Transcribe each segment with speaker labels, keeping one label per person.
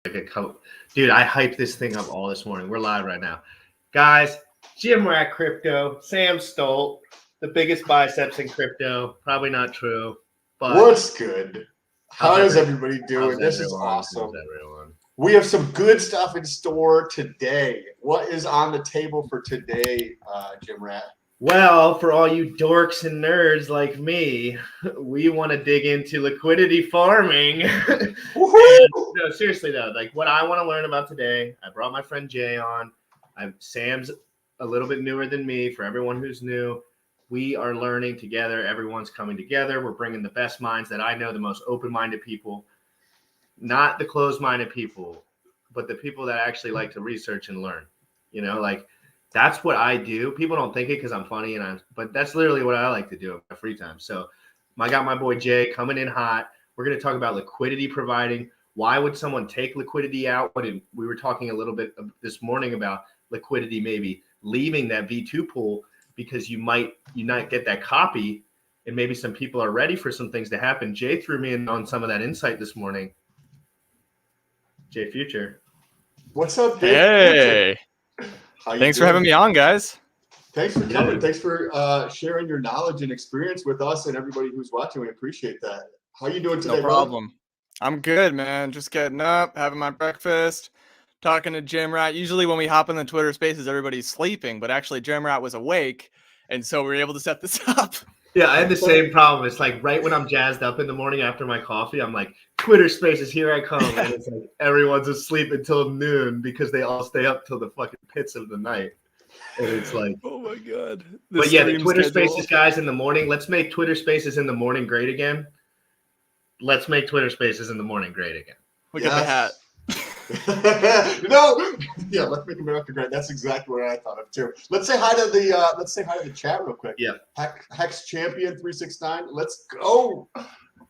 Speaker 1: like a couple. Dude, I hyped this thing up all this morning. We're live right now, guys. Jim Rat Crypto, Sam Stolt, the biggest biceps in crypto. Probably not true, but
Speaker 2: what's good? How is everybody doing?
Speaker 1: How's
Speaker 2: This is
Speaker 1: everyone?
Speaker 2: awesome.
Speaker 1: How's everyone?
Speaker 2: We have some good stuff in store today. What is on the table for today, Jim Rat?
Speaker 1: Well, for all you dorks and nerds like me, we want to dig into liquidity farming. No, seriously though, like what I want to learn about today, I brought my friend Jay on. Sam's a little bit newer than me. For everyone who's new, we are learning together. Everyone's coming together. We're bringing the best minds that I know, the most open-minded people, not the closed-minded people, but the people that actually like to research and learn. You know, like that's what I do. People don't think it because I'm funny but that's literally what I like to do in my free time. So I got my boy Jay coming in hot. We're going to talk about liquidity providing. Why would someone take liquidity out? We were talking a little bit this morning about liquidity maybe leaving that V2 pool because you might get that copy, and maybe some people are ready for some things to happen. Jay threw me in on some of that insight this morning. Jay Future.
Speaker 2: What's up, Jay?
Speaker 3: Hey.
Speaker 2: Thanks
Speaker 3: for having me on, guys.
Speaker 2: Thanks for coming. Yeah. Thanks for sharing your knowledge and experience with us and everybody who's watching. We appreciate that. How you doing today,
Speaker 3: No problem. Brother? I'm good, man. Just getting up, having my breakfast, talking to Jim Rat. Usually when we hop in the Twitter spaces, everybody's sleeping, but actually Jim Rat was awake, and so we were able to set this up.
Speaker 1: Yeah, I had the same problem. It's like right when I'm jazzed up in the morning after my coffee, I'm like, Twitter spaces, here I come. And it's like everyone's asleep until noon because they all stay up till the fucking pits of the night. And it's like,
Speaker 3: oh my God.
Speaker 1: But yeah, the Twitter spaces, guys, in the morning. Let's make Twitter spaces in the morning great again. Let's make Twitter spaces in the morning great again.
Speaker 3: Look at the hat.
Speaker 2: No, yeah, let's make America great. That's exactly what I thought of too. Let's say hi to the chat real quick.
Speaker 1: Yeah.
Speaker 2: Hex Champion 369. Let's go.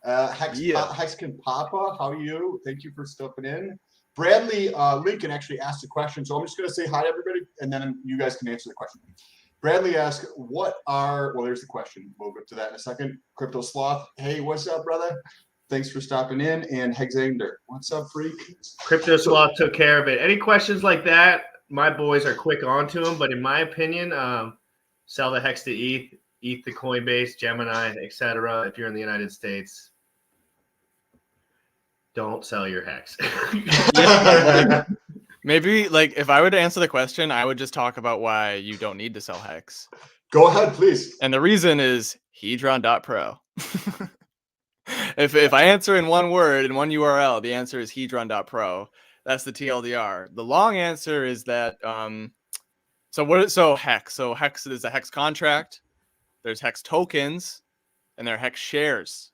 Speaker 2: Hexkin Papa, how are you? Thank you for stepping in. Bradley Lincoln actually asked a question, so I'm just going to say hi to everybody, and then you guys can answer the question. Bradley asked, there's the question. We'll get to that in a second. Crypto Sloth, hey, what's up, brother? Thanks for stopping in. And Hexander, what's up, freak?
Speaker 1: Crypto Sloth took care of it. Any questions like that, my boys are quick onto them, but in my opinion, sell the Hex to ETH the Coinbase, Gemini, etc. If you're in the United States. Don't sell your Hex.
Speaker 3: Maybe, like, if I were to answer the question, I would just talk about why you don't need to sell Hex.
Speaker 2: Go ahead, please.
Speaker 3: And the reason is Hedron.pro. If I answer in one word, in one URL, the answer is Hedron.pro. That's the TLDR. The long answer is that, so Hex. So Hex is a Hex contract. There's Hex tokens, and there are Hex shares.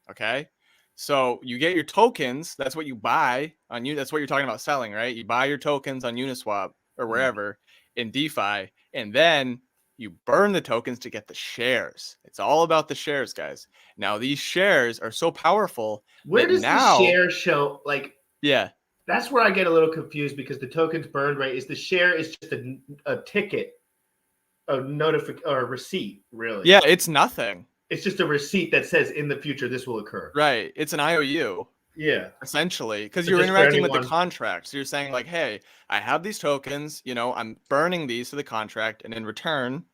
Speaker 3: Okay? So you get your tokens. That's what you buy on you. That's what you're talking about selling, right? You buy your tokens on Uniswap or wherever in DeFi, and then you burn the tokens to get the shares. It's all about the shares, guys. Now these shares are so powerful.
Speaker 1: Where does the share show? Like,
Speaker 3: yeah,
Speaker 1: that's where I get a little confused because the tokens burned, right? Is the share is just a ticket, a notification or a receipt, really?
Speaker 3: Yeah, it's nothing.
Speaker 1: It's just a receipt that says in the future this will occur.
Speaker 3: Right. It's an IOU.
Speaker 1: Yeah.
Speaker 3: Essentially, because you're interacting with the contract. So you're saying like, hey, I have these tokens, I'm burning these to the contract, and in return,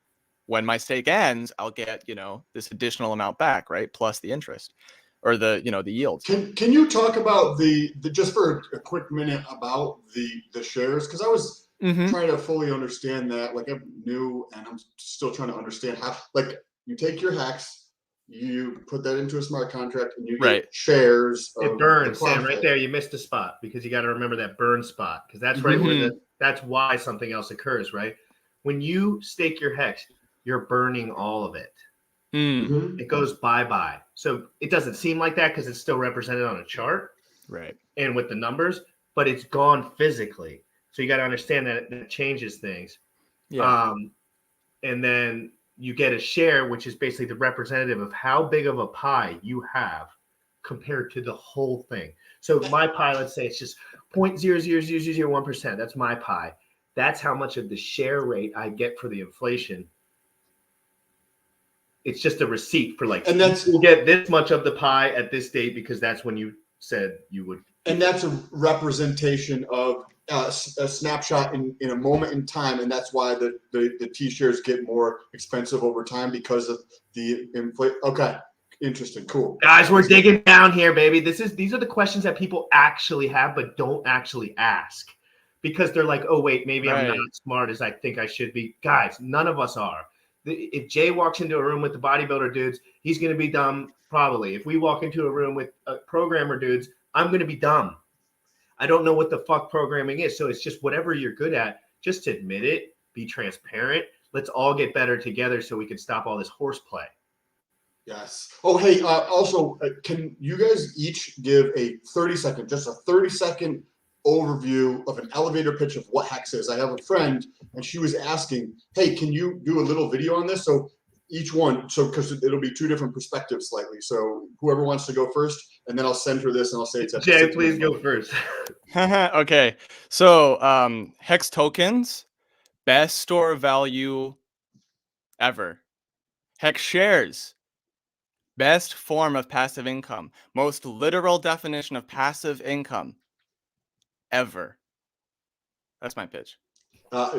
Speaker 3: when my stake ends, I'll get, this additional amount back, right? Plus the interest or the yield.
Speaker 2: Can you talk about the just for a quick minute about the shares? Because I was trying to fully understand that. Like, I'm new and I'm still trying to understand how, like, you take your Hex, you put that into a smart contract, and you get shares.
Speaker 1: It burns, Sam. Right there, you missed a spot because you got to remember that burn spot because that's right where that's why something else occurs, right? When you stake your Hex, you're burning all of it. It goes bye-bye. So it doesn't seem like that because it's still represented on a chart,
Speaker 3: right?
Speaker 1: And with the numbers, but it's gone physically. So you got to understand that it changes things.
Speaker 3: Yeah.
Speaker 1: And then you get a share, which is basically the representative of how big of a pie you have compared to the whole thing. So my pie, let's say it's just 0.00001%. That's my pie. That's how much of the share rate I get for the inflation. It's just a receipt for like,
Speaker 2: and that's
Speaker 1: you'll get this much of the pie at this date because that's when you said you would
Speaker 2: And that's a representation of a snapshot in a moment in time, and that's why the T-shares get more expensive over time because of the inflation. Okay, interesting, cool.
Speaker 1: Guys, we're digging down here, baby. These are the questions that people actually have but don't actually ask because they're like, oh wait, maybe I'm not as smart as I think I should be. Guys, none of us are. If Jay walks into a room with the bodybuilder dudes, he's going to be dumb probably. If we walk into a room with programmer dudes, I'm going to be dumb. I don't know what the fuck programming is. So it's just whatever you're good at, just admit it, be transparent. Let's all get better together so we can stop all this horseplay.
Speaker 2: Yes. Oh, hey, also, can you guys each give a 30-second, just a 30-second overview of an elevator pitch of what Hex is? I have a friend, and she was asking, hey, can you do a little video on this? So each one, because it'll be two different perspectives slightly. So whoever wants to go first, and then I'll send her this, and I'll say it's
Speaker 1: Jay, please go first.
Speaker 3: Okay. So Hex tokens, best store value ever. Hex shares, best form of passive income. Most literal definition of passive income ever. That's my pitch.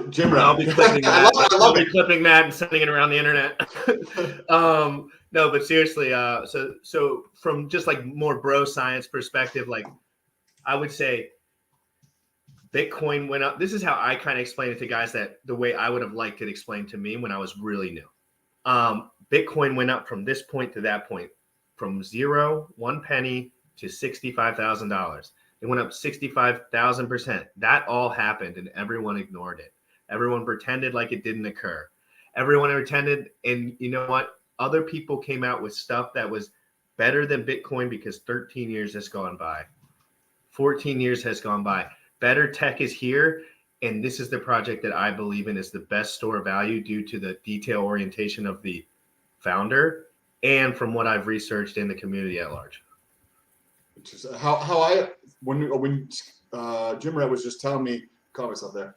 Speaker 2: Jim,
Speaker 1: I'll be clipping that. I'll be clipping that and sending it around the internet. No, but seriously, so from just like more bro science perspective, like I would say Bitcoin went up. This is how I kind of explain it to guys that the way I would have liked it explained to me when I was really new. Bitcoin went up from this point to that point, from 1 penny to $65,000. It went up 65,000%. That all happened and everyone ignored it. Everyone pretended like it didn't occur. Everyone pretended, and you know what? Other people came out with stuff that was better than Bitcoin because 13 years has gone by. 14 years has gone by. Better tech is here, and this is the project that I believe in is the best store of value due to the detail orientation of the founder and from what I've researched in the community at large.
Speaker 2: When Jim Rat was just telling me, call myself there.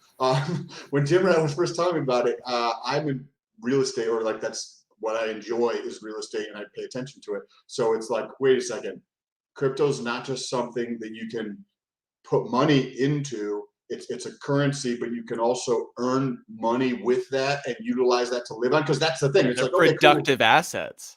Speaker 2: When Jim Rat was first telling me about it, I'm in real estate, or like that's what I enjoy is real estate, and I pay attention to it. So it's like, wait a second, crypto's not just something that you can put money into. It's a currency, but you can also earn money with that and utilize that to live on. Because that's the thing. It's like
Speaker 3: productive assets.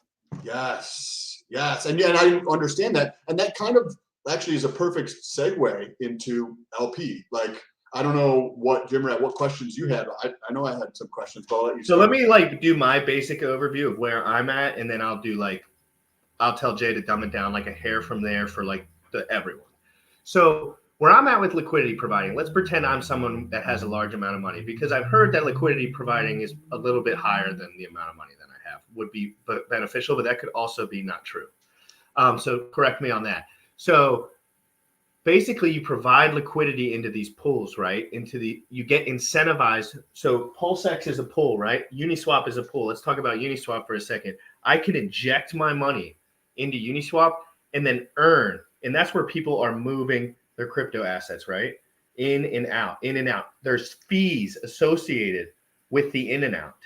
Speaker 2: Yes, and I understand that, and that kind of actually is a perfect segue into LP. Like, I don't know what Jim Rat, what questions you had. I know I had some questions, but I'll let you start.
Speaker 1: Let me like do my basic overview of where I'm at, and then I'll tell Jay to dumb it down like a hair from there for like everyone. So where I'm at with liquidity providing, let's pretend I'm someone that has a large amount of money, because I've heard that liquidity providing is a little bit higher than the amount of money that I have would be beneficial, but that could also be not true. So correct me on that. So basically you provide liquidity into these pools, right? You get incentivized. So PulseX is a pool, right? Uniswap is a pool. Let's talk about Uniswap for a second. I can inject my money into Uniswap and then earn. And that's where people are moving their crypto assets, right? In and out. There's fees associated with the in and out.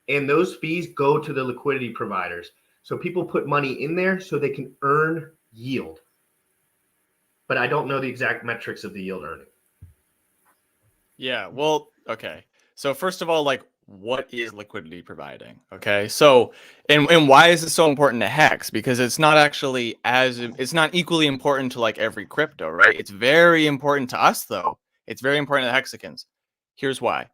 Speaker 1: And those fees go to the liquidity providers. So people put money in there so they can earn yield. But I don't know the exact metrics of the yield earning.
Speaker 3: Yeah, well, okay. So first of all, like, what is liquidity providing? Okay, so and why is this so important to Hex? Because it's not actually it's not equally important to like every crypto, right? It's very important to us though. It's very important to Hexicans. Here's why.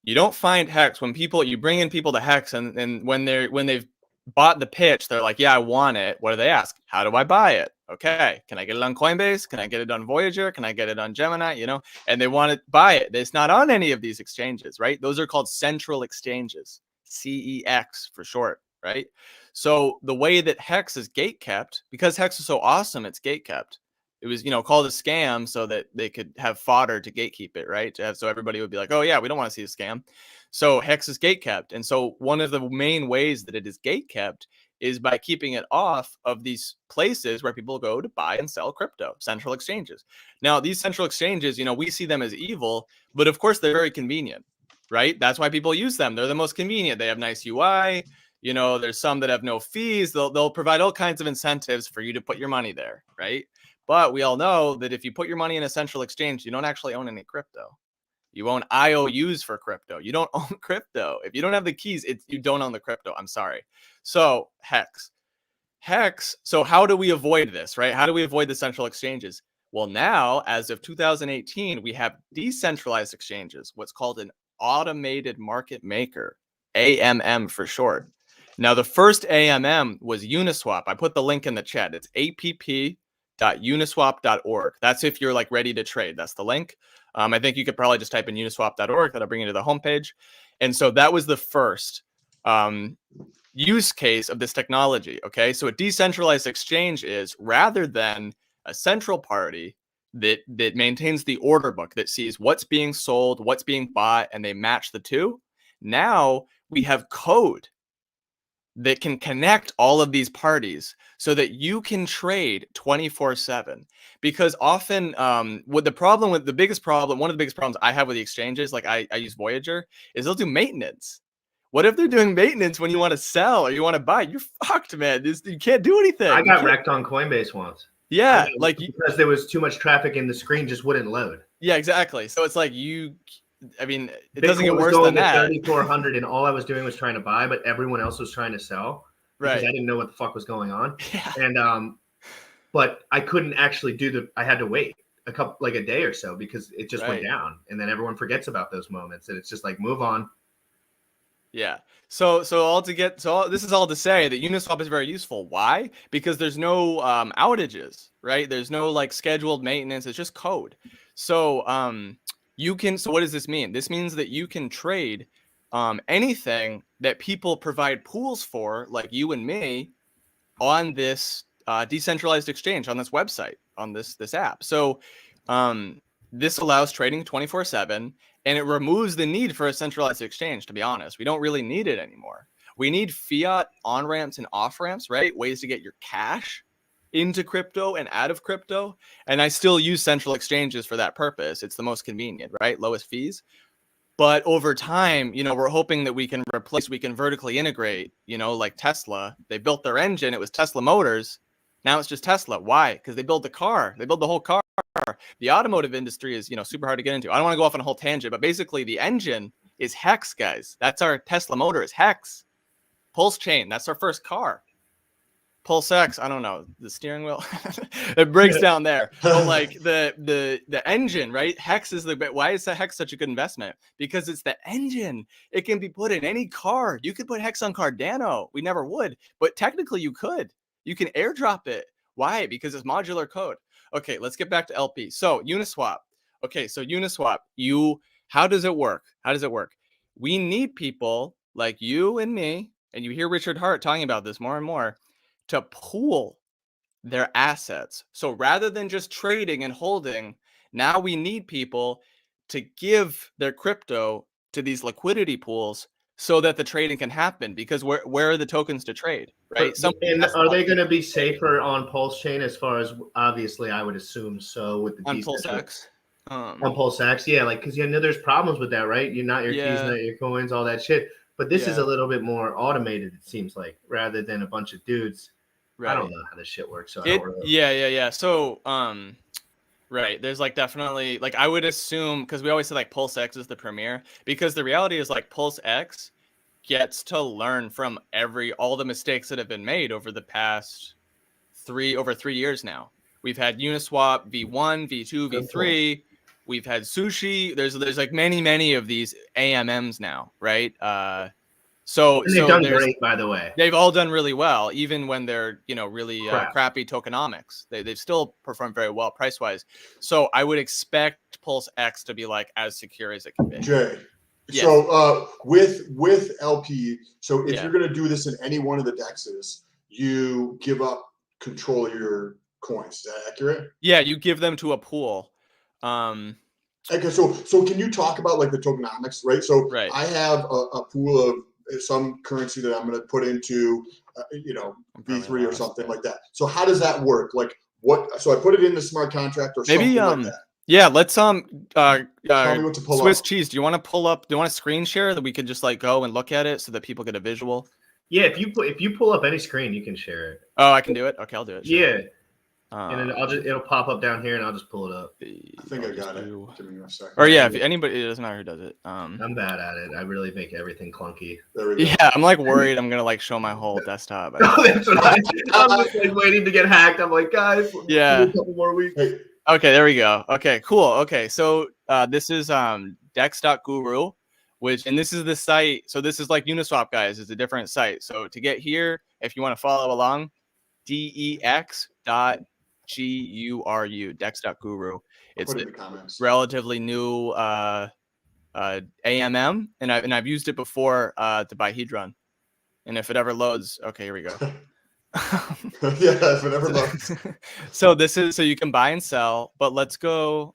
Speaker 3: You don't find Hex when you bring in people to Hex and when they've bought the pitch, they're like, yeah, I want it. What do they ask? How do I buy it? Okay, can I get it on Coinbase? Can I get it on Voyager? Can I get it on Gemini? And they want to buy it. It's not on any of these exchanges, right? Those are called central exchanges, CEX for short, right? So the way that Hex is gate kept, because Hex is so awesome, it's gate kept. It was, called a scam so that they could have fodder to gatekeep it, right? So everybody would be like, oh yeah, we don't want to see a scam. So Hex is gate kept. And so one of the main ways that it is gate kept is by keeping it off of these places where people go to buy and sell crypto, central exchanges. Now, these central exchanges, we see them as evil, but of course they're very convenient, right? That's why people use them. They're the most convenient. They have nice UI. There's some that have no fees. They'll provide all kinds of incentives for you to put your money there, right? But we all know that if you put your money in a central exchange, you don't actually own any crypto. You own IOUs for crypto. You don't own crypto. If you don't have the keys, you don't own the crypto. I'm sorry. So Hex. So how do we avoid this, right? How do we avoid the central exchanges? Well, now, as of 2018, we have decentralized exchanges, what's called an automated market maker, AMM for short. Now, the first AMM was Uniswap. I put the link in the chat. It's app.uniswap.org. That's if you're like ready to trade. That's the link. I think you could probably just type in uniswap.org. That'll bring you to the homepage. And so that was the first use case of this technology. Okay, so a decentralized exchange is, rather than a central party that maintains the order book that sees what's being sold, what's being bought, and they match the two. Now we have code that can connect all of these parties so that you can trade 24/7. Because often one of the biggest problems I have with the exchanges, like I use Voyager, is they'll do maintenance. What if they're doing maintenance when you want to sell or you want to buy? You're fucked, man. You can't do anything.
Speaker 1: I got wrecked on Coinbase once.
Speaker 3: Yeah,
Speaker 1: because there was too much traffic and the screen just wouldn't load.
Speaker 3: Yeah, exactly. So it's like it
Speaker 1: Bitcoin
Speaker 3: doesn't get worse than that.
Speaker 1: 3,400 and all I was doing was trying to buy, but everyone else was trying to sell. Because
Speaker 3: Right.
Speaker 1: I didn't know what the fuck was going on.
Speaker 3: Yeah.
Speaker 1: And but I couldn't actually I had to wait a day or so because it just went down. And then everyone forgets about those moments. And it's just like, move on.
Speaker 3: Yeah. So this is all to say that Uniswap is very useful. Why? Because there's no outages, right? There's no like scheduled maintenance. It's just code. So so what does this mean? This means that you can trade anything that people provide pools for, like you and me, on this decentralized exchange, on this website, on this app. So this allows trading 24/7, and it removes the need for a centralized exchange. To be honest, we don't really need it anymore. We need fiat on-ramps and off-ramps, right? Ways to get your cash into crypto and out of crypto. And I still use central exchanges for that purpose. It's the most convenient, right? Lowest fees. But over time, we're hoping that we can vertically integrate, like Tesla. They built their engine. It was Tesla Motors. Now it's just Tesla. Why? Because they build the car. They build the whole car. The automotive industry is, super hard to get into. I don't want to go off on a whole tangent, but basically the engine is Hex, guys. That's our Tesla motor is Hex. Pulse chain. That's our first car. Pulse X, I don't know, the steering wheel. It breaks down there. But like the engine, right? Hex is why is that Hex such a good investment? Because it's the engine. It can be put in any car. You could put Hex on Cardano. We never would, but technically you could. You can airdrop it. Why? Because it's modular code. Okay, let's get back to LP. So Uniswap. Okay, so Uniswap, how does it work? We need people like you and me, and you hear Richard Hart talking about this more and more, to pool their assets. So rather than just trading and holding, now we need people to give their crypto to these liquidity pools so that the trading can happen. Because where are the tokens to trade, right?
Speaker 1: And are they going to be safer on Pulse Chain as far as, obviously, I would assume so with the
Speaker 3: on Pulse X?
Speaker 1: On Pulse X, yeah, like because there's problems with that, right? You're not your keys, not your coins, all that shit. But this is a little bit more automated, it seems like, rather than a bunch of dudes. Right. I don't know how this shit works. So
Speaker 3: yeah. So right. There's like definitely like I would assume, because we always say like Pulse X is the premier, because the reality is like Pulse X gets to learn from all the mistakes that have been made over the past 3 years now. We've had Uniswap V1, V2, V3. We've had Sushi. There's like many of these AMMs now, right? So
Speaker 1: they've done great, by the way.
Speaker 3: They've all done really well, even when they're really crappy tokenomics. They've still performed very well price wise. So I would expect Pulse X to be like as secure as it can be.
Speaker 2: Jay, yes. So with LP, so if you're going to do this in any one of the dexes, you give up control of your coins. Is that accurate?
Speaker 3: Yeah, you give them to a pool.
Speaker 2: Okay, so can you talk about like the tokenomics, right? So I have a pool of some currency that I'm going to put into, V3 or something like that. So how does that work? Like so I put it in the smart contract or something like that.
Speaker 3: Yeah, let's
Speaker 2: tell me what to pull
Speaker 3: Swiss
Speaker 2: up.
Speaker 3: cheese. Do you want to pull up? Do you want a screen share that we could just like go and look at it so that people get a visual?
Speaker 1: Yeah, if you pull up any screen, you can share it.
Speaker 3: Oh, I can do it. Okay, I'll do it.
Speaker 1: Sure. Yeah. And then it'll pop up down here, and I'll just pull it up.
Speaker 2: I think I got it. Give me a second.
Speaker 3: Or yeah, if anybody, it doesn't matter who does it.
Speaker 1: I'm bad at it. I really make everything clunky.
Speaker 2: There we go.
Speaker 3: Yeah, I'm like worried I'm gonna like show my whole desktop.
Speaker 1: No, that's what I'm just like waiting to get hacked. I'm like, guys,
Speaker 3: yeah,
Speaker 1: a couple more weeks.
Speaker 2: Hey.
Speaker 3: Okay, there we go. Okay, cool. Okay, so this is dex.guru, and this is the site. So this is like Uniswap, guys. It's a different site. So to get here, if you want to follow along, dex.guru, dex.guru. It's a relatively new AMM, and I've used it before to buy Hedron. And if it ever loads, okay, here we go.
Speaker 2: Yeah, if it ever loads.
Speaker 3: So you can buy and sell, but let's go.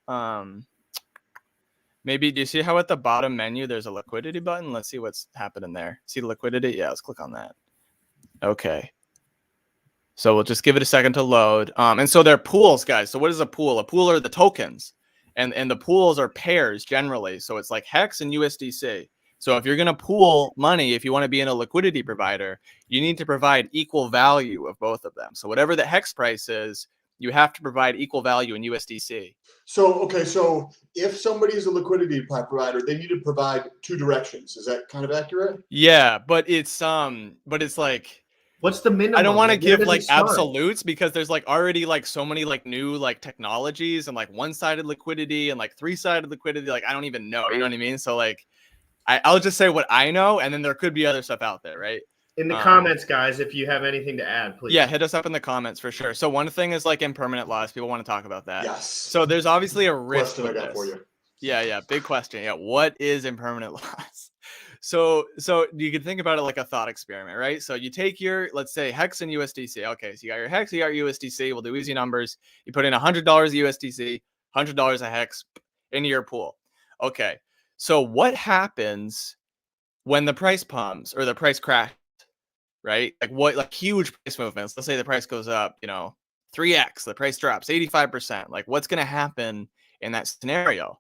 Speaker 3: Maybe do you see how at the bottom menu there's a liquidity button? Let's see what's happening there. See the liquidity? Yeah, let's click on that. Okay. So we'll just give it a second to load. And so they're pools, guys. So what is a pool? A pool are the tokens, and the pools are pairs generally. So it's like Hex and USDC. So if you're going to pool money, if you want to be in a liquidity provider, you need to provide equal value of both of them. So whatever the Hex price is, you have to provide equal value in USDC.
Speaker 2: So, okay. So if somebody is a liquidity provider, they need to provide two directions. Is that kind of accurate?
Speaker 3: Yeah, but it's like,
Speaker 1: what's the minimum?
Speaker 3: I don't want to give like absolutes because there's like already like so many like new like technologies and like one-sided liquidity and like three-sided liquidity. Like, I don't even know, you know what I mean? So like, I'll just say what I know, and then there could be other stuff out there, right?
Speaker 1: In the comments, guys, if you have anything to add, please.
Speaker 3: Yeah, hit us up in the comments for sure. So one thing is like impermanent loss. People want to talk about that.
Speaker 2: Yes.
Speaker 3: So there's obviously a risk
Speaker 2: question I got for you.
Speaker 3: Yeah, big question. Yeah, what is impermanent loss? So you can think about it like a thought experiment, right? So you take your, let's say, Hex and USDC. Okay, so you got your Hex, you got your USDC. We'll do easy numbers. You put in $100 USDC, $100 a Hex into your pool. Okay, so what happens when the price pumps or the price crashes, right? Like huge price movements. Let's say the price goes up, 3x, the price drops 85%. Like, what's going to happen in that scenario?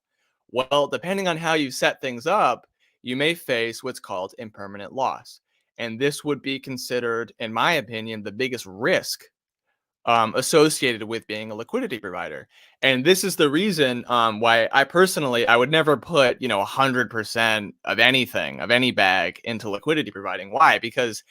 Speaker 3: Well, depending on how you set things up, you may face what's called impermanent loss. And this would be considered, in my opinion, the biggest risk associated with being a liquidity provider. And this is the reason why I would never put, 100% of anything, of any bag into liquidity providing. Why? Because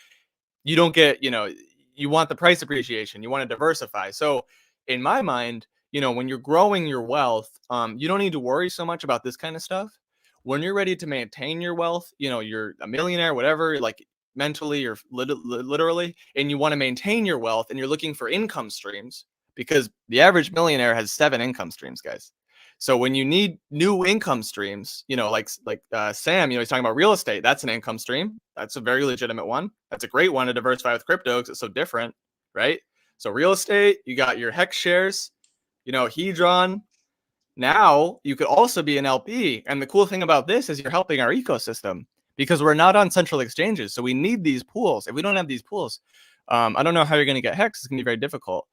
Speaker 3: you don't get, you want the price appreciation, you want to diversify. So in my mind, when you're growing your wealth, you don't need to worry so much about this kind of stuff. When you're ready to maintain your wealth, you're a millionaire, whatever, like mentally or literally, and you want to maintain your wealth and you're looking for income streams, because the average millionaire has 7 income streams, guys. So when you need new income streams, like Sam, he's talking about real estate. That's an income stream. That's a very legitimate one. That's a great one to diversify with crypto because it's so different, right? So real estate, you got your Hex shares, Hedron. Now you could also be an LP. And the cool thing about this is you're helping our ecosystem because we're not on central exchanges. So we need these pools. If we don't have these pools, I don't know how you're going to get Hex. It's going to be very difficult.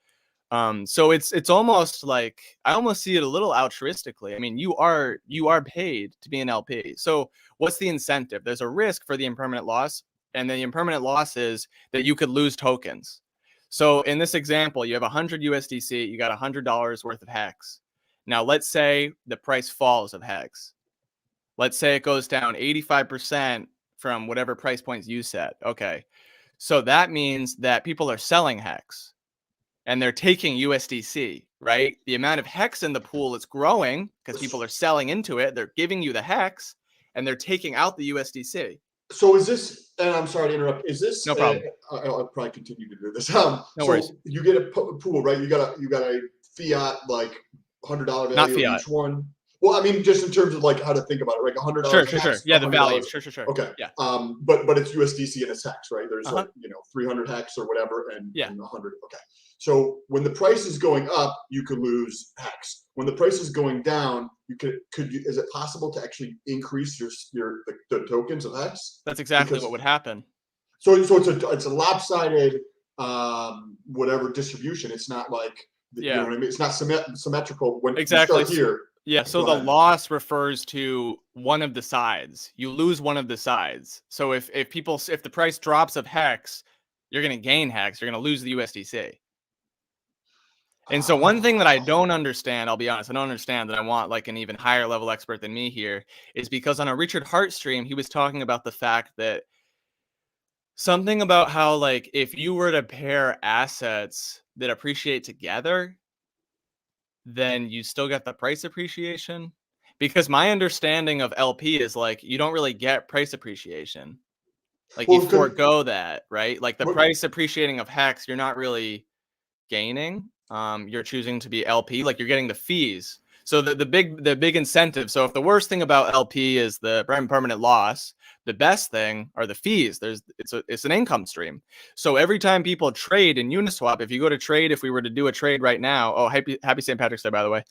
Speaker 3: So it's almost like, I almost see it a little altruistically. I mean, you are paid to be an LP. So what's the incentive? There's a risk for the impermanent loss. And the impermanent loss is that you could lose tokens. So in this example, you have 100 USDC, you got $100 worth of Hex. Now, let's say the price falls of Hex. Let's say it goes down 85% from whatever price points you set. Okay. So that means that people are selling Hex and they're taking USDC, right? The amount of Hex in the pool is growing because people are selling into it. They're giving you the Hex and they're taking out the USDC.
Speaker 2: So is this, and I'm sorry to interrupt, is this,
Speaker 3: no problem.
Speaker 2: I'll probably continue to do this.
Speaker 3: No worries.
Speaker 2: You get a pool, right? You got a fiat, like $100 value
Speaker 3: Not fiat.
Speaker 2: each one. Well, I mean, just in terms of like how to think about it, like $100.
Speaker 3: Sure. Yeah, the value. Sure.
Speaker 2: Okay.
Speaker 3: Yeah.
Speaker 2: But it's USDC and it's Hex, right? There's like 300 Hex or whatever, and 100. Okay. So when the price is going up, you could lose Hex. When the price is going down, is it possible to actually increase the tokens of Hex?
Speaker 3: That's exactly what would happen.
Speaker 2: So it's a lopsided whatever distribution. It's not like you know what I mean. It's not symmetrical when you start here.
Speaker 3: Yeah. So the loss refers to one of the sides. You lose one of the sides. So if the price drops of Hex, you're going to gain Hex. You're going to lose the USDC. And so one thing that I don't understand, I'll be honest, I don't understand that I want like an even higher level expert than me here, is because on a Richard Hart stream, he was talking about the fact that something about how like if you were to pair assets that appreciate together, then you still get the price appreciation. Because my understanding of LP is like you don't really get price appreciation. Like you
Speaker 2: Well,
Speaker 3: forego that, right? Like the
Speaker 2: What-
Speaker 3: price appreciating of Hex, you're not really gaining. You're choosing to be LP, like you're getting the fees. So the big incentive. So if the worst thing about LP is the permanent loss, the best thing are the fees. It's an income stream. So every time people trade in Uniswap, if you go to trade, if we were to do a trade right now, oh happy St. Patrick's Day by the way.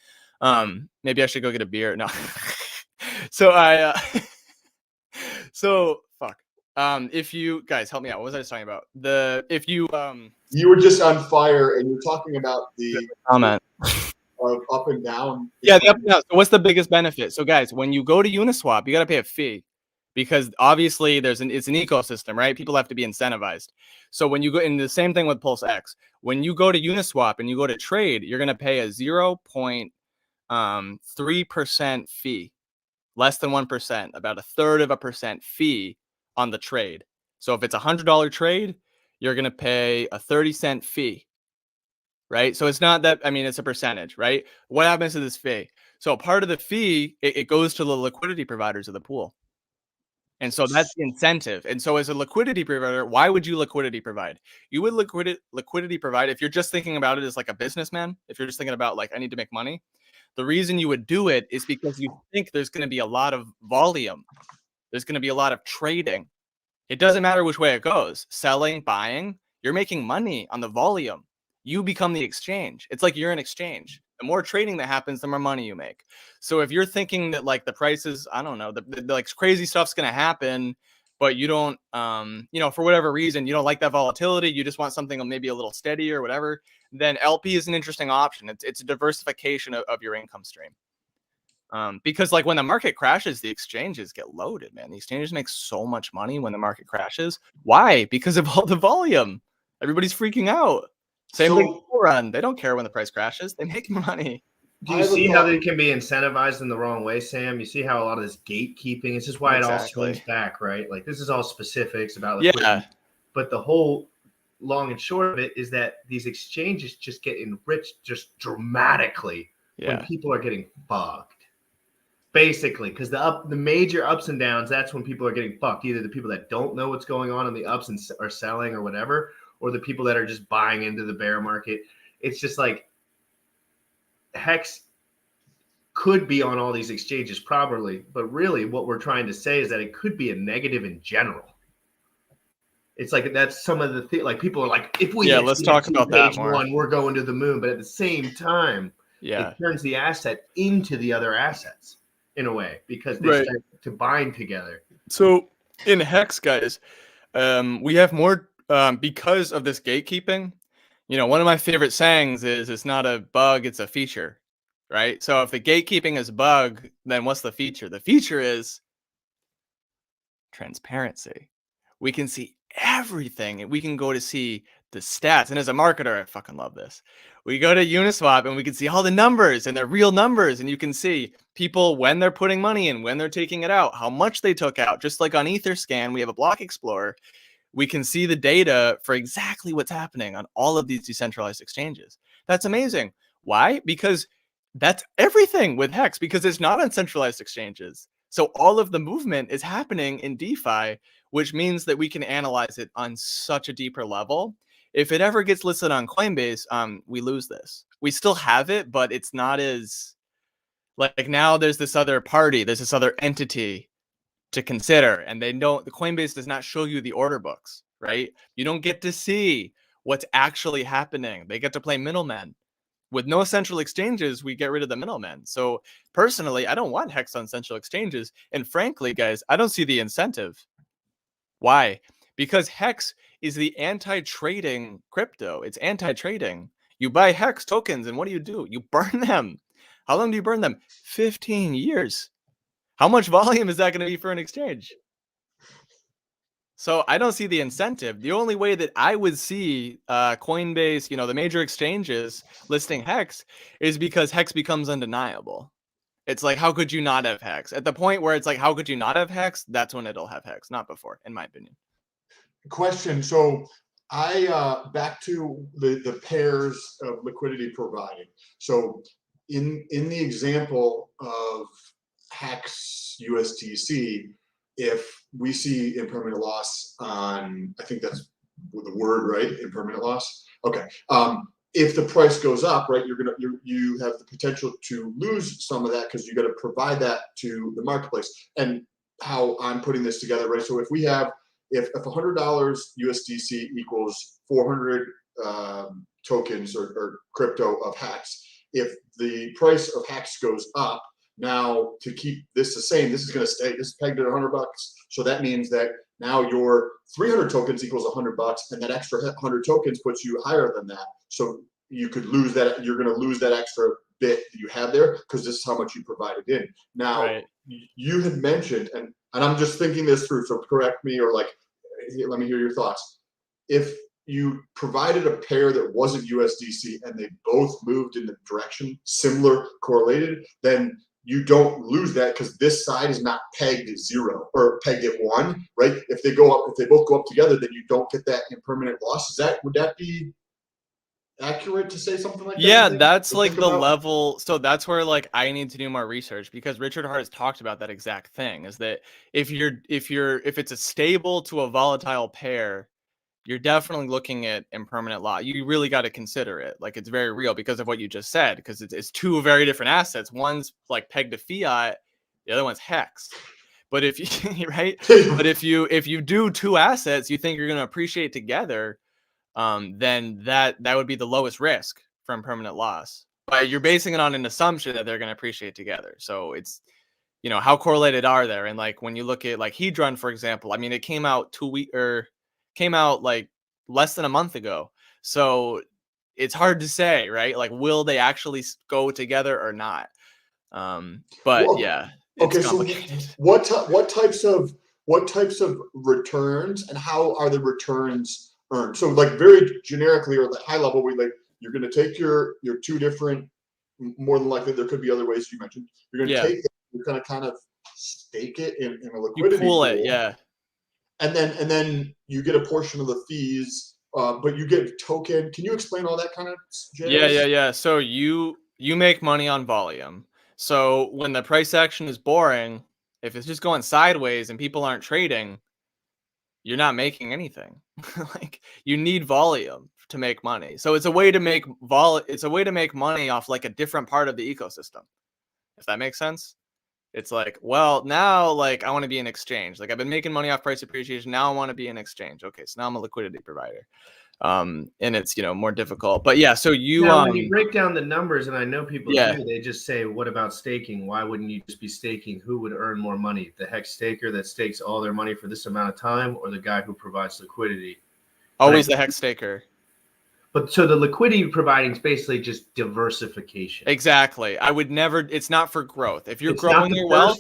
Speaker 3: Maybe I should go get a beer. No. So I so fuck. If you guys help me out, what was I just talking about? If you
Speaker 2: you were just on fire, and you're talking about the
Speaker 3: comment.
Speaker 2: of up and down.
Speaker 3: Yeah, the up and down. So what's the biggest benefit? So guys, when you go to Uniswap, you got to pay a fee because obviously it's an ecosystem, right? People have to be incentivized. So when you go in the same thing with Pulse X, when you go to Uniswap and you go to trade, you're going to pay a 0.3% fee, less than 1%, about a third of a percent fee on the trade. So if it's $100 trade, you're going to pay a 30-cent fee. Right. So it's not that, I mean, it's a percentage, right? What happens to this fee? So part of the fee, it goes to the liquidity providers of the pool. And so that's the incentive. And so as a liquidity provider, why would you liquidity provide? You would liquidity provide if you're just thinking about it as like a businessman, if you're just thinking about like, I need to make money. The reason you would do it is because you think there's going to be a lot of volume. There's going to be a lot of trading. It doesn't matter which way it goes, selling, buying, you're making money on the volume. You become the exchange. It's like you're an exchange. The more trading that happens, the more money you make. So if you're thinking that like the prices, I don't know, the like crazy stuff's going to happen, but you don't, for whatever reason, you don't like that volatility, you just want something maybe a little steadier or whatever, then LP is an interesting option. It's a diversification of your income stream. Because like when the market crashes, the exchanges get loaded, man. The exchanges make so much money when the market crashes. Why? Because of all the volume. Everybody's freaking out. Same thing run. They don't care when the price crashes. They make money.
Speaker 1: Do you see how they can be incentivized in the wrong way, Sam? You see how a lot of this gatekeeping, it's just why it all swings back, right? Like this is all specifics about liquidity. Yeah. But the whole long and short of it is that these exchanges just get enriched just dramatically when people are getting fucked. Basically, because the major ups and downs, that's when people are getting fucked. Either the people that don't know what's going on in the ups and are selling or whatever, or the people that are just buying into the bear market. It's just like Hex could be on all these exchanges properly, but really what we're trying to say is that it could be a negative in general. It's like that's some of the like people are like, if we
Speaker 3: let's talk about that more.
Speaker 1: One, we're going to the moon, but at the same time, it turns the asset into the other assets. In a way, because they start to bind together. So in Hex, guys, we have more because of this gatekeeping. One of my favorite sayings is it's not a bug, it's a feature, right? So if the gatekeeping is a bug, then what's the feature? The feature is transparency. We can see everything, and we can go to see the stats. And as a marketer, I fucking love this. We go to Uniswap and we can see all the numbers, and they're real numbers, and you can see people when they're putting money in, when they're taking it out, how much they took out. Just like on Etherscan, we have a block explorer. We can see the data for exactly what's happening on all of these decentralized exchanges. That's amazing. Why? Because that's everything with Hex, because it's not on centralized exchanges. So all of the movement is happening in DeFi, which means that we can analyze it on such a deeper level. If it ever gets listed on Coinbase, we lose this. We still have it, but it's not as like now there's this other party, there's this other entity to consider, and the Coinbase does not show you the order books, right? You don't get to see what's actually happening. They get to play middlemen. With no central exchanges, we get rid of the middlemen. So personally, I don't want Hex on central exchanges. And frankly, guys, I don't see the incentive. Why? Because Hex is the anti-trading crypto. It's anti-trading. You buy Hex tokens, and what do? You burn them. How long do you burn them? 15 years. How much volume is that going to be for an exchange?
Speaker 3: So I don't see the incentive. The only way that I would see Coinbase, the major exchanges listing Hex is because Hex becomes undeniable. It's like, how could you not have Hex? At the point where it's like, how could you not have Hex? That's when it'll have Hex, not before, in my opinion.
Speaker 2: Question. So I back to the pairs of liquidity providing. So in the example of Hex USDC, if we see impermanent loss on, I think that's the word, right? Impermanent loss. Okay. If the price goes up, right, you have the potential to lose some of that because you got to provide that to the marketplace. And how I'm putting this together, right? So if we have if $100 USDC equals 400 tokens or crypto of Hex, if the price of Hex goes up, now to keep this the same, this is going to stay. This is pegged at $100. So that means that now your 300 tokens equals $100, and that extra 100 tokens puts you higher than that. So you could lose that. You're going to lose that extra bit that you have there because this is how much you provided in. Now, right. You had mentioned, and I'm just thinking this through, so correct me or like, let me hear your thoughts. If you provided a pair that wasn't USDC and they both moved in the direction similar, correlated, then you don't lose that because this side is not pegged at 0 or pegged at 1, right? If they both go up together, then you don't get that impermanent loss. Would that be accurate to say something like that?
Speaker 3: Yeah, that's like the level. So that's where like I need to do more research, because Richard Hart has talked about that exact thing, is that if it's a stable to a volatile pair, you're definitely looking at impermanent loss. You really got to consider it. Like, it's very real because of what you just said, because it's two very different assets. One's like pegged to fiat, the other one's Hex. But if you right, but if you do two assets you think you're going to appreciate together, then that would be the lowest risk for impermanent loss. But you're basing it on an assumption that they're going to appreciate together. So it's, how correlated are there? And like when you look at like Hedron, for example, I mean, it came out came out like less than a month ago. So it's hard to say, right? Like, will they actually go together or not? But well, yeah, it's complicated.
Speaker 2: So what types of returns, and how are the returns earned? So like very generically or the high level, you're going to take your two different, more than likely there could be other ways you mentioned. You're going to take it, you're going to kind of stake it in a liquidity
Speaker 3: you pool it, yeah.
Speaker 2: And then you get a portion of the fees, but you get token. Can you explain all that kind of jazz?
Speaker 3: Yeah. So you make money on volume. So when the price action is boring, if it's just going sideways and people aren't trading, you're not making anything. Like, you need volume to make money. So it's a way to make money off like a different part of the ecosystem. If that makes sense. It's like, well, now like I want to be an exchange. Like, I've been making money off price appreciation. Now I want to be an exchange. Okay, so now I'm a liquidity provider. And it's more difficult. But yeah, so
Speaker 1: when you break down the numbers, and I know people do, they just say, what about staking? Why wouldn't you just be staking? Who would earn more money? The Hex staker that stakes all their money for this amount of time, or the guy who provides liquidity?
Speaker 3: Always the Hex staker.
Speaker 1: But so the liquidity providing is basically just diversification.
Speaker 3: Exactly. I would never, it's not for growth. If you're growing your wealth,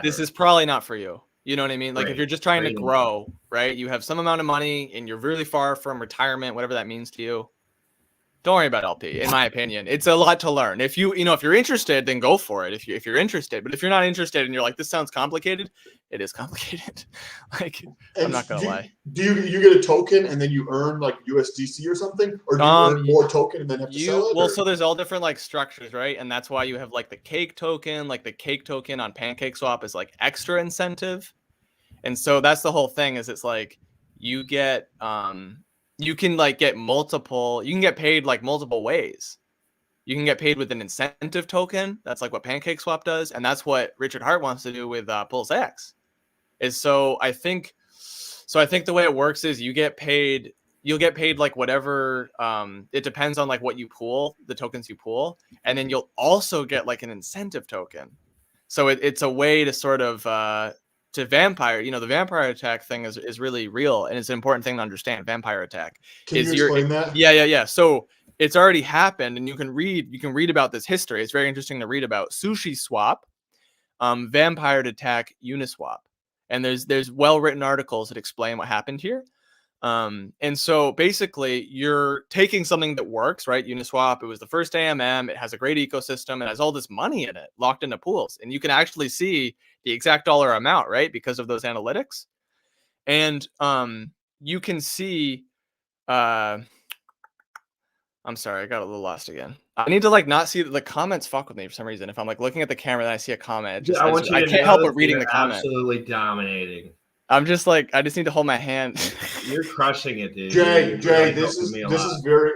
Speaker 3: this is probably not for you. You know what I mean? Like, if you're just trying to grow, right? You have some amount of money and you're really far from retirement, whatever that means to you. Don't worry about LP, in my opinion. It's a lot to learn. If if you're interested, then go for it. If you're interested, but if you're not interested and you're like, this sounds complicated, it is complicated. Like, I'm not gonna lie.
Speaker 2: Do you get a token and then you earn like USDC or something, or do you earn more token and then have to sell it?
Speaker 3: Well, so there's all different like structures, right? And that's why you have like the cake token. Like, the cake token on PancakeSwap is like extra incentive, and so that's the whole thing. Is it's like you get you can like get multiple. You can get paid like multiple ways. You can get paid with an incentive token. That's like what PancakeSwap does, and that's what Richard Hart wants to do with Pulse X. I think the way it works is you'll get paid like whatever. It depends on like what you pool, the tokens you pool, and then you'll also get like an incentive token. So it's a way to sort of to vampire. The vampire attack thing is really real, and it's an important thing to understand. Vampire attack.
Speaker 2: Can you explain that?
Speaker 3: Yeah. So it's already happened, and you can read about this history. It's very interesting to read about. Sushi Swap, vampire attack Uniswap. And there's well-written articles that explain what happened here. And so basically you're taking something that works, right? Uniswap, it was the first AMM. It has a great ecosystem. It has all this money in it locked into pools. And you can actually see the exact dollar amount, right? Because of those analytics. And you can see, I'm sorry, I got a little lost again. I need to like not see the comments fuck with me for some reason. If I'm like looking at the camera and I see a comment,
Speaker 1: I can't
Speaker 3: help but reading the comment.
Speaker 1: Absolutely dominating.
Speaker 3: I'm just like, I just need to hold my hand.
Speaker 1: You're crushing it, dude.
Speaker 2: Jay,
Speaker 1: really
Speaker 2: this is very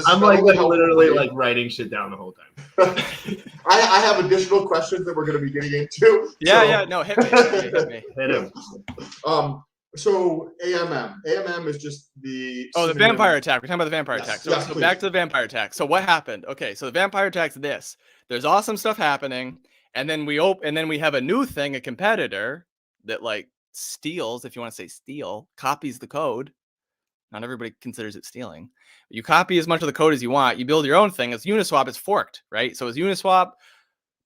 Speaker 1: I'm like literally like writing shit down the whole time.
Speaker 2: I have additional questions that we're going to be getting into.
Speaker 3: Yeah, no, hit me.
Speaker 1: Hit him.
Speaker 2: So AMM is just the
Speaker 3: the vampire attack. We're talking about the vampire attack. So,
Speaker 2: yes,
Speaker 3: back to the vampire attack. So what happened? Okay, so the vampire attack's this. There's awesome stuff happening, and then we have a new thing, a competitor that like steals, if you want to say steal, copies the code. Not everybody considers it stealing. You copy as much of the code as you want. You build your own thing. It's Uniswap. It's forked, right? So it's Uniswap.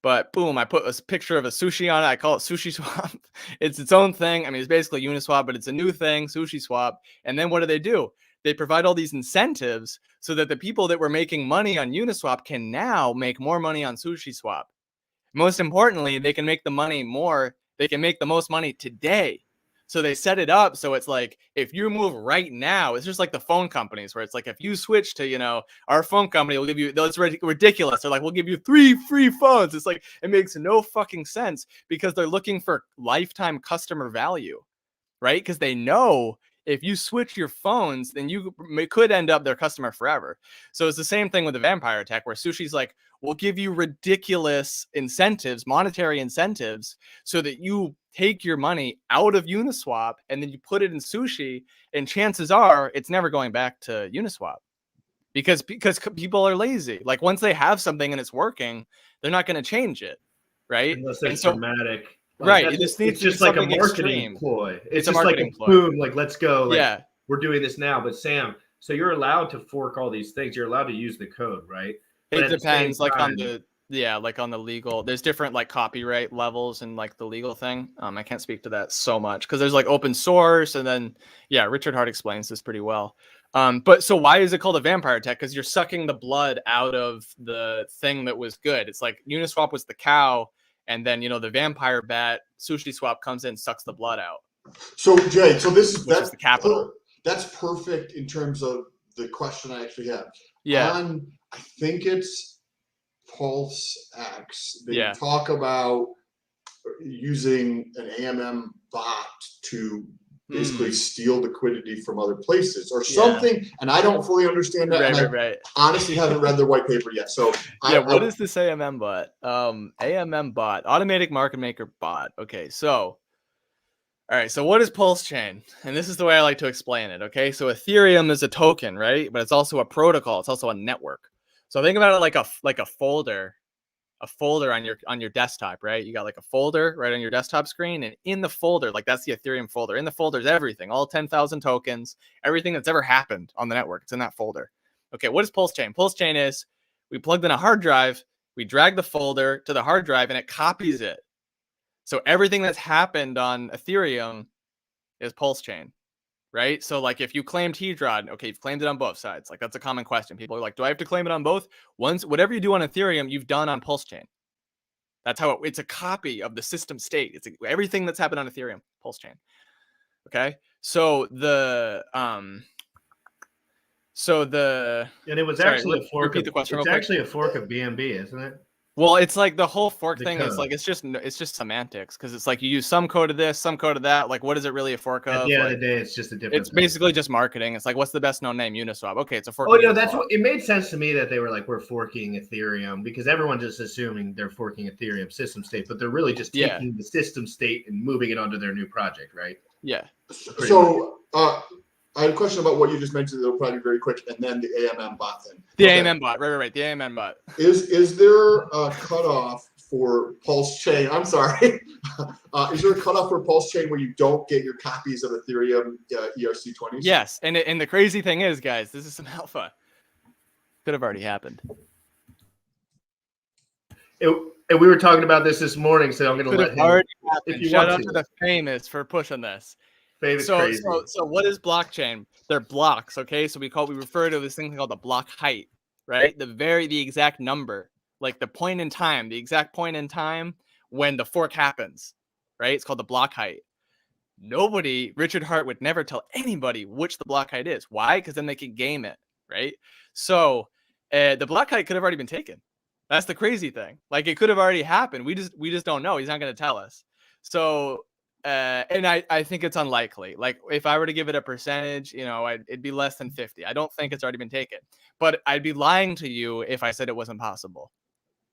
Speaker 3: But boom, I put a picture of a sushi on it. I call it Sushi Swap. It's its own thing. I mean, it's basically Uniswap, but it's a new thing, Sushi Swap. And then what do? They provide all these incentives so that the people that were making money on Uniswap can now make more money on Sushi Swap. Most importantly, they can make the money more. They can make the most money today. So they set it up so it's like, if you move right now, it's just like the phone companies where it's like, if you switch to, our phone company will give you, that's ridiculous. They're like, we'll give you 3 free phones. It's like, it makes no fucking sense because they're looking for lifetime customer value, right? Because they know if you switch your phones, then you could end up their customer forever. So it's the same thing with the vampire attack where Sushi's like, we'll give you ridiculous incentives, monetary incentives, so that you take your money out of Uniswap and then you put it in Sushi, and chances are it's never going back to Uniswap because people are lazy. Like once they have something and it's working, they're not going to change it, right?
Speaker 1: Unless it's dramatic.
Speaker 3: Right. It's
Speaker 1: just like a marketing ploy. It's just like a ploy. Boom, like let's go. Like, we're doing this now. But Sam, so you're allowed to fork all these things. You're allowed to use the code, right?
Speaker 3: It depends, like on the legal. There's different like copyright levels and like the legal thing. I can't speak to that so much because there's like open source, and then Richard Hart explains this pretty well. But so why is it called a vampire attack? Because you're sucking the blood out of the thing that was good. It's like Uniswap was the cow, and then the vampire bat Sushi Swap comes in, sucks the blood out.
Speaker 2: So Jay, so that's
Speaker 3: the capital.
Speaker 2: That's perfect in terms of the question I actually have.
Speaker 3: Yeah.
Speaker 2: I think it's Pulse X. They talk about using an AMM bot to basically steal liquidity from other places or something. And I don't fully understand that.
Speaker 3: Right.
Speaker 2: Honestly haven't read their white paper yet. So
Speaker 3: what is this AMM bot? AMM bot, automatic market maker bot. Okay, so all right, so what is Pulse Chain? And this is the way I like to explain it. Okay, so Ethereum is a token, right? But it's also a protocol. It's also a network. So think about it like a folder on your desktop, right? You got like a folder right on your desktop screen, and in the folder, like that's the Ethereum folder. In the folder is everything, all 10,000 tokens, everything that's ever happened on the network. It's in that folder. Okay, what is Pulse Chain? Pulse Chain is we plugged in a hard drive, we drag the folder to the hard drive, and it copies it. So everything that's happened on Ethereum is Pulse Chain. Right? So like if you claimed Hedron, okay, you've claimed it on both sides. Like that's a common question. People are like, do I have to claim it on both? Whatever you do on Ethereum, you've done on Pulse Chain. That's how it's a copy of the system state. It's everything that's happened on Ethereum, Pulse Chain. Okay. So and
Speaker 1: it was actually a fork. Repeat the question. It's actually a fork of BNB, isn't it?
Speaker 3: Well, it's like the whole fork thing is like it's just semantics because it's like you use some code of this, some code of that. Like, what is it really a fork of?
Speaker 1: At the end of the day, it's just a different.
Speaker 3: It's basically just marketing. It's like, what's the best known name? Uniswap. Okay, it's a fork.
Speaker 1: Oh no, that's what it made sense to me that they were like, we're forking Ethereum because everyone's just assuming they're forking Ethereum system state, but they're really just taking the system state and moving it onto their new project, right?
Speaker 3: Yeah.
Speaker 2: So I had a question about what you just mentioned. It'll probably be very quick, and then the AMM bot thing.
Speaker 3: The AMM bot, right. The AMM bot.
Speaker 2: Is there a cutoff for Pulse Chain? I'm sorry. Is there a cutoff for Pulse Chain where you don't get your copies of Ethereum ERC20s?
Speaker 3: Yes, and the crazy thing is, guys, this is some alpha. Could have already happened.
Speaker 1: It And we were talking about this morning, so I'm going to
Speaker 3: Could
Speaker 1: let
Speaker 3: have
Speaker 1: him.
Speaker 3: already
Speaker 1: If
Speaker 3: happened.
Speaker 1: you
Speaker 3: Shout
Speaker 1: want
Speaker 3: out to
Speaker 1: to.
Speaker 3: the famous for pushing this.
Speaker 1: Famous
Speaker 3: So
Speaker 1: crazy.
Speaker 3: what is blockchain? They're blocks, okay? So we refer to this thing called the block height, right? The exact number, like the point in time, the exact point in time when the fork happens, right? It's called the block height. Richard Hart would never tell anybody which the block height is. Why? Because then they could game it, right? So the block height could have already been taken. That's the crazy thing. Like it could have already happened. We just don't know. He's not going to tell us. So and I think it's unlikely. Like if I were to give it a percentage, it'd be less than 50. I don't think it's already been taken. But I'd be lying to you if I said it wasn't possible.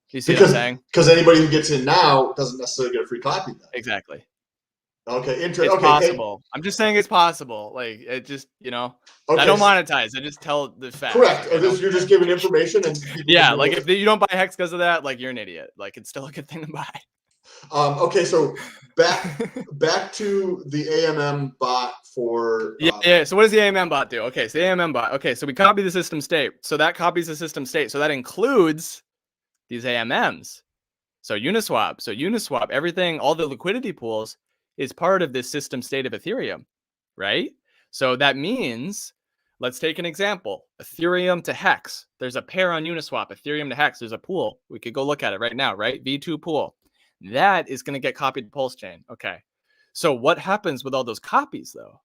Speaker 3: You see what I'm saying?
Speaker 2: Because anybody who gets in now doesn't necessarily get a free copy then.
Speaker 3: Exactly.
Speaker 2: Okay,
Speaker 3: It's possible. I'm just saying it's possible. Like it just, I don't monetize. I just tell the facts.
Speaker 2: Correct. You're just giving information and
Speaker 3: yeah, like if you don't buy Hex because of that, like you're an idiot. Like it's still a good thing to buy.
Speaker 2: Okay, so back to the AMM bot for
Speaker 3: yeah. So what does the AMM bot do? Okay, so the AMM bot. Okay, so we copy the system state. So that copies the system state. So that includes these AMMs. So Uniswap, everything, all the liquidity pools is part of this system state of Ethereum, right? So that means, let's take an example, Ethereum to Hex. There's a pair on Uniswap, Ethereum to Hex. There's a pool. We could go look at it right now, right? V2 pool. That is going to get copied to Pulse Chain. Okay. So what happens with all those copies though?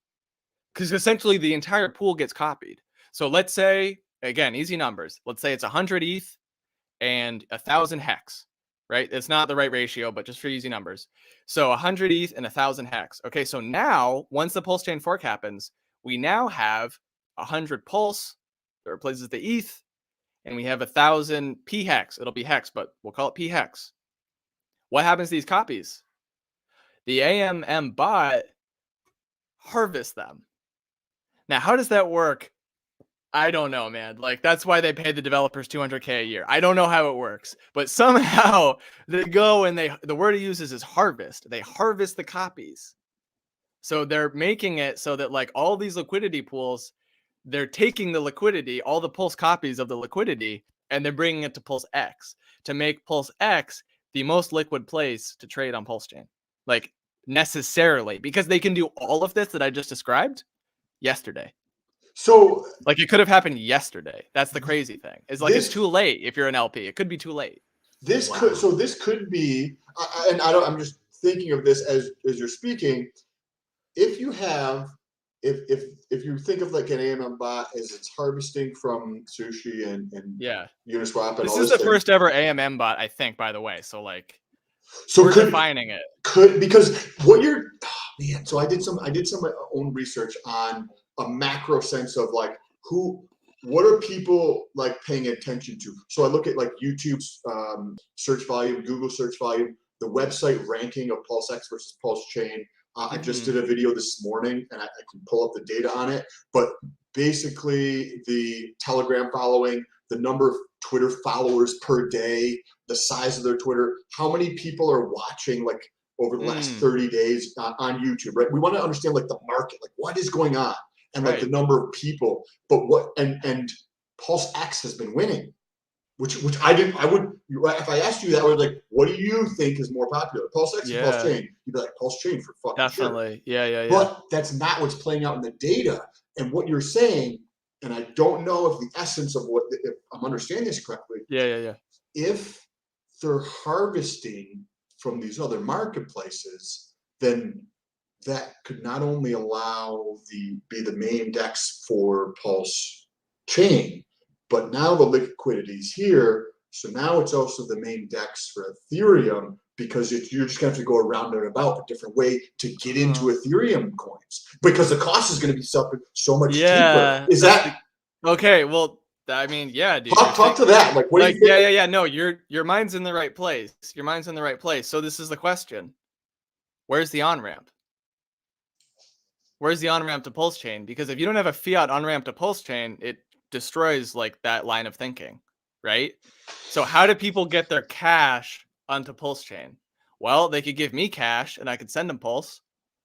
Speaker 3: Because essentially the entire pool gets copied. So let's say, again, easy numbers. Let's say it's 100 ETH and 1,000 Hex. Right? It's not the right ratio, but just for easy numbers. So 100 ETH and 1,000 Hex. Okay, so now, once the Pulse Chain fork happens, we now have 100 Pulse that replaces the ETH, and we have 1,000 P Hex. It'll be Hex, but we'll call it P Hex. What happens to these copies? The AMM bot harvests them. Now, how does that work? I don't know, man. Like that's why they pay the developers $200K a year. I don't know how it works, but somehow they go and the word he uses is harvest. They harvest the copies. So they're making it so that like all these liquidity pools, they're taking the liquidity, all the Pulse copies of the liquidity, and they're bringing it to Pulse X to make Pulse X the most liquid place to trade on Pulse Chain. Like necessarily, because they can do all of this that I just described yesterday.
Speaker 2: So
Speaker 3: like it could have happened yesterday. That's the crazy thing. It's like it's too late if you're an LP. It could be too late.
Speaker 2: This could be, and I'm just thinking of this as you're speaking. If you have, if you think of like an AMM bot as it's harvesting from Sushi and Uniswap and
Speaker 3: this
Speaker 2: all
Speaker 3: is the first ever AMM bot, I think, by the way. So like, we're defining it.
Speaker 2: Because what you're, man. So I did some of my own research on a macro sense of like what are people like paying attention to? So I look at like YouTube's search volume, Google search volume, the website ranking of Pulse X versus Pulse Chain. I just did a video this morning and I can pull up the data on it. But basically the Telegram following, the number of Twitter followers per day, the size of their Twitter, how many people are watching like over the last 30 days on YouTube, right? We want to understand like the market, like what is going on and like the number of people, but what, and Pulse X has been winning, which if I asked you that, I would like, what do you think is more popular, Pulse X or Pulse Chain? You'd be like, Pulse Chain for fucking
Speaker 3: definitely. Sure. Yeah.
Speaker 2: But that's not what's playing out in the data. And what you're saying, and I don't know if the essence of if I'm understanding this correctly.
Speaker 3: Yeah.
Speaker 2: If they're harvesting from these other marketplaces, then that could not only allow be the main DEX for Pulse Chain, but now the liquidity is here. So now it's also the main DEX for Ethereum because you're just going to have to go around and about a different way to get into Ethereum coins because the cost is going to be so much cheaper. Is that
Speaker 3: okay? Well, I mean, yeah, dude.
Speaker 2: Talk to that. Like, what do you think?
Speaker 3: Yeah. No, your mind's in the right place. Your mind's in the right place. So this is the question: where's the on ramp? Where's the on ramp to Pulse Chain? Because if you don't have a fiat on ramp to Pulse Chain, it destroys like that line of thinking, right? So how do people get their cash onto Pulse Chain? Well, they could give me cash and I could send them Pulse,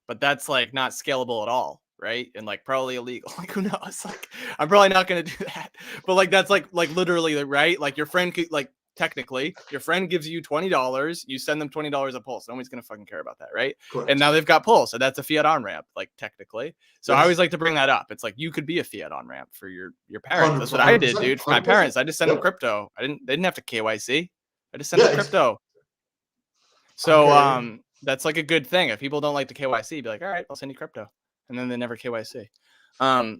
Speaker 3: but that's like not scalable at all, right? And like probably illegal. Like who knows? Like I'm probably not going to do that. But like that's like literally right. Like your friend could like technically. Your friend gives you $20, you send them $20 a Pulse. Nobody's gonna fucking care about that, right?
Speaker 2: Correct.
Speaker 3: And now they've got Pulse, so that's a fiat on ramp, like technically. So I
Speaker 2: Yes.
Speaker 3: always like to bring that up. It's like you could be a fiat on ramp for your parents. That's what I did,
Speaker 2: 100%,
Speaker 3: dude. For my
Speaker 2: 100%.
Speaker 3: parents, I just sent them
Speaker 2: Yep.
Speaker 3: crypto. They didn't have to KYC. I just sent them
Speaker 2: Yeah,
Speaker 3: crypto. So
Speaker 2: Okay.
Speaker 3: that's like a good thing. If people don't like the KYC, be like, all right, I'll send you crypto. And then they never KYC.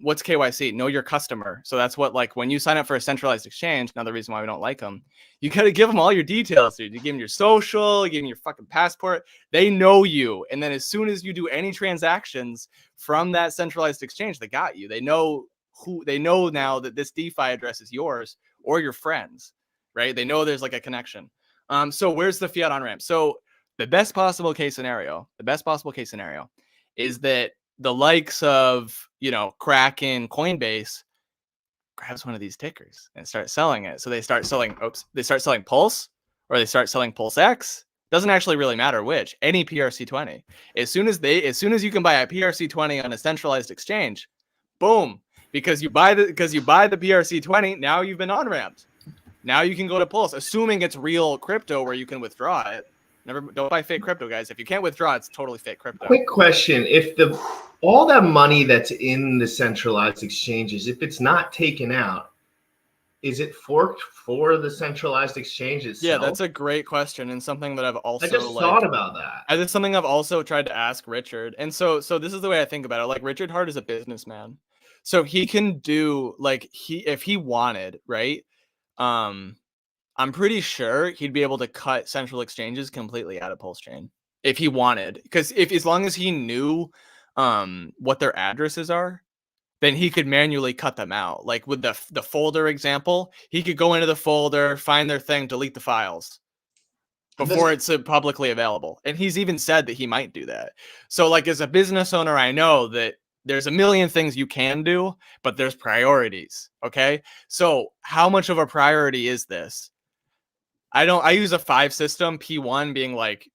Speaker 3: What's KYC? Know your customer. So that's what, like, when you sign up for a centralized exchange, another reason why we don't like them, you got to give them all your details, dude. You give them your social, you give them your fucking passport. They know you. And then as soon as you do any transactions from that centralized exchange, they got you. They know now that this DeFi address is yours or your friends, right? They know there's like a connection. So where's the fiat on ramp? So the best possible case scenario is that the likes of, Kraken, Coinbase grabs one of these tickers and starts selling it. So they start selling Pulse, or they start selling Pulse X. Doesn't actually really matter which. Any PRC20. As soon as you can buy a PRC20 on a centralized exchange, boom. Because you buy the PRC20, now you've been on ramped. Now you can go to Pulse, assuming it's real crypto where you can withdraw it. Don't buy fake crypto, guys. If you can't withdraw, it's totally fake crypto.
Speaker 1: Quick question: if all that money that's in the centralized exchanges, if it's not taken out, is it forked for the centralized exchange itself?
Speaker 3: Yeah, that's a great question, and something that I've also
Speaker 1: thought about that.
Speaker 3: It's something I've also tried to ask Richard. And so this is the way I think about it. Like, Richard Hart is a businessman, so he can do, like, if he wanted, right? I'm pretty sure he'd be able to cut central exchanges completely out of Pulse Chain if he wanted, because as long as he knew what their addresses are, then he could manually cut them out. Like with the folder example, he could go into the folder, find their thing, delete the files before it's publicly available. And he's even said that he might do that. So, like, as a business owner, I know that there's a million things you can do, but there's priorities. Okay. So how much of a priority is this? I use a 5 system, P1 being like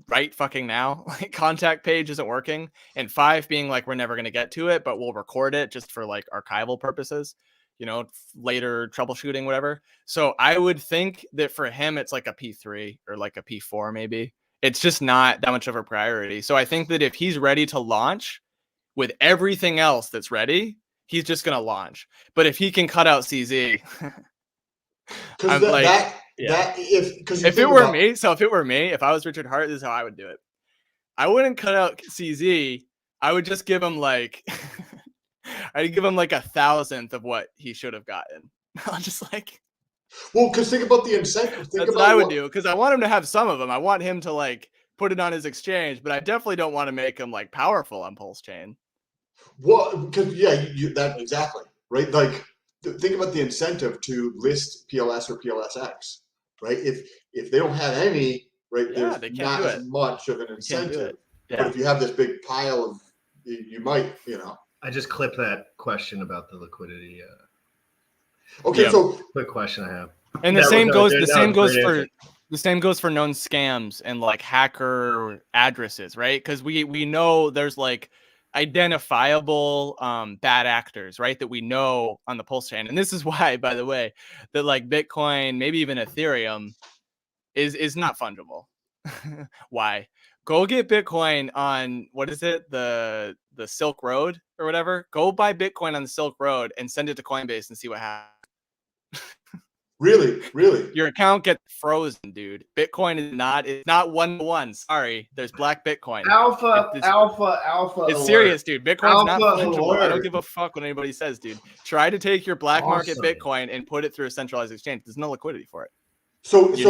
Speaker 3: right fucking now, like contact page isn't working, and 5 being like we're never going to get to it, but we'll record it just for like archival purposes, later troubleshooting, whatever. So I would think that for him, it's like a P3 or like a P4 maybe. It's just not that much of a priority. So I think that if he's ready to launch with everything else that's ready, he's just going to launch. But if he can cut out CZ, I'm like... Yeah. If it were me, if I was Richard Hart, this is how I would do it. I wouldn't cut out CZ. I would just give him like, I'd give him like 1,000th of what he should have gotten. I'm just like,
Speaker 2: well, because think about the incentive.
Speaker 3: That's what I would do, because I want him to have some of them. I want him to like put it on his exchange, but I definitely don't want to make him like powerful on Pulse Chain.
Speaker 2: Well, because that exactly right. Like, think about the incentive to list PLS or PLSX. Right, if they don't have any, right, there's not as much of an incentive. But if you have this big pile of, you might,
Speaker 1: I just clipped that question about the liquidity.
Speaker 2: Okay, so
Speaker 1: quick question I have.
Speaker 3: And the same goes for known scams and like hacker addresses, right? Because we know there's like identifiable bad actors, right, that we know on the Pulse Chain. And this is why, by the way, that like Bitcoin, maybe even Ethereum is not fungible. Why? Go get Bitcoin on, what is it, the Silk Road or whatever. Go buy Bitcoin on the Silk Road and send it to Coinbase and see what happens.
Speaker 2: Really?
Speaker 3: Your account gets frozen, dude. Bitcoin is not 1-to-1. Sorry, there's black Bitcoin.
Speaker 1: Alpha.
Speaker 3: It's
Speaker 1: alert.
Speaker 3: serious, dude. Bitcoin's not fungible.
Speaker 2: Alert.
Speaker 3: I don't give a fuck what anybody says, dude. Try to take your black market
Speaker 1: Awesome.
Speaker 3: Bitcoin and put it through a centralized exchange. There's no liquidity for it.
Speaker 2: So is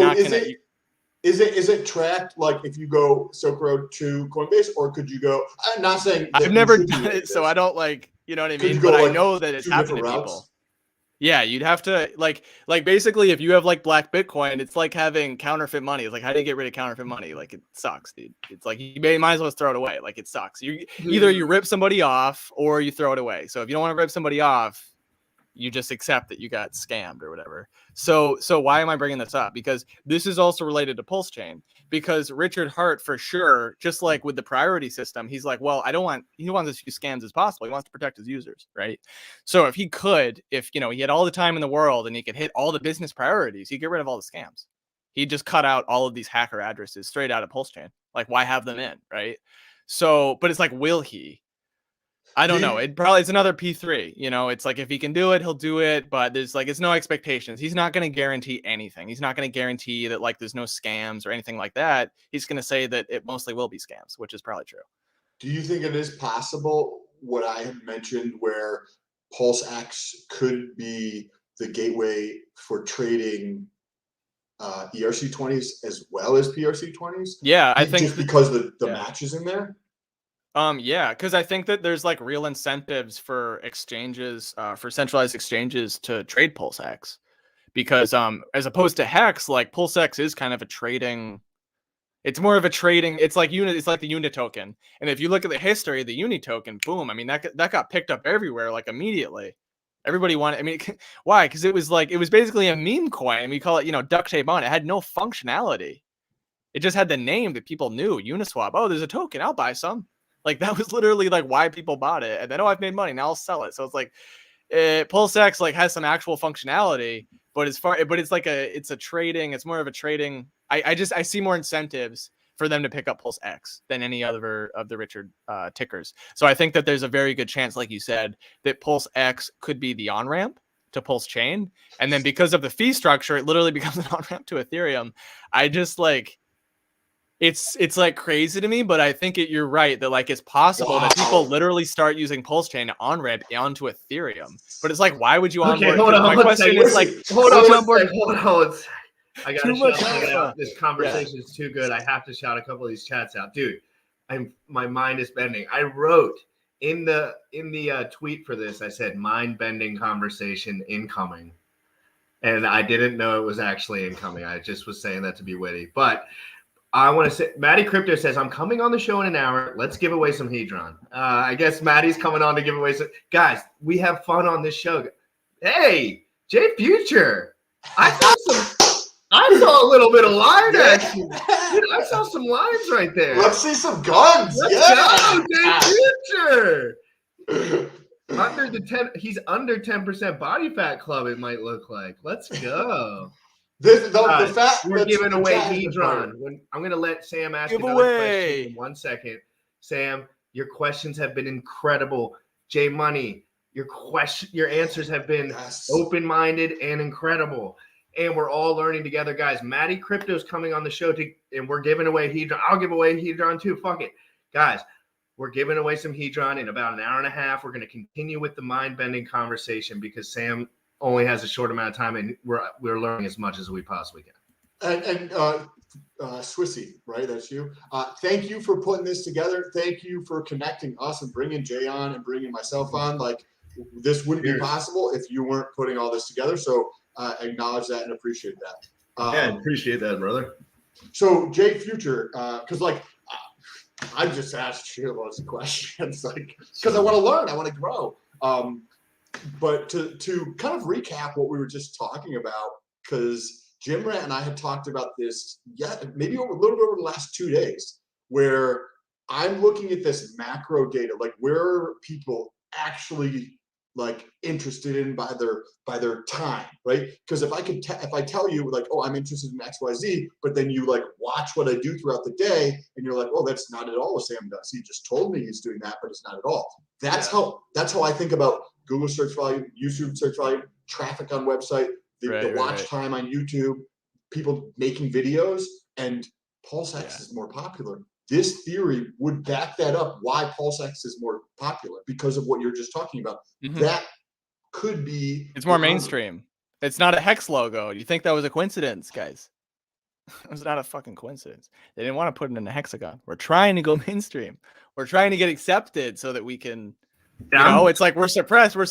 Speaker 2: it tracked, like if you go Silk Road to Coinbase, or could you go? I'm not saying
Speaker 3: I've never done it, so I don't like, you know what I mean? But I know that it's happened to people. Yeah, you'd have to like basically if you have like black Bitcoin, it's like having counterfeit money. It's like, how do you get rid of counterfeit money? Like, it sucks, dude. It's like you might as well throw it away. Like, it sucks. Either you rip somebody off or you throw it away. So if you don't want to rip somebody off, You just accept that you got scammed or whatever. So why am I bringing this up? Because this is also related to Pulse Chain. Because Richard Hart, for sure, just like with the priority system, he's like, well, he wants as few scams as possible. He wants to protect his users, right? So if he had all the time in the world and he could hit all the business priorities, he'd get rid of all the scams. He'd just cut out all of these hacker addresses straight out of Pulse Chain. Like, why have them in, right? So, but it's like, will he? I don't know. It's another P3. It's like if he can do it, he'll do it. But there's like, it's no expectations. He's not going to guarantee anything. He's not going to guarantee that like there's no scams or anything like that. He's going to say that it mostly will be scams, which is probably true.
Speaker 2: Do you think it is possible what I had mentioned, where PulseX could be the gateway for trading ERC20s as well as PRC20s?
Speaker 3: Yeah, I think
Speaker 2: just because the match is in there.
Speaker 3: Yeah, because I think that there's like real incentives for exchanges, for centralized exchanges to trade PulseX, because as opposed to Hex, like PulseX is kind of a trading. It's more of a trading. It's like It's like the Uni token. And if you look at the history of the Uni token, boom! I mean that got picked up everywhere like immediately. Everybody wanted. I mean, why? Because it was basically a meme coin. We call it duct tape on. It had no functionality. It just had the name that people knew. Uniswap. Oh, there's a token. I'll buy some. Like that was literally like why people bought it. And then, I've made money. Now I'll sell it. So it's like PulseX like has some actual functionality, but it's a trading. It's more of a trading. I see more incentives for them to pick up PulseX than any other of the Richard tickers. So I think that there's a very good chance, like you said, that PulseX could be the on-ramp to Pulse Chain. And then because of the fee structure, it literally becomes an on-ramp to Ethereum. I just like, it's like crazy to me, but I think you're right that like it's possible that people literally start using Pulse Chain to on-ramp onto Ethereum. But it's like, why would you onboard?
Speaker 1: Hold on.
Speaker 3: My question is like,
Speaker 1: hold on. I gotta
Speaker 3: Too
Speaker 1: shout
Speaker 3: much
Speaker 1: out. This conversation is too good. I have to shout a couple of these chats out, dude. My mind is bending. I wrote in the tweet for this. I said mind-bending conversation incoming, and I didn't know it was actually incoming. I just was saying that to be witty, but. I want to say, Maddie Crypto says, I'm coming on the show in an hour. Let's give away some Hedron. I guess Maddie's coming on to give away some. Guys, we have fun on this show. Hey, Jay Future. I saw a little bit of line action. Dude, I saw some lines right there.
Speaker 2: Let's see some guns.
Speaker 1: Let's go, Jay Future. He's under 10% body fat club, it might look like. Let's go. We're giving away Hedron. I'm going to let Sam ask another question in 1 second. Sam, your questions have been incredible. J Money, your answers have been open-minded and incredible. And we're all learning together, guys. Maddie Crypto's coming on the show, and we're giving away Hedron. I'll give away Hedron too. Fuck it. Guys, we're giving away some Hedron in about an hour and a half. We're going to continue with the mind-bending conversation because Sam only has a short amount of time, and we're learning as much as we possibly can.
Speaker 2: And Swissy, right? That's you. Thank you for putting this together. Thank you for connecting us and bringing Jay on and bringing myself on. Like this wouldn't be possible if you weren't putting all this together. So acknowledge that and appreciate that.
Speaker 1: Yeah, appreciate that, brother.
Speaker 2: So Jay Future, because I just asked you lots of questions, like because I want to learn, I want to grow. But to kind of recap what we were just talking about, because Jim Rant and I had talked about this maybe a little bit over the last 2 days, where I'm looking at this macro data, like where are people actually like interested in by their time, right? Because if I tell you like, oh, I'm interested in XYZ, but then you like watch what I do throughout the day, and you're like, oh, that's not at all what Sam does. He just told me he's doing that, but it's not at all. That's how I think about Google search volume, YouTube search volume, traffic on website, the watch time on YouTube, people making videos, and PulseX is more popular. This theory would back that up, why PulseX is more popular, because of what you're just talking about. Mm-hmm. That could be...
Speaker 3: It's more mainstream. It's not a Hex logo. Do you think that was a coincidence, guys? It was not a fucking coincidence. They didn't want to put it in a hexagon. We're trying to go mainstream. We're trying to get accepted so that we can... it's like we're suppressed. We're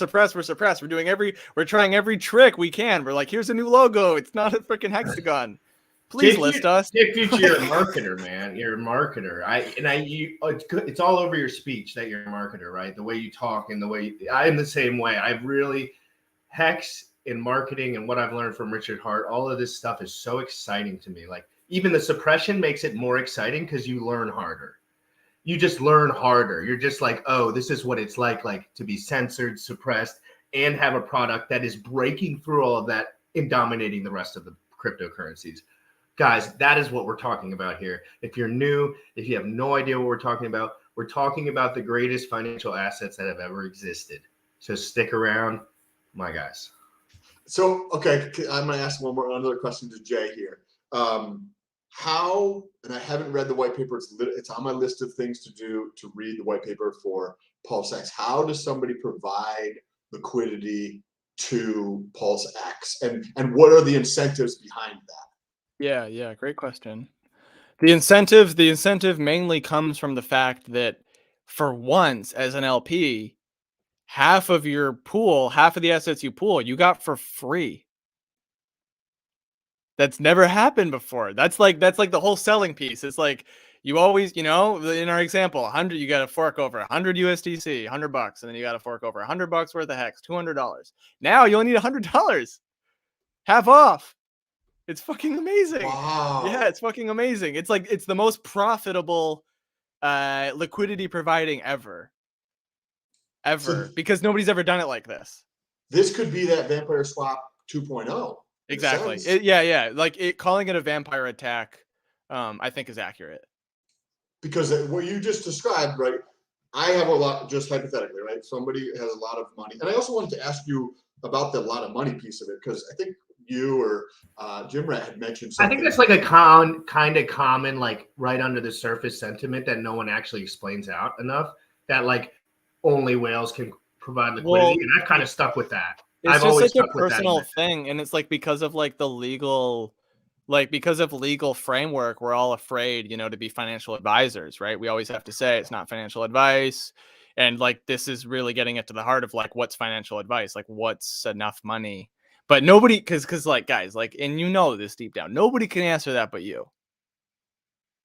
Speaker 3: trying every trick we can. We're like, here's a new logo. It's not a freaking hexagon. Please list us.
Speaker 1: Dick Future, you're a marketer, man. You're a marketer. It's all over your speech that you're a marketer, right? The way you talk and the way I'm the same way. Hex in marketing and what I've learned from Richard Hart, all of this stuff is so exciting to me. Like even the suppression makes it more exciting because you learn harder. You just learn harder. You're just like, oh, this is what it's like to be censored, suppressed, and have a product that is breaking through all of that and dominating the rest of the cryptocurrencies. Guys, that is what we're talking about here. If you're new, if you have no idea what we're talking about the greatest financial assets that have ever existed. So stick around, my guys.
Speaker 2: So, okay, I'm going to ask another question to Jay here. How, and I haven't read the white paper, it's on my list of things to do to read the white paper for PulseX. How does somebody provide liquidity to PulseX, and what are the incentives behind that?
Speaker 3: Yeah, great question. The incentive mainly comes from the fact that for once as an LP, half of your pool, half of the assets you pool, you got for free. That's never happened before. That's like the whole selling piece. It's like you always, in our example, 100, you got to fork over 100 USDC, $100, and then you got to fork over $100 worth of Hex, $200. Now you only need $100, half off. It's fucking amazing.
Speaker 2: Wow.
Speaker 3: Yeah, it's fucking amazing. It's like it's the most profitable liquidity providing ever, because nobody's ever done it like this.
Speaker 2: This could be that vampire swap 2.0.
Speaker 3: Exactly. Like calling it a vampire attack, I think is accurate.
Speaker 2: Because what you just described, right? I have a lot, just hypothetically, right? Somebody has a lot of money. And I also wanted to ask you about the lot of money piece of it, because I think you or Jim Rat had mentioned something.
Speaker 1: I think that's like a kind of common, like right under the surface sentiment that no one actually explains out enough, that like only whales can provide liquidity. And I've kind of stuck with that.
Speaker 3: It's just such a personal thing. And it's like because of like the legal, because of legal framework, we're all afraid, to be financial advisors, right? We always have to say it's not financial advice. And like, this is really getting it to the heart of like, what's financial advice? Like what's enough money? But nobody, cause like guys, like, and this deep down, nobody can answer that but you,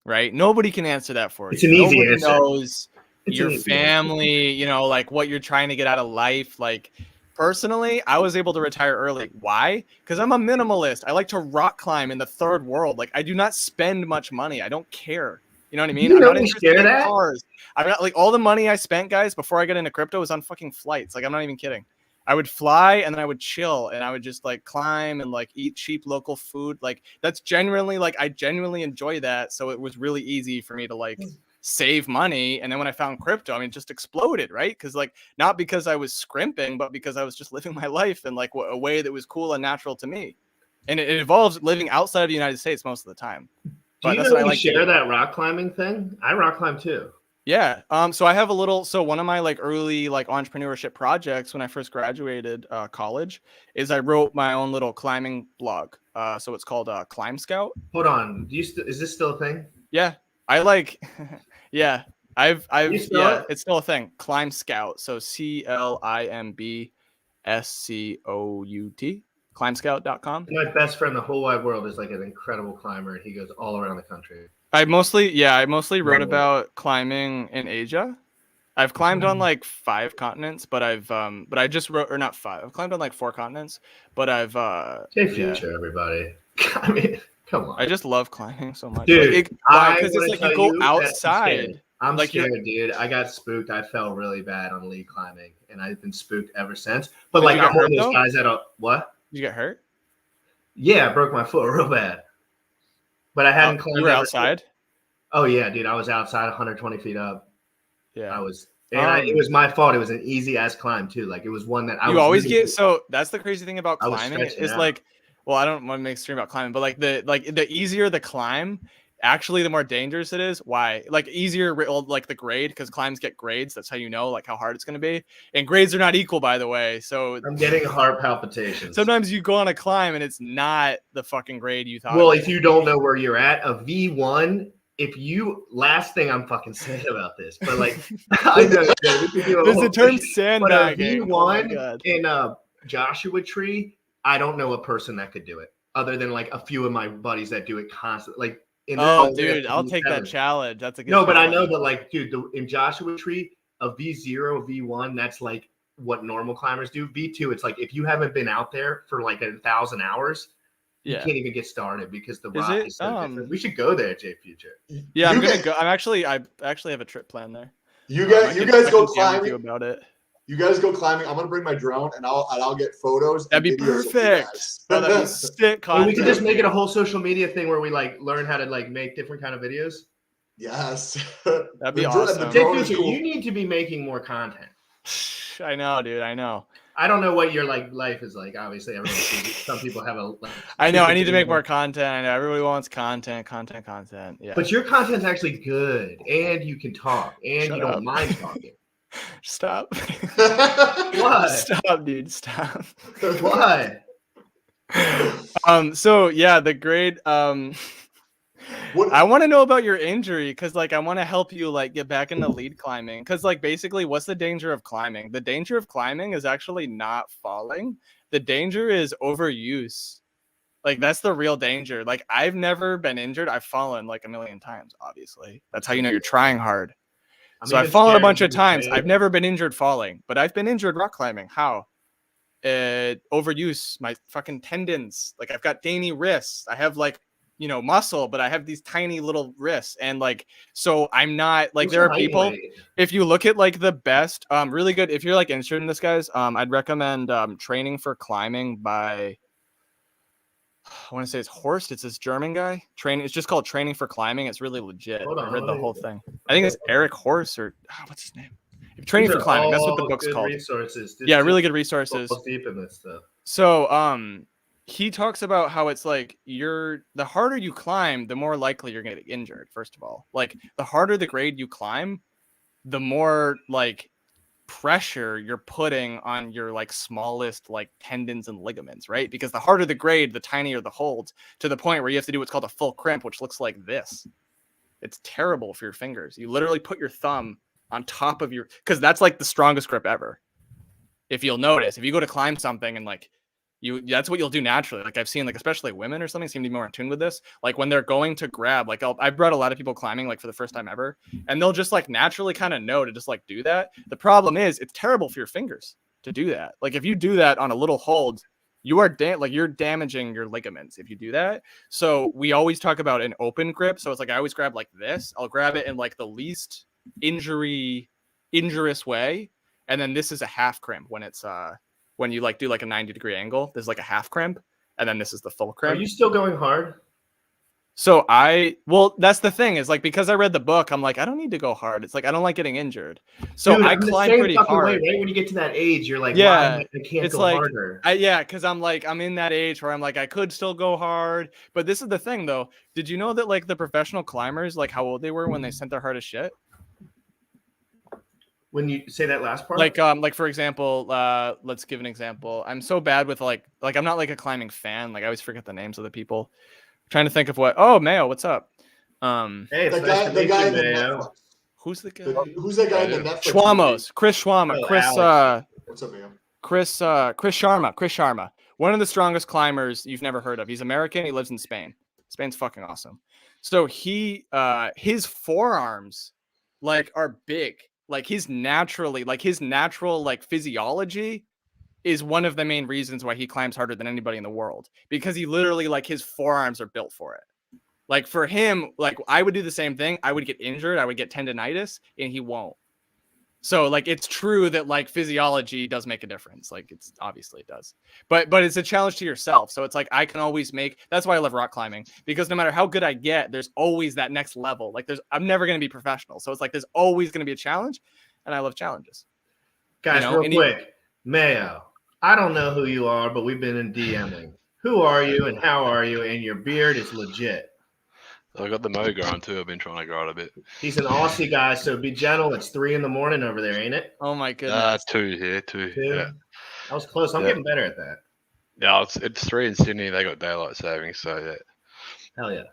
Speaker 3: right? Nobody can answer that for you.
Speaker 1: It's an easy
Speaker 3: Nobody
Speaker 1: answer.
Speaker 3: knows your family, like what you're trying to get out of life. Like personally, I was able to retire early. Why? Because I'm a minimalist. I like to rock climb in the third world. Like I do not spend much money. I don't care. You know what I mean? I'm not interested in cars. I'm not like all the money I spent, guys, before I got into crypto was on fucking flights. Like I'm not even kidding. I would fly and then I would chill and I would just like climb and like eat cheap local food. Like that's genuinely like I genuinely enjoy that. So it was really easy for me to like save money. And then when I found crypto, I mean, it just exploded, right? Because like not because I was scrimping, but because I was just living my life in like a way that was cool and natural to me. And it involves living outside of the United States most of the time.
Speaker 1: But that's what I like. Share that rock climbing thing? I rock climb too.
Speaker 3: Yeah. So I have one of my like early like entrepreneurship projects when I first graduated college is I wrote my own little climbing blog. So it's called Climb Scout.
Speaker 1: Hold on. Is this still a thing?
Speaker 3: Yeah. I like, yeah, it's still a thing. Climb Scout. So CLIMBSCOUT, climbscout.com.
Speaker 1: My best friend in the whole wide world is like an incredible climber, and he goes all around the country.
Speaker 3: I mostly wrote about climbing in Asia. I've climbed on like 5 continents, but I just wrote, or not 5. I've climbed on like 4 continents, but I've
Speaker 1: Say future, everybody. I mean, come on.
Speaker 3: I just love climbing so much,
Speaker 1: dude.
Speaker 3: Because it's like you go outside.
Speaker 1: I'm scared, dude. I got spooked. I fell really bad on lead climbing, and I've been spooked ever since. But like, I'm one of those guys that what?
Speaker 3: Did you get hurt?
Speaker 1: Yeah, I broke my foot real bad. But I hadn't climbed.
Speaker 3: You were outside?
Speaker 1: Oh yeah, dude. I was outside 120 feet up.
Speaker 3: Yeah.
Speaker 1: I was. And it was my fault. It was an easy ass climb too. Like it was one that
Speaker 3: you always get. So that's the crazy thing about climbing. It's like, well, I don't want to make extreme about climbing, but the easier the climb, actually, the more dangerous it is. Why? Like easier, like the grade, because climbs get grades. That's how you know like how hard it's going to be. And grades are not equal, by the way. So
Speaker 1: I'm getting heart palpitations.
Speaker 3: Sometimes you go on a climb and it's not the fucking grade you thought.
Speaker 1: Well, if you don't know where you're at, a V1. Last thing I'm fucking saying about this, but like, I know
Speaker 3: there's a term sandbagging.
Speaker 1: But a V1 in Joshua Tree, I don't know a person that could do it other than like a few of my buddies that do it constantly. Like,
Speaker 3: dude, I'll take that challenge. That's a good
Speaker 1: but I know, but like, dude, in Joshua Tree, a V0, V1, that's like what normal climbers do. V2, it's like if you haven't been out there for like 1,000 hours, you can't even get started because the rock is so different. We should go there, J Future.
Speaker 3: Yeah, I'm gonna go. I actually have a trip plan there.
Speaker 2: You guys go climbing
Speaker 3: about it.
Speaker 2: You guys go climbing. I'm gonna bring my drone and I'll get photos.
Speaker 3: That'd be perfect. Oh, that'd be sick content.
Speaker 1: We could just make it a whole social media thing where we like learn how to like make different kind of videos.
Speaker 2: Yes,
Speaker 3: that'd be awesome.
Speaker 1: J Future, you need to be making more content.
Speaker 3: I know, dude. I know.
Speaker 1: I don't know what your like life is like. Obviously, some people have a. Like,
Speaker 3: I know. I need to make more content. I know everybody wants content. Yeah.
Speaker 1: But your content's actually good, and you can talk, and
Speaker 3: Shut
Speaker 1: you don't
Speaker 3: up.
Speaker 1: mind talking.
Speaker 3: Stop.
Speaker 1: What?
Speaker 3: Stop, dude. Stop.
Speaker 1: What?
Speaker 3: So yeah, the grade. I want to know about your injury because like I want to help you like get back into lead climbing because like basically what's the danger of climbing? The danger of climbing is actually not falling. The danger is overuse. Like that's the real danger. Like I've never been injured. I've fallen like a million times, obviously. That's how you know you're trying hard. So I've fallen a bunch of times. I've never been injured falling, but I've been injured rock climbing. How? Overuse, my fucking tendons. Like I've got dainty wrists. I have like muscle, but I have these tiny little wrists. And like, so I'm not like, there are people, if you look at like the best, really good, if you're like interested in this, guys, I'd recommend Training for Climbing by, I want to say it's Horst. It's this German guy. It's just called Training for Climbing. It's really legit. I read the whole thing. I think it's Eric Horst or what's his name? Training for Climbing. That's what the book's called.
Speaker 1: Resources.
Speaker 3: Yeah, really good resources.
Speaker 1: Deep in this stuff.
Speaker 3: So, he talks about how it's like the harder you climb, the more likely you're going to get injured. First of all, like the harder the grade you climb, the more like pressure you're putting on your like smallest like tendons and ligaments, right? Because the harder the grade, the tinier the holds, to the point where you have to do what's called a full crimp, which looks like this. It's terrible for your fingers. You literally put your thumb on top of because that's like the strongest grip ever. If you'll notice, if you go to climb something and like that's what you'll do naturally. Like I've seen like, especially women or something seem to be more in tune with this. Like when they're going to grab, like I've brought a lot of people climbing like for the first time ever, and they'll just like naturally kind of know to just like do that. The problem is it's terrible for your fingers to do that. Like if you do that on a little hold, you're damaging your ligaments if you do that. So we always talk about an open grip. So it's like, I always grab like this. I'll grab it in like the least injurious way. And then this is a half crimp when it's, when you like do like a 90-degree angle, there's like a half crimp, and then this is the full crimp.
Speaker 1: Are you still going hard?
Speaker 3: So that's the thing is like, because I read the book, I'm like, I don't need to go hard. It's like, I don't like getting injured. So dude, I climb pretty hard.
Speaker 1: Way, right? When you get to that age, you're like,
Speaker 3: yeah,
Speaker 1: I can't go harder.
Speaker 3: Cause I'm like, I'm in that age where I'm like, I could still go hard. But this is the thing though. Did you know that like the professional climbers, like how old they were when they sent their hardest shit?
Speaker 1: When you say that last part,
Speaker 3: like for example, let's give an example. I'm so bad with like I'm not like a climbing fan. Like I always forget the names of the people. I'm trying to think of Mayo, what's up?
Speaker 2: Hey, the guy in the Netflix.
Speaker 3: Who's the guy?
Speaker 2: Who's that guy in the Netflix?
Speaker 3: Schwamos, Chris Schwama,
Speaker 2: what's up, Mayo?
Speaker 3: Chris Sharma. One of the strongest climbers you've never heard of. He's American. He lives in Spain. Spain's fucking awesome. So his forearms like are big. Like his natural like physiology is one of the main reasons why he climbs harder than anybody in the world, because he literally like his forearms are built for it. Like for him, like I would do the same thing. I would get injured. I would get tendonitis and he won't. So like, it's true that like physiology does make a difference. Like it's obviously it does, but it's a challenge to yourself. So it's like, I can always that's why I love rock climbing, because no matter how good I get, there's always that next level. Like I'm never going to be professional. So it's like, there's always going to be a challenge, and I love challenges.
Speaker 1: Guys, real quick, Mayo, I don't know who you are, but we've been in DMing. Who are you and how are you? And your beard is legit.
Speaker 4: I got the mo going too. I've been trying to grow it a bit.
Speaker 1: He's an Aussie guy, so be gentle. It's 3 a.m. over there, ain't it?
Speaker 3: Oh my goodness.
Speaker 4: 2 here, 2. Yeah.
Speaker 1: I was close. I'm getting better at that.
Speaker 4: Yeah, it's 3 in Sydney. They got daylight savings, so yeah.
Speaker 1: Hell yeah.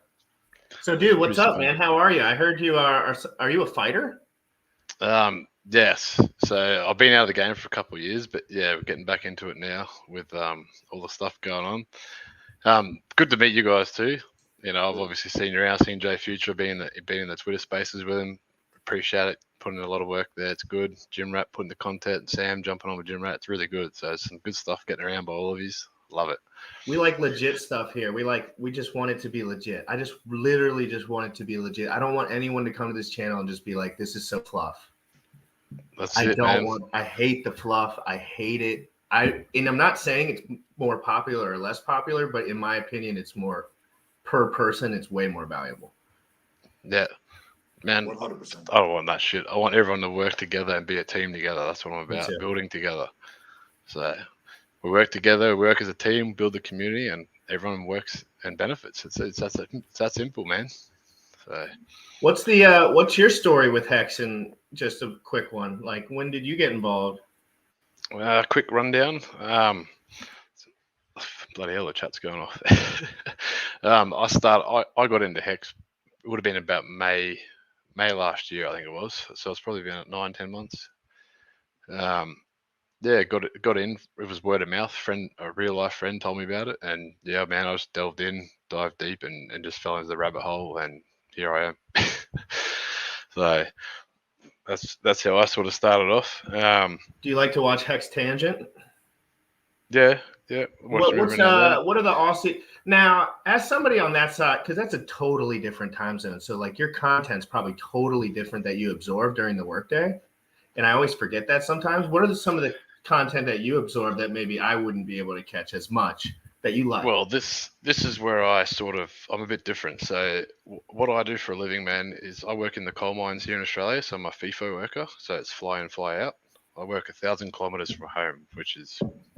Speaker 1: So, dude, what's up, man? How are you? I heard you are you a fighter?
Speaker 4: Yes. So I've been out of the game for a couple of years, but yeah, we're getting back into it now with all the stuff going on. Good to meet you guys too. You know, I've obviously seen you around, seen J Future, being in the Twitter spaces with him. Appreciate putting in a lot of work there. It's good. Gym Rat putting the content, Sam jumping on with Gym Rat. It's really good. So some good stuff getting around by all of you. Love it.
Speaker 1: We like legit stuff here. We just want it to be legit. I just literally just want it to be legit. I don't want anyone to come to this channel and just be like, this is so fluff. I hate the fluff. I hate it. And I'm not saying it's more popular or less popular, but in my opinion, it's more per person. It's way more valuable.
Speaker 4: Yeah, man.
Speaker 2: 100%.
Speaker 4: I don't want that shit. I want everyone to work together and be a team together. That's what I'm about. Building together. So we work together, we work as a team, build the community, and everyone works and benefits. It's that simple, man. So
Speaker 1: what's your story with Hex? And just a quick one. Like, when did you get involved?
Speaker 4: Quick rundown. Bloody hell, the chat's going off. I got into Hex. It would have been about May last year, I think it was. So it's probably been 9-10 months. Yeah, got in. It was word of mouth. A real life friend told me about it, and yeah, man, I just dived deep, and just fell into the rabbit hole, and here I am. So that's how I sort of started off.
Speaker 1: Do you like to watch Hex Tangent?
Speaker 4: Yeah.
Speaker 1: What are the Aussie now? As somebody on that side, because that's a totally different time zone. So like your content's probably totally different that you absorb during the workday, and I always forget that sometimes. What are some of the content that you absorb that maybe I wouldn't be able to catch as much that you like?
Speaker 4: Well, this is where I'm a bit different. So what I do for a living, man, is I work in the coal mines here in Australia. So I'm a FIFO worker. So it's fly in, fly out. I work 1,000 kilometers from home, which is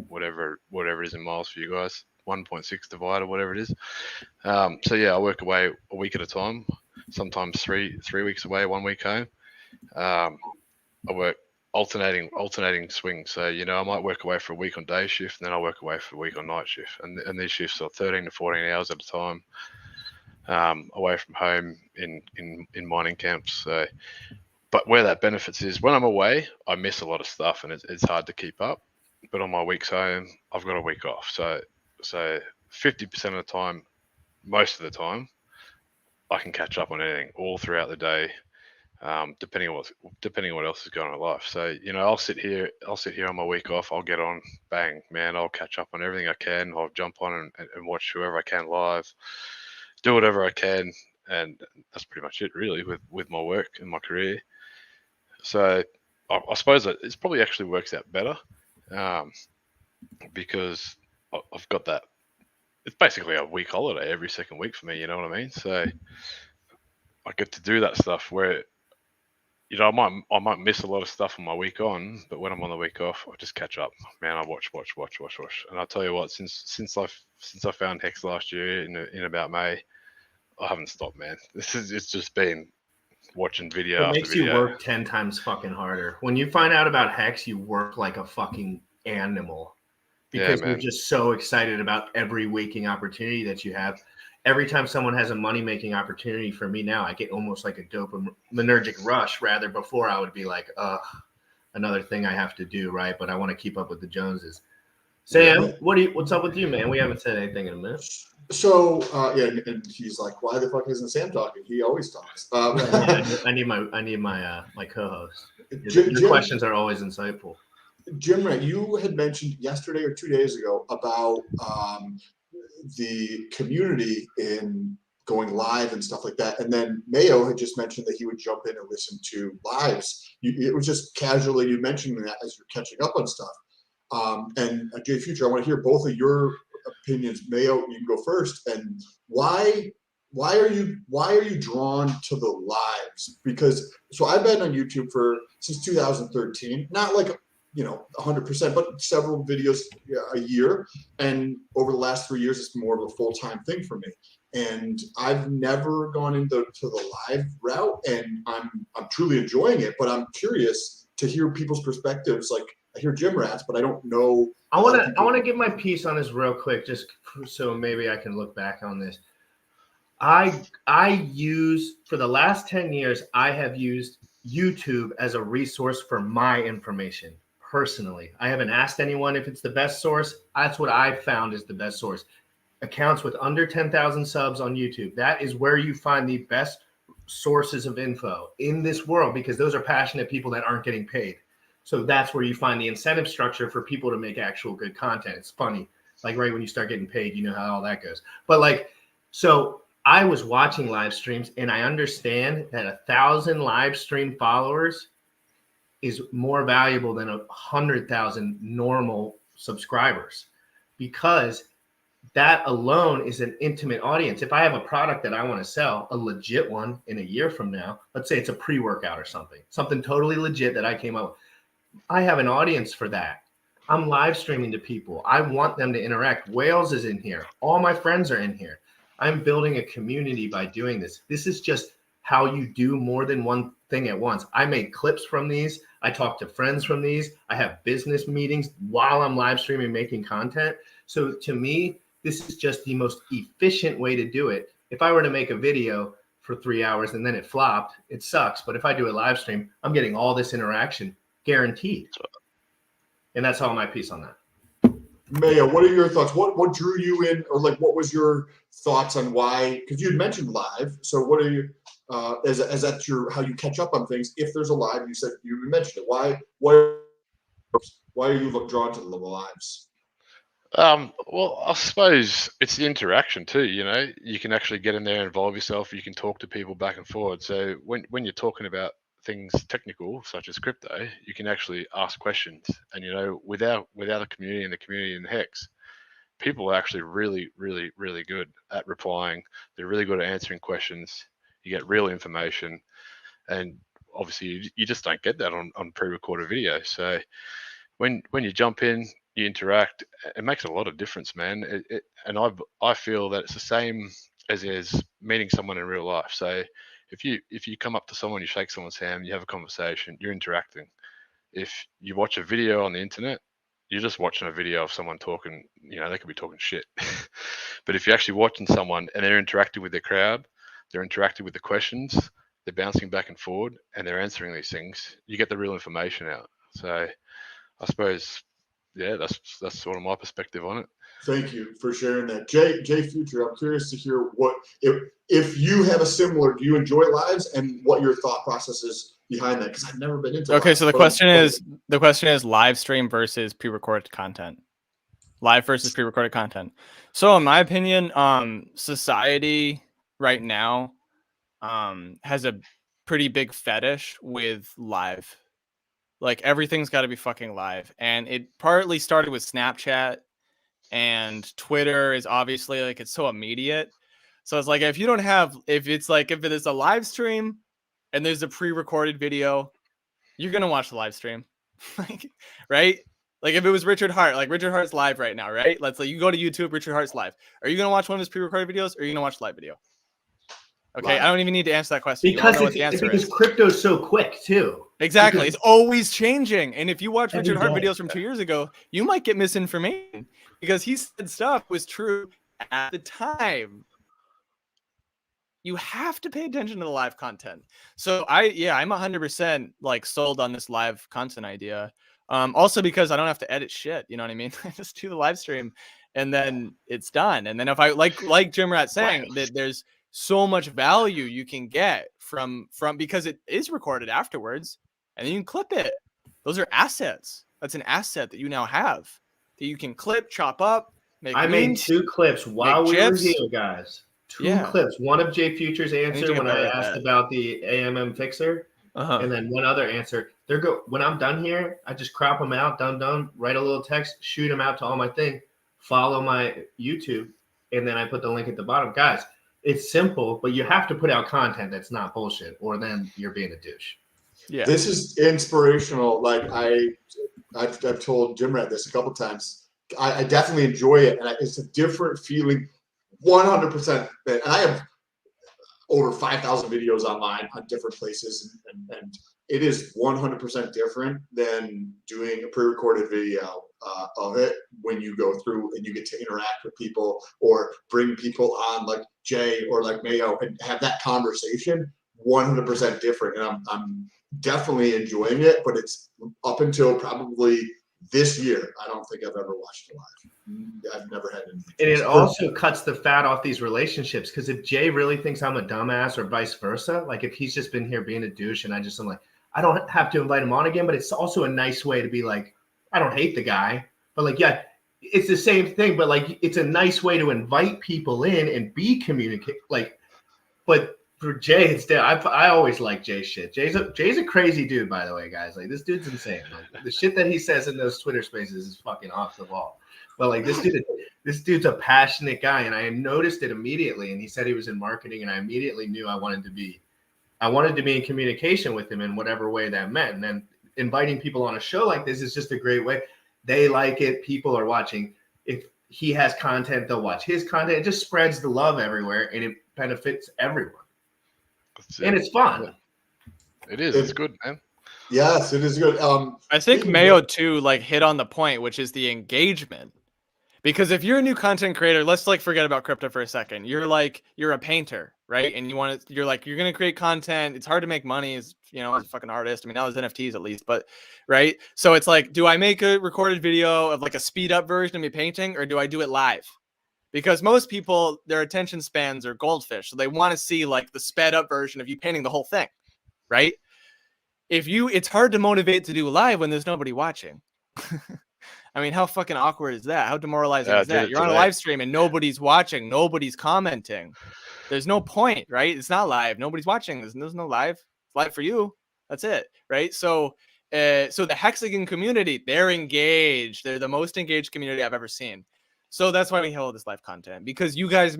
Speaker 4: whatever it is in miles for you guys, 1.6 divided, whatever it is. So yeah, I work away a week at a time, sometimes three weeks away, 1 week home. I work alternating swings. So, you know, I might work away for a week on day shift, and then I'll work away for a week on night shift. And these shifts are 13 to 14 hours at a time, away from home in mining camps. So, but where that benefits is when I'm away, I miss a lot of stuff, and it's hard to keep up. But on my weeks home, I've got a week off. So 50% of the time, most of the time, I can catch up on anything all throughout the day. Depending on what else is going on in life. So, you know, I'll sit here on my week off. I'll get on, bang, man. I'll catch up on everything I can. I'll jump on and watch whoever I can live, do whatever I can, and that's pretty much it, really, with my work and my career. So, I suppose it probably actually works out better, because I've got that. It's basically a week holiday every second week for me. You know what I mean? So, I get to do that stuff where, you know, I might miss a lot of stuff on my week on, but when I'm on the week off, I just catch up. Man, I watch. And I'll tell you what, since I found Hex last year in about May, I haven't stopped, man. It's just been watching video after video.
Speaker 1: It makes you work 10 times fucking harder. When you find out about Hex, you work like a fucking animal because you're just so excited about every waking opportunity that you have. Every time someone has a money-making opportunity for me now, I get almost like a dopaminergic rush. Rather, before I would be like, another thing I have to do, right? But I want to keep up with the Joneses. Sam, what's up with you, man? We haven't said anything in a minute.
Speaker 2: So and he's like, why the fuck isn't Sam talking? He always talks.
Speaker 1: I need my co-host. Your questions are always insightful.
Speaker 2: Jim Ray, you had mentioned yesterday or 2 days ago about the community in going live and stuff like that. And then Mayo had just mentioned that he would jump in and listen to lives. It was just casually you mentioning that as you're catching up on stuff. And Jay Future, I want to hear both of your opinions. Mayo, you can go first. And why are you drawn to the lives? Because so I've been on YouTube since 2013, not like 100%, but several videos a year. And over the last 3 years, it's more of a full-time thing for me. And I've never gone into the live route, and I'm truly enjoying it. But I'm curious to hear people's perspectives. Like I hear Jim Rats, but I don't know.
Speaker 1: I want to give my piece on this real quick, just so maybe I can look back on this. I use, for the last 10 years, I have used YouTube as a resource for my information. Personally, I haven't asked anyone if it's the best source. That's what I've found is the best source. Accounts with under 10,000 subs on YouTube. That is where you find the best sources of info in this world because those are passionate people that aren't getting paid. So that's where you find the incentive structure for people to make actual good content. It's funny, like right when you start getting paid, you know how all that goes. But like, so I was watching live streams and I understand that 1,000 live stream followers is more valuable than 100,000 normal subscribers, because that alone is an intimate audience. If I have a product that I want to sell, a legit one in a year from now, let's say it's a pre-workout or something totally legit that I came up with, I have an audience for that. I'm live streaming to people. I want them to interact. Whales is in here. All my friends are in here. I'm building a community by doing this. This is just how you do more than one thing at once. I make clips from these. I talk to friends from these. I have business meetings while I'm live streaming, making content. So to me, this is just the most efficient way to do it. If I were to make a video for 3 hours and then it flopped, it sucks. But if I do a live stream, I'm getting all this interaction guaranteed. And that's all my piece on that.
Speaker 2: Maya, what are your thoughts? What drew you in, or like what was your thoughts on why? Because you had mentioned live. So what are you, as that's your how you catch up on things? If there's a live, you said you mentioned it. Why are you drawn to the lives?
Speaker 4: Well, I suppose it's the interaction too. You know, you can actually get in there and involve yourself. You can talk to people back and forward. So when you're talking about things technical such as crypto, you can actually ask questions. And you know, without a community and the community in Hex, people are actually really, really, really good at replying. They're really good at answering questions. You get real information, and obviously you just don't get that on pre-recorded video. So when you jump in, you interact, it makes a lot of difference, man. And I feel that it's the same as meeting someone in real life. So if you come up to someone, you shake someone's hand, you have a conversation, you're interacting. If you watch a video on the internet, you're just watching a video of someone talking, you know, they could be talking shit. But if you're actually watching someone and they're interacting with their crowd, they're interacting with the questions, they're bouncing back and forward, and they're answering these things, you get the real information out. So I suppose, yeah, that's sort of my perspective on it.
Speaker 2: Thank you for sharing that. Jay Future, I'm curious to hear what, if you have a similar, do you enjoy lives, and what your thought process is behind that? Because I've never been into
Speaker 3: Okay,
Speaker 2: lives,
Speaker 3: so the question is live stream versus pre-recorded content. Live versus pre-recorded content. So in my opinion, society right now has a pretty big fetish with live. Like everything's got to be fucking live. And it partly started with Snapchat, and Twitter is obviously like, it's so immediate. So it's like, if it is a live stream and there's a pre-recorded video, you're going to watch the live stream. Like, right? Like if it was Richard Hart, like Richard Hart's live right now, right? Let's like you go to YouTube, Richard Hart's live. Are you going to watch one of his pre-recorded videos, or are you going to watch the live video? Okay, I don't even need to answer that question.
Speaker 1: Because crypto's so quick too.
Speaker 3: Exactly. It's always changing. And if you watch Richard Hart videos from 2 years ago, you might get misinformation because he said stuff was true at the time. You have to pay attention to the live content. So I'm 100% like sold on this live content idea. Also because I don't have to edit shit. You know what I mean? I just do the live stream and then it's done. And then if I like Jim Rat saying that there's so much value you can get from because it is recorded afterwards, and then you can clip it. Those are assets. That's an asset that you now have that you can clip, chop up, make.
Speaker 1: I made 2 clips while we were here, guys. 2 clips. One of Jay Future's answer when I asked about the AMM fixer, and then one other answer. When I'm done here, I just crop them out, done, write a little text, shoot them out to all my thing, follow my YouTube, and then I put the link at the bottom. Guys, it's simple, but you have to put out content that's not bullshit, or then you're being a douche.
Speaker 2: Yeah, this is inspirational. Like I've told Jim Rat this a couple times. I definitely enjoy it, and it's a different feeling. 100%. And I have over 5,000 videos online on different places, and it is 100% different than doing a pre-recorded video of it when you go through and you get to interact with people or bring people on like Jay or like Mayo and have that conversation. 100% different, and I'm definitely enjoying it. But it's up until probably this year, I don't think I've ever watched it live. I've never had any.
Speaker 1: And it also cuts the fat off these relationships, because if Jay really thinks I'm a dumbass or vice versa, like if he's just been here being a douche and I'm like, I don't have to invite him on again, but it's also a nice way to be like, I don't hate the guy, but like, yeah, it's the same thing, but like, it's a nice way to invite people in and be communicate. Like, but for Jay, it's I always like Jay shit. Jay's a crazy dude, by the way, guys. Like, this dude's insane. Like, the shit that he says in those Twitter spaces is fucking off the wall. But like, this dude's a passionate guy, and I noticed it immediately. And he said he was in marketing, and I immediately knew I wanted to be in communication with him in whatever way that meant. And then inviting people on a show like this is just a great way. They like it. People are watching. If he has content, they'll watch his content. It just spreads the love everywhere, and it benefits everyone. And it's fun.
Speaker 4: It is. It's good, man.
Speaker 2: Yes, it is good.
Speaker 3: I think Mayo too, like, hit on the point, which is the engagement. Because if you're a new content creator, let's like forget about crypto for a second. You're a painter, right? And you're going to create content. It's hard to make money as a fucking artist. I mean, now there's NFTs at least, but right. So it's like, do I make a recorded video of like a speed up version of me painting, or do I do it live? Because most people, their attention spans are goldfish. So they want to see like the sped up version of you painting the whole thing, right? It's hard to motivate to do live when there's nobody watching. I mean, how fucking awkward is that? How demoralizing is that? You're on a live stream and nobody's watching, nobody's commenting. There's no point, right? It's not live. Nobody's watching. There's no live. It's live for you. That's it, right? So the Hexagon community, they're engaged. They're the most engaged community I've ever seen. So that's why we hold this live content, because you guys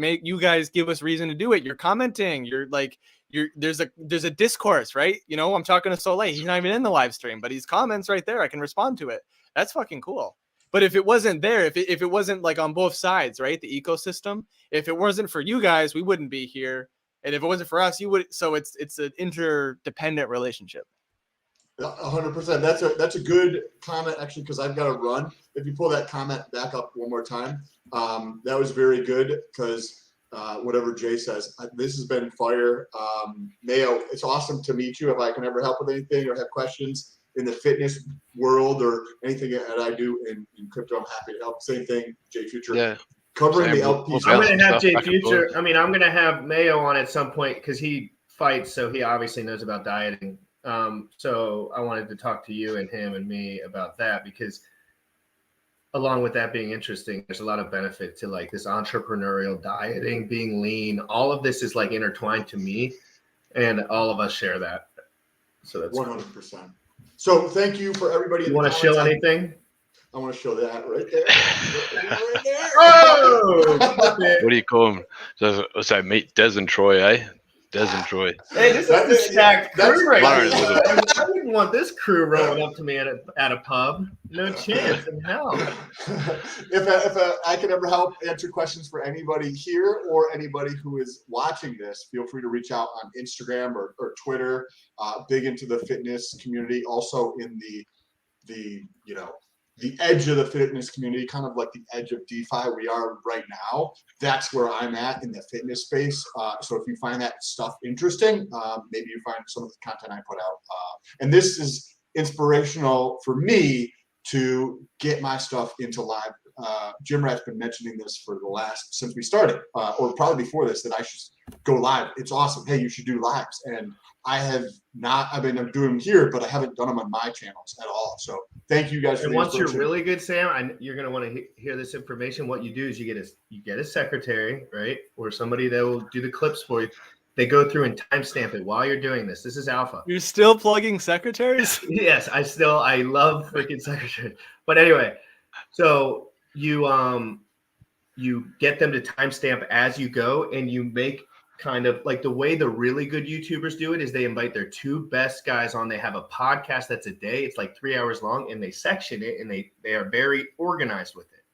Speaker 3: give us reason to do it. You're commenting. There's a discourse, right? I'm talking to Soleil. He's not even in the live stream, but he's comments right there. I can respond to it. That's fucking cool. But if it wasn't there, if it wasn't like on both sides, right? The ecosystem, if it wasn't for you guys, we wouldn't be here. And if it wasn't for us, you would. So it's an interdependent relationship.
Speaker 2: 100%. That's a good comment, actually, because I've got to run. If you pull that comment back up one more time, that was very good, because whatever Jay says, this has been fire. Mayo, it's awesome to meet you. If I can ever help with anything or have questions in the fitness world or anything that I do in crypto, I'm happy to help. Same thing, Jay Future.
Speaker 4: Yeah.
Speaker 2: Covering the LPs.
Speaker 1: I'm going to have Jay Future. I mean, I'm going to have Mayo on at some point, because he fights, so he obviously knows about dieting. So I wanted to talk to you and him and me about that, because along with that being interesting, there's a lot of benefit to like this entrepreneurial dieting, being lean. All of this is like intertwined to me, and all of us share that. So that's
Speaker 2: 100%. So thank you for everybody.
Speaker 1: You want to show anything?
Speaker 2: I want to show that right there. Right there.
Speaker 1: Oh!
Speaker 4: What do you call them? So meet Des and Troy, eh? Des and Troy.
Speaker 1: Hey, this is a stacked crew right
Speaker 4: Lauren,
Speaker 1: here. I wouldn't want this crew rolling up to me at a pub. No chance in hell.
Speaker 2: If I could ever help answer questions for anybody here or anybody who is watching this, feel free to reach out on Instagram or Twitter. Big into the fitness community, also in the edge of the fitness community, kind of like the edge of DeFi we are right now. That's where I'm at in the fitness space. So if you find that stuff interesting, maybe you find some of the content I put out. And this is inspirational for me to get my stuff into live. Jim Rat's been mentioning this since we started, or probably before this, that I should go live. It's awesome. Hey, you should do lives. And I have not. I mean, I'm doing them here, but I haven't done them on my channels at all. So thank you guys.
Speaker 1: And once you're really good, Sam, you're gonna want to hear this information. What you do is you get a secretary, right, or somebody that will do the clips for you. They go through and timestamp it while you're doing this. This is alpha.
Speaker 3: You're still plugging secretaries?
Speaker 1: Yes, I love freaking secretaries. But anyway, so you get them to timestamp as you go, and you make kind of like the way the really good YouTubers do it is they invite their two best guys on. They have a podcast that's a day. It's like 3 hours long, and they section it, and they are very organized with it,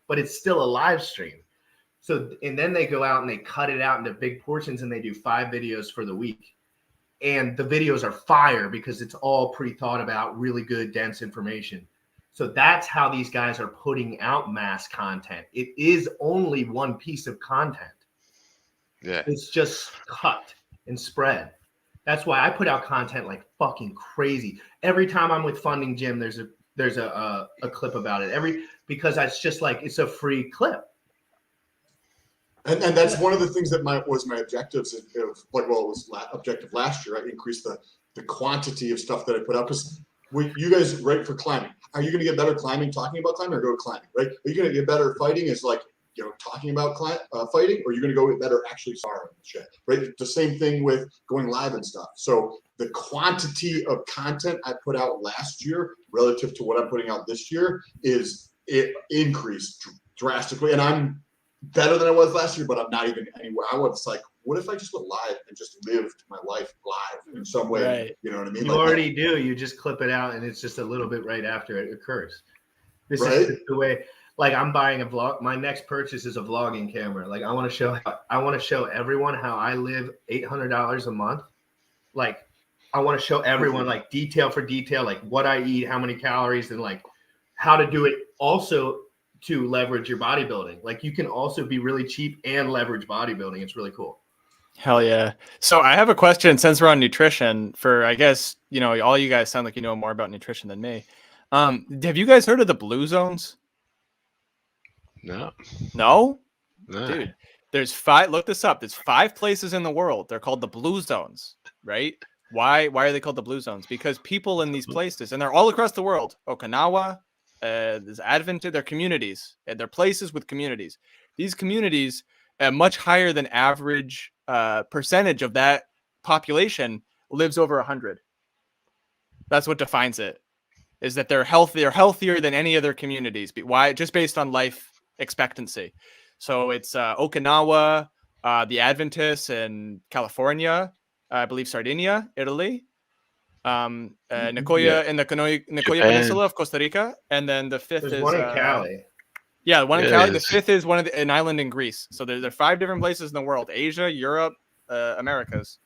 Speaker 1: but it's still a live stream. So, and then they go out and they cut it out into big portions, and they do 5 videos for the week. And the videos are fire because it's all pre-thought about, really good, dense information. So that's how these guys are putting out mass content. It is only one piece of content.
Speaker 4: Yeah.
Speaker 1: It's just cut and spread. That's why I put out content like fucking crazy. Every time I'm with Funding Jim, there's there's a clip about it. Because it's just like it's a free clip.
Speaker 2: And that's one of the things that was my objectives of like, well, it was objective last year. I increased the quantity of stuff that I put out because you guys right for climbing. Are you going to get better climbing talking about climbing or go to climbing? Right? Are you going to get better fighting is like talking about fighting, or are you going to go get better actually sparring shit? Right? The same thing with going live and stuff. So the quantity of content I put out last year relative to what I'm putting out this year it increased drastically, and I'm better than I was last year, but I'm not even anywhere. I was like, what if I just went live and just lived my life live in some way?
Speaker 3: Right.
Speaker 2: You know what I mean?
Speaker 1: You
Speaker 2: like
Speaker 1: already do. You just clip it out, and it's just a little bit right after it occurs. This
Speaker 2: right?
Speaker 1: is the way. Like I'm buying a vlog. My next purchase is a vlogging camera. Like I want to show everyone how I live $800 a month. Like I want to show everyone like detail for detail, like what I eat, how many calories, and like how to do it. Also to leverage your bodybuilding. Like you can also be really cheap and leverage bodybuilding. It's really cool.
Speaker 3: Hell yeah. So I have a question since we're on nutrition for, I guess, all you guys sound like you know more about nutrition than me. Have you guys heard of the blue zones?
Speaker 4: No.
Speaker 3: No?
Speaker 4: No.
Speaker 3: Dude, there's 5, look this up. There's 5 places in the world. They're called the blue zones, right? Why are they called the blue zones? Because people in these places, and they're all across the world, Okinawa, there's Advent, they're communities, and they're places with communities. These communities, much higher than average percentage of that population lives over 100. That's what defines it, is that they're healthier than any other communities. Why? Just based on life expectancy. So it's Okinawa, the Adventists in California, I believe Sardinia, Italy, Nicoya in the Nicoya Peninsula of Costa Rica, and then the 5th is
Speaker 1: one in Cali.
Speaker 3: Yeah, one in Cali. The 5th is an island in Greece. So there are 5 different places in the world: Asia, Europe, Americas.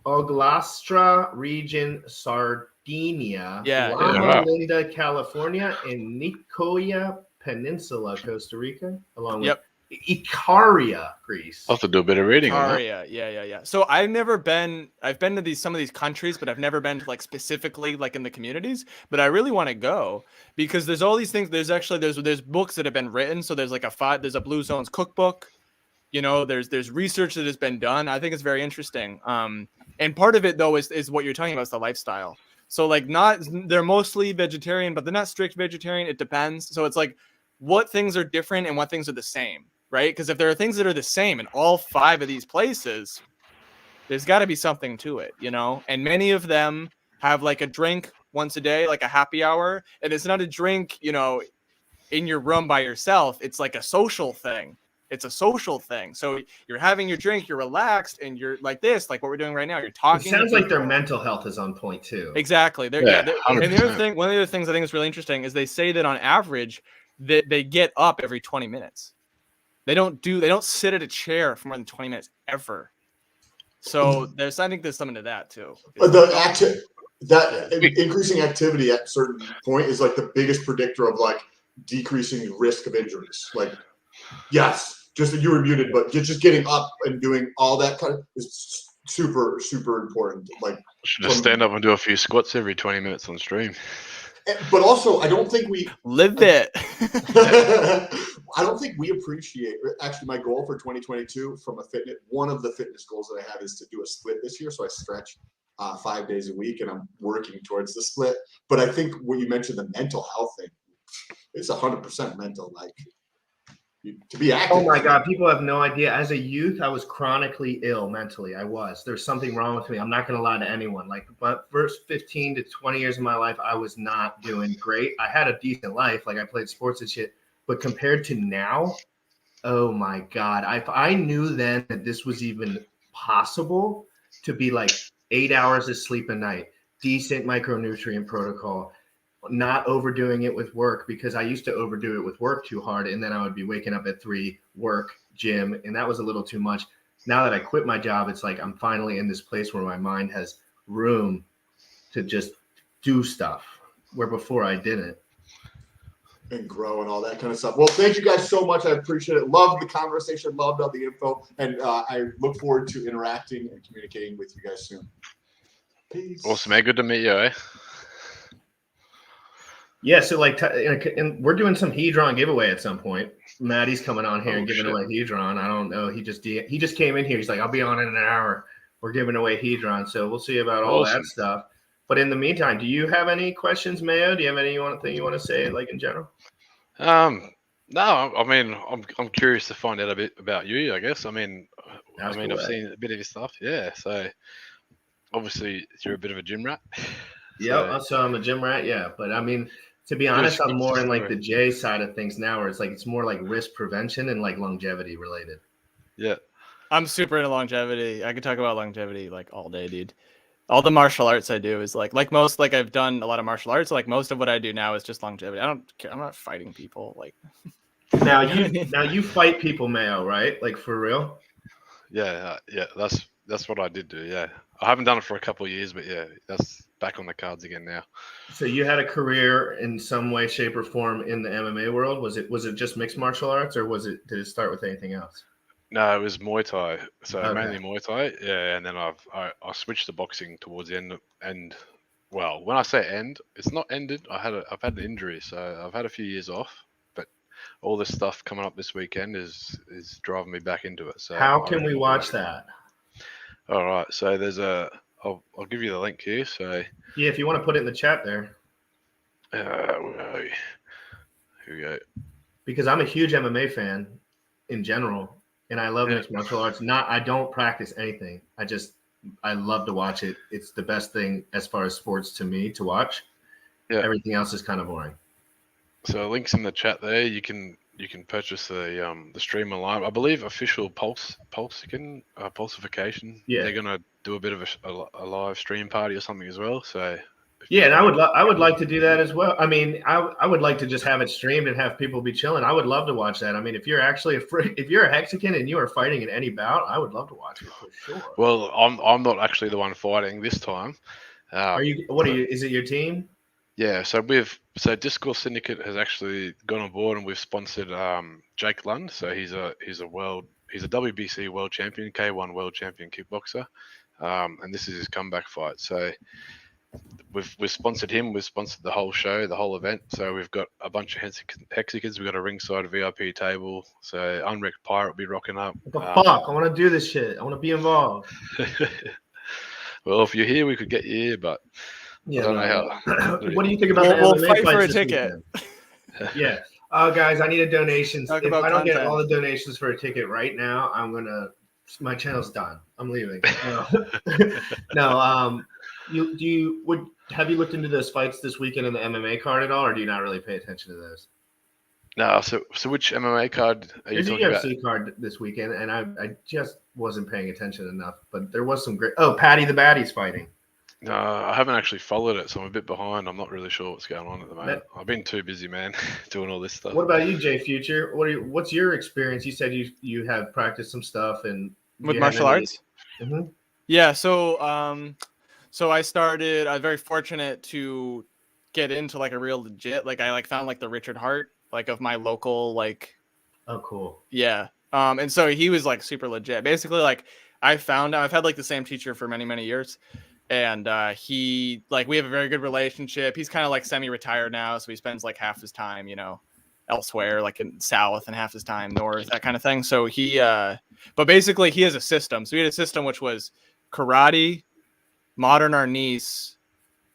Speaker 1: Oglastra region, Sardinia,
Speaker 3: Yeah,
Speaker 1: Loma Linda, California, and Nicoya Peninsula, Costa Rica, along with Ikaria, Greece.
Speaker 4: I'll have to do a bit of reading on that.
Speaker 3: Yeah. So I've been to some of these countries, but I've never been to like specifically like in the communities. But I really want to go because there's all these things. There's books that have been written. So there's like there's a Blue Zones cookbook. There's research that has been done. I think it's very interesting. And part of it though is what you're talking about, is the lifestyle. So like they're mostly vegetarian, but they're not strict vegetarian. It depends. So it's like what things are different and what things are the same. Right? Because if there are things that are the same in all 5 of these places, there's got to be something to it, And many of them have like a drink once a day, like a happy hour. And it's not a drink, in your room by yourself. It's like a social thing. It's a social thing. So you're having your drink, you're relaxed, and you're like this, like what we're doing right now. You're talking.
Speaker 1: It sounds like their mental health is on point too.
Speaker 3: Exactly. And the other thing, one of the other things I think is really interesting is they say that on average, that they get up every 20 minutes. They don't sit at a chair for more than 20 minutes ever. So I think there's something to that too.
Speaker 2: Increasing activity at a certain point is like the biggest predictor of like decreasing risk of injuries. Like, yes, just that you were muted, but just getting up and doing all that kind of is super, super important. Like,
Speaker 4: I should just stand up and do a few squats every 20 minutes on stream.
Speaker 2: But also, I don't think we
Speaker 3: live it.
Speaker 2: I don't think we appreciate. Actually, my goal for 2022 from one of the fitness goals that I have is to do a split this year. So I stretch 5 days a week, and I'm working towards the split. But I think what you mentioned, the mental health thing, it's 100% mental. Like to be active.
Speaker 1: Oh my God, people have no idea. As a youth, I was chronically ill mentally. There's something wrong with me. I'm not going to lie to anyone. Like my first 15 to 20 years of my life, I was not doing great. I had a decent life. Like I played sports and shit. But compared to now, oh my God. If I knew then that this was even possible to be like 8 hours of sleep a night, decent micronutrient protocol, not overdoing it with work, because I used to overdo it with work too hard. And then I would be waking up at 3, work, gym, and that was a little too much. Now that I quit my job, it's like I'm finally in this place where my mind has room to just do stuff where before I didn't.
Speaker 2: And grow and all that kind of stuff. Well, thank you guys so much. I appreciate it. Love the conversation. Loved all the info. And I look forward to interacting and communicating with you guys soon. Peace.
Speaker 4: Awesome, man. Good to meet you, eh?
Speaker 1: Yeah, so like, and we're doing some Hedron giveaway at some point. Maddie's coming on here and giving away Hedron. I don't know. He just came in here. He's like, I'll be on in an hour. We're giving away Hedron, so we'll see about all that stuff. But in the meantime, do you have any questions, Mayo? Do you have anything you want to say, like in general?
Speaker 4: No, I mean, I'm curious to find out a bit about you, I guess. I mean, I've seen a bit of your stuff. Yeah. So obviously you're a bit of a gym rat.
Speaker 1: Yeah. So I'm a gym rat. Yeah. But I mean, to be honest, I'm more in like the J side of things now, where it's more like risk prevention and like longevity related.
Speaker 4: Yeah.
Speaker 3: I'm super into longevity. I could talk about longevity like all day, dude. All the martial arts I do is like I've done a lot of martial arts. So like most of what I do now is just longevity. I don't care. I'm not fighting people. Like
Speaker 1: now you fight people, Mayo, right? Like for real?
Speaker 4: Yeah. That's what I did do. Yeah. I haven't done it for a couple of years, but yeah, that's back on the cards again now.
Speaker 1: So you had a career in some way, shape, or form in the MMA world. Was it just mixed martial arts, or did it start with anything else?
Speaker 4: No, it was Muay Thai. So mainly Muay Thai. Yeah, and then I switched to boxing towards the end. And well, when I say end, it's not ended. I've had an injury, so I've had a few years off. But all this stuff coming up this weekend is driving me back into it. So
Speaker 1: how can we watch that?
Speaker 4: All right. So there's I'll give you the link here. So
Speaker 1: yeah, if you want to put it in the chat there.
Speaker 4: Here we go.
Speaker 1: Because I'm a huge MMA fan in general. And I love mixed martial arts. I don't practice anything. I love to watch it. It's the best thing as far as sports to me to watch. Yeah. Everything else is kind of boring.
Speaker 4: So links in the chat there. You can purchase the stream online. I believe official Pulsification. Yeah. They're gonna do a bit of a live stream party or something as well. So.
Speaker 1: Yeah, and I would like to do that as well. I mean, I would like to just have it streamed and have people be chilling. I would love to watch that. I mean, if you're actually if you're a Hexican and you are fighting in any bout, I would love to watch it for sure.
Speaker 4: Well, I'm not actually the one fighting this time.
Speaker 1: Are you? What are you? Is it your team?
Speaker 4: Yeah, so Discourse Syndicate has actually gone on board and we've sponsored Jake Lund. So he's a WBC world champion, K1 world champion kickboxer, and this is his comeback fight. So. We've sponsored him. We've sponsored the whole show, the whole event. So we've got a bunch of Hexicans. We've got a ringside VIP table. So Unwrecked Pirate will be rocking up.
Speaker 1: What the fuck? I want to do this shit. I want to be involved.
Speaker 4: Well, if you're here, we could get you here, but I don't know how.
Speaker 1: What do you think about the
Speaker 3: we'll
Speaker 1: MMA
Speaker 3: fight
Speaker 1: fights
Speaker 3: for a
Speaker 1: this
Speaker 3: ticket.
Speaker 1: Yeah. Guys, I need a donation.
Speaker 3: Talk
Speaker 1: If
Speaker 3: about
Speaker 1: I don't get
Speaker 3: content.
Speaker 1: all the donations for a ticket right now, my channel's done. I'm leaving. No. Have you looked into those fights this weekend in the MMA card at all, or do you not really pay attention to those?
Speaker 4: No. So which MMA card are you talking about?
Speaker 1: There's a UFC card this weekend, and I just wasn't paying attention enough. But there was some great. Oh, Patty the Baddie's fighting.
Speaker 4: No, I haven't actually followed it, so I'm a bit behind. I'm not really sure what's going on at the moment. I've been too busy, man, doing all this stuff.
Speaker 1: What about you, Jay Future? What's your experience? You said you have practiced some stuff and
Speaker 3: with martial arts.
Speaker 1: Mm-hmm.
Speaker 3: Yeah. So I was very fortunate to get into like a real legit, like I found like the Richard Hart, like of my local, like.
Speaker 1: Oh, cool.
Speaker 3: Yeah. And so he was like super legit. Basically, like I've had like the same teacher for many, many years. And we have a very good relationship. He's kind of like semi-retired now. So he spends like half his time, elsewhere, like in South, and half his time North, that kind of thing. So but basically he has a system. So he had a system which was karate, modern arnis,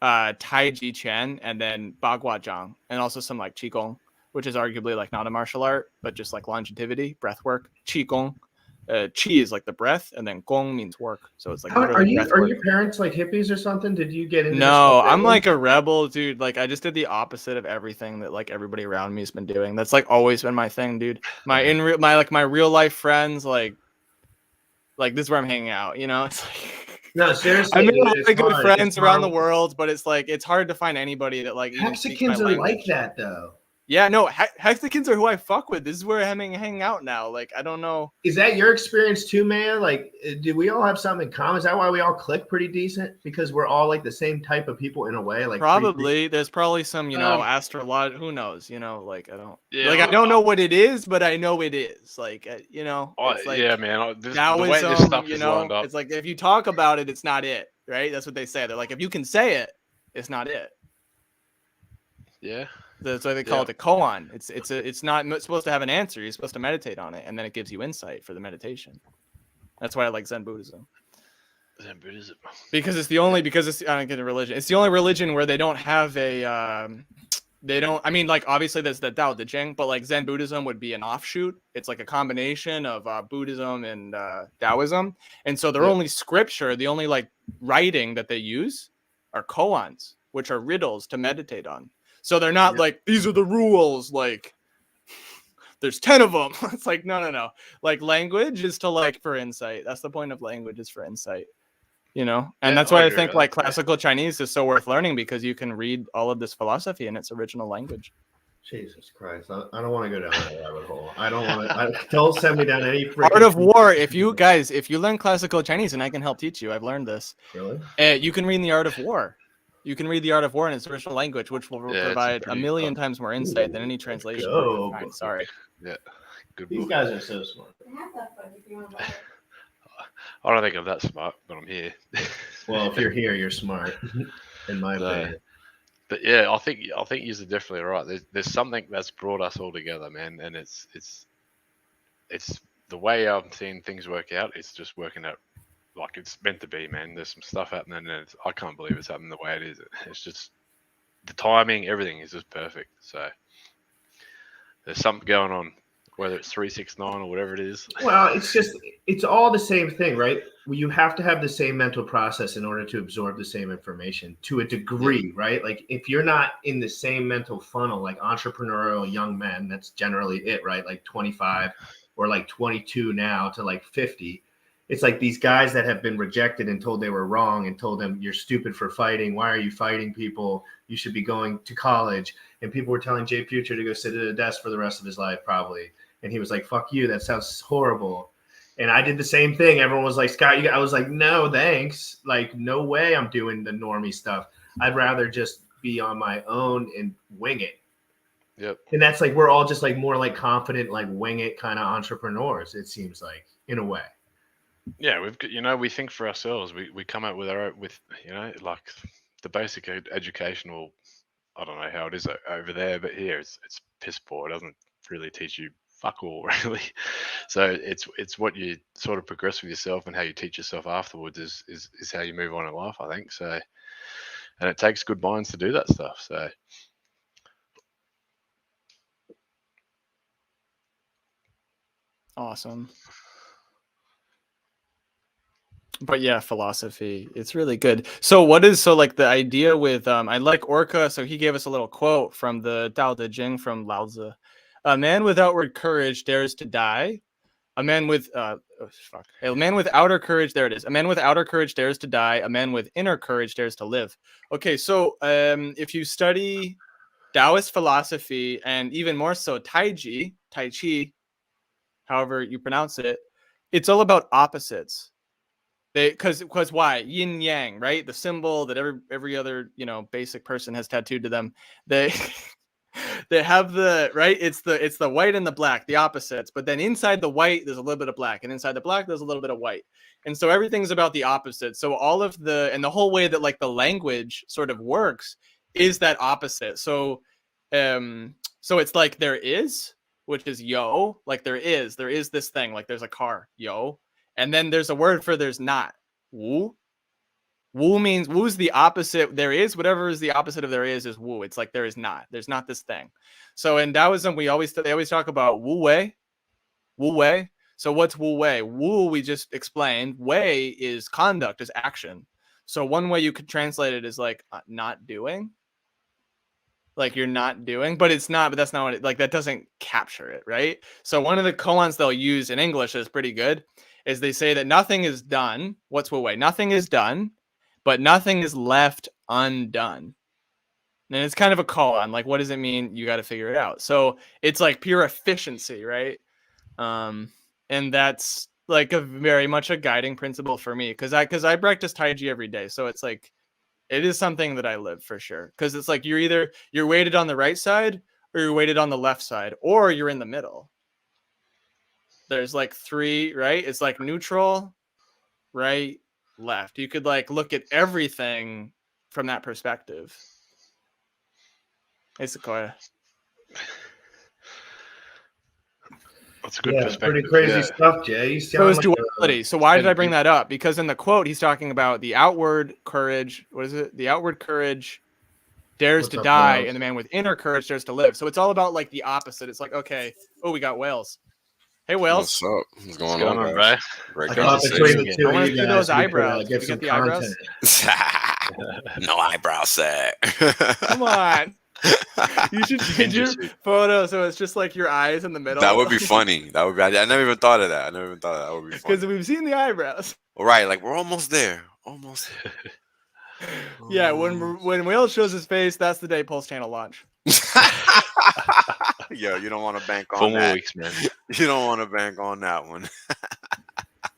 Speaker 3: Tai Chi Chuan, and then Bagua Zhang, and also some like Qigong, which is arguably like not a martial art, but just like longevity, breath work. Qigong. Qi is like the breath, and then Gong means work. So it's like.
Speaker 1: Are your parents like hippies or something? Did you get into?
Speaker 3: No, I'm like a rebel, dude. Like I just did the opposite of everything that like everybody around me has been doing. That's like always been my thing, dude. My real life friends, like this is where I'm hanging out. It's like.
Speaker 1: No, seriously.
Speaker 3: I mean, a lot of good friends around the world, but it's like it's hard to find anybody that like.
Speaker 1: Mexicans are like that, though.
Speaker 3: Yeah, no, Hexicans are who I fuck with. This is where I'm hanging out now. Like, I don't know.
Speaker 1: Is that your experience too, man? Like, do we all have something in common? Is that why we all click pretty decent? Because we're all like the same type of people in a way. Like,
Speaker 3: probably there's probably some, astrology. Who knows? Like, I don't. Yeah, like, I don't know what it is, but I know it is. Like, It's like,
Speaker 4: yeah, man.
Speaker 3: The way this stuff is lined up. It's like if you talk about it, it's not it, right? That's what they say. They're like, if you can say it, it's not it.
Speaker 4: Yeah.
Speaker 3: That's why they call it a koan. It's not supposed to have an answer. You're supposed to meditate on it, and then it gives you insight for the meditation. That's why I like Zen Buddhism.
Speaker 4: Zen Buddhism.
Speaker 3: Because it's the only I don't get a religion. It's the only religion where they don't have a they don't. I mean, like obviously there's the Tao Te Ching, but like Zen Buddhism would be an offshoot. It's like a combination of Buddhism and Taoism, and so their only scripture, the only like writing that they use, are koans, which are riddles to meditate on. So they're not like these are the rules. Like there's 10 of them. It's like no. Like language is to like for insight. That's the point of language, is for insight. You know, and that's why I think like classical Chinese is so worth learning, because you can read all of this philosophy in its original language.
Speaker 1: Jesus Christ. I don't want to go down that rabbit hole. I don't want to. Don't send me down any freaking
Speaker 3: Art of War. If you learn classical Chinese, and I can help teach you, I've learned this.
Speaker 1: Really?
Speaker 3: You can read the Art of War. You can read the Art of War in its original language, which will provide a million times more insight than any translation. Sorry.
Speaker 4: Yeah. Good.
Speaker 1: These guys are so smart.
Speaker 4: I don't think I'm that smart, but I'm here.
Speaker 1: Well, if you're here, you're smart, in my opinion.
Speaker 4: But yeah, I think you're definitely right. There's something that's brought us all together, man, and it's the way I'm seeing things work out. It's just working out like it's meant to be, man. There's some stuff happening, and I can't believe it's happening the way it is. It's just the timing, everything is just perfect. So there's something going on. Whether it's 369 or whatever it is.
Speaker 1: Well, it's all the same thing, right? You have to have the same mental process in order to absorb the same information to a degree, right? Like if you're not in the same mental funnel, like entrepreneurial young men, that's generally it, right? Like 25 or like 22 now to like 50. It's like these guys that have been rejected and told they were wrong and told them you're stupid for fighting. Why are you fighting people? You should be going to college. And people were telling Jay Future to go sit at a desk for the rest of his life, probably. And he was like, fuck you. That sounds horrible. And I did the same thing. Everyone was like, Scott, I was like, no, thanks. Like, no way I'm doing the normie stuff. I'd rather just be on my own and wing it.
Speaker 4: Yep.
Speaker 1: And that's like, we're all just like more like confident, like wing it kind of entrepreneurs, it seems like, in a way.
Speaker 4: Yeah, we've got, we think for ourselves. We come up with like the basic educational, I don't know how it is over there, but here it's piss poor. It doesn't really teach you fuck all, really. So it's what you sort of progress with yourself and how you teach yourself afterwards is how you move on in life, I think. So, and it takes good minds to do that stuff. So
Speaker 3: awesome. But yeah, philosophy, it's really good. So like the idea with I like Orca, so he gave us a little quote from the Tao Te Ching from Lao Tzu. A man with outward courage dares to die. A man with a man with outer courage, there it is. A man with outer courage dares to die. A man with inner courage dares to live. Okay, so if you study Taoist philosophy, and even more so Tai Chi, however you pronounce it, it's all about opposites. Because why? Yin yang, right? The symbol that every other basic person has tattooed to them. They have the right. It's the white and the black, the opposites. But then inside the white, there's a little bit of black, and inside the black, there's a little bit of white. And so everything's about the opposite. So all of the whole way that like the language sort of works is that opposite. So it's like there is, which is yo, like there is this thing, like there's a car, yo. And then there's a word for there's not. Wu. Wu means wu's the opposite. There is, whatever is the opposite of there is wu. It's like there is not. There's not this thing. So in Taoism, they always talk about wu wei. Wu wei. So what's wu wei? Wu we just explained. Wei is conduct, is action. So one way you could translate it is like not doing. Like you're not doing, but it's not, but that's not what it, like that doesn't capture it, right? So one of the koans they'll use in English is pretty good, is they say that nothing is done. What's wu wei? Nothing is done, but nothing is left undone. And it's kind of a koan. Like, what does it mean? You got to figure it out. So it's like pure efficiency, right? And that's like a very much a guiding principle for me, because I practice Tai Chi every day. So it's like, it is something that I live for sure. Because it's like you're weighted on the right side or you're weighted on the left side, or you're in the middle. There's like three, right? It's like neutral, right, left. You could like look at everything from that perspective. Hey, Sequoia.
Speaker 4: That's a good
Speaker 1: Yeah,
Speaker 4: perspective.
Speaker 1: pretty crazy
Speaker 4: Yeah.
Speaker 1: stuff, Jay. You
Speaker 3: So it's
Speaker 1: sound like
Speaker 3: duality. So why did I bring that up? Because in the quote, he's talking about the outward courage. What is it? The outward courage dares
Speaker 1: What's
Speaker 3: to
Speaker 1: up,
Speaker 3: die,
Speaker 1: whales?
Speaker 3: and the man with inner courage dares to live. So it's all about like the opposite. It's like, okay, oh, we got whales. Hey, whales.
Speaker 5: What's up? What's going
Speaker 4: going
Speaker 5: on,
Speaker 4: on,
Speaker 5: guys?
Speaker 1: I
Speaker 5: Great
Speaker 1: thought between
Speaker 5: conversation.
Speaker 1: the two
Speaker 3: I
Speaker 1: of
Speaker 3: want
Speaker 1: you
Speaker 3: to see
Speaker 1: guys,
Speaker 3: those
Speaker 1: we could,
Speaker 3: eyebrows.
Speaker 1: get
Speaker 3: We
Speaker 1: some
Speaker 3: got the eyebrows.
Speaker 1: content.
Speaker 5: No eyebrow set.
Speaker 3: Come on. You should change your
Speaker 4: Ninja suit.
Speaker 3: photo so it's just like your eyes in the middle.
Speaker 5: That would be funny. That would be. I never even thought of that. That would be funny.
Speaker 3: Because we've seen the eyebrows.
Speaker 5: All right, like we're almost there. Almost.
Speaker 3: Yeah, when Whale shows his face, that's the day Pulse Channel launch.
Speaker 5: Yo, you don't want to bank on
Speaker 4: 4 more
Speaker 5: that.
Speaker 4: weeks, man.
Speaker 5: You don't want to bank on that one.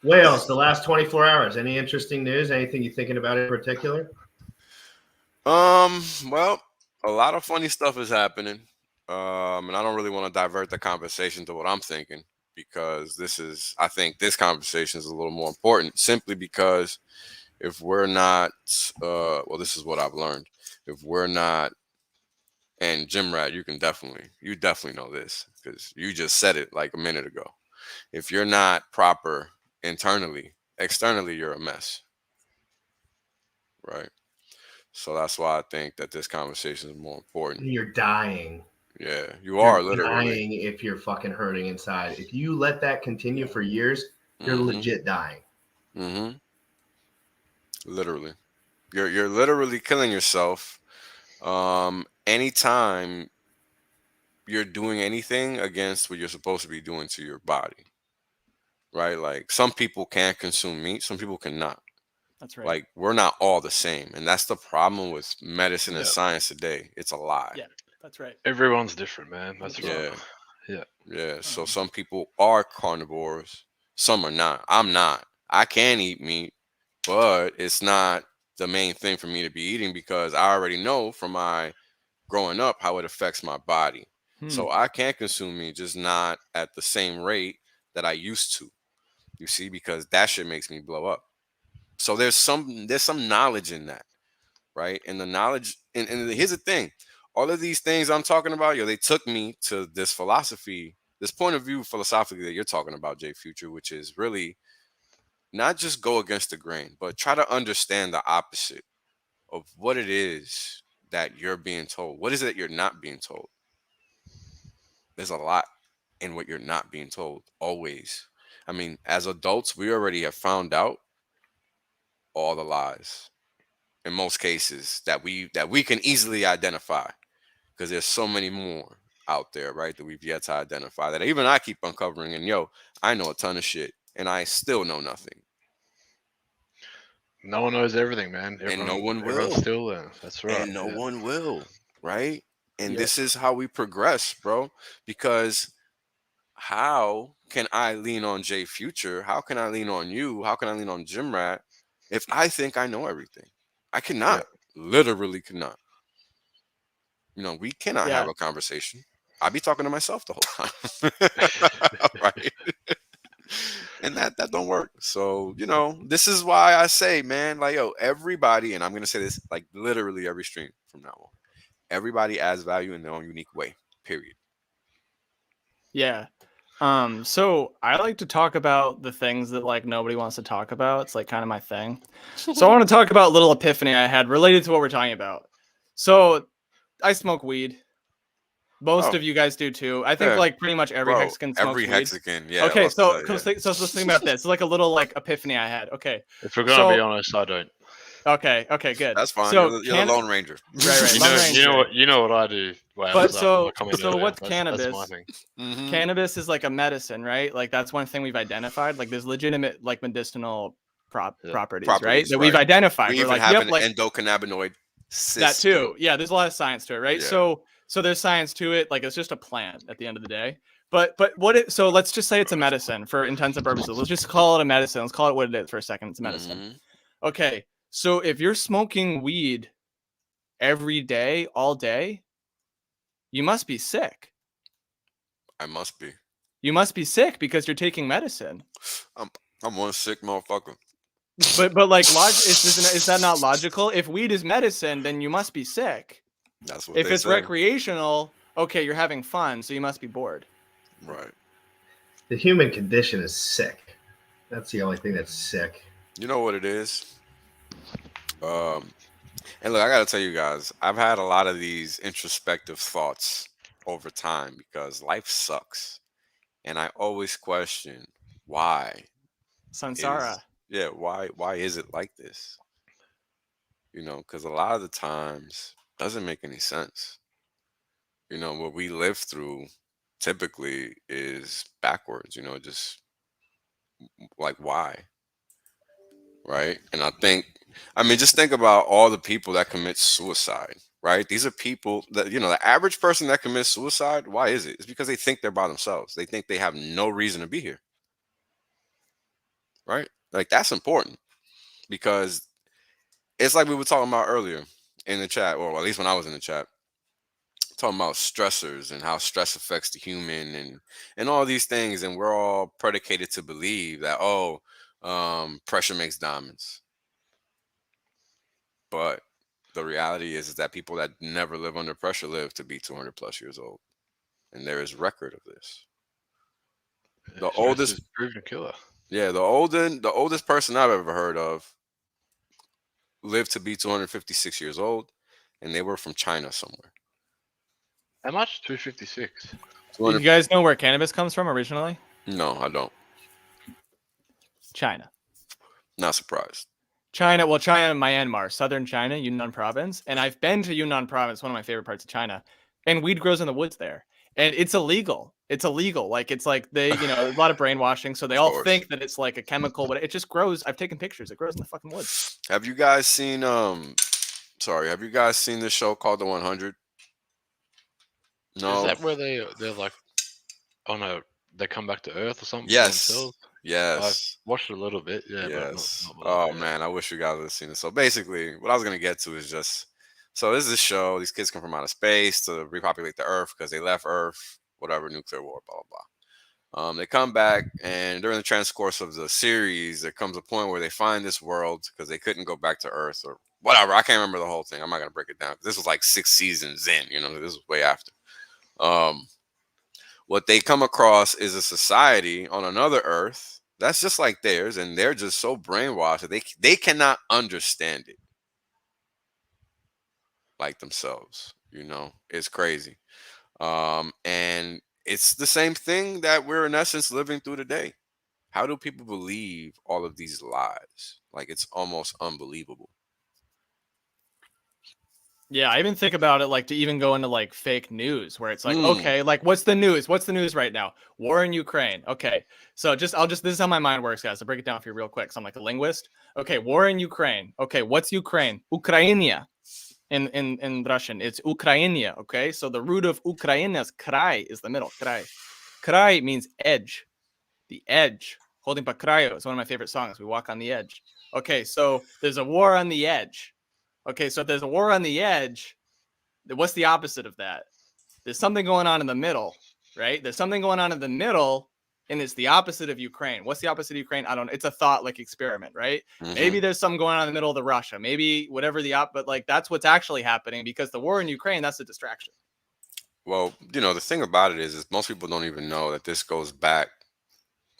Speaker 1: Whales, the last 24 hours. Any interesting news? Anything you thinking about in particular?
Speaker 5: Well, a lot of funny stuff is happening. And I don't really want to divert the conversation to what I'm thinking because I think this conversation is a little more important simply because if we're not, well, this is what I've learned. If we're not, and Jim Rat, you definitely know this because you just said it like a minute ago. If you're not proper internally, externally, you're a mess. Right. So that's why I think that this conversation is more important.
Speaker 1: You're dying.
Speaker 5: Yeah,
Speaker 1: You're
Speaker 5: are literally
Speaker 1: dying if you're fucking hurting inside. If you let that continue for years, you're legit dying.
Speaker 5: Mm-hmm. Literally. You're literally killing yourself. Anytime you're doing anything against what you're supposed to be doing to your body. Right? Like some people can consume meat, some people cannot.
Speaker 3: That's right.
Speaker 5: Like we're not all the same. And that's the problem with medicine and science today. It's a lie.
Speaker 3: Yeah, that's right.
Speaker 4: Everyone's different, man. That's right.
Speaker 5: Yeah. So some people are carnivores, some are not. I'm not. I can eat meat, but it's not the main thing for me to be eating because I already know from my growing up how it affects my body. So I can consume meat, just not at the same rate that I used to. You see, because that shit makes me blow up. So there's some knowledge in that, right? And the knowledge, and here's the thing, all of these things I'm talking about, they took me to this philosophy, this point of view philosophically that you're talking about, Jay Future, which is really not just go against the grain, but try to understand the opposite of what it is that you're being told. What is it that you're not being told? There's a lot in what you're not being told, always. I mean, as adults, we already have found out all the lies in most cases that we can easily identify because there's so many more out there, right, that we've yet to identify that even I keep uncovering. And I know a ton of shit and I still know nothing.
Speaker 4: No one knows everything, man.
Speaker 5: And no one will.
Speaker 4: Still learn. That's right.
Speaker 5: And no one will, right? And this is how we progress, bro, because how can I lean on Jay Future? How can I lean on you? How can I lean on Jim Rat if I think I know everything? I cannot. Literally cannot. We cannot have a conversation. I be talking to myself the whole time. Right? And that don't work. So, this is why I say, man, like, everybody, and I'm going to say this like literally every stream from now on. Everybody adds value in their own unique way, period.
Speaker 3: Yeah. So I like to talk about the things that like nobody wants to talk about. It's like kind of my thing. So I want to talk about a little epiphany I had related to what we're talking about. So I smoke weed. Most of you guys do too. I think like pretty much every Mexican smokes weed.
Speaker 5: Every Mexican, yeah.
Speaker 3: Okay, so let's think about this. It's like a little like epiphany I had. Okay.
Speaker 4: If we're gonna be honest, I don't.
Speaker 3: Okay, good.
Speaker 5: That's fine.
Speaker 3: So
Speaker 5: you're the Lone Ranger.
Speaker 3: Right.
Speaker 4: You know what I do. Wow,
Speaker 3: but so what's cannabis?
Speaker 4: That's my thing.
Speaker 5: Mm-hmm.
Speaker 3: Cannabis is like a medicine, right? Like that's one thing we've identified. Like there's legitimate like medicinal properties, right? That we've identified.
Speaker 5: We even have an endocannabinoid system.
Speaker 3: That too. Yeah, there's a lot of science to it, right?
Speaker 5: Yeah.
Speaker 3: So there's science to it. Like it's just a plant at the end of the day. But so let's just say it's a medicine for intensive purposes. Let's just call it a medicine. Let's call it what it is for a second. It's a medicine.
Speaker 5: Mm-hmm.
Speaker 3: Okay. So if you're smoking weed every day, all day, you must be sick.
Speaker 5: I must be.
Speaker 3: You must be sick because you're taking medicine.
Speaker 5: I'm one sick motherfucker.
Speaker 3: But like, is that not logical? If weed is medicine, then you must be sick.
Speaker 5: That's what
Speaker 3: If
Speaker 5: they
Speaker 3: it's
Speaker 5: say.
Speaker 3: recreational, okay, you're having fun, so you must be bored.
Speaker 5: Right.
Speaker 1: The human condition is sick. That's the only thing that's sick.
Speaker 5: You know what it is? And look, I gotta tell you guys, I've had a lot of these introspective thoughts over time because life sucks. And I always question why
Speaker 3: Sansara.
Speaker 5: why is it like this? Because a lot of the times doesn't make any sense. What we live through typically is backwards, just like why? Right? And just think about all the people that commit suicide, right? These are people that, the average person that commits suicide, why is it? It's because they think they're by themselves. They think they have no reason to be here, right? Like, that's important because it's like we were talking about earlier in the chat, or at least when I was in the chat, talking about stressors and how stress affects the human and all these things. And we're all predicated to believe that, pressure makes diamonds. But the reality is that people that never live under pressure live to be 200 plus years old. And there is record of this. The
Speaker 4: Stress
Speaker 5: oldest,
Speaker 4: is proven a killer.
Speaker 5: yeah, the oldest person I've ever heard of lived to be 256 years old, and they were from China somewhere.
Speaker 4: How much? 256.
Speaker 3: You
Speaker 5: 200,
Speaker 3: guys know where cannabis comes from originally?
Speaker 5: no, I don't.
Speaker 3: China.
Speaker 5: Not surprised.
Speaker 3: China, Myanmar, southern China, Yunnan province. And I've been to Yunnan province, one of my favorite parts of China. And weed grows in the woods there. And it's illegal. It's illegal. Like, it's like they, a lot of brainwashing. So they all
Speaker 5: course.
Speaker 3: think that it's like a chemical, but it just grows. I've taken pictures. It grows in the fucking woods.
Speaker 5: Have you guys seen have you guys seen this show called The 100? No.
Speaker 4: Is that where they're like they come back to Earth or something?
Speaker 5: Yes.
Speaker 4: Themselves?
Speaker 5: Yes.
Speaker 4: I've watched a little bit. Yeah.
Speaker 5: Yes.
Speaker 4: But not
Speaker 5: man, I wish you guys would have seen it. So basically, what I was gonna get to is so this is a show. These kids come from outer space to repopulate the Earth because they left Earth, whatever, nuclear war, blah blah blah. They come back, and during the transcourse of the series, there comes a point where they find this world because they couldn't go back to Earth or whatever. I can't remember the whole thing. I'm not gonna break it down. This was like 6 seasons in. This was way after. What they come across is a society on another Earth that's just like theirs, and they're just so brainwashed that they cannot understand it like themselves. It's crazy. And it's the same thing that we're in essence living through today. How do people believe all of these lies? Like, it's almost unbelievable.
Speaker 3: Yeah, I even think about it like to even go into like fake news where it's like, okay, like what's the news? What's the news right now? War in Ukraine. Okay. So this is how my mind works, guys. I'll break it down for you real quick. So I'm like a linguist. Okay, war in Ukraine. Okay, what's Ukraine? Ukrainia. In Russian, it's Ukrainia. Okay, so the root of Ukraina's krai is the middle. Krai means edge. The edge. Holding pa krayo is one of my favorite songs. We walk on the edge. Okay, so there's a war on the edge. Okay, so if there's a war on the edge, what's the opposite of that? There's something going on in the middle, right? There's something going on in the middle, and it's the opposite of Ukraine. What's the opposite of Ukraine? I don't know. It's a thought like experiment, right? Mm-hmm. Maybe there's something going on in the middle of the Russia. Maybe whatever but like that's what's actually happening because the war in Ukraine, that's a distraction.
Speaker 5: Well, the thing about it is most people don't even know that this goes back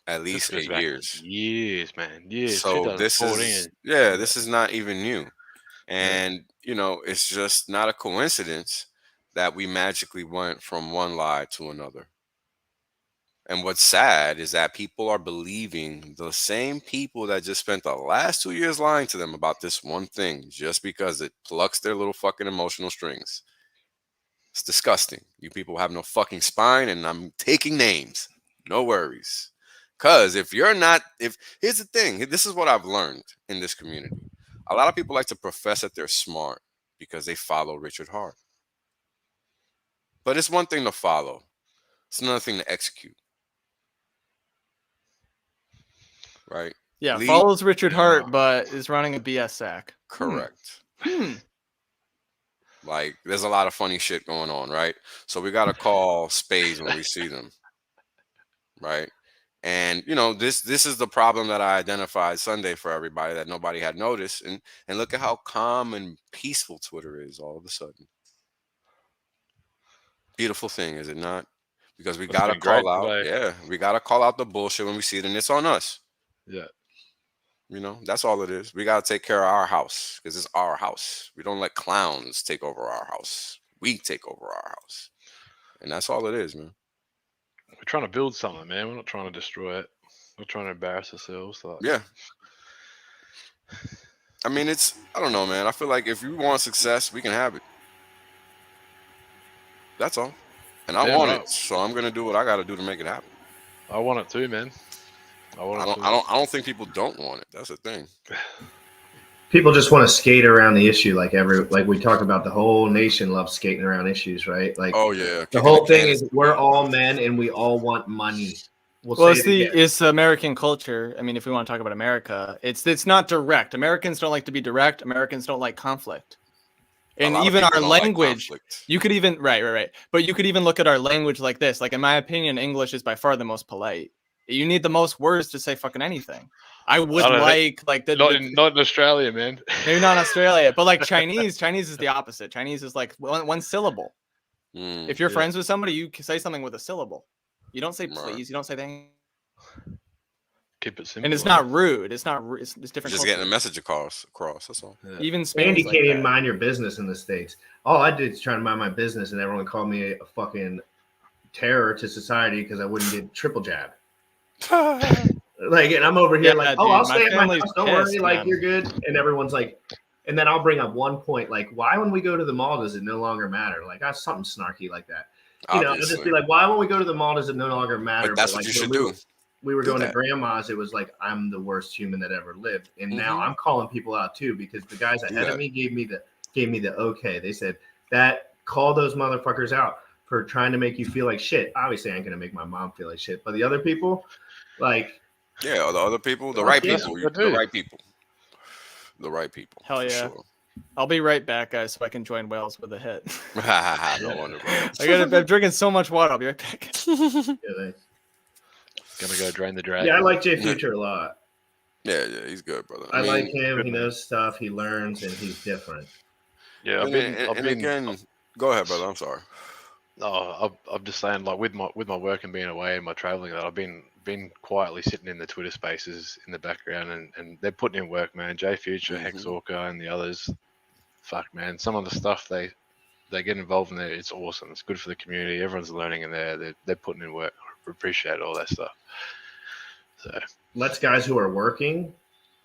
Speaker 5: at least 8 years.
Speaker 4: Years, man. Years.
Speaker 5: So this is not even new. And, it's just not a coincidence that we magically went from one lie to another. And what's sad is that people are believing the same people that just spent the last 2 years lying to them about this one thing just because it plucks their little fucking emotional strings. It's disgusting. You people have no fucking spine, and I'm taking names. No worries. Because here's the thing. This is what I've learned in this community. A lot of people like to profess that they're smart because they follow Richard Hart. But it's one thing to follow. It's another thing to execute. Right?
Speaker 3: Yeah, follows Richard Hart, but is running a BS sack.
Speaker 5: Correct. Like, there's a lot of funny shit going on, right? So we got to call spades when we see them. Right? And this is the problem that I identified Sunday for everybody that nobody had noticed, and look at how calm and peaceful Twitter is all of a sudden. beautiful thing, is it not? Because we
Speaker 4: It's
Speaker 5: gotta
Speaker 4: been great
Speaker 5: call out,
Speaker 4: today.
Speaker 5: yeah, we gotta call out the bullshit when we see it, and it's on us.
Speaker 4: Yeah.
Speaker 5: You know, that's all it is. We gotta take care of our house because it's our house. We don't let clowns take over our house. We take over our house, and that's all it is, man.
Speaker 4: We're trying to build something, man. We're not trying to destroy it. We're trying to embarrass ourselves. Like,
Speaker 5: Yeah. I mean, I don't know, man. I feel like if you want success, we can have it. That's all. And I
Speaker 4: damn
Speaker 5: want
Speaker 4: right.
Speaker 5: it, so I'm gonna do what I gotta do to make it happen.
Speaker 4: I want it too, man. I want it too.
Speaker 5: I don't think people don't want it. That's the thing.
Speaker 1: People just want to skate around the issue, like we talk about. The whole nation loves skating around issues, right? Like,
Speaker 5: oh yeah,
Speaker 1: the whole thing is we're all men and we all want money.
Speaker 3: Well, it's American culture. I mean, if we want to talk about America, it's not direct. Americans don't like to be direct. Americans don't like conflict. And even our language, you could even right. But you could even look at our language like this. Like, in my opinion, English is by far the most polite. You need the most words to say fucking anything. I would
Speaker 4: not in Australia, man.
Speaker 3: Maybe not in Australia, but like Chinese is the opposite. Chinese is like one syllable. If you're friends with somebody, you can say something with a syllable. You don't say please. You don't say thank.
Speaker 4: Keep it simple.
Speaker 3: And it's not rude. It's not. It's different.
Speaker 5: Just getting a message across. That's all.
Speaker 1: Yeah.
Speaker 3: Even Spanish.
Speaker 1: Andy can't even mind your business in the States. All I did is try to mind my business, and everyone called me a fucking terror to society because I wouldn't get triple jab. Like, and I'm over here like, dude, I'll stay at my house. Don't worry, like, you're good. And everyone's like, and then I'll bring up one point, like, why when we go to the mall does it no longer matter? Like, that's something snarky like that. You know, I'll just be like, why when we go to the mall does it no longer matter?
Speaker 5: But that's what you should do.
Speaker 1: We were going to grandma's. It was like, I'm the worst human that ever lived. And now I'm calling people out too, because the guys ahead of me gave me the okay. They said that call those motherfuckers out for trying to make you feel like shit. Obviously, I ain't going to make my mom feel like shit, but the other people, like,
Speaker 5: yeah, the other people, the right people, the right people.
Speaker 3: Hell yeah. Sure. I'll be right back, guys, so I can join Wales with a hit.
Speaker 5: No wonder, bro.
Speaker 3: I'm drinking so much water. I'll be right back.
Speaker 1: Yeah,
Speaker 4: gonna go drain the dragon.
Speaker 1: Yeah, I like Jay Future a lot.
Speaker 5: Yeah, he's good, brother.
Speaker 1: I mean, like him. He knows stuff. He learns, and he's different.
Speaker 4: Yeah,
Speaker 5: again, go ahead, brother. I'm sorry.
Speaker 4: Oh, I'm just saying, like, with my work and being away and my traveling, that I've been quietly sitting in the Twitter spaces in the background, and they're putting in work, man. Jay Future, Hex Orca, and the others. Fuck, man. Some of the stuff they get involved in there, it's awesome. It's good for the community. Everyone's learning in there. They're putting in work. I appreciate all that stuff. So
Speaker 1: let's guys who are working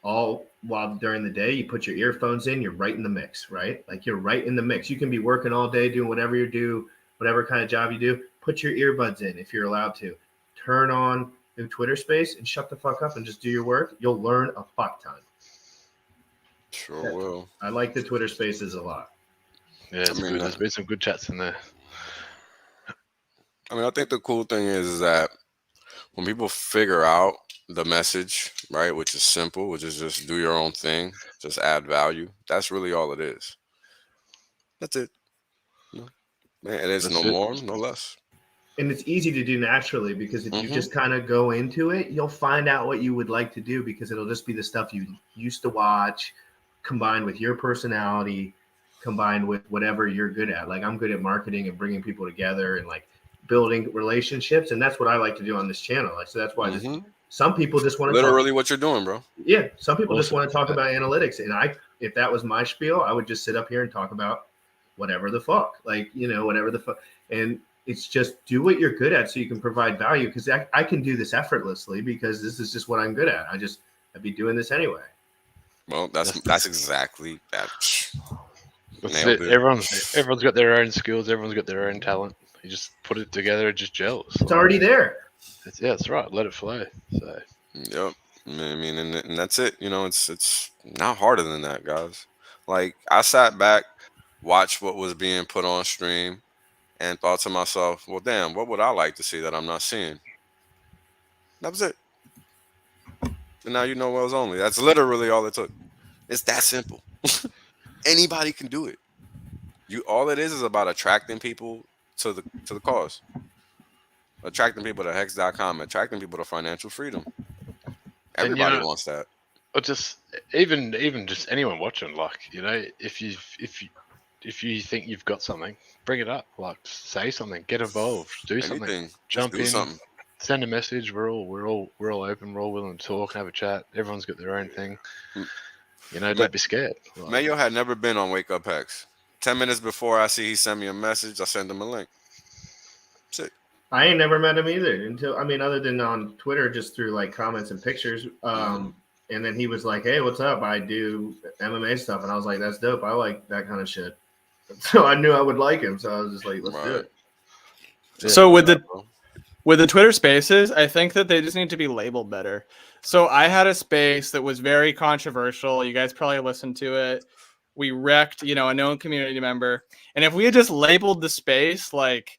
Speaker 1: all while during the day, you put your earphones in, you're right in the mix, right? Like, you're right in the mix. You can be working all day doing whatever you do, whatever kind of job you do. Put your earbuds in if you're allowed to. Turn on the Twitter space and shut the fuck up and just do your work. You'll learn a fuck ton.
Speaker 5: Sure will.
Speaker 1: I like the Twitter spaces a lot.
Speaker 4: Yeah, it's good. There's been some good chats in there.
Speaker 5: I mean, I think the cool thing is that when people figure out the message, right, which is simple, which is just do your own thing, just add value. That's really all it is. That's it. Man, it is no more, no less.
Speaker 1: And it's easy to do naturally, because if you just kind of go into it, you'll find out what you would like to do, because it'll just be the stuff you used to watch, combined with your personality, combined with whatever you're good at. Like, I'm good at marketing and bringing people together and like building relationships, and that's what I like to do on this channel. Like, so that's why some people just want to
Speaker 5: literally what you're doing, bro.
Speaker 1: Yeah, some people just want to talk about analytics, and if that was my spiel, I would just sit up here and talk about whatever the fuck, like, you know, whatever the fuck. And it's just do what you're good at so you can provide value, because I can do this effortlessly because this is just what I'm good at. I'd be doing this anyway.
Speaker 5: Well, that's exactly that.
Speaker 4: Nailed it. Everyone's got their own skills. Everyone's got their own talent. You just put it together, it just gels.
Speaker 1: It's already there.
Speaker 4: That's right. Let it flow. So.
Speaker 5: Yep. I mean, and that's it. You know, it's not harder than that, guys. Like, I sat back, watched what was being put on stream, and thought to myself, well, damn, what would I like to see that I'm not seeing? That was it. And now you know Wales Only. That's literally all it took. It's that simple. Anybody can do it. All it is about attracting people to the cause. Attracting people to hex.com, attracting people to financial freedom. Everybody wants that.
Speaker 4: Or just even just anyone watching, like, you know, if if you think you've got something, bring it up. Like, say something, get involved, do something,
Speaker 5: Anything. Just
Speaker 4: jump
Speaker 5: do
Speaker 4: in,
Speaker 5: something.
Speaker 4: send a message. We're all open. We're all willing to talk and have a chat. Everyone's got their own thing. You know, don't be scared. Like,
Speaker 5: Mayo had never been on Wake Up Hex. 10 minutes before I see he sent me a message, I send him a link. That's it.
Speaker 1: I ain't never met him either until, I mean, other than on Twitter, just through like comments and pictures. And then he was like, "Hey, what's up? I do MMA stuff." And I was like, "That's dope. I like that kind of shit." So I knew I would like him. So I was just like, "Let's do it."
Speaker 4: yeah.
Speaker 3: So with the Twitter Spaces, I think that they just need to be labeled better. So I had a space that was very controversial. You guys probably listened to it. We wrecked, a known community member. And if we had just labeled the space like,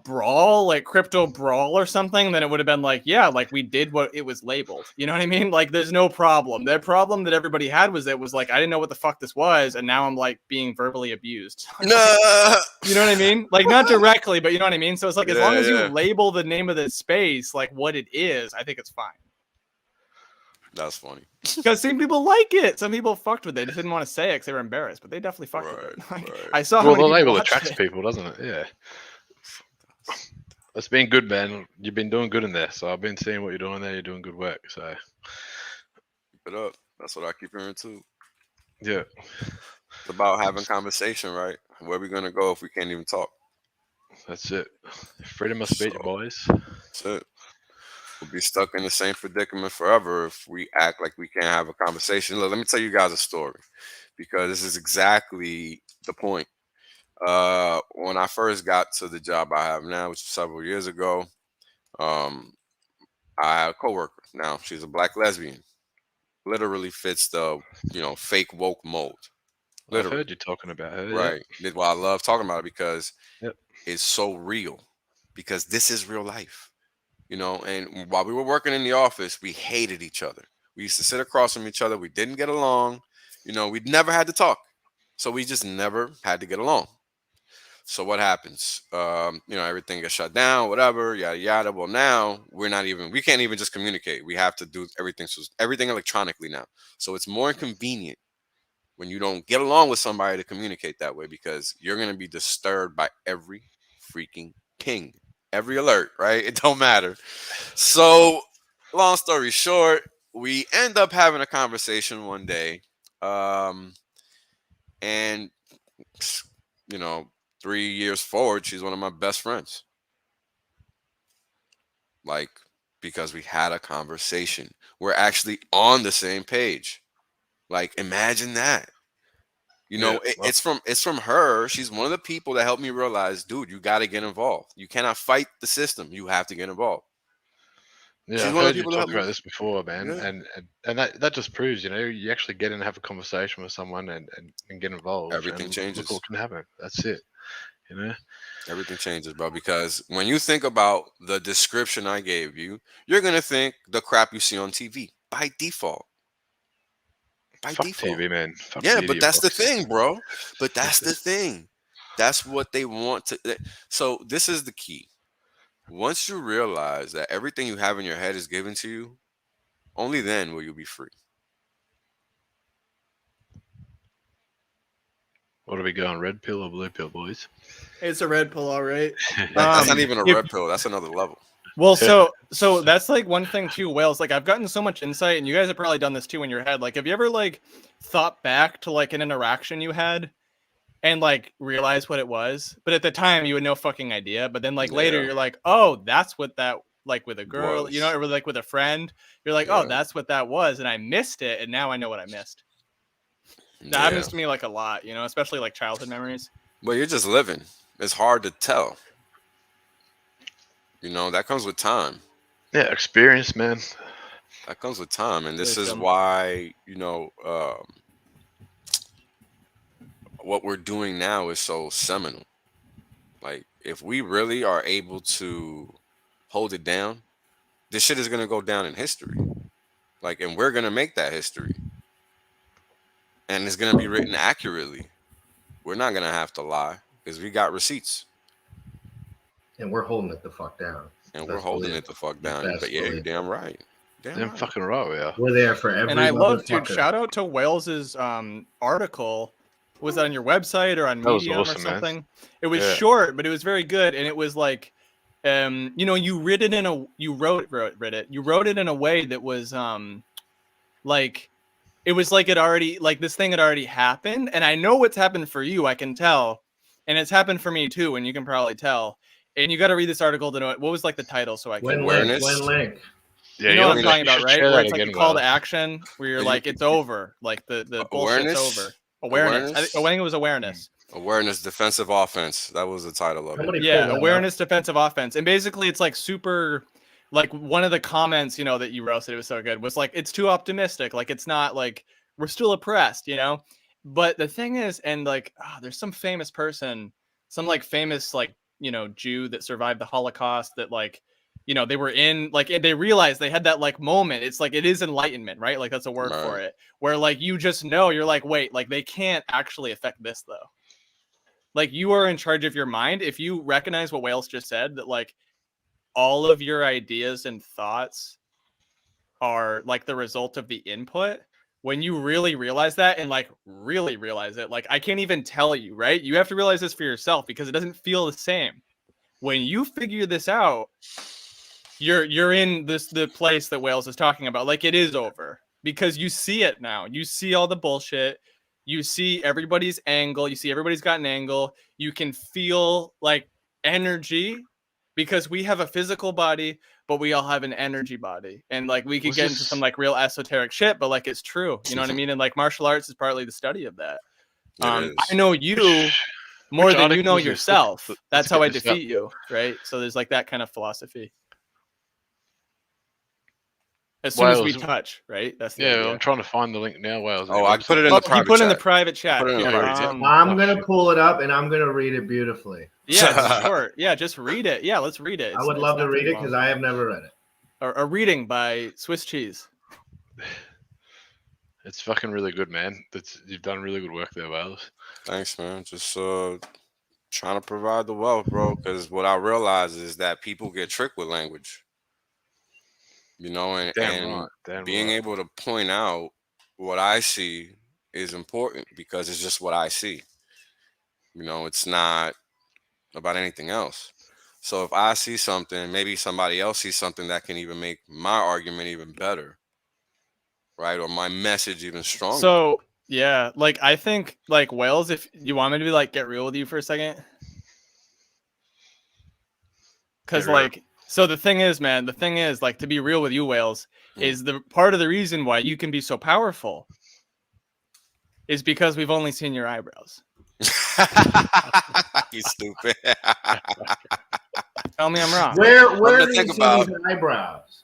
Speaker 3: brawl, like crypto brawl or something, then it would have been like, yeah, like we did what it was labeled. You know what I mean? Like there's no problem. The problem that everybody had was like, I didn't know what the fuck this was. And now I'm like being verbally abused.
Speaker 5: Nah.
Speaker 3: You know what I mean? Like not directly, but you know what I mean? So it's like, as long as you
Speaker 5: Yeah.
Speaker 3: label the name of the space, like what it is, I think it's fine.
Speaker 5: That's funny.
Speaker 3: Because some people like it. Some people fucked with it. They just didn't want to say it because they were embarrassed, but they definitely fucked with it. Like,
Speaker 5: right.
Speaker 3: I saw how
Speaker 4: Well,
Speaker 3: many
Speaker 4: the
Speaker 3: people
Speaker 4: label
Speaker 3: watched
Speaker 4: attracts
Speaker 3: it.
Speaker 4: people, doesn't it? Yeah. It's been good, man. You've been doing good in there. So I've been seeing what you're doing there. You're doing good work. So
Speaker 5: Keep it up. That's what I keep hearing too.
Speaker 4: yeah.
Speaker 5: It's about having conversation, right? Where are we gonna go if we can't even talk?
Speaker 4: That's it. Freedom of speech,
Speaker 5: So-
Speaker 4: boys.
Speaker 5: That's it. We'll be stuck in the same predicament forever if we act like we can't have a conversation. Look, let me tell you guys a story because this is exactly the point. When I first got to the job I have now, which was several years ago, I had a coworker. Now she's a black lesbian. Literally fits the fake woke mold.
Speaker 4: I've
Speaker 5: Literally.
Speaker 4: heard you talking about her.
Speaker 5: Right. That's why I love talking about it because
Speaker 4: Yep.
Speaker 5: it's so real. Because this is real life. And while we were working in the office, we hated each other. We used to sit across from each other. We didn't get along. We'd never had to talk. So we just never had to get along. So what happens? Everything gets shut down, whatever, yada, yada. Well, now we can't even just communicate. We have to do everything electronically now. So it's more convenient when you don't get along with somebody to communicate that way because you're going to be disturbed by every freaking ping. Every alert, right? It don't matter. So, long story short, we end up having a conversation one day, and 3 years forward, she's one of my best friends. Like, because we had a conversation, we're actually on the same page. Like, imagine that. It's from her. She's one of the people that helped me realize, dude, you got to get involved. You cannot fight the system. You have to get involved.
Speaker 4: Yeah,
Speaker 5: She's
Speaker 4: I've
Speaker 5: one of
Speaker 4: heard
Speaker 5: the
Speaker 4: you
Speaker 5: people that
Speaker 4: talk
Speaker 5: helped me.
Speaker 4: about this before, man.
Speaker 5: Yeah.
Speaker 4: And that just proves, you actually get in and have a conversation with someone and get involved.
Speaker 5: Everything
Speaker 4: and
Speaker 5: changes.
Speaker 4: Look what can happen. That's it.
Speaker 5: Everything changes, bro. Because when you think about the description I gave you, you're gonna think the crap you see on TV by default.
Speaker 4: Fuck TV, man. Fuck
Speaker 5: Yeah,
Speaker 4: the
Speaker 5: but
Speaker 4: idiot
Speaker 5: that's the
Speaker 4: box.
Speaker 5: thing, bro. But that's the thing. That's what they want to. So this is the key. Once you realize that everything you have in your head is given to you, only then will you be free.
Speaker 4: What are we going? Red pill or blue pill, boys?
Speaker 3: It's a red pill, all right.
Speaker 5: That's not even a red pill. That's another level.
Speaker 3: Well, so that's like one thing too, Wales. Like I've gotten so much insight, and you guys have probably done this too in your head. Like, have you ever like thought back to like an interaction you had and like realized what it was? But at the time you had no fucking idea. But then like later you're like, oh, that's what that like with a girl, or like with a friend. You're like, oh, that's what that was, and I missed it, and now I know what I missed. That happens to me like a lot, especially like childhood memories.
Speaker 5: Well, you're just living. It's hard to tell. That comes with time.
Speaker 4: Yeah, experience, man.
Speaker 5: That comes with time, and this is why what we're doing now is so seminal. Like, if we really are able to hold it down, this shit is gonna go down in history. Like, and we're gonna make that history, and it's gonna be written accurately. We're not gonna have to lie because we got receipts.
Speaker 1: And we're holding it the fuck down.
Speaker 5: And we're holding it the fuck down. But yeah, you're damn right.
Speaker 4: Damn right. Fucking right we are.
Speaker 1: We're there for every
Speaker 3: And I love, dude,
Speaker 1: motherfucker.
Speaker 3: shout out to Wales's article Was that on your website or on
Speaker 4: That was
Speaker 3: Medium
Speaker 4: awesome,
Speaker 3: or
Speaker 4: man.
Speaker 3: something? It was
Speaker 4: Yeah.
Speaker 3: short, but it was very good, and it was like, you know, you wrote it in a way that was like, it was like it already, like this thing had already happened, and I know what's happened for you, I can tell, and it's happened for me too, and you can probably tell. And you got to read this article to know it. What was like the title, so I can.
Speaker 5: Awareness.
Speaker 1: When link.
Speaker 4: Yeah,
Speaker 3: You know what I'm
Speaker 4: you
Speaker 3: talking about,
Speaker 4: should
Speaker 3: right?
Speaker 4: share
Speaker 3: Where
Speaker 4: that
Speaker 3: it's like
Speaker 4: again,
Speaker 3: the call to
Speaker 4: Wales.
Speaker 3: action, where you're
Speaker 5: You-
Speaker 3: like, it's over, like the bullshit's
Speaker 5: Awareness?
Speaker 3: over. Awareness. I
Speaker 5: Awareness?
Speaker 3: think it was awareness.
Speaker 5: Awareness, defensive offense. That was the title of it.
Speaker 1: Somebody
Speaker 3: Yeah,
Speaker 1: pull that
Speaker 3: awareness, defensive offense, and basically it's like super. Like one of the comments, you know, that you roasted, it was so good, was like, it's too optimistic. Like it's not like we're still oppressed, you know. But the thing is, and like, there's some famous person, some like famous like, you know, Jew that survived the Holocaust, that like, you know, they were in like, they realized they had that like moment. It's like, it is enlightenment, right? Like that's a word for
Speaker 5: Right.
Speaker 3: it, where like you just know, you're like, wait, like they can't actually affect this though. Like you are in charge of your mind. If you recognize what Wales just said, that like all of your ideas and thoughts are like the result of the input, when you really realize that, and like really realize it, like I can't even tell you, right? You have to realize this for yourself, because it doesn't feel the same. When you figure this out, you're in the place that Wales is talking about. Like it is over, because you see it now. You see all the bullshit. You see everybody's angle. You see everybody's got an angle. You can feel like energy, because we have a physical body, but we all have an energy body. And like we could
Speaker 4: Was
Speaker 3: get into
Speaker 4: this-
Speaker 3: some like real esoteric shit, but like it's true. You know what I mean? And like martial arts is partly the study of that.
Speaker 5: It is.
Speaker 3: I know you more
Speaker 4: which
Speaker 3: than you know
Speaker 4: article is this?
Speaker 3: yourself.
Speaker 4: Let's
Speaker 3: That's
Speaker 4: get
Speaker 3: how I
Speaker 4: this up.
Speaker 3: defeat you, right? So there's like that kind of philosophy. As soon as we
Speaker 4: Wales.
Speaker 3: touch, right? That's the
Speaker 4: Yeah,
Speaker 3: idea.
Speaker 4: I'm trying to find the link now, Wales.
Speaker 5: Oh, I put it in
Speaker 3: Oh,
Speaker 5: the
Speaker 3: he
Speaker 5: private
Speaker 3: put in the
Speaker 5: chat.
Speaker 3: private chat.
Speaker 5: Put it in the
Speaker 3: Here,
Speaker 5: private chat.
Speaker 1: I'm
Speaker 4: Oh,
Speaker 1: gonna
Speaker 4: shit.
Speaker 1: pull it up and I'm gonna read it beautifully.
Speaker 3: yeah, it's short. Yeah, just read it. Yeah, let's read it.
Speaker 1: I would love to read it because
Speaker 3: I
Speaker 1: I have never read it.
Speaker 3: a reading by Swiss Cheese.
Speaker 4: It's fucking really good, man. You've done really good work there, Wales.
Speaker 5: Thanks, man. Just trying to provide the wealth, bro. Because what I realize is that people get tricked with language. You know, and,
Speaker 4: Damn right. Damn
Speaker 5: being
Speaker 4: right.
Speaker 5: able to point out what I see is important, because it's just what I see. You know, it's not about anything else. So if I see something, maybe somebody else sees something that can even make my argument even better, right? Or my message even stronger.
Speaker 3: So yeah, like I think like Wales, if you want me to be like get real with you for a second. Because
Speaker 4: Get real.
Speaker 3: like, so the thing is, man, like, to be real with you, Wales, is the part of the reason why you can be so powerful is because we've only seen your eyebrows.
Speaker 5: You stupid.
Speaker 3: Tell me I'm wrong.
Speaker 1: Where
Speaker 5: to
Speaker 1: do you
Speaker 5: think
Speaker 1: see
Speaker 5: about-
Speaker 1: these eyebrows?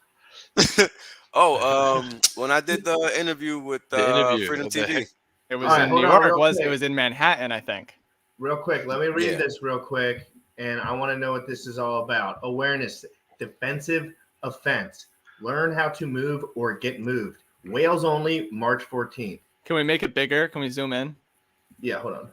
Speaker 5: When I did the interview with
Speaker 4: The interview
Speaker 5: Freedom
Speaker 4: of the
Speaker 5: TV.
Speaker 3: It was
Speaker 1: All right,
Speaker 3: in
Speaker 1: hold
Speaker 3: New
Speaker 1: on
Speaker 3: York.
Speaker 1: real
Speaker 3: It
Speaker 1: quick.
Speaker 3: was in Manhattan, I think.
Speaker 1: Real quick, let me read
Speaker 5: Yeah.
Speaker 1: this real quick, and I want to know what this is all about. Awareness, defensive offense. Learn how to move or get moved. Wales only, March 14th.
Speaker 3: Can we make it bigger? Can we zoom in?
Speaker 1: Yeah, hold on.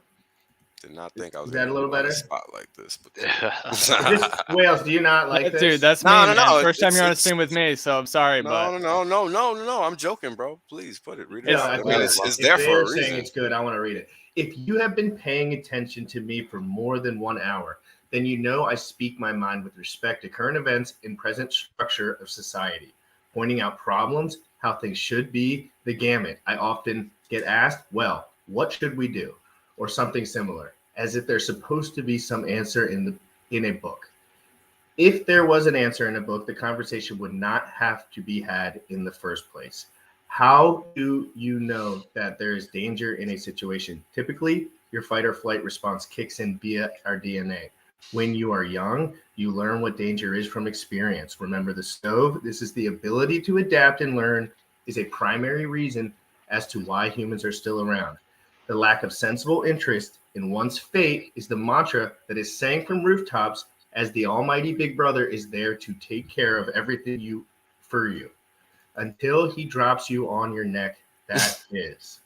Speaker 5: Did not think I was
Speaker 1: Is that
Speaker 5: gonna
Speaker 1: a little
Speaker 5: be on the
Speaker 1: better?
Speaker 5: spot like this, but
Speaker 1: Wales, do you not like this?
Speaker 3: Dude, that's
Speaker 5: No,
Speaker 3: me,
Speaker 5: no,
Speaker 3: man.
Speaker 5: no,
Speaker 3: First time you're on a
Speaker 5: it's-
Speaker 3: stream with me, so I'm sorry, but
Speaker 5: no. I'm joking, bro. Please put it. Read it.
Speaker 3: It's-
Speaker 5: out. I
Speaker 1: that's
Speaker 5: mean,
Speaker 1: what
Speaker 5: it's
Speaker 1: if
Speaker 5: there
Speaker 1: they
Speaker 5: for
Speaker 1: are
Speaker 5: a
Speaker 1: saying
Speaker 5: reason.
Speaker 1: it's good, I want to read it. If you have been paying attention to me for more than 1 hour, then you know I speak my mind with respect to current events and present structure of society, pointing out problems, how things should be, the gamut. I often get asked, well, what should we do? Or something similar, as if there's supposed to be some answer in a book. If there was an answer in a book, the conversation would not have to be had in the first place. How do you know that there is danger in a situation? Typically, your fight or flight response kicks in via our DNA. When you are young, you learn what danger is from experience. Remember the stove? This is the ability to adapt and learn is a primary reason as to why humans are still around. The lack of sensible interest in one's fate is the mantra that is sang from rooftops as the almighty big brother is there to take care of everything for you. Until he drops you on your neck, that is.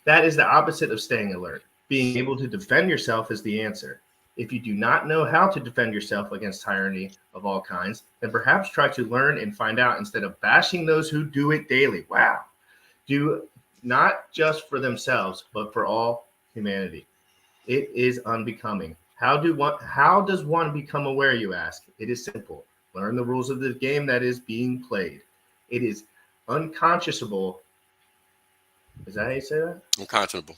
Speaker 1: That is the opposite of staying alert. Being able to defend yourself is the answer. If you do not know how to defend yourself against tyranny of all kinds, then perhaps try to learn and find out instead of bashing those who do it daily. Wow. Do not just for themselves, but for all humanity. It is unbecoming. How does one become aware, you ask? It is simple. Learn the rules of the game that is being played. It is unconscionable. Is that how you say that?
Speaker 5: Unconscionable.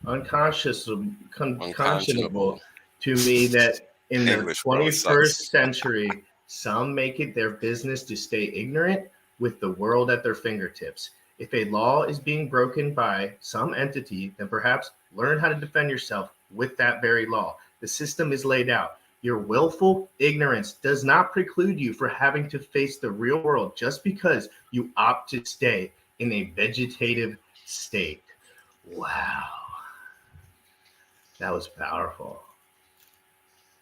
Speaker 1: Unconscionable to me that in the
Speaker 5: English, bro, it
Speaker 1: 21st
Speaker 5: sucks.
Speaker 1: century, some make it their business to stay ignorant with the world at their fingertips. If a law is being broken by some entity, then perhaps learn how to defend yourself with that very law. The system is laid out. Your willful ignorance does not preclude you from having to face the real world just because you opt to stay in a vegetative state. Wow. That was powerful.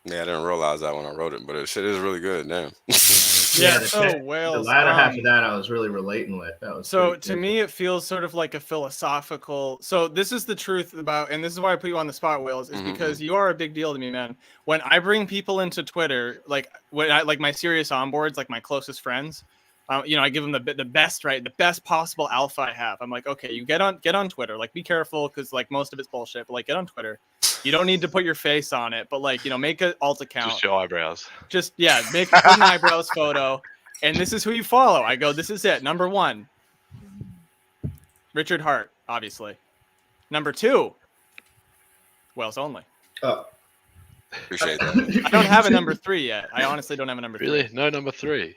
Speaker 5: Yeah, I didn't realize that when I wrote it, but it shit is really good. Damn.
Speaker 3: Yeah,
Speaker 1: the,
Speaker 3: so
Speaker 1: the
Speaker 3: whales.
Speaker 1: latter half of that I was really relating with. That was
Speaker 3: So
Speaker 1: pretty
Speaker 3: to
Speaker 1: good.
Speaker 3: me, it feels sort of like a philosophical. So this is the truth about, and this is why I put you on the spot, Wales, is because you are a big deal to me, man. When I bring people into Twitter, like when I like my serious onboards, like my closest friends, you know, I give them the best, right, the best possible alpha I have. I'm like, okay, you get on Twitter, like be careful because like most of it's bullshit, but like get on Twitter. You don't need to put your face on it, but like, you know, make an alt account.
Speaker 4: Just your eyebrows.
Speaker 3: Just make an eyebrows photo. And this is who you follow. I go, this is it. Number 1, Richard Hart, obviously. Number 2, Whales Only.
Speaker 1: Oh.
Speaker 5: Appreciate that.
Speaker 3: I don't have a number 3 yet. I honestly don't have a number 3.
Speaker 4: Really? No number 3.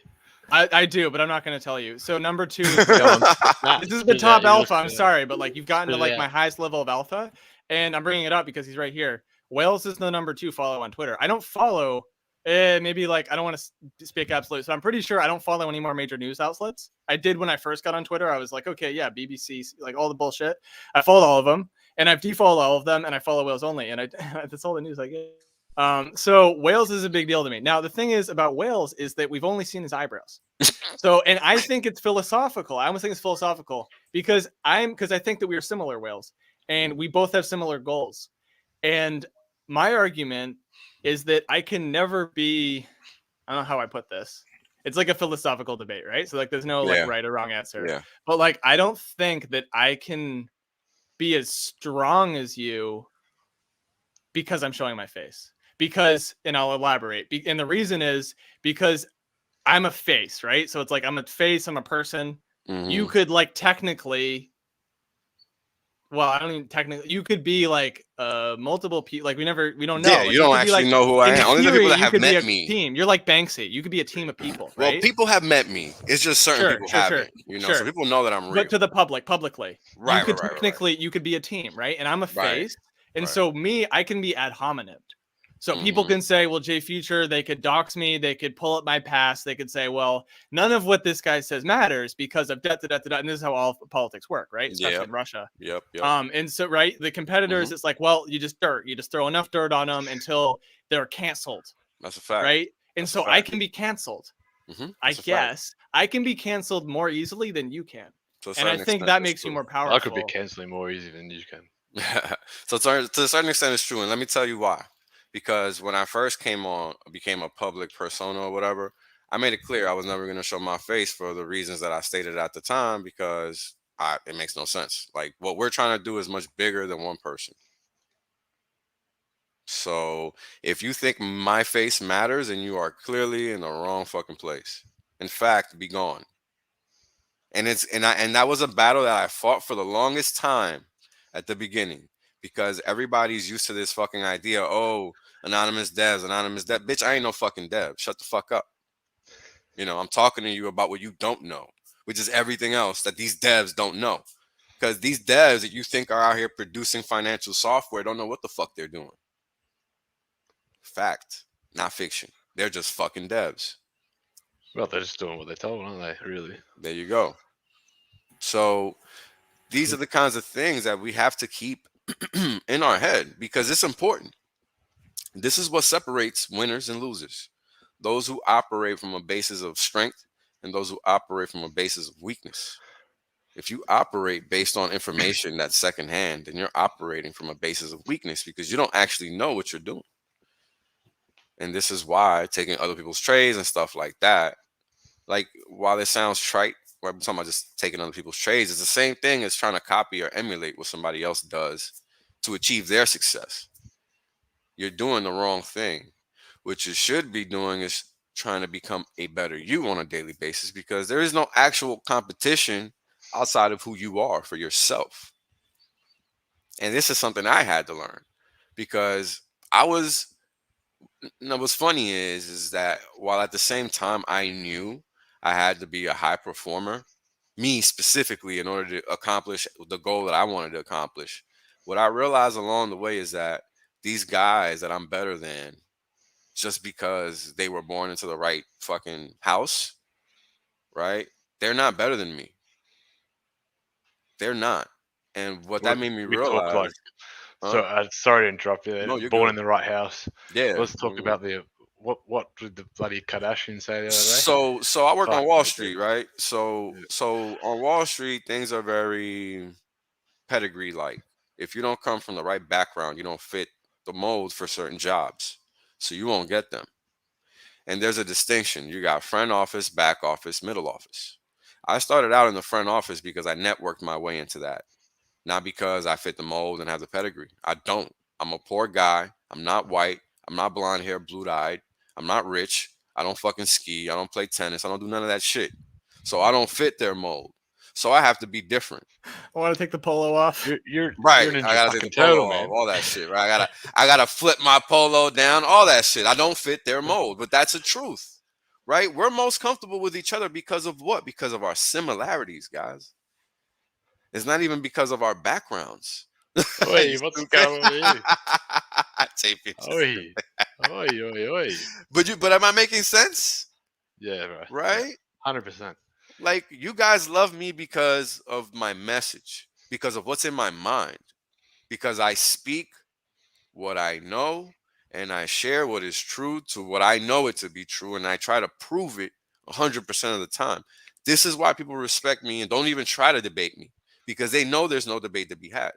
Speaker 3: I do, but I'm not going to tell you. So number 2 is this is the top alpha. I'm sorry, but like you've gotten to like my highest level of alpha, and I'm bringing it up because he's right here. Whales is the number 2 follow on Twitter. I don't follow. Maybe like I don't want to speak absolute, so I'm pretty sure I don't follow any more major news outlets. I did when I first got on Twitter. I was like, okay, yeah, BBC, like all the bullshit. I followed all of them, and I've defollowed all of them, and I follow Whales Only, and that's all the news I get. So Whales is a big deal to me. Now the thing is about Whales is that we've only seen his eyebrows. So, and I think it's philosophical. I almost think it's philosophical because I think that we are similar, Whales, and we both have similar goals. And my argument is that I can never be, I don't know how I put this. It's like a philosophical debate, right? So like there's no like right or wrong answer.
Speaker 5: Yeah.
Speaker 3: But like I don't think that I can be as strong as you because I'm showing my face. Because, and I'll elaborate. And the reason is because I'm a face, right? So it's like I'm a face, I'm a person. You could like technically, well, I don't even technically. You could be like multiple people. Like we don't know.
Speaker 5: Yeah,
Speaker 3: like,
Speaker 5: you don't actually know who I am. Only the people that have met me.
Speaker 3: Team. You're like Banksy. You could be a team of people. Right?
Speaker 5: Well, people have met me. It's just certain people haven't. You know, so people know that I'm real.
Speaker 3: But to the publicly,
Speaker 5: right?
Speaker 3: You could technically, you could be a team, right? And I'm a face, and so I can be ad hominem. So people can say, well, Jay Future, they could dox me. They could pull up my past. They could say, well, none of what this guy says matters because of and this is how all politics work, right? Especially in Russia.
Speaker 5: Yep.
Speaker 3: And so, right, the competitors, it's like, well, you just throw enough dirt on them until they're canceled.
Speaker 5: That's a fact.
Speaker 3: Right. And so I can be canceled. I guess I can be canceled more easily than you can. And I think that makes you more powerful.
Speaker 4: I could be canceling more easy than you can.
Speaker 5: So to a certain extent, it's true. And let me tell you why. Because when I first became a public persona or whatever, I made it clear I was never going to show my face for the reasons that I stated at the time, because it makes no sense. Like what we're trying to do is much bigger than one person. So if you think my face matters, then you are clearly in the wrong fucking place. In fact, be gone. And that was a battle that I fought for the longest time at the beginning. Because everybody's used to this fucking idea, oh, anonymous devs. Bitch, I ain't no fucking dev. Shut the fuck up. You know, I'm talking to you about what you don't know, which is everything else that these devs don't know. Because these devs that you think are out here producing financial software don't know what the fuck they're doing. Fact, not fiction. They're just fucking devs.
Speaker 4: Well, they're just doing what they're told, aren't they? Really?
Speaker 5: There you go. So these are the kinds of things that we have to keep in our head because it's important. This is what separates winners and losers. Those who operate from a basis of strength and those who operate from a basis of weakness. If you operate based on information that's secondhand, then you're operating from a basis of weakness because you don't actually know what you're doing. And this is why taking other people's trades and stuff like that, like while it sounds trite, I'm talking about just taking other people's trades, it's the same thing as trying to copy or emulate what somebody else does to achieve their success. You're doing the wrong thing. What you should be doing is trying to become a better you on a daily basis, because there is no actual competition outside of who you are for yourself. And this is something I had to learn, because what's funny is that while at the same time I knew I had to be a high performer, me specifically, in order to accomplish the goal that I wanted to accomplish, what I realized along the way is that these guys that I'm better than, just because they were born into the right fucking house, right? They're not better than me. They're not. And what that made me
Speaker 4: We talk like,
Speaker 5: realize. Huh?
Speaker 4: sorry to interrupt you there.
Speaker 5: No, you're
Speaker 4: Born
Speaker 5: good.
Speaker 4: in the right house.
Speaker 5: Yeah.
Speaker 4: Let's talk about what did the bloody Kardashians say the other day?
Speaker 5: So I work on Wall Street,
Speaker 4: dude.
Speaker 5: right? So on Wall Street, things are very pedigree like. If you don't come from the right background, you don't fit the mold for certain jobs. So you won't get them. And there's a distinction. You got front office, back office, middle office. I started out in the front office because I networked my way into that. Not because I fit the mold and have the pedigree. I don't. I'm a poor guy. I'm not white. I'm not blonde hair, blue-eyed. I'm not rich. I don't fucking ski. I don't play tennis. I don't do none of that shit. So I don't fit their mold. So I have to be different.
Speaker 3: I want to take the polo off.
Speaker 4: You're
Speaker 5: right.
Speaker 4: You're
Speaker 5: I gotta take the polo off, all that shit. Right. I gotta flip my polo down, all that shit. I don't fit their mold, but that's the truth, right? We're most comfortable with each other because of what? Because of our similarities, guys. It's not even because of our backgrounds.
Speaker 4: Oi, what's going on? Oi.
Speaker 5: But am I making sense?
Speaker 4: Yeah,
Speaker 5: right.
Speaker 4: 100%.
Speaker 5: Like, you guys love me because of my message, because of what's in my mind, because I speak what I know and I share what is true to what I know it to be true, and I try to prove it 100% of the time. This is why people respect me and don't even try to debate me, because they know there's no debate to be had.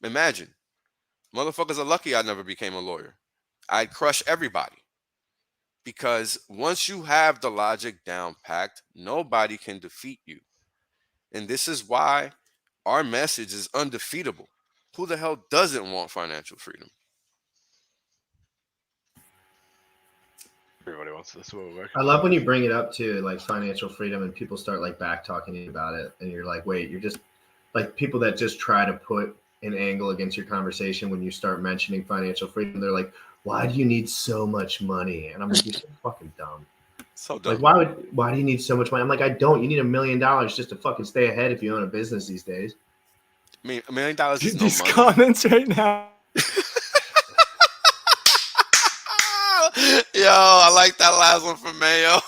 Speaker 5: Imagine, motherfuckers are lucky I never became a lawyer. I'd crush everybody. Because once you have the logic down packed, nobody can defeat you. And this is why our message is undefeatable. Who the hell doesn't want financial freedom?
Speaker 4: Everybody wants this. What we're working
Speaker 1: I love when you bring it up to like financial freedom and people start like back talking to you about it. And you're like, wait, you're just like people that just try to put an angle against your conversation when you start mentioning financial freedom. They're like, why do you need so much money? And I'm like, you're so fucking dumb.
Speaker 5: So dumb.
Speaker 1: Like, why do you need so much money? I'm like, I don't. You need $1 million just to fucking stay ahead if you own a business these days.
Speaker 5: I mean, $1 million is
Speaker 3: These
Speaker 5: no money.
Speaker 3: comments right now.
Speaker 5: Yo, I like that last one from Mayo.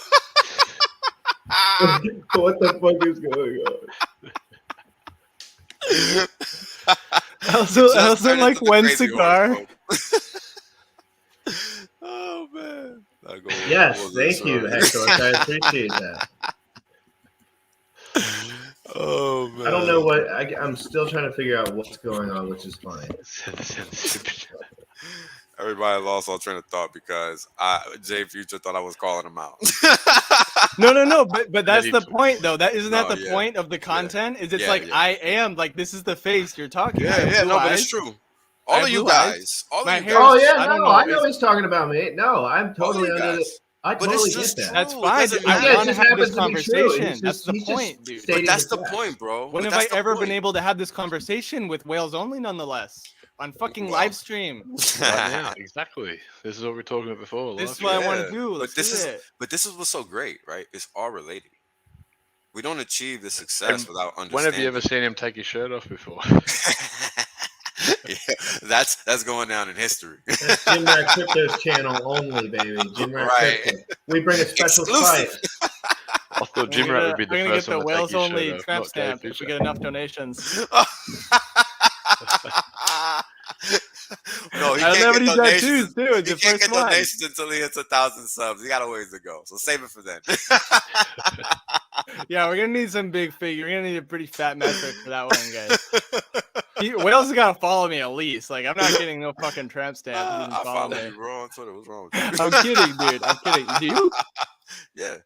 Speaker 1: What the fuck is going on?
Speaker 3: I also like one cigar.
Speaker 5: Oh man!
Speaker 1: Yes, thank you, Hector. I appreciate that.
Speaker 5: Oh man!
Speaker 1: I don't know what I'm still trying to figure out what's going on, which is funny.
Speaker 5: Everybody lost all train of thought because Jay Future thought I was calling him out.
Speaker 3: No, but that's the point though. Isn't that the
Speaker 5: yeah.
Speaker 3: point of the content? Is it's
Speaker 5: Yeah,
Speaker 3: like
Speaker 5: yeah.
Speaker 3: I am like this is the face you're talking.
Speaker 5: But it's true. All of you guys,
Speaker 3: My hair.
Speaker 1: Oh yeah,
Speaker 3: I don't
Speaker 1: I
Speaker 3: know.
Speaker 1: know he's talking about me. No, I'm totally under the. I totally get that.
Speaker 3: That's
Speaker 5: It
Speaker 3: fine.
Speaker 5: doesn't
Speaker 3: I
Speaker 5: matter.
Speaker 3: want to
Speaker 1: just
Speaker 3: have this
Speaker 1: happens to be true.
Speaker 3: conversation. That's the
Speaker 1: He's just
Speaker 3: point, dude.
Speaker 1: stating
Speaker 5: But that's the
Speaker 1: fact.
Speaker 5: point, bro.
Speaker 3: When
Speaker 5: But
Speaker 3: have I
Speaker 5: that's the
Speaker 3: ever
Speaker 5: point.
Speaker 3: been able to have this conversation with Whales Only, nonetheless, on fucking live stream?
Speaker 4: right now. Exactly. This is what we were talking about before.
Speaker 3: This is
Speaker 4: live
Speaker 3: what I
Speaker 4: stream.
Speaker 3: want to do. Let's do it.
Speaker 5: But this is what's so great, right? It's all related. We don't achieve the success
Speaker 4: And
Speaker 5: without understanding.
Speaker 4: When have you ever seen him take his shirt off before?
Speaker 5: Yeah, that's going down in history.
Speaker 1: That's Jim Rat Crypto's channel only, baby. Jim Rat
Speaker 5: Right.
Speaker 1: Crypto. We bring a special
Speaker 5: Exclusive.
Speaker 1: fight.
Speaker 4: I thought Jim Rat would be the
Speaker 3: I'm gonna
Speaker 4: first
Speaker 3: get the
Speaker 4: one to
Speaker 3: Whales
Speaker 4: take his
Speaker 3: Only
Speaker 4: shirt off,
Speaker 3: tramp
Speaker 4: not Dave
Speaker 3: stamp if we
Speaker 4: Fisher.
Speaker 3: get enough donations.
Speaker 5: No, he
Speaker 3: I don't have
Speaker 5: can't
Speaker 3: any
Speaker 5: get donations.
Speaker 3: tattoos, dude.
Speaker 5: He
Speaker 3: The
Speaker 5: can't
Speaker 3: first
Speaker 5: get
Speaker 3: one.
Speaker 5: donations until he hits 1,000 subs. He got a ways to go, so save it for then.
Speaker 3: Yeah, we're gonna need some big figure. We're gonna need a pretty fat metric for that one, guys. Whales has gotta follow me at least. Like, I'm not getting no fucking tramp stamp. He doesn't
Speaker 5: I
Speaker 3: follow
Speaker 5: follow
Speaker 3: me.
Speaker 5: you, bro, on Twitter. What's wrong with you?
Speaker 3: I'm kidding, dude. I'm kidding. Do you?
Speaker 5: Yeah.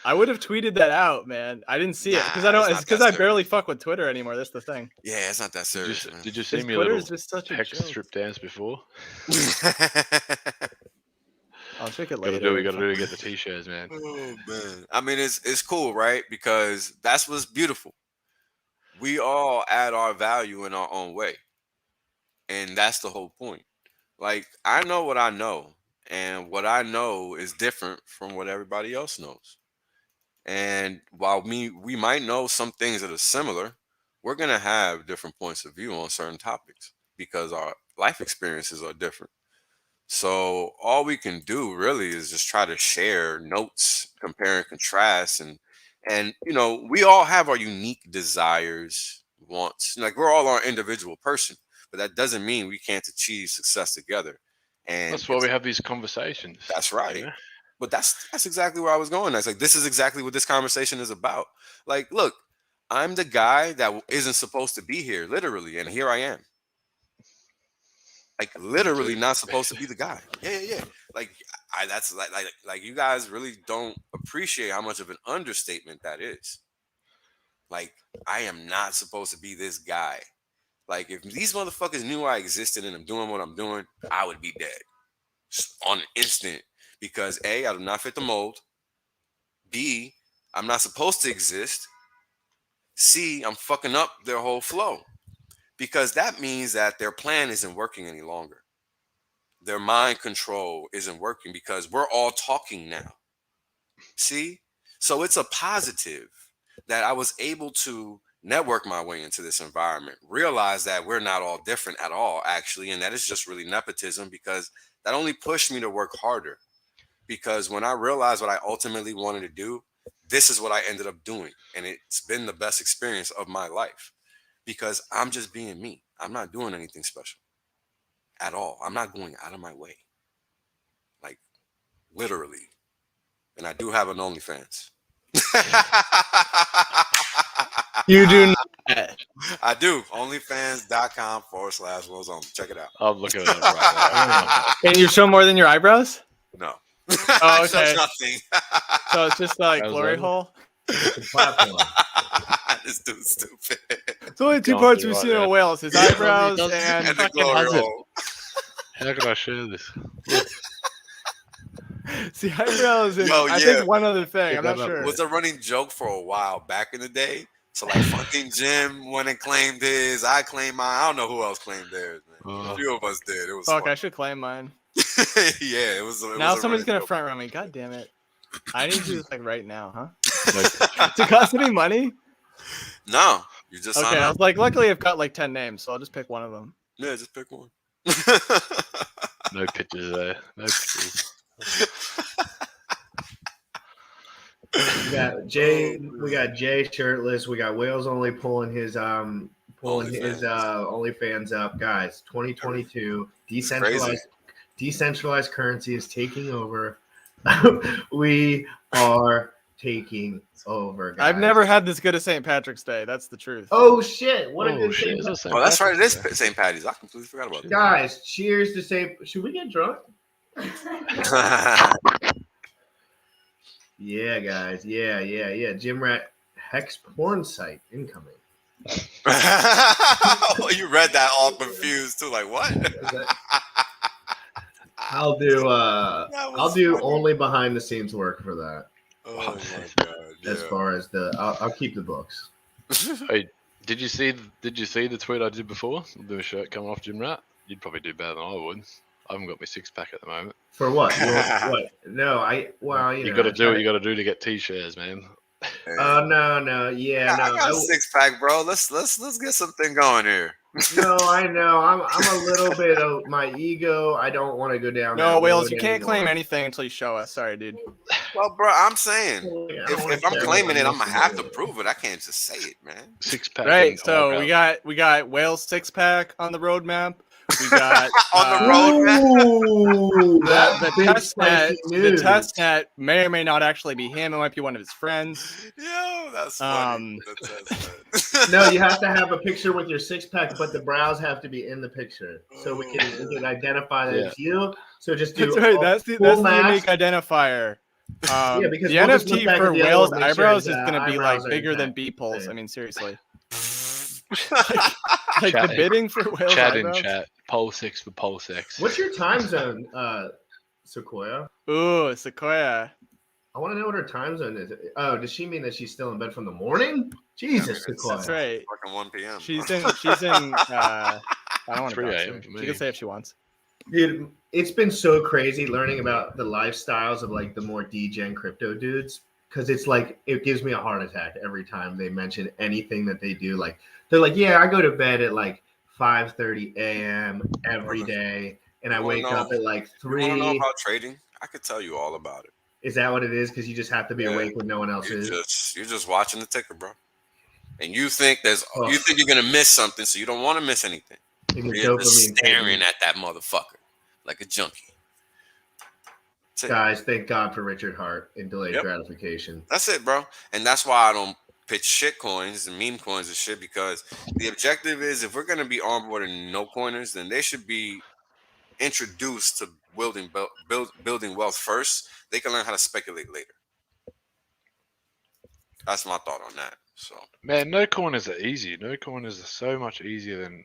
Speaker 3: I would have tweeted that out, man. I didn't see it because I
Speaker 5: Nah,
Speaker 3: don't.
Speaker 5: it's
Speaker 3: It's
Speaker 5: not that
Speaker 3: because I
Speaker 5: serious.
Speaker 3: barely fuck with Twitter anymore. That's the thing.
Speaker 5: Yeah, it's not that serious, man.
Speaker 4: Did you see
Speaker 3: His
Speaker 4: me
Speaker 3: Twitter
Speaker 4: little
Speaker 3: is just such a
Speaker 4: hex
Speaker 3: joke.
Speaker 4: strip dance before?
Speaker 3: I'll check it
Speaker 4: Gotta
Speaker 3: later.
Speaker 4: do. We gotta do to get the t-shirts, man.
Speaker 5: Oh man, I mean it's cool, right? Because that's what's beautiful. We all add our value in our own way, and that's the whole point. Like I know what I know, and what I know is different from what everybody else knows. And while we might know some things that are similar, we're gonna have different points of view on certain topics because our life experiences are different. So all we can do really is just try to share notes, compare and contrast, and we all have our unique desires, wants. Like we're all our individual person, but that doesn't mean we can't achieve success together. And
Speaker 4: That's why we have these conversations.
Speaker 5: that's
Speaker 4: you
Speaker 5: right.
Speaker 4: know?
Speaker 5: But that's exactly where I was going. I was like, this is exactly what this conversation is about. Like, look, I'm the guy that isn't supposed to be here, literally, and here I am. Like literally not supposed to be the guy. Yeah. Like that's like you guys really don't appreciate how much of an understatement that is. Like I am not supposed to be this guy. Like if these motherfuckers knew I existed and I'm doing what I'm doing, I would be dead on an instant because A, I do not fit the mold. B, I'm not supposed to exist. C, I'm fucking up their whole flow because that means that their plan isn't working any longer. Their mind control isn't working because we're all talking now. See? So it's a positive that I was able to network my way into this environment, realize that we're not all different at all, actually, and that is just really nepotism because that only pushed me to work harder. Because when I realized what I ultimately wanted to do, this is what I ended up doing. And it's been the best experience of my life because I'm just being me. I'm not doing anything special at all. I'm not going out of my way. Like, literally. And I do have an OnlyFans.
Speaker 3: You do not.
Speaker 5: I do. Onlyfans.com/WHALESONLY. Check it out.
Speaker 4: I'm looking at it right now.
Speaker 3: And you show more than your eyebrows?
Speaker 5: No.
Speaker 3: Oh,
Speaker 5: Shows
Speaker 3: okay.
Speaker 5: nothing.
Speaker 3: So it's just like
Speaker 4: That was
Speaker 3: glory
Speaker 4: it.
Speaker 3: hole.
Speaker 1: It's a platform.
Speaker 5: This dude's stupid.
Speaker 3: It's only two
Speaker 4: Don't
Speaker 3: parts
Speaker 4: do
Speaker 3: we've
Speaker 4: right
Speaker 3: seen in
Speaker 4: there.
Speaker 3: a whale. It's his eyebrows
Speaker 4: doesn't-
Speaker 3: and
Speaker 5: And the
Speaker 3: fucking
Speaker 5: glory
Speaker 4: has it.
Speaker 5: hole.
Speaker 4: How can I share this?
Speaker 3: see eyebrows and
Speaker 5: Yo,
Speaker 3: I
Speaker 5: yeah.
Speaker 3: think one other thing.
Speaker 1: Pick
Speaker 3: I'm not
Speaker 1: that up.
Speaker 3: sure.
Speaker 5: Was a running joke for a while back in the day. So like fucking Jim went and claimed his. I claimed mine. I don't know who else claimed theirs, man. A few of us did. It was
Speaker 3: Fuck,
Speaker 5: fun.
Speaker 3: I should claim mine.
Speaker 5: Yeah, it was. It
Speaker 3: Now
Speaker 5: was a
Speaker 3: somebody's
Speaker 5: running
Speaker 3: gonna
Speaker 5: joke.
Speaker 3: front run me. God damn it. I need to do this like right now, huh? Does it cost any money?
Speaker 5: No, you just
Speaker 3: Okay,
Speaker 5: sign
Speaker 3: I
Speaker 5: up.
Speaker 3: was like, luckily I've got like 10 names, so I'll just pick one of them.
Speaker 5: Yeah, just pick one.
Speaker 4: No pictures there. No pictures.
Speaker 1: We got Jay shirtless. We got Whales Only pulling his OnlyFans up, guys. 2022 decentralized currency is taking over. We are taking over, guys.
Speaker 3: I've never had this good a St. Patrick's Day. That's the truth.
Speaker 1: Oh shit! What a
Speaker 4: Oh
Speaker 1: good
Speaker 4: shit!
Speaker 1: thing.
Speaker 4: Is that St.
Speaker 5: Oh, that's right. It is
Speaker 4: Patrick's
Speaker 5: St. Patty's. I completely forgot about
Speaker 1: Guys, cheers to say. Should we get drunk?
Speaker 5: that.
Speaker 1: Yeah, guys. Yeah. Jim Rat Hex porn site incoming.
Speaker 5: You read that all confused too. Like what?
Speaker 1: I'll do
Speaker 5: That was
Speaker 1: I'll do
Speaker 5: funny.
Speaker 1: only behind the scenes work for that.
Speaker 5: Oh my god.
Speaker 1: As
Speaker 5: Yeah.
Speaker 1: far as I'll keep the books.
Speaker 4: Hey, did you see the tweet I did before? The shirt coming off Jim Rat? You'd probably do better than I would. I haven't got my six pack at the moment.
Speaker 1: For what? What? No, you
Speaker 4: You got to do what you got to do to get t-shirts, man.
Speaker 1: Oh no, yeah,
Speaker 5: I
Speaker 1: no,
Speaker 5: got a six pack, bro. Let's get something going here.
Speaker 1: no, I know. I'm a little bit of my ego. I don't want to go down.
Speaker 3: No,
Speaker 1: that
Speaker 3: Wales,
Speaker 1: road
Speaker 3: you can't
Speaker 1: anymore.
Speaker 3: claim anything until you show us. Sorry, dude.
Speaker 5: Well, bro, I'm saying
Speaker 1: I don't wanna
Speaker 5: if I'm
Speaker 1: share
Speaker 5: claiming it,
Speaker 1: with
Speaker 5: I'm gonna have to
Speaker 1: you.
Speaker 5: prove it. I can't just say it, man.
Speaker 4: Six pack.
Speaker 3: Right,
Speaker 4: and
Speaker 3: so
Speaker 4: eyebrows.
Speaker 3: we got Wales 6-pack on the roadmap. We got
Speaker 5: On the road, man.
Speaker 1: Ooh,
Speaker 3: the
Speaker 1: that's big
Speaker 3: test net.
Speaker 1: spicy
Speaker 3: The
Speaker 1: news.
Speaker 3: test net may or may not actually be him. It might be one of his friends.
Speaker 5: Yo, that's funny.
Speaker 1: No, you have to have a picture with your six pack, but the brows have to be in the picture, so we can identify that it's you. So just do
Speaker 3: That's right. That's the
Speaker 1: full match.
Speaker 3: unique identifier.
Speaker 1: Yeah, because
Speaker 3: the
Speaker 1: we'll just look
Speaker 3: NFT
Speaker 1: back
Speaker 3: for
Speaker 1: at the other
Speaker 3: whales
Speaker 1: one, make sure
Speaker 3: eyebrows
Speaker 1: his,
Speaker 3: is going to be like
Speaker 1: eyebrows are
Speaker 3: bigger than
Speaker 1: intact.
Speaker 3: Beeple's.
Speaker 1: Yeah.
Speaker 3: I mean, seriously. Like the
Speaker 4: Chat-
Speaker 3: bidding for whales
Speaker 4: Chat in
Speaker 3: eyebrows.
Speaker 4: chat. Pole 6 for pole 6.
Speaker 1: What's your time zone, Sequoia?
Speaker 3: Ooh, Sequoia.
Speaker 1: I want to know what her time zone is. Oh, does she mean that she's still in bed from the morning? Jesus, Sequoia.
Speaker 3: That's right.
Speaker 5: Fucking 1 p.m.
Speaker 3: She's in. I don't want to
Speaker 4: 3
Speaker 3: dox
Speaker 4: a.m.
Speaker 3: her.
Speaker 4: for
Speaker 3: She
Speaker 4: me.
Speaker 3: can say if she wants.
Speaker 1: Dude, it's been so crazy learning about the lifestyles of like the more degen crypto dudes, because it's like it gives me a heart attack every time they mention anything that they do. Like they're like, yeah, I go to bed at like 5:30 a.m. every day, and I
Speaker 5: You wanna
Speaker 1: wake
Speaker 5: know-
Speaker 1: up at like
Speaker 5: You want to know
Speaker 1: 3.
Speaker 5: about trading? I could tell you all about it.
Speaker 1: Is that what it is? Because you just have to be
Speaker 5: Yeah.
Speaker 1: awake when no one else is.
Speaker 5: You're just watching the ticker, bro. And you think
Speaker 1: Ugh.
Speaker 5: you think you're gonna miss something, so you don't want to miss anything.
Speaker 1: And your
Speaker 5: You're just
Speaker 1: dopamine
Speaker 5: staring
Speaker 1: hit me.
Speaker 5: at that motherfucker like a junkie. That's it.
Speaker 1: Guys, thank God for Richard Hart and delayed
Speaker 5: Yep.
Speaker 1: gratification.
Speaker 5: That's it, bro. And that's why I don't pitch shit coins and meme coins and shit, because the objective is if we're gonna be onboarding no coiners, then they should be introduced to building wealth first. They can learn how to speculate later. That's my thought on that. So
Speaker 4: Man, no corners are easy. No corners are so much easier than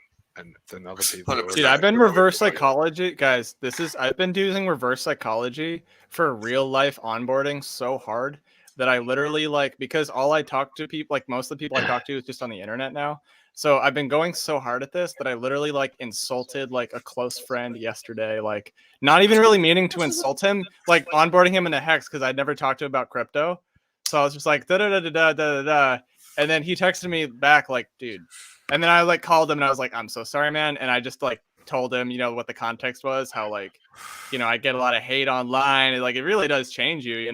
Speaker 4: other people.
Speaker 5: 100%.
Speaker 3: Dude, I've been
Speaker 5: You're right,
Speaker 3: reverse
Speaker 5: everybody.
Speaker 3: psychology, guys. I've been using reverse psychology for real life onboarding so hard that I literally because all I talk to people, like most of the people I talk to is just on the internet now. So I've been going so hard at this that I literally insulted a close friend yesterday, not even really meaning to insult him, onboarding him into Hex because I'd never talked to him about crypto. So I was just like da da da da da da da, and then he texted me back dude. And then I called him and I was like, I'm so sorry, man. And I just told him, what the context was, how I get a lot of hate online. And, it really does change you,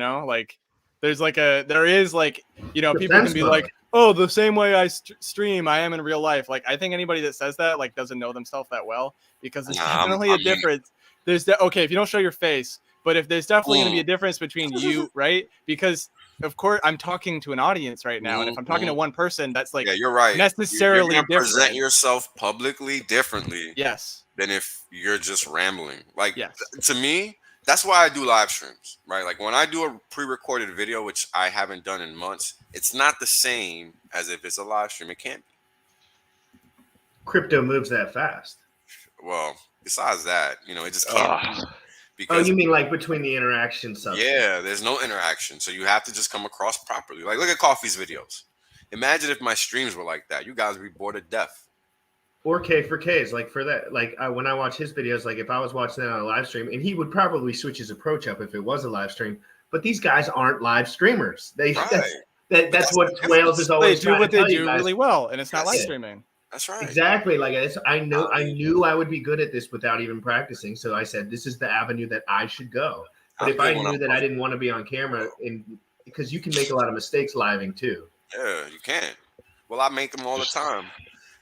Speaker 3: there's people
Speaker 1: Defense
Speaker 3: can be
Speaker 1: mode.
Speaker 3: like, oh, the same way I stream, I am in real life. I think anybody that says that doesn't know themselves that well, because there's definitely a difference. Okay, if you don't show your face, but if there's definitely going to be a difference between you, right? Because of course I'm talking to an audience right now, and if I'm talking to one person, that's
Speaker 5: yeah, you're right.
Speaker 3: necessarily
Speaker 5: you're gonna
Speaker 3: different.
Speaker 5: present yourself publicly differently.
Speaker 3: Yes.
Speaker 5: Than if you're just rambling.
Speaker 3: Yes.
Speaker 5: To me, that's why I do live streams, right? When I do a pre-recorded video, which I haven't done in months, it's not the same as if it's a live stream. It can't be.
Speaker 1: Crypto moves that fast.
Speaker 5: Well, besides that, it just can't be.
Speaker 1: Because, you mean between the interaction stuff?
Speaker 5: Yeah, there's no interaction. So you have to just come across properly. Look at Coffee's videos. Imagine if my streams were like that. You guys would be bored to death.
Speaker 1: Or K4Ks, for that, when I watch his videos, if I was watching that on a live stream, and he would probably switch his approach up if it was a live stream, but these guys aren't live streamers. That's what Whales is always
Speaker 3: they do what they do
Speaker 1: guys.
Speaker 3: Really well, and it's not live streaming.
Speaker 5: That's right.
Speaker 1: Exactly. I knew I would be good at this without even practicing, so I said this is the avenue that I should go. But if I knew that I didn't want to be on camera, because you can make a lot of mistakes living too.
Speaker 5: Yeah, you can. Well, I make them all the time.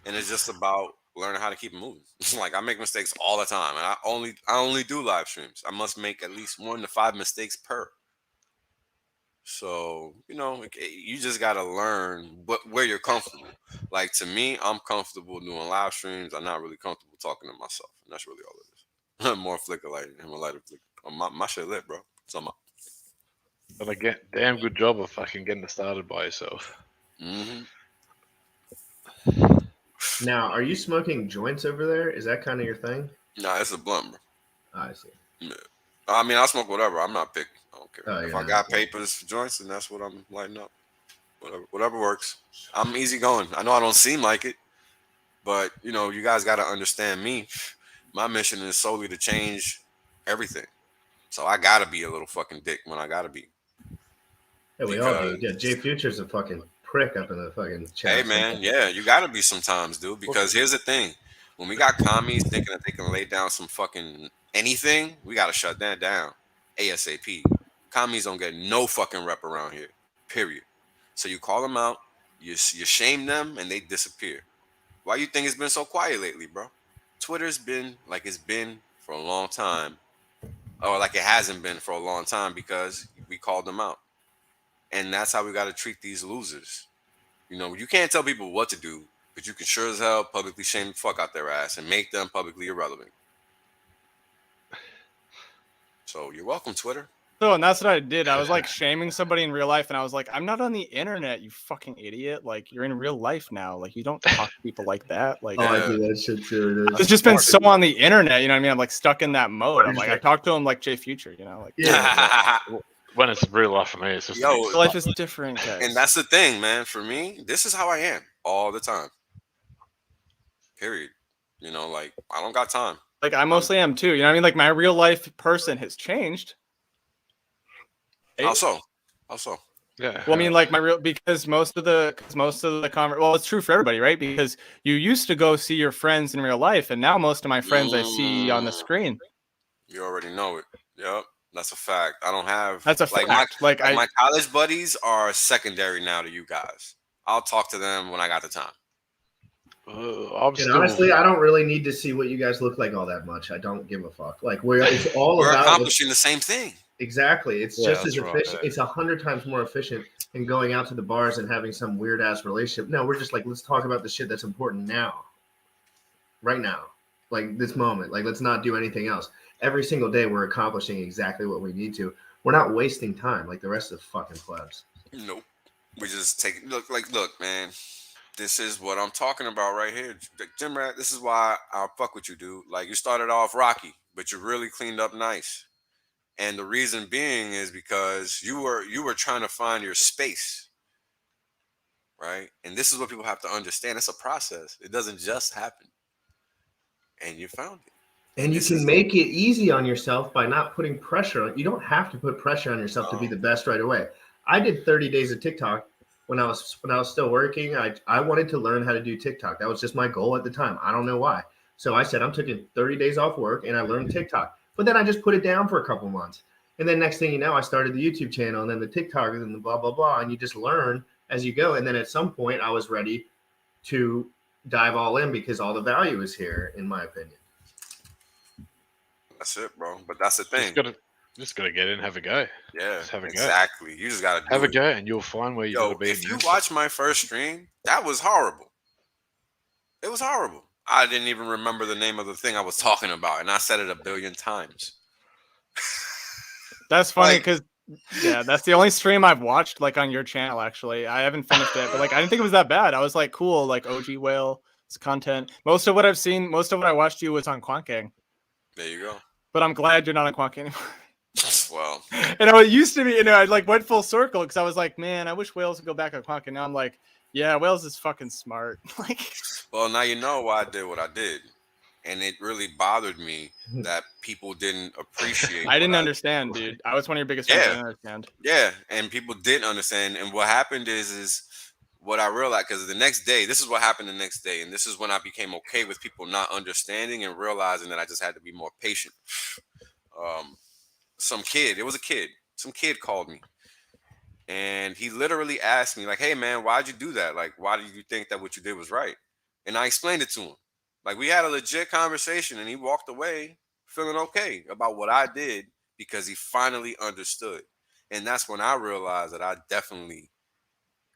Speaker 5: And it's just about learning how to keep it moving. I make mistakes all the time, and I only do live streams. I must make at least 1 to 5 mistakes per. So you just gotta learn where you're comfortable. To me, I'm comfortable doing live streams. I'm not really comfortable talking to myself, and that's really all it is. More flicker lighting and a lighter flicker. My shit lit, bro. So
Speaker 4: But again, damn good job of fucking getting it started by yourself.
Speaker 5: Mm-hmm.
Speaker 1: Now, are you smoking joints over there? Is that kind of your thing?
Speaker 5: Nah, it's a blunt, bro.
Speaker 1: I see.
Speaker 5: Yeah. I mean, I smoke whatever. I'm not picky. I don't care. If I got
Speaker 1: okay.
Speaker 5: papers for joints, then that's what I'm lighting up. Whatever works. I'm easy going. I know I don't seem like it, but you guys got to understand me. My mission is solely to change everything. So I gotta be a little fucking dick when I gotta be.
Speaker 1: Yeah, we all do. Yeah, Jay Future's a fucking prick up in the fucking chat.
Speaker 5: Hey man, yeah, you gotta be sometimes, dude. Because here's the thing: when we got commies thinking that they can lay down some fucking anything, we gotta shut that down ASAP. Commies don't get no fucking rep around here. Period. So you call them out, you shame them, and they disappear. Why you think it's been so quiet lately, bro? Twitter's been like it's been for a long time, or like it hasn't been for a long time because we called them out, and that's how we got to treat these losers. You can't tell people what to do, but you can sure as hell publicly shame the fuck out their ass and make them publicly irrelevant. So you're welcome, Twitter.
Speaker 3: So, and that's what I did. I was like shaming somebody in real life, and I was like, I'm not on the internet, you fucking idiot. Like, you're in real life now. Like, you don't talk to people like that. Like,
Speaker 1: Oh, I do that shit too.
Speaker 3: it's just been so on the internet, you know what I mean? I'm like stuck in that mode. I'm like, I talk to him like Jay Future, you know? Like,
Speaker 1: Yeah.
Speaker 4: When it's real life for me, it's just
Speaker 5: Yo,
Speaker 3: life is different, guys.
Speaker 5: and that's the thing, man. For me, this is how I am all the time. Period. You know, like I don't got time.
Speaker 3: Like I mostly am too. You know what I mean? Like my real life person has changed.
Speaker 5: Also.
Speaker 4: yeah.
Speaker 3: Well, I mean, like because most of the well, it's true for everybody, right? Because you used to go see your friends in real life, and now most of my friends I see on the screen.
Speaker 5: You already know it. Yep, that's a fact. I don't have.
Speaker 3: That's a fact.
Speaker 5: My college buddies are secondary now to you guys. I'll talk to them when I got the time.
Speaker 1: Honestly, I don't really need to see what you guys look like all that much. I don't give a fuck. Like we're
Speaker 5: accomplishing the same thing.
Speaker 1: Exactly. It's just as efficient. Right. It's 100 times more efficient than going out to the bars and having some weird ass relationship. No, we're just like, let's talk about the shit that's important now. Right now. Like this moment. Like let's not do anything else. Every single day we're accomplishing exactly what we need to. We're not wasting time like the rest of the fucking plebs.
Speaker 5: Nope. We just take look, man. This is what I'm talking about right here. Jim Rat, this is why I'll fuck with you, dude. Like you started off rocky, but you really cleaned up nice. And the reason being is because you were trying to find your space. Right? And this is what people have to understand. It's a process. It doesn't just happen. And you found it.
Speaker 1: And you can make it easy on yourself by not putting pressure on. You don't have to put pressure on yourself to be the best right away. I did 30 days of TikTok when I was still working. I wanted to learn how to do TikTok. That was just my goal at the time. I don't know why. So I said I'm taking 30 days off work and I learned TikTok. But then I just put it down for a couple months. And then next thing you know, I started the YouTube channel and then the TikTok and then the blah, blah, blah. And you just learn as you go. And then at some point I was ready to dive all in because all the value is here, in my opinion.
Speaker 5: That's it, bro. But that's the thing.
Speaker 4: Just gotta get in, have a go.
Speaker 5: Yeah,
Speaker 4: just have a
Speaker 5: exactly.
Speaker 4: Go.
Speaker 5: You just gotta
Speaker 4: have a go, and you'll find where you gotta be.
Speaker 5: If you watch my first stream, that was horrible. It was horrible. I didn't even remember the name of the thing I was talking about, and I said it 1 billion times.
Speaker 3: That's funny because that's the only stream I've watched like on your channel. Actually, I haven't finished it, but like I didn't think it was that bad. I was like, cool, like OG Whale, it's content. Most of what I watched you was on Quant Gang.
Speaker 5: There you go.
Speaker 3: But I'm glad you're not on Quant Gang anymore.
Speaker 5: Well,
Speaker 3: and it used to be, I like went full circle because I was like, man, I wish Wales would go back on Quant Gang. Now I'm like, yeah, Wales is fucking smart. Like,
Speaker 5: well, now you know why I did what I did. And it really bothered me that people didn't appreciate.
Speaker 3: I didn't understand, dude. I was one of your biggest fans. I didn't understand.
Speaker 5: Yeah, and people didn't understand. And what happened is what I realized, because the next day, this is what happened the next day. And this is when I became okay with people not understanding and realizing that I just had to be more patient. Some kid called me. And he literally asked me, like, hey, man, why'd you do that? Like, why did you think that what you did was right? And I explained it to him. Like, we had a legit conversation, and he walked away feeling okay about what I did because he finally understood. And that's when I realized that I definitely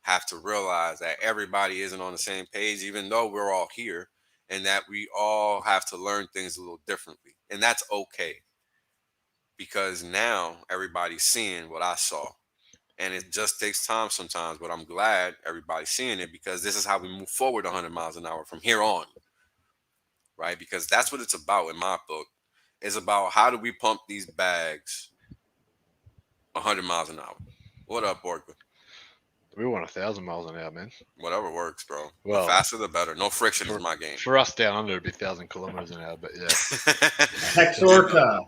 Speaker 5: have to realize that everybody isn't on the same page, even though we're all here, and that we all have to learn things a little differently. And that's okay because now everybody's seeing what I saw. And it just takes time sometimes, but I'm glad everybody's seeing it because this is how we move forward 100 miles an hour from here on. Right? Because that's what it's about in my book. It's about how do we pump these bags 100 miles an hour. What up, Borgman?
Speaker 4: We want 1,000 miles an hour, man.
Speaker 5: Whatever works, bro.
Speaker 4: Well,
Speaker 5: the faster, the better. No friction is my game.
Speaker 4: For us down under, it'd be 1,000 kilometers an hour, but yeah.
Speaker 1: Hex Orca,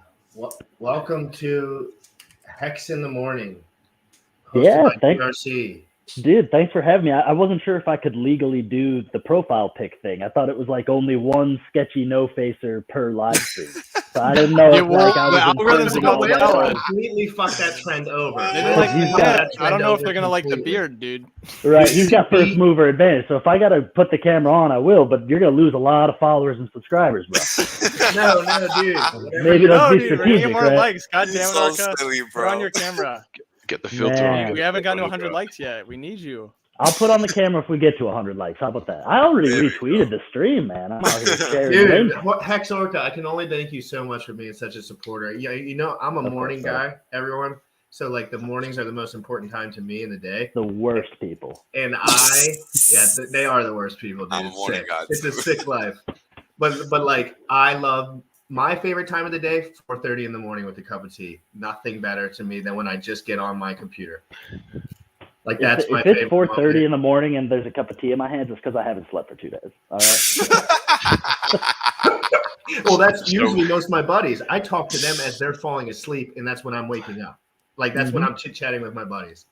Speaker 1: welcome to Hex in the Morning.
Speaker 6: Yeah, thanks.
Speaker 1: RC.
Speaker 6: Dude, thanks for having me. I wasn't sure if I could legally do the profile pic thing. I thought it was like only one sketchy no-facer per live stream. So I didn't know if like I was
Speaker 1: completely fuck that trend over.
Speaker 3: I don't know if they're gonna like the beard, dude.
Speaker 6: Right, he's got first mover advantage. So if I gotta put the camera on, I will. But you're gonna lose a lot of followers and subscribers, bro.
Speaker 1: no, dude.
Speaker 6: Maybe let's be strategic,
Speaker 3: more
Speaker 6: right?
Speaker 3: likes. God damn it,
Speaker 5: so
Speaker 3: Arca.
Speaker 5: silly,
Speaker 3: Put on your camera.
Speaker 4: Get the filter on.
Speaker 3: We haven't gotten to 100 likes yet. We need you.
Speaker 6: I'll put on the camera if we get to 100 likes. How about that? I already retweeted the stream, man. I'm out here sharing.
Speaker 1: Dude, Hex Orca, I can only thank you so much for being such a supporter. Yeah, I'm a morning guy, everyone. So like the mornings are the most important time to me in the day.
Speaker 6: The worst people.
Speaker 1: And they are the worst people, dude.
Speaker 5: I'm a morning guy,
Speaker 1: It's a
Speaker 5: too.
Speaker 1: sick life. But like I love my favorite time of the day, 4:30 in the morning with a cup of tea. Nothing better to me than when I just get on my computer. Like that's
Speaker 6: if
Speaker 1: my
Speaker 6: it's
Speaker 1: favorite
Speaker 6: 4:30
Speaker 1: moment.
Speaker 6: in the morning and there's a cup of tea in my hands, it's because I haven't slept for 2 days. All right.
Speaker 1: Well, that's usually most of my buddies. I talk to them as they're falling asleep, and that's when I'm waking up. Like that's when I'm chit chatting with my buddies.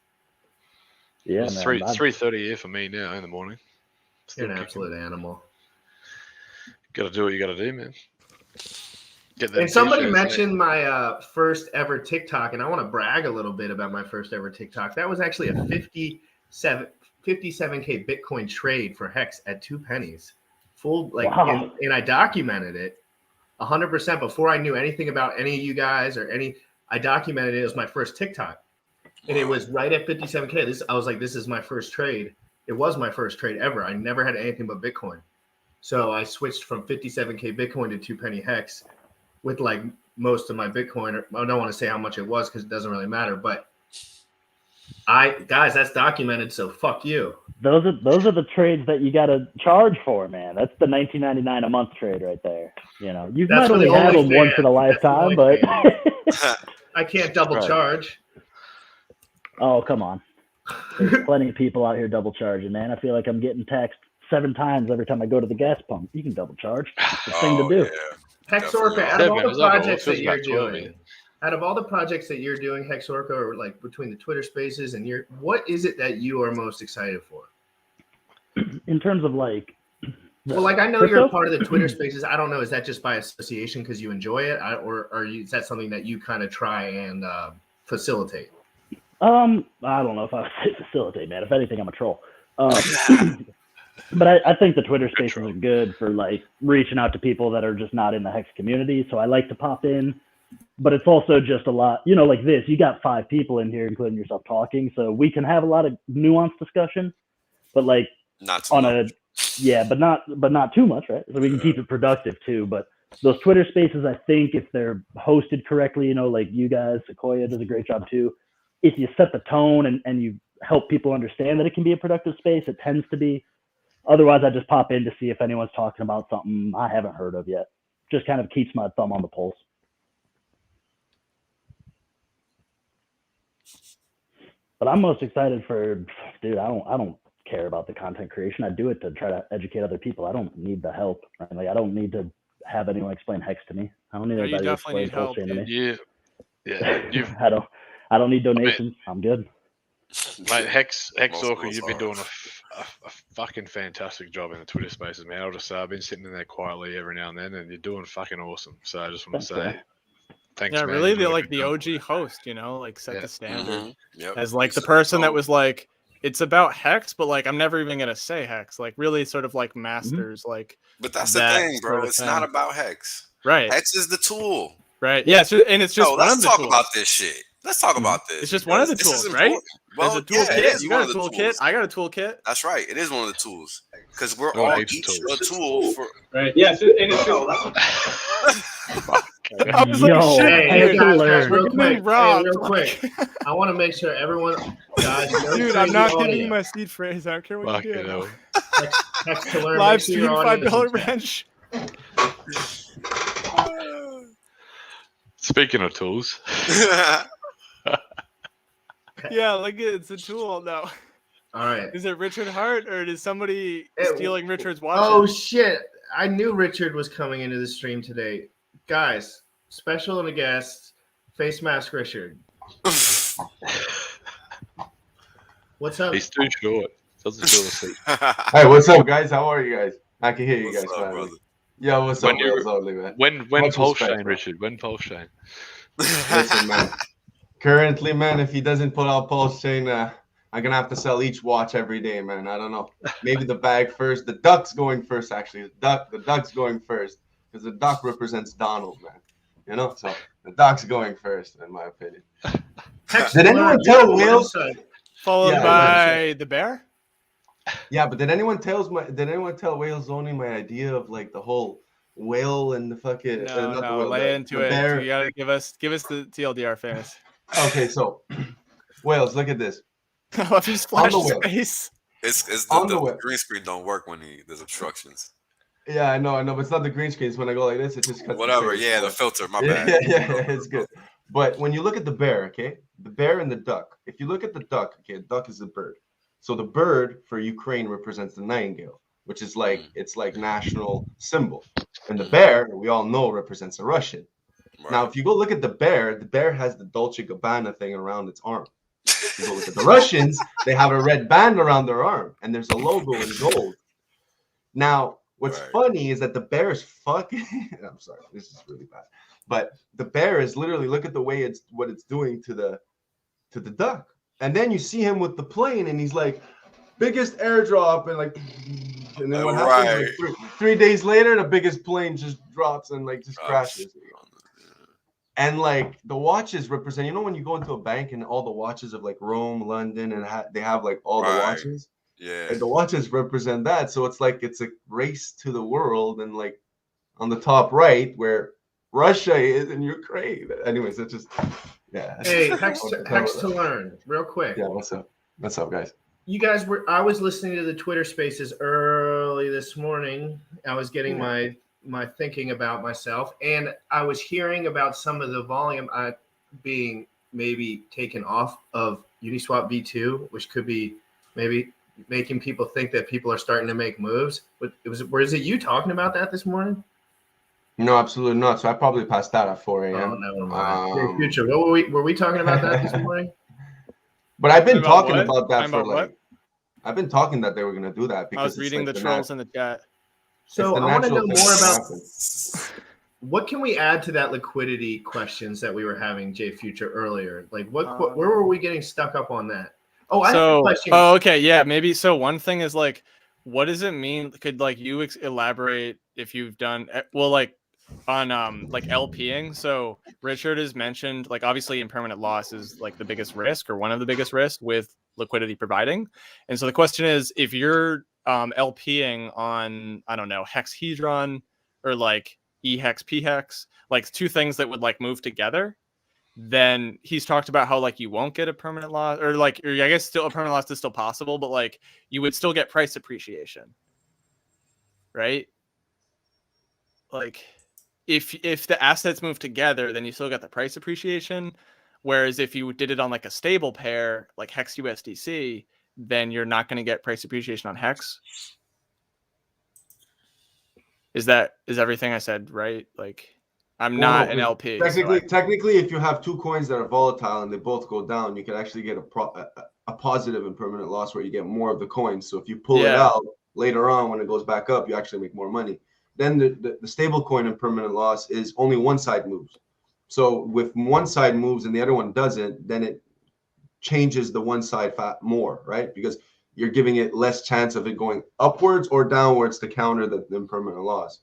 Speaker 6: Yeah,
Speaker 4: It's
Speaker 6: man.
Speaker 4: 3:30 here for me now in the morning.
Speaker 1: You're an absolute animal.
Speaker 4: Got to do what you got to do, man.
Speaker 1: And somebody mentioned my first ever TikTok, and I want to brag a little bit about my first ever TikTok. That was actually a 57K Bitcoin trade for Hex at 2 pennies. Full like,
Speaker 6: wow.
Speaker 1: and I documented it 100% before I knew anything about any of you guys or any. I documented it as my first TikTok, and it was right at 57K. I was like, this is my first trade. It was my first trade ever. I never had anything but Bitcoin, so I switched from 57K Bitcoin to 2 penny Hex with like most of my Bitcoin. I don't want to say how much it was because it doesn't really matter, but guys, that's documented. So fuck you.
Speaker 6: Those are the trades that you got to charge for, man. That's the $19.99 a month trade right there. You know, you might only have them once in a lifetime, but
Speaker 1: I can't double charge.
Speaker 6: Oh, come on. There's plenty of people out here double charging, man. I feel like I'm getting taxed 7 times every time I go to the gas pump. You can double charge. It's the thing to do.
Speaker 5: Yeah.
Speaker 1: Hexorca, out of all the projects that you're doing, Hexorca, or like between the Twitter Spaces and what is it that you are most excited for?
Speaker 6: In terms of like,
Speaker 1: well, like I know you're a part of the Twitter Spaces. I don't know, is that just by association because you enjoy it, is that something that you kind of try and facilitate?
Speaker 6: I don't know if I would say facilitate, man. If anything, I'm a troll. But I think the Twitter Spaces are good for like reaching out to people that are just not in the Hex community. So I like to pop in, but it's also just a lot, you know, like this. You got 5 people in here, including yourself, talking, so we can have a lot of nuanced discussion, but like
Speaker 5: not too much.
Speaker 6: But not too much, right? So we can keep it productive too. But those Twitter Spaces, I think, if they're hosted correctly, you know, like you guys, Sequoia does a great job too. If you set the tone and you help people understand that it can be a productive space, it tends to be. Otherwise, I just pop in to see if anyone's talking about something I haven't heard of yet. Just kind of keeps my thumb on the pulse. But I'm most excited for, dude, I don't care about the content creation. I do it to try to educate other people. I don't need the help. Right? Like I don't need to have anyone explain Hex to me. I don't need anybody to explain Pulse-Chain to me.
Speaker 4: Yeah.
Speaker 6: I don't need donations. I'm good.
Speaker 4: Mate, Hexorca, you've been doing a fucking fantastic job in the Twitter Spaces, man. I'll just say I've been sitting in there quietly every now and then, and you're doing fucking awesome. So I just want to say thanks,
Speaker 3: yeah,
Speaker 4: man.
Speaker 3: really, the OG host, you know, like set the standard.
Speaker 5: Mm-hmm. Yep.
Speaker 3: As like the person that was like, it's about Hex, but like I'm never even gonna say Hex. Like really, sort of like masters, like.
Speaker 5: But that's the thing, bro. It's not about Hex.
Speaker 3: Right.
Speaker 5: Hex is the tool.
Speaker 3: Right. Yeah. And it's just one of the tools.
Speaker 5: Let's talk about this shit. Let's talk about this.
Speaker 3: It's just one of the tools, right?
Speaker 5: Well,
Speaker 3: there's a toolkit. You got a toolkit. I got a toolkit.
Speaker 5: That's right. It is one of the tools because we're all each a tool for.
Speaker 7: Right. Yes. And it's
Speaker 3: I was like, shit,
Speaker 1: hey, guys, real
Speaker 3: real
Speaker 1: quick. I want to make sure everyone, guys,
Speaker 3: dude, I'm not giving you my seed phrase. I don't care what you do.
Speaker 1: Text to learn.
Speaker 3: Live stream $5 wrench.
Speaker 4: Speaking of tools.
Speaker 3: Yeah, like it's a tool now.
Speaker 1: All right.
Speaker 3: Is it Richard Hart or is somebody stealing Richard's watch?
Speaker 1: Oh shit! I knew Richard was coming into the stream today, guys. Special and a guest, face mask Richard. What's up?
Speaker 4: He's too short. Doesn't feel the seat.
Speaker 7: Hey, what's up, guys? How are you guys? I can hear you guys,
Speaker 5: brother?
Speaker 7: Yeah, what's up, WHALESONLY, man?
Speaker 4: When Pulse-Chain, Richard? When Pulse-Chain?
Speaker 7: Listen, man. Currently, man, if he doesn't put out Pulse-Chain, I'm gonna have to sell each watch every day, man. I don't know. Maybe the bag first. The duck's going first, actually. The duck's going first because the duck represents Donald, man. You know, so the duck's going first, in my opinion. Did anyone tell Whales?
Speaker 3: Followed by the bear?
Speaker 7: Yeah, but did anyone tell WHALESONLY my idea of like the whole whale and the fucking
Speaker 3: No, lay into it. You gotta give us the TLDR famous.
Speaker 7: Okay, so Wales, look at this.
Speaker 3: I love his
Speaker 7: On the
Speaker 3: flash
Speaker 7: wheel.
Speaker 3: face.
Speaker 5: It's
Speaker 7: On the
Speaker 5: the
Speaker 7: web.
Speaker 5: green screen don't work when there's obstructions.
Speaker 7: Yeah, I know, but it's not the green screen. It's when I go like this, it just cuts.
Speaker 5: Whatever.
Speaker 7: The face.
Speaker 5: Yeah, the filter. My
Speaker 7: Yeah,
Speaker 5: bad.
Speaker 7: it's good. But when you look at the bear, okay, the bear and the duck. If you look at the duck, okay, duck is a bird. So the bird for Ukraine represents the nightingale, which is like it's like national symbol, and the bear we all know represents a Russian.
Speaker 5: Right.
Speaker 7: Now, if you go look at the bear has the Dolce Gabbana thing around its arm. If you go look at the Russians, they have a red band around their arm, and there's a logo in gold. Now, what's funny is that the bear is fucking. I'm sorry, this is really bad. But the bear is literally look at the way what it's doing to the duck, and then you see him with the plane, and he's like, biggest airdrop, and like, and then what happens? Like three days later, the biggest plane just drops and like just crashes. And like the watches represent, you know, when you go into a bank and all the watches of like Rome, London, and they have like all the watches.
Speaker 5: Yeah.
Speaker 7: And the watches represent that, so it's like it's a race to the world, and like on the top right where Russia is and Ukraine. Anyways, that's just
Speaker 1: Hey, Hex to learn real quick.
Speaker 7: Yeah, what's up? What's up, guys?
Speaker 1: You guys I was listening to the Twitter Spaces early this morning. I was getting my thinking about myself, and I was hearing about some of the volume being maybe taken off of Uniswap V2, which could be maybe making people think that people are starting to make moves. But was it you talking about that this morning?
Speaker 7: No, absolutely not. So I probably passed out at 4 a.m.
Speaker 1: Oh, never mind. Future. What were we talking about that this morning?
Speaker 7: But I've been talking
Speaker 3: what?
Speaker 7: about that
Speaker 3: Talking
Speaker 7: for
Speaker 3: about
Speaker 7: like.
Speaker 3: what?
Speaker 7: I've been talking that they were gonna do that because
Speaker 3: I was reading
Speaker 7: like
Speaker 3: the trolls in the chat.
Speaker 1: So I want to know
Speaker 7: natural thing
Speaker 1: more
Speaker 7: that
Speaker 1: about
Speaker 7: happens.
Speaker 1: what can we add to that liquidity questions that we were having, Jay Future, earlier. Like where were we getting stuck up on that? Oh, I have a question.
Speaker 3: Oh, okay, yeah, maybe. So one thing is like, what does it mean? Could like you elaborate if you've done like on like LPing? So Richard has mentioned like obviously impermanent loss is like the biggest risk or one of the biggest risks with liquidity providing. And so the question is, if you're LPing on, I don't know, hexahedron or like ehex phex, like two things that would like move together, then he's talked about how like you won't get a permanent loss, or I guess still a permanent loss is still possible, but like you would still get price appreciation, right? Like if the assets move together, then you still got the price appreciation. Whereas if you did it on like a stable pair, like Hex USDC, then you're not going to get price appreciation on Hex. Is everything I said right? Like I'm not an LP.
Speaker 7: Technically, if you have two coins that are volatile and they both go down, you can actually get a positive impermanent loss where you get more of the coins. So if you pull it out later on when it goes back up, you actually make more money. Then the stable coin impermanent loss is only one side moves. So with one side moves and the other one doesn't, then it changes the one side more, right? Because you're giving it less chance of it going upwards or downwards to counter the impermanent loss.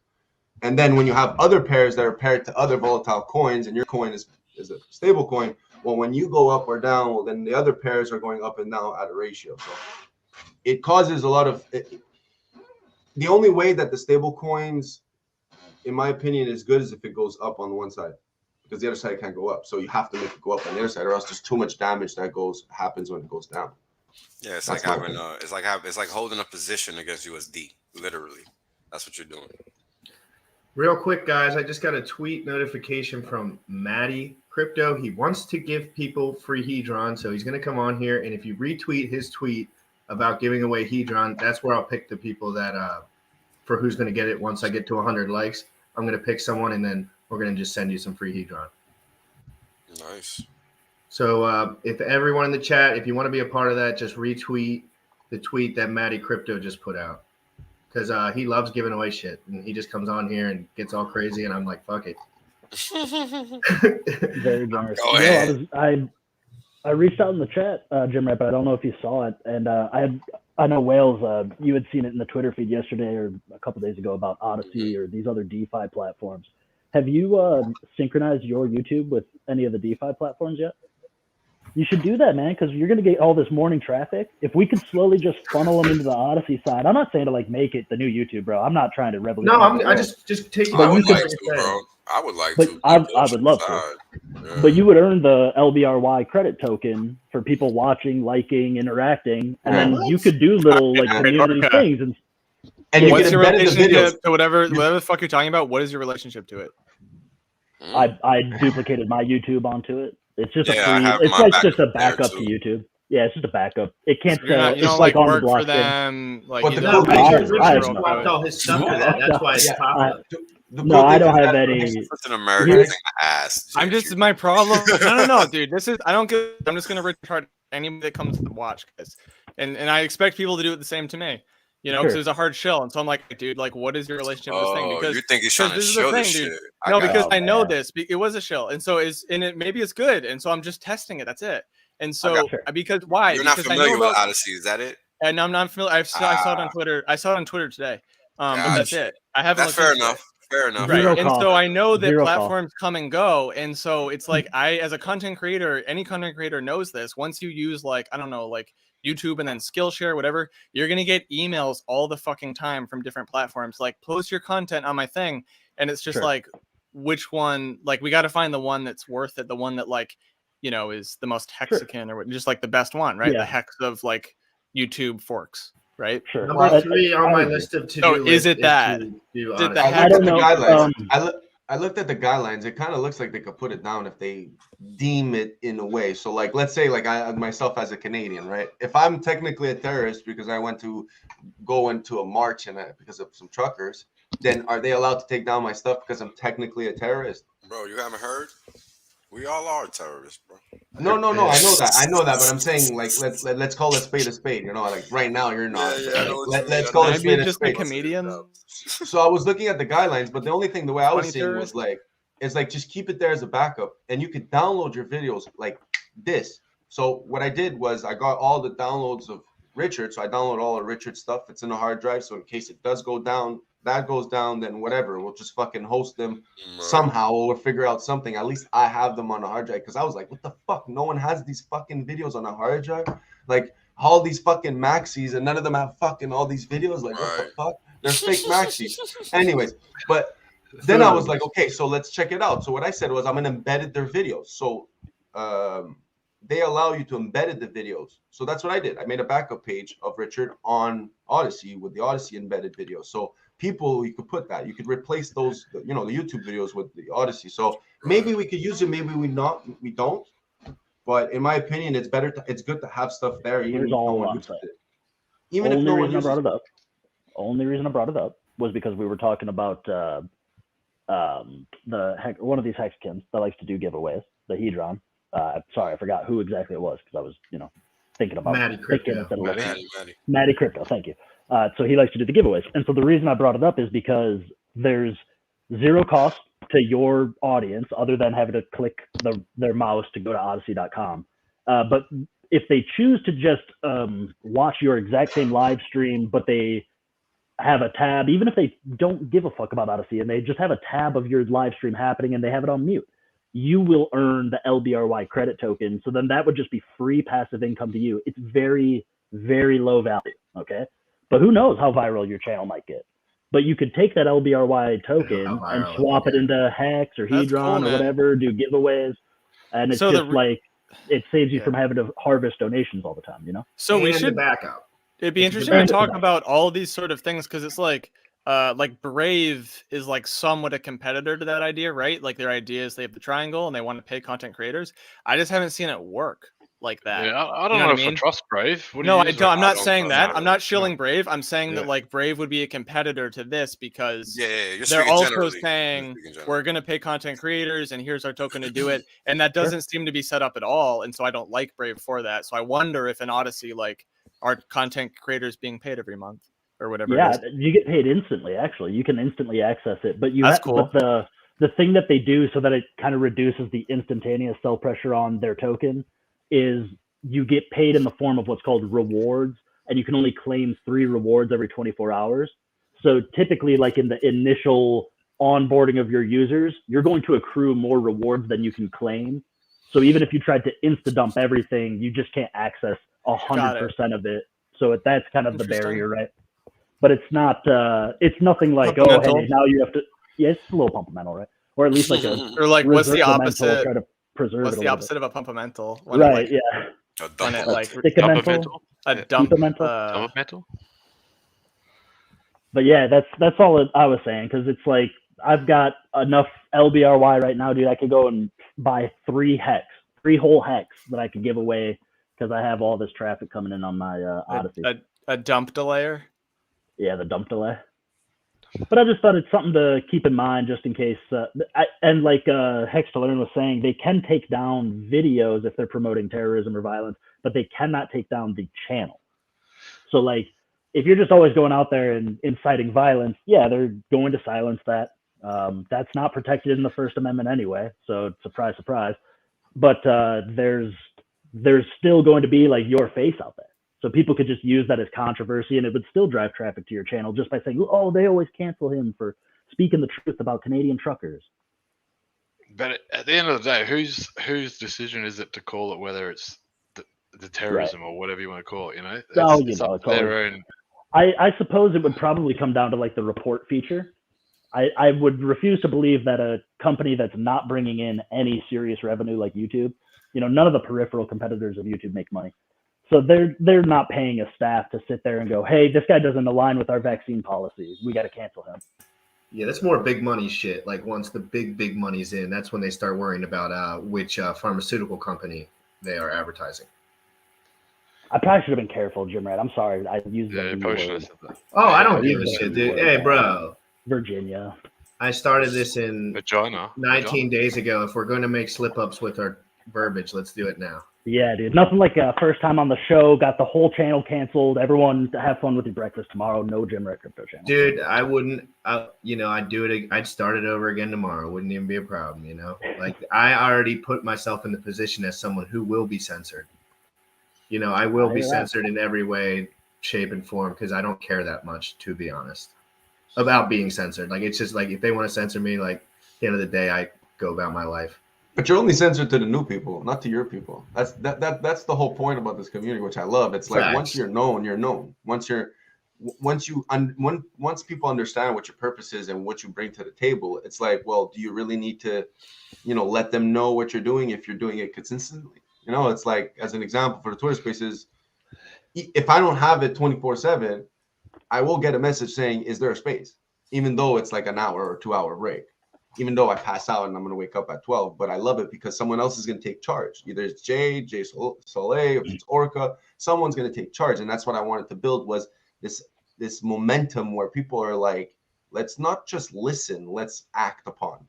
Speaker 7: And then when you have other pairs that are paired to other volatile coins and your coin is a stable coin, well, when you go up or down, well, then the other pairs are going up and down at a ratio. So it causes a lot of the only way that the stable coins, in my opinion, is good is if it goes up on the one side, because the other side can't go up. So you have to make it go up on the other side, or else there's too much damage that happens when it goes down.
Speaker 5: Yeah, it's like having it's like holding a position against USD. Literally, that's what you're doing.
Speaker 1: Real quick, guys, I just got a tweet notification from Matty Crypto. He wants to give people free Hedron, so he's going to come on here. And if you retweet his tweet about giving away Hedron, that's where I'll pick the people that for who's going to get it. Once I get to 100 likes, I'm going to pick someone, and then we're going to just send you some free Hedron.
Speaker 5: Nice.
Speaker 1: So if everyone in the chat, if you want to be a part of that, just retweet the tweet that Matty Crypto just put out. Because he loves giving away shit, and he just comes on here and gets all crazy, and I'm like, fuck it.
Speaker 6: Very generous.
Speaker 5: Go ahead.
Speaker 6: I reached out in the chat, Jim Ray, but I don't know if you saw it. And I know Wales, you had seen it in the Twitter feed yesterday or a couple days ago about Odyssey or these other DeFi platforms. Have you synchronized your YouTube with any of the DeFi platforms yet? You should do that, man, because you're going to get all this morning traffic. If we could slowly just funnel them into the Odyssey side, I'm not saying to like make it the new YouTube, bro. I'm not trying to revolutionize.
Speaker 1: No, I just take.
Speaker 5: I would like
Speaker 1: what
Speaker 5: to,
Speaker 1: you're saying.
Speaker 5: bro. I would like
Speaker 6: But
Speaker 5: to.
Speaker 6: I
Speaker 5: Like,
Speaker 6: would love to.
Speaker 5: yeah.
Speaker 6: But you would earn the LBRY credit token for people watching, liking, interacting, and then you could do little like community things.
Speaker 7: And you
Speaker 3: What's
Speaker 7: can
Speaker 3: your
Speaker 7: embed in the videos.
Speaker 3: relationship to whatever the fuck you're talking about? What is your relationship to it?
Speaker 6: I duplicated my YouTube onto it. It's just a
Speaker 5: Yeah, I
Speaker 6: free.
Speaker 5: have
Speaker 6: It's
Speaker 5: my
Speaker 6: like just a
Speaker 5: backup there,
Speaker 6: backup to
Speaker 5: too.
Speaker 6: YouTube. Yeah, it's just a backup. It can't
Speaker 3: So you're
Speaker 6: sell.
Speaker 3: not, you
Speaker 6: It's
Speaker 3: don't
Speaker 6: like
Speaker 3: like
Speaker 6: on the
Speaker 3: work for
Speaker 6: blockchain.
Speaker 3: them. Like
Speaker 7: But
Speaker 3: you
Speaker 7: the
Speaker 3: don't
Speaker 7: cool
Speaker 1: No,
Speaker 7: thing
Speaker 1: Richard,
Speaker 7: is-
Speaker 1: Richard
Speaker 6: I-
Speaker 1: swapped all his stuff to that. That's why it's
Speaker 7: Yeah.
Speaker 1: popular.
Speaker 7: The
Speaker 6: No,
Speaker 7: cool
Speaker 6: I
Speaker 7: thing
Speaker 6: don't
Speaker 7: is
Speaker 6: have
Speaker 7: that-
Speaker 6: any.
Speaker 5: It's an American
Speaker 6: Here's-
Speaker 5: thing to ask.
Speaker 3: I'm just my problem. No, dude. This is I don't get. I'm just gonna retard anybody that comes to watch, guys, and I expect people to do it the same to me. You know, because
Speaker 6: Sure.
Speaker 3: it was a hard shell, and so I'm like, dude, like, what is your relationship with this thing?
Speaker 5: Oh,
Speaker 3: Because
Speaker 5: you think he's trying to
Speaker 3: this is the
Speaker 5: show
Speaker 3: thing,
Speaker 5: this
Speaker 3: dude.
Speaker 5: shit?
Speaker 3: No,
Speaker 5: got
Speaker 3: because
Speaker 5: you.
Speaker 3: I know
Speaker 6: man.
Speaker 3: this. It was a shell, and so maybe it's good, and so I'm just testing it. That's it. And so
Speaker 6: got you.
Speaker 3: because why?
Speaker 5: You're not
Speaker 3: Because I
Speaker 5: familiar
Speaker 3: know
Speaker 5: with
Speaker 3: about,
Speaker 5: Odyssey, is that it?
Speaker 3: and I'm not familiar. I saw it on Twitter. I saw it on Twitter today. But that's
Speaker 5: Gotcha.
Speaker 3: it. I haven't.
Speaker 5: That's
Speaker 3: looked
Speaker 5: fair
Speaker 3: into it.
Speaker 5: enough. Fair enough.
Speaker 3: Right.
Speaker 6: Zero
Speaker 3: And
Speaker 6: cost.
Speaker 3: so I know that
Speaker 6: Zero cost.
Speaker 3: platforms come and go. And so it's like as a content creator, any content creator knows this. Once you use like, I don't know, like YouTube and then Skillshare, whatever, you're gonna get emails all the fucking time from different platforms. Like post your content on my thing. And it's just
Speaker 6: Sure.
Speaker 3: like which one, like we gotta find the one that's worth it, the one that like, you know, is the most hexagon or just like the best one, right?
Speaker 6: Yeah.
Speaker 3: The hex of like YouTube forks, right?
Speaker 6: Sure.
Speaker 1: Number 3 on
Speaker 6: I
Speaker 1: my
Speaker 6: agree.
Speaker 1: list of to-do
Speaker 3: So
Speaker 1: list
Speaker 3: is it that?
Speaker 1: to do
Speaker 3: Is it
Speaker 1: Odyssey.
Speaker 3: the
Speaker 7: I
Speaker 3: heck?
Speaker 7: looked
Speaker 6: I
Speaker 7: at the
Speaker 6: don't know,
Speaker 7: guidelines. I looked at the guidelines. It kind of looks like they could put it down if they deem it in a way. So, like, let's say, like, I myself as a Canadian, right? If I'm technically a terrorist because I went to go into a march and because of some truckers, then are they allowed to take down my stuff because I'm technically a terrorist?
Speaker 5: Bro, you haven't heard? We all are terrorists, bro.
Speaker 7: No. I know that. But I'm saying, like, let's call a spade. You know, like right now you're not.
Speaker 5: Yeah,
Speaker 7: but,
Speaker 5: I know
Speaker 7: like,
Speaker 5: what you
Speaker 7: let's
Speaker 5: mean.
Speaker 7: call a
Speaker 3: Maybe
Speaker 7: spade a
Speaker 3: just a
Speaker 7: spade.
Speaker 3: comedian.
Speaker 7: So I was looking at the guidelines, but the only thing the way I was
Speaker 3: Funny
Speaker 7: seeing
Speaker 3: terrorist?
Speaker 7: was like, it's like just keep it there as a backup, and you could download your videos like this. So what I did was I got all the downloads of Richard, so I downloaded all of Richard's stuff. It's in a hard drive, so in case it does go down, that goes down, then whatever, we'll just fucking host them somehow, or we'll figure out something. At least I have them on a hard drive, because I was like, what the fuck? No one has these fucking videos on a hard drive. Like all these fucking maxis, and none of them have fucking all these videos. Like what the fuck? They're fake maxis. Anyways, but then I was like, okay, so let's check it out. So what I said was I'm gonna embed their videos. So they allow you to embed the videos. So that's what I did. I made a backup page of Richard on Odyssey with the Odyssey embedded videos. So people, you could put that. You could replace those, you know, the YouTube videos with the Odyssey. So maybe we could use it, maybe we don't. But in my opinion, it's better. It's good to have stuff there, even
Speaker 6: Here's
Speaker 7: if no
Speaker 6: all
Speaker 7: one
Speaker 6: I'm
Speaker 7: uses
Speaker 6: saying.
Speaker 7: it. Even if no one uses it.
Speaker 6: Only reason I brought it up was because we were talking about one of these hexagons that likes to do giveaways, the Hedron. Sorry, I forgot who exactly it was because I was, thinking about
Speaker 1: Matty Crypto.
Speaker 6: Matty Crypto, thank you. So he likes to do the giveaways. And so the reason I brought it up is because there's zero cost to your audience other than having to click their mouse to go to odyssey.com. But if they choose to just watch your exact same live stream, but they have a tab, even if they don't give a fuck about Odyssey and they just have a tab of your live stream happening and they have it on mute, you will earn the LBRY credit token. So then that would just be free passive income to you. It's very, very low value. Okay. But who knows how viral your channel might get. But you could take that LBRY token and swap it into Hex or Hedron or whatever, do giveaways. And it's just like, it saves you from having to harvest donations all the time,
Speaker 3: So we should
Speaker 1: back out.
Speaker 3: It'd be interesting to talk about all these sort of things because it's like Brave is like somewhat a competitor to that idea, right? Like their idea is they have the triangle and they want to pay content creators. I just haven't seen it work like that.
Speaker 4: Yeah, I don't know if I trust Brave.
Speaker 3: No, I don't. I'm not saying that. I'm not shilling Brave. I'm saying that like Brave would be a competitor to this because they're also saying we're going to pay content creators and here's our token to do it. And that doesn't seem to be set up at all. And so I don't like Brave for that. So I wonder if in Odyssey, like, are content creators being paid every month or whatever?
Speaker 6: Yeah, you get paid instantly. Actually, you can instantly access it. But
Speaker 3: cool.
Speaker 6: But the thing that they do so that it kind of reduces the instantaneous sell pressure on their token is you get paid in the form of what's called rewards, and you can only claim 3 rewards every 24 hours. So typically, like in the initial onboarding of your users, you're going to accrue more rewards than you can claim. So even if you tried to insta dump everything, you just can't access 100% of it. So that's kind of the barrier, right? But it's not. It's nothing like, oh, hey, now you have to. Yeah, it's a little pumpamental, right? Or at least like a.
Speaker 3: Or like, what's the opposite?
Speaker 6: Try to preserve
Speaker 3: what's
Speaker 6: it
Speaker 3: the opposite of a pumpamental?
Speaker 6: Right. Yeah.
Speaker 3: When it like
Speaker 6: stickamental.
Speaker 3: A dump.
Speaker 4: Dump-a-mental?
Speaker 6: But yeah, that's all I was saying, because it's like I've got enough LBRY right now, dude. I could go and buy 3 whole hex that I could give away because I have all this traffic coming in on my Odyssey.
Speaker 3: A dump delayer.
Speaker 6: Yeah, the dump delay. But I just thought it's something to keep in mind just in case. And like Hex to Learn was saying, they can take down videos if they're promoting terrorism or violence, but they cannot take down the channel. So like, if you're just always going out there and inciting violence, yeah, they're going to silence that. That's not protected in the First Amendment anyway. So surprise, surprise. But there's still going to be like your face out there. So people could just use that as controversy, and it would still drive traffic to your channel just by saying, oh, they always cancel him for speaking the truth about Canadian truckers.
Speaker 4: But at the end of the day, whose decision is it to call it, whether it's the terrorism or whatever you want to call it, you know? It's up to their own.
Speaker 6: I suppose it would probably come down to like the report feature. I would refuse to believe that a company that's not bringing in any serious revenue like YouTube, none of the peripheral competitors of YouTube make money. So they're not paying a staff to sit there and go, hey, this guy doesn't align with our vaccine policies. We got to cancel him.
Speaker 1: Yeah, that's more big money shit. Like once the big money's in, that's when they start worrying about which pharmaceutical company they are advertising.
Speaker 6: I probably should have been careful, Jim Red. I'm sorry. I used that.
Speaker 1: Oh, I don't give a shit, dude. Hey, bro.
Speaker 6: Virginia.
Speaker 1: I started this in
Speaker 4: Vagina.
Speaker 1: 19 days ago. If we're going to make slip-ups with our verbiage, let's do it now.
Speaker 6: Yeah, dude. Nothing like first time on the show, got the whole channel canceled. Everyone have fun with your breakfast tomorrow. No Jim Red Crypto channel.
Speaker 1: Dude, I wouldn't, I'd do it. I'd start it over again tomorrow. Wouldn't even be a problem, Like I already put myself in the position as someone who will be censored. I will be censored in every way, shape, and form because I don't care that much, to be honest, about being censored. Like, it's just like if they want to censor me, like, at the end of the day, I go about my life.
Speaker 7: But you're only censored to the new people, not to your people. That's the whole point about this community, which I love. It's like once you're known, you're known. Once people understand what your purpose is and what you bring to the table, it's like, well, do you really need to, let them know what you're doing if you're doing it consistently? It's like, as an example for the Twitter Spaces, if I don't have it 24/7, I will get a message saying, is there a space? Even though it's like an hour or 2 hour break. Even though I pass out and I'm going to wake up at 12, but I love it because someone else is going to take charge. Either it's Jay Soleil, or if it's Orca, someone's going to take charge. And that's what I wanted to build, was this momentum where people are like, let's not just listen, let's act upon.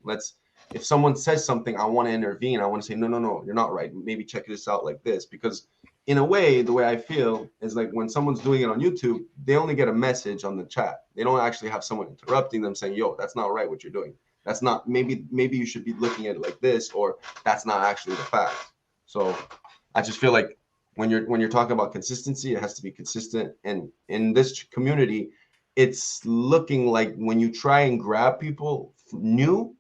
Speaker 7: If someone says something, I want to intervene. I want to say, no, you're not right. Maybe check this out like this. Because in a way, the way I feel is like when someone's doing it on YouTube, they only get a message on the chat. They don't actually have someone interrupting them saying, yo, that's not right what you're doing. That's not, maybe you should be looking at it like this, or that's not actually the fact. So I just feel like when you're talking about consistency, it has to be consistent. And in this community, it's looking like when you try and grab people new,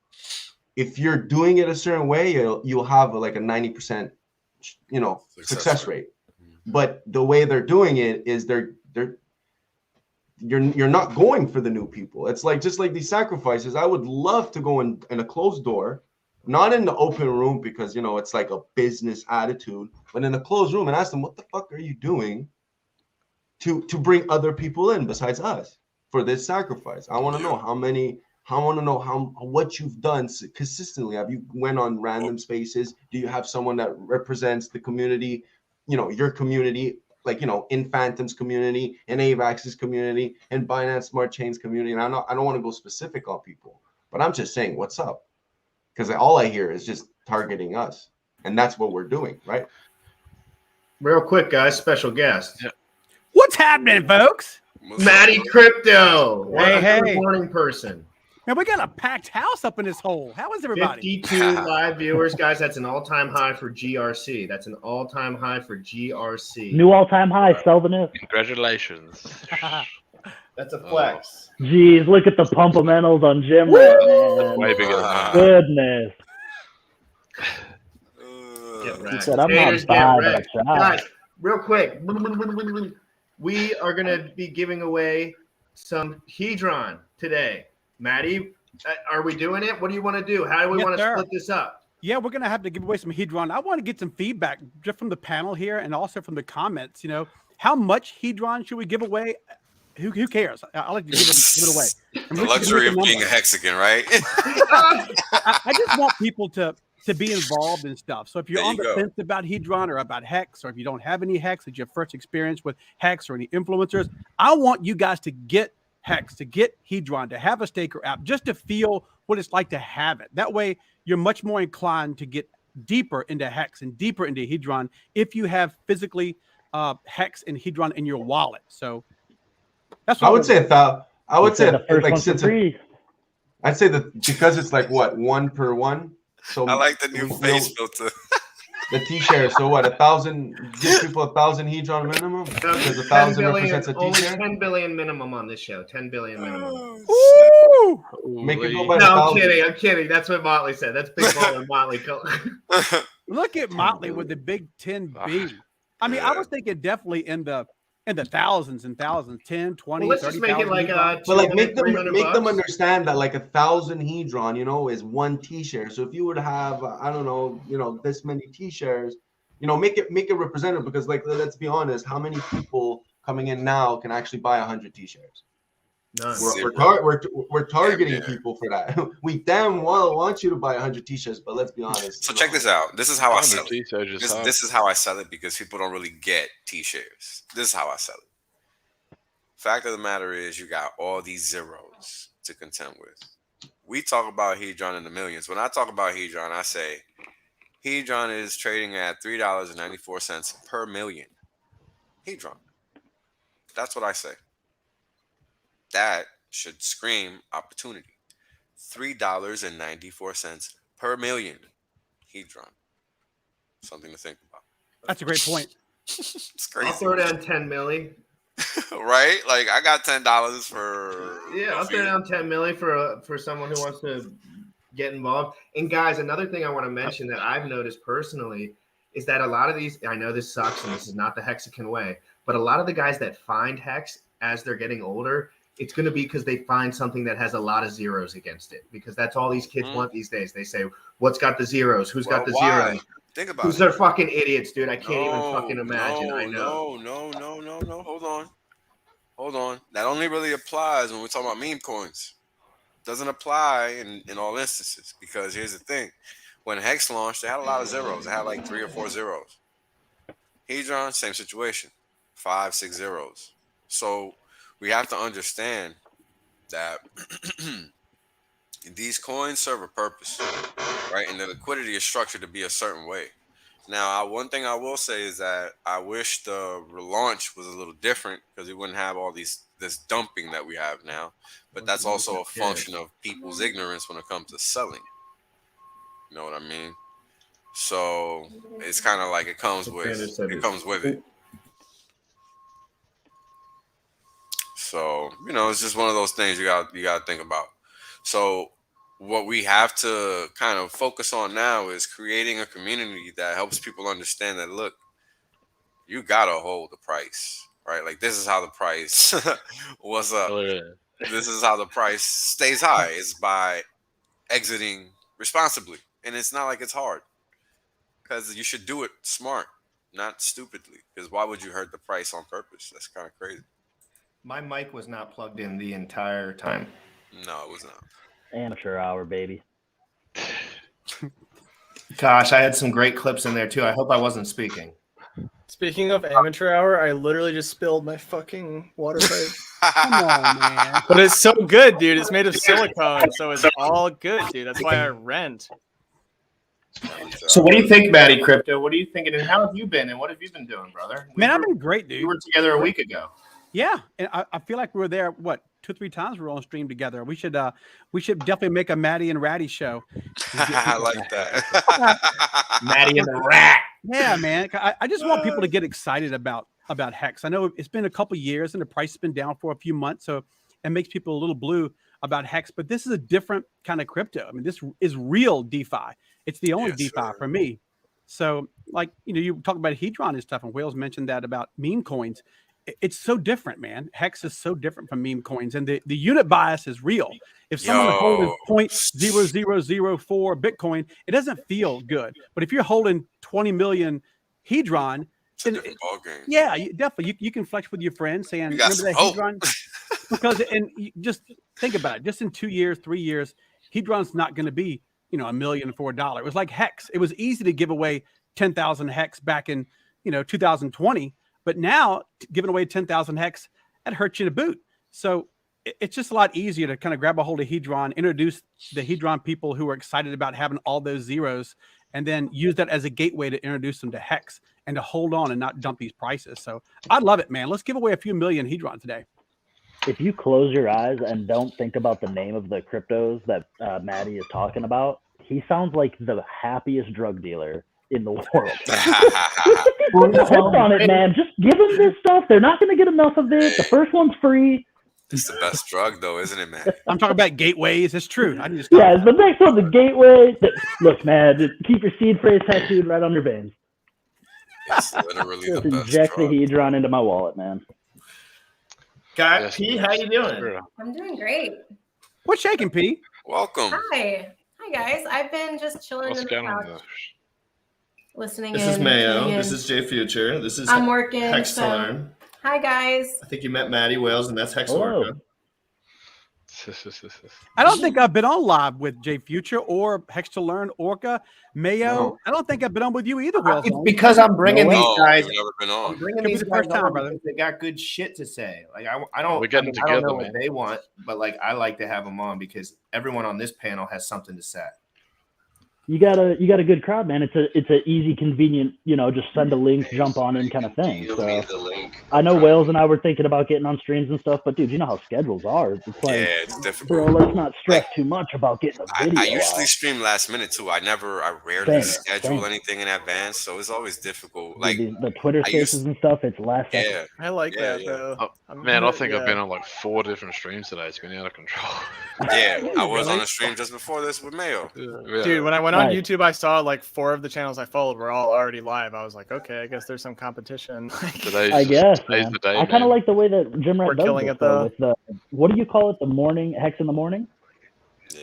Speaker 7: if you're doing it a certain way, you'll have like a 90%, success rate. But the way they're doing it is you're not going for the new people. It's like, just like these sacrifices, I would love to go in a closed door, not in the open room because, it's like a business attitude, but in a closed room and ask them, what the fuck are you doing to bring other people in besides us for this sacrifice? I want to know what you've done consistently. Have you went on random spaces? Do you have someone that represents the community, your community, like, in Phantom's community, in AVAX's community, in Binance Smart Chain's community? And I don't want to go specific on people, but I'm just saying what's up, because all I hear is just targeting us, and that's what we're doing, right?
Speaker 1: Real quick, guys, special guest.
Speaker 8: Yeah. What's happening, folks?
Speaker 1: Matty Crypto.
Speaker 8: Hey.
Speaker 1: Morning person.
Speaker 8: Man, we got a packed house up in this hole. How is everybody?
Speaker 1: 52 live viewers, guys. That's an all-time high for GRC.
Speaker 6: New all-time high. Sell the new.
Speaker 4: Congratulations.
Speaker 1: That's a flex.
Speaker 6: Jeez, look at the pumpamentals on Jim right, man.
Speaker 4: Way bigger than that.
Speaker 6: Goodness.
Speaker 1: Get
Speaker 6: He
Speaker 1: wrecked.
Speaker 6: said, I'm
Speaker 1: Haters
Speaker 6: not
Speaker 1: get
Speaker 6: by
Speaker 1: wrecked.
Speaker 6: that
Speaker 1: Guys,
Speaker 6: shot.
Speaker 1: real quick. We are going to be giving away some Hedron today. Maddie, are we doing it? What do you want to do? How do we
Speaker 8: Yes,
Speaker 1: want to
Speaker 8: sir.
Speaker 1: split this up?
Speaker 8: Yeah, we're gonna have to give away some Hedron. I want to get some feedback just from the panel here and also from the comments. You know, how much Hedron should we give away? Who cares? I like to give it away. And
Speaker 5: The
Speaker 8: we can
Speaker 5: luxury
Speaker 8: make
Speaker 5: of being a
Speaker 8: number.
Speaker 5: Hexican, right?
Speaker 8: I just want people to be involved in stuff. So if you're
Speaker 5: There
Speaker 8: on
Speaker 5: you
Speaker 8: the
Speaker 5: go.
Speaker 8: fence about Hedron or about Hex, or if you don't have any Hex, it's your first experience with Hex or any influencers, I want you guys to get Hex, to get Hedron, to have a staker app, just to feel what it's like to have it. That way, you're much more inclined to get deeper into Hex and deeper into Hedron if you have physically Hex and Hedron in your wallet. So that's what
Speaker 7: I would say I would say
Speaker 6: the first
Speaker 7: like
Speaker 6: one for
Speaker 7: since
Speaker 6: free.
Speaker 7: I'd say that because it's like what 1 per 1. So
Speaker 5: I like the new
Speaker 7: you know,
Speaker 5: face filter.
Speaker 7: the T-share. So what? 1,000 give people 1,000 Hedron minimum because
Speaker 1: 10
Speaker 7: 1,000
Speaker 1: billion,
Speaker 7: represents a
Speaker 1: only
Speaker 7: T-share.
Speaker 1: 10 billion minimum on this show. 10 billion minimum.
Speaker 8: Ooh!
Speaker 7: Make it go by
Speaker 1: No, I'm
Speaker 7: 1,000.
Speaker 1: kidding. I'm kidding. That's what Motley said. That's big baller Motley.
Speaker 8: Look at Motley with the big 10B. I mean, I
Speaker 5: Yeah.
Speaker 8: was thinking definitely in the thousands and thousands, 10, 20,
Speaker 1: Well, let's just make it
Speaker 8: 30,000
Speaker 1: like
Speaker 8: Hedron.
Speaker 7: But like
Speaker 1: 200, 300
Speaker 7: make them
Speaker 1: bucks.
Speaker 7: understand that like 1,000 Hedron, you know, is 1 T-share. So if you would have, I don't know, you know, this many T-shares, you know, make it representative because like let's be honest, how many people coming in now can actually buy 100 T-shares?
Speaker 1: None.
Speaker 7: We're targeting
Speaker 5: Yeah.
Speaker 7: people for that. We damn well want you to buy 100 T-shirts, but let's be honest.
Speaker 5: So
Speaker 7: you
Speaker 5: check
Speaker 7: know,
Speaker 5: this out. This is how I sell it.
Speaker 4: T-shirts is hard.
Speaker 5: This is how I sell it because people don't really get T-shares. This is how I sell it. Fact of the matter is, you got all these zeros to contend with. We talk about Hedron in the millions. When I talk about Hedron, I say Hedron is trading at $3.94 per million. Hedron. That's what I say. That should scream opportunity. $3.94 per million. Hedron. Something to think about.
Speaker 8: That's a great point.
Speaker 5: It's
Speaker 1: I'll
Speaker 5: crazy.
Speaker 1: throw down 10 milli.
Speaker 5: Right? Like I got $10 for
Speaker 1: Yeah, I'll throw down 10 milli for someone who wants to get involved. And guys, another thing I want to mention that I've noticed personally is that a lot of these, I know this sucks and this is not the Hexican way, but a lot of the guys that find Hex as they're getting older, it's going to be because they find something that has a lot of zeros against it, because that's all these kids want these days. They say, what's got the zeros? Who's got the zeros?
Speaker 5: Think about
Speaker 1: Who's
Speaker 5: it.
Speaker 1: they're fucking idiots, dude. I can't even fucking imagine. I know.
Speaker 5: No. Hold on. That only really applies when we're talking about meme coins. Doesn't apply in all instances because here's the thing. When Hex launched, they had a lot of zeros. They had like 3 or 4 zeros. Hedron, same situation. 5, 6 zeros. So we have to understand that these coins serve a purpose, right? And the liquidity is structured to be a certain way. Now, one thing I will say is that I wish the relaunch was a little different because we wouldn't have all this dumping that we have now. But that's also a function of people's ignorance when it comes to selling. You know what I mean? So it's kind of like it comes with it. So, you know, it's just one of those things you got to think about. So what we have to kind of focus on now is creating a community that helps people understand that, look, you got to hold the price, right? Like this is how the price what's up.
Speaker 4: Oh, yeah.
Speaker 5: This is how the price stays high is by exiting responsibly. And it's not like it's hard because you should do it smart, not stupidly. Because why would you hurt the price on purpose? That's kind of crazy.
Speaker 1: My mic was not plugged in the entire time.
Speaker 5: No, it was not.
Speaker 6: Amateur hour, baby.
Speaker 1: Gosh, I had some great clips in there too. I hope I wasn't speaking.
Speaker 3: Speaking of amateur hour, I literally just spilled my fucking water pipe.
Speaker 8: Come on, man.
Speaker 3: But it's so good, dude. It's made of silicone, so it's all good, dude. That's why I rent.
Speaker 1: So what do you think, Maddie Crypto? What are you thinking? And how have you been? And what have you been doing, brother?
Speaker 8: Man, I've been great, dude.
Speaker 1: We were together a week ago.
Speaker 8: Yeah, and I feel like we were there. What 2-3 times we were on stream together. We should definitely make a Maddie and Ratty show.
Speaker 5: I like that.
Speaker 1: Maddie and the Rat.
Speaker 8: Yeah, man. I just want people to get excited about Hex. I know it's been a couple years and the price has been down for a few months, so it makes people a little blue about Hex. But this is a different kind of crypto. I mean, this is real DeFi. It's the only DeFi for me. So, like, you talk about Hedron and stuff, and Wales mentioned that about meme coins. It's so different, man. Hex is so different from meme coins, and the unit bias is real. If someone is holding 0.0004 Bitcoin, it doesn't feel good. But if you're holding 20 million Hedron,
Speaker 5: it's a different ballgame.
Speaker 8: Yeah, definitely. You can flex with your friends saying, remember that Hedron? Because, and you just think about it. Just in 2 years, 3 years, Hedron's not going to be, $1 million for $1. It was like Hex. It was easy to give away 10,000 Hex back in, 2020. But now giving away 10,000 Hex, that hurts you to boot. So it's just a lot easier to kind of grab a hold of Hedron, introduce the Hedron people who are excited about having all those zeros, and then use that as a gateway to introduce them to Hex and to hold on and not dump these prices. So I love it, man. Let's give away a few million Hedron today.
Speaker 6: If you close your eyes and don't think about the name of the cryptos that Maddie is talking about, he sounds like the happiest drug dealer in the world. Put the hook on it, man. Just give them this stuff. They're not going to get enough of it. The first one's free.
Speaker 5: It's the best drug, though, isn't it, man?
Speaker 8: I'm talking about gateways. It's true. I need to
Speaker 6: yeah, the next one, the gateway. Look, man, keep your seed phrase tattooed right on your veins.
Speaker 5: It's literally the best
Speaker 6: inject
Speaker 5: drug.
Speaker 6: the Hedron into my wallet, man.
Speaker 1: P, how you doing?
Speaker 9: I'm doing great.
Speaker 8: What's shaking, P?
Speaker 5: Welcome.
Speaker 9: Hi guys. I've been just chilling in the couch, listening.
Speaker 1: This is Mayo. This is J Future. This is
Speaker 9: I'm working.
Speaker 1: Hex to Learn.
Speaker 9: Hi guys.
Speaker 1: I think you met Maddie Wales, and that's Hex
Speaker 6: Hello.
Speaker 1: Orca.
Speaker 8: I don't think I've been on live with J Future or Hex to Learn, Orca, Mayo.
Speaker 2: No.
Speaker 8: I don't think I've been on with you either, Will.
Speaker 1: It's because I'm bringing these guys.
Speaker 5: You've never been
Speaker 1: I'm
Speaker 5: on.
Speaker 1: bringing
Speaker 8: Could be
Speaker 1: these
Speaker 8: the
Speaker 1: guys
Speaker 8: first time,
Speaker 1: on
Speaker 8: brother.
Speaker 1: because they got good shit to say. Like I don't.
Speaker 4: We're getting
Speaker 1: I don't
Speaker 4: together,
Speaker 1: know
Speaker 4: man.
Speaker 1: what they want, but like I like to have them on because everyone on this panel has something to say.
Speaker 6: You got a good crowd, man. It's a easy, convenient, just send a link, jump on in kind of thing.
Speaker 5: Give
Speaker 6: So
Speaker 5: me the link.
Speaker 6: I know Wales and I were thinking about getting on streams and stuff, but dude, you know how schedules are. It's like,
Speaker 5: Yeah, it's difficult.
Speaker 6: bro, let's not stress too much about getting a video.
Speaker 5: I usually
Speaker 6: out.
Speaker 5: stream last minute too. I rarely schedule
Speaker 6: Same.
Speaker 5: anything in advance, so it's always difficult.
Speaker 6: Dude,
Speaker 5: Like,
Speaker 6: the Twitter
Speaker 5: I
Speaker 6: spaces
Speaker 5: used-
Speaker 6: and stuff, it's last second.
Speaker 5: yeah,
Speaker 3: I like
Speaker 5: Yeah,
Speaker 3: that
Speaker 5: yeah.
Speaker 3: though.
Speaker 4: Man, I think I've been on like 4 different streams today. It's been out of control.
Speaker 5: yeah. I was on a stream just before this with Mayo.
Speaker 3: Dude, when I went on
Speaker 6: Nice.
Speaker 3: YouTube, I saw like 4 of the channels I followed were all already live. I was like, okay, I guess there's some competition.
Speaker 6: I guess,
Speaker 4: today's
Speaker 6: man.
Speaker 4: the day,
Speaker 6: I kind
Speaker 4: man.
Speaker 6: of like the way that Jim
Speaker 3: We're
Speaker 6: Rat does
Speaker 3: killing
Speaker 6: this,
Speaker 3: it, though.
Speaker 6: with the, what do you call it? The morning, Hex in the morning?
Speaker 5: Yeah.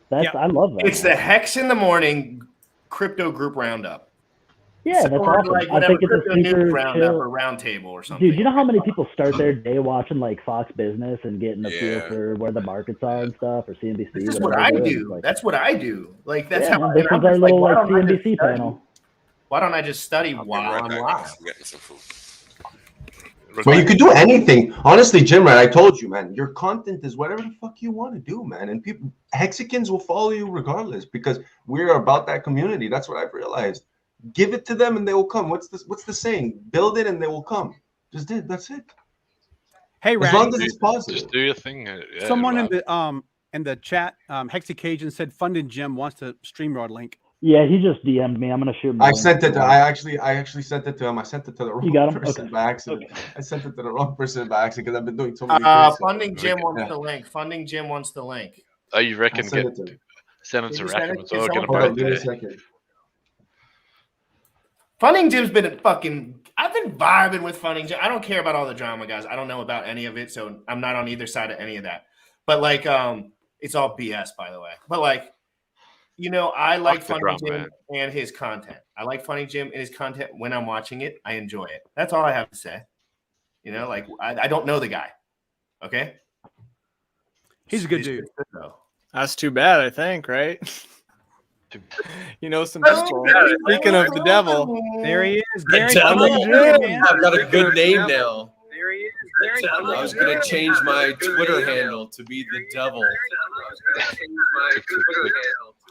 Speaker 6: That's I love that.
Speaker 1: It's the Hex in the Morning crypto group roundup.
Speaker 6: Yeah, that's
Speaker 1: Or
Speaker 6: awesome.
Speaker 1: like
Speaker 6: I
Speaker 1: whatever
Speaker 6: think it's a
Speaker 1: crypto news
Speaker 6: super
Speaker 1: roundup
Speaker 6: chill.
Speaker 1: or roundtable or something.
Speaker 6: Dude, you know how many people start their day watching like Fox Business and getting a feel
Speaker 5: Yeah.
Speaker 6: for where the markets are and stuff, or CNBC?
Speaker 1: This is what
Speaker 6: whatever
Speaker 1: I
Speaker 6: they're doing.
Speaker 1: do.
Speaker 6: Like,
Speaker 1: That's what I do. Like that's
Speaker 6: yeah,
Speaker 1: how.
Speaker 6: man, this
Speaker 1: and I'm
Speaker 6: is our
Speaker 1: just like,
Speaker 6: little
Speaker 1: why
Speaker 6: like
Speaker 1: don't I just
Speaker 6: CNBC
Speaker 1: study?
Speaker 6: panel.
Speaker 1: Why don't I just study
Speaker 5: I'll be
Speaker 1: while
Speaker 5: right
Speaker 1: I'm
Speaker 5: back.
Speaker 1: live?
Speaker 5: I'm getting some food.
Speaker 7: Well, you could do anything. Honestly, Jim, I told you, man, your content is whatever the fuck you want to do, man. And people, Hexicans will follow you regardless because we're about that community. That's what I've realized. Give it to them and they will come. What's the saying? Build it and they will come. That's it.
Speaker 8: Hey,
Speaker 7: As long
Speaker 8: Randy,
Speaker 7: as it's positive.
Speaker 4: Just do your thing. Yeah,
Speaker 8: someone
Speaker 4: right.
Speaker 8: in the chat, Hexicajun said Funding Jim wants the StreamYard link.
Speaker 6: Yeah, he just DM'd me. I'm gonna shoot him.
Speaker 7: I sent it. I actually sent it to him. I sent it to the
Speaker 6: You got
Speaker 7: wrong
Speaker 6: him?
Speaker 7: person
Speaker 6: Okay.
Speaker 7: by accident.
Speaker 6: Okay.
Speaker 7: I sent it to the wrong person by accident because I've been doing so many.
Speaker 1: Funding Jim wants the link. Funding Jim wants the link.
Speaker 4: Oh, you reckon
Speaker 7: send
Speaker 4: get
Speaker 7: it to him.
Speaker 4: send it
Speaker 1: Did
Speaker 4: to
Speaker 1: you send
Speaker 4: Rackham
Speaker 1: it?
Speaker 4: as
Speaker 1: Did
Speaker 4: well? Get
Speaker 1: someone
Speaker 4: them
Speaker 7: Hold
Speaker 4: both
Speaker 7: on, give me a
Speaker 4: there.
Speaker 7: second.
Speaker 1: Funding Jim's been fucking. I've been vibing with Funding Jim. I don't care about all the drama, guys. I don't know about any of it, so I'm not on either side of any of that. But like, it's all BS, by the way. But like, I like
Speaker 4: the
Speaker 1: Funding
Speaker 4: drama,
Speaker 1: Jim
Speaker 4: man.
Speaker 1: and his content. I like Funding Jim and his content when I'm watching it. I enjoy it. That's all I have to say. Like I don't know the guy. Okay.
Speaker 8: He's a good dude.
Speaker 1: good though.
Speaker 3: That's too bad, I think, right? Some
Speaker 1: That's
Speaker 3: people.
Speaker 1: too bad.
Speaker 3: Speaking of the devil,
Speaker 8: There he is.
Speaker 10: The
Speaker 8: Gary,
Speaker 10: devil?
Speaker 8: Funding Jim, man.
Speaker 10: I've got a good name now.
Speaker 8: There he is.
Speaker 10: I was gonna change my Twitter handle to be the devil.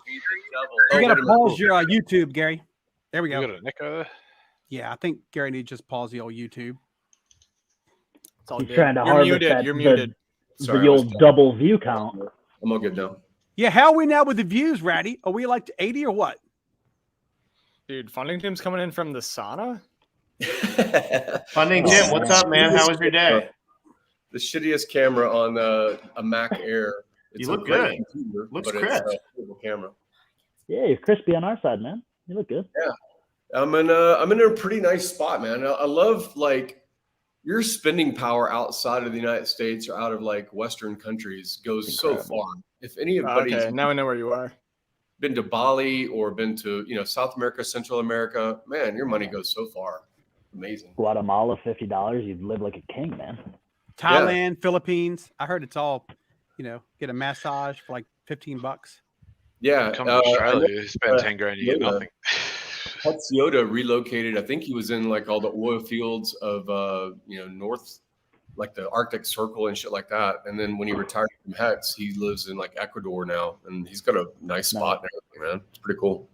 Speaker 8: You gotta
Speaker 10: wait a
Speaker 8: pause your YouTube, Gary. There we
Speaker 4: You
Speaker 8: go.
Speaker 4: got an echo there?
Speaker 8: Yeah, I think Gary needs to just pause the old YouTube.
Speaker 3: it's all
Speaker 6: He's
Speaker 3: good.
Speaker 6: trying to
Speaker 3: You're
Speaker 6: harvest
Speaker 3: muted.
Speaker 6: that-
Speaker 3: You're muted.
Speaker 10: Sorry,
Speaker 6: the
Speaker 10: I was
Speaker 6: old double view count.
Speaker 10: I'm all good now.
Speaker 8: Yeah, how are we now with the views, Ratty? Are we like to 80 or what?
Speaker 3: Dude, Funding Jim's coming in from the sauna.
Speaker 1: Funding Jim, what's up, man? How was your day?
Speaker 10: The shittiest camera on a Mac Air. It's
Speaker 1: You
Speaker 10: a
Speaker 1: look
Speaker 10: great
Speaker 1: good.
Speaker 10: computer,
Speaker 1: Looks
Speaker 10: but
Speaker 1: crisp.
Speaker 10: it's a horrible camera.
Speaker 6: Yeah, you're crispy on our side, man. You look good.
Speaker 10: Yeah, I'm in a pretty nice spot, man. I love like your spending power outside of the United States or out of like Western countries goes so far. If anybody's
Speaker 3: Okay, now I know where you are.
Speaker 10: been to Bali or been to South America, Central America, man, your money goes so far. Amazing.
Speaker 6: Guatemala, $50, you'd live like a king, man.
Speaker 8: Thailand, Philippines. I heard it's all, get a massage for like $15.
Speaker 4: Yeah. Come to Australia, you spend 10 grand, you get nothing.
Speaker 10: Hex Yoda relocated. I think he was in like all the oil fields of north, like the Arctic Circle and shit like that. And then when he retired from Hex, he lives in like Ecuador now, and he's got a nice spot and everything, man. It's pretty cool.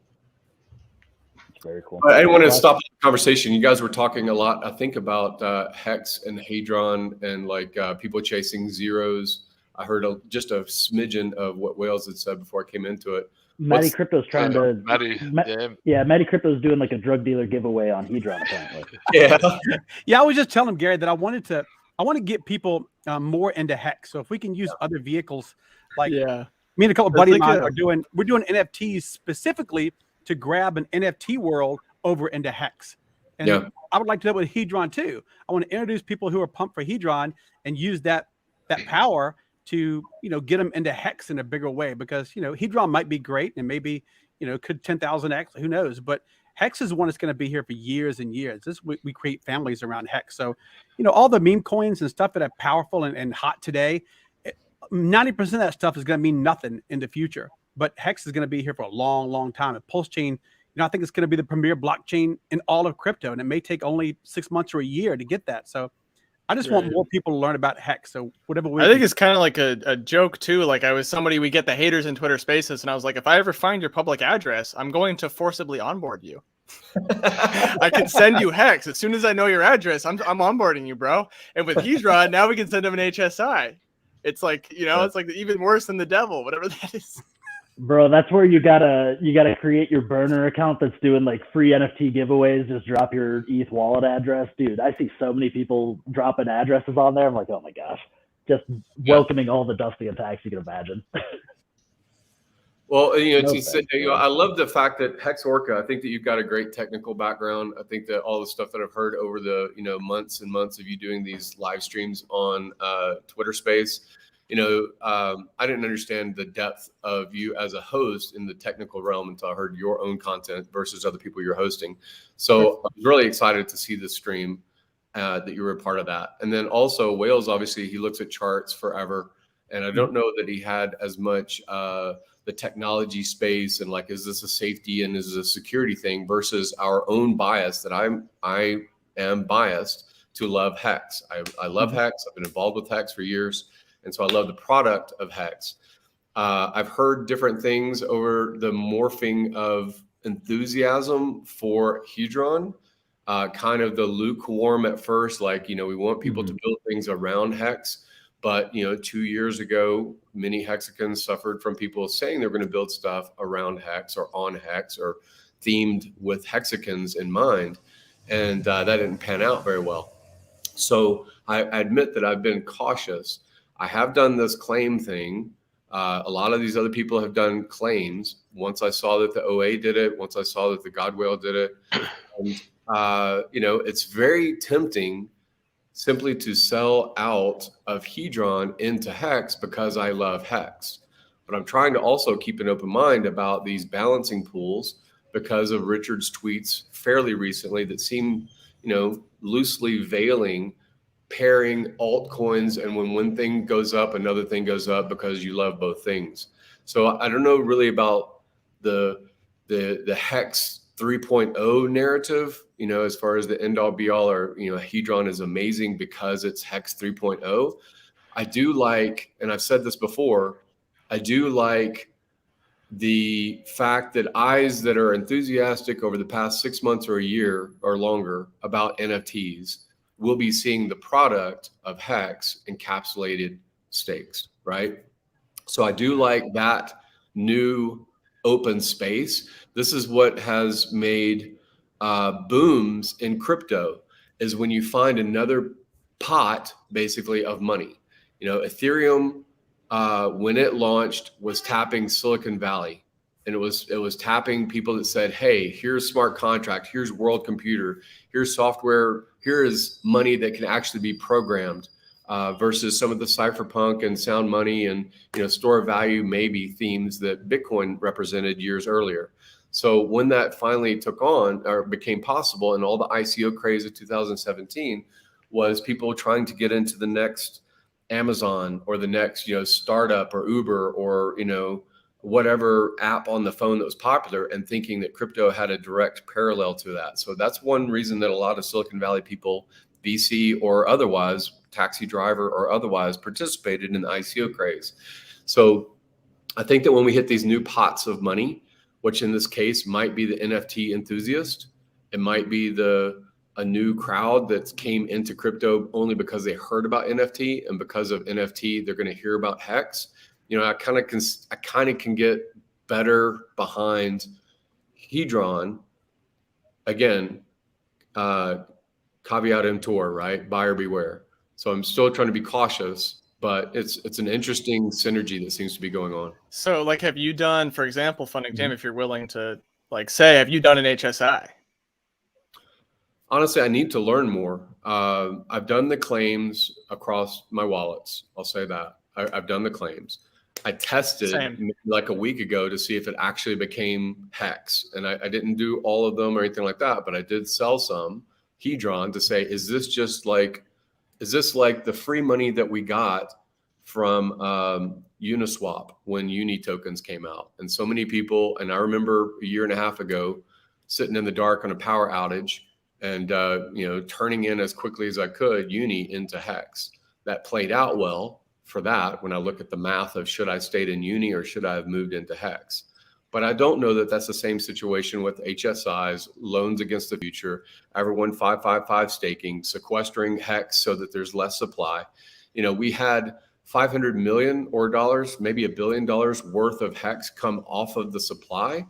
Speaker 6: It's very cool.
Speaker 10: I didn't want to stop the conversation. You guys were talking a lot, I think, about Hex and Hadron and like people chasing zeros. I heard just a smidgen of what Wales had said before I came into it.
Speaker 6: Matty Crypto's trying to. Matty Crypto's doing like a drug dealer giveaway on Hedron apparently.
Speaker 8: Yeah. I was just telling him, Gary, that I want to get people more into Hex. So if we can use other vehicles, like me and a couple of buddies of mine we're doing NFTs specifically to grab an NFT world over into Hex. And I would like to do that with Hedron too. I want to introduce people who are pumped for Hedron and use that power to get them into Hex in a bigger way, because Hedron might be great and maybe could 10,000x, who knows, but Hex is one that's going to be here for years and years. We create families around Hex. So all the meme coins and stuff that are powerful and hot today, 90% of that stuff is going to mean nothing in the future, but Hex is going to be here for a long time. And Pulse Chain, I think it's going to be the premier blockchain in all of crypto, and it may take only 6 months or a year to get that. So I just want more people to learn about Hex. So whatever
Speaker 3: I think it's kind of like a joke too. Like we get the haters in Twitter Spaces, and I was like, if I ever find your public address, I'm going to forcibly onboard you. I can send you Hex as soon as I know your address. I'm onboarding you, bro. And with Hedron, now we can send him an HSI. It's like it's like even worse than the devil, whatever that is.
Speaker 6: Bro, that's where you gotta create your burner account that's doing like free NFT giveaways. Just drop your ETH wallet address, dude. I see so many people dropping addresses on there. I'm like, oh my gosh, just welcoming all the dusting attacks you can imagine.
Speaker 10: Well, I love the fact that Hex Orca. I think that you've got a great technical background. I think that all the stuff that I've heard over the months and months of you doing these live streams on Twitter Space. I didn't understand the depth of you as a host in the technical realm until I heard your own content versus other people you're hosting. So I was really excited to see the stream that you were a part of that. And then also Wales, obviously, he looks at charts forever. And I don't know that he had as much the technology space and like, is this a safety and is this a security thing versus our own bias that I am biased to love Hex. I love Hex. I've been involved with Hex for years. And so I love the product of Hex. I've heard different things over the morphing of enthusiasm for Hedron, kind of the lukewarm at first, like, we want people to build things around Hex. But, 2 years ago, many Hexicans suffered from people saying they're going to build stuff around Hex or on Hex or themed with Hexicans in mind. And that didn't pan out very well. So I admit that I've been cautious. I have done this claim thing. A lot of these other people have done claims. Once I saw that the OA did it, once I saw that the Godwhale did it, and, it's very tempting simply to sell out of Hedron into Hex because I love Hex. But I'm trying to also keep an open mind about these balancing pools because of Richard's tweets fairly recently that seem, loosely veiling pairing altcoins, and when one thing goes up, another thing goes up because you love both things. So I don't know really about the Hex 3.0 narrative, as far as the end all be all, or Hedron is amazing because it's Hex 3.0. I do like, and I've said this before, I do like the fact that eyes that are enthusiastic over the past 6 months or a year or longer about NFTs will be seeing the product of Hex encapsulated stakes, right? So I do like that new open space. This is what has made booms in crypto, is when you find another pot basically of money. Ethereum, when it launched, was tapping Silicon Valley and it was tapping people that said, hey, here's smart contract, here's world computer, here's software, here is money that can actually be programmed, versus some of the cypherpunk and sound money and store of value maybe themes that Bitcoin represented years earlier. So when that finally took on or became possible, and all the ICO craze of 2017 was people trying to get into the next Amazon or the next startup or Uber or whatever app on the phone that was popular, and thinking that crypto had a direct parallel to that. So that's one reason that a lot of Silicon Valley people, VC or otherwise, taxi driver or otherwise, participated in the ICO craze. So I think that when we hit these new pots of money, which in this case might be the NFT enthusiast, it might be a new crowd that came into crypto only because they heard about NFT, and because of NFT, they're going to hear about Hex. I kind of can get better behind Hedron. Again, caveat emptor, right? Buyer beware. So I'm still trying to be cautious, but it's an interesting synergy that seems to be going on.
Speaker 3: So, like, have you done, for example, Funding Jim, if you're willing to, say, have you done an HSI?
Speaker 10: Honestly, I need to learn more. I've done the claims across my wallets. I'll say that. I've done the claims. I tested like a week ago to see if it actually became Hex. And I didn't do all of them or anything like that, but I did sell some Hedron to say, is this like the free money that we got from Uniswap when Uni tokens came out? And so many people, and I remember a year and a half ago, sitting in the dark on a power outage and turning in as quickly as I could Uni into Hex. That played out well for that when I look at the math of should I stayed in Uni or should I have moved into Hex. But I don't know that that's the same situation with HSIs, loans against the future, everyone 555 staking, sequestering Hex so that there's less supply. We had $500 million or dollars, maybe $1 billion worth of Hex come off of the supply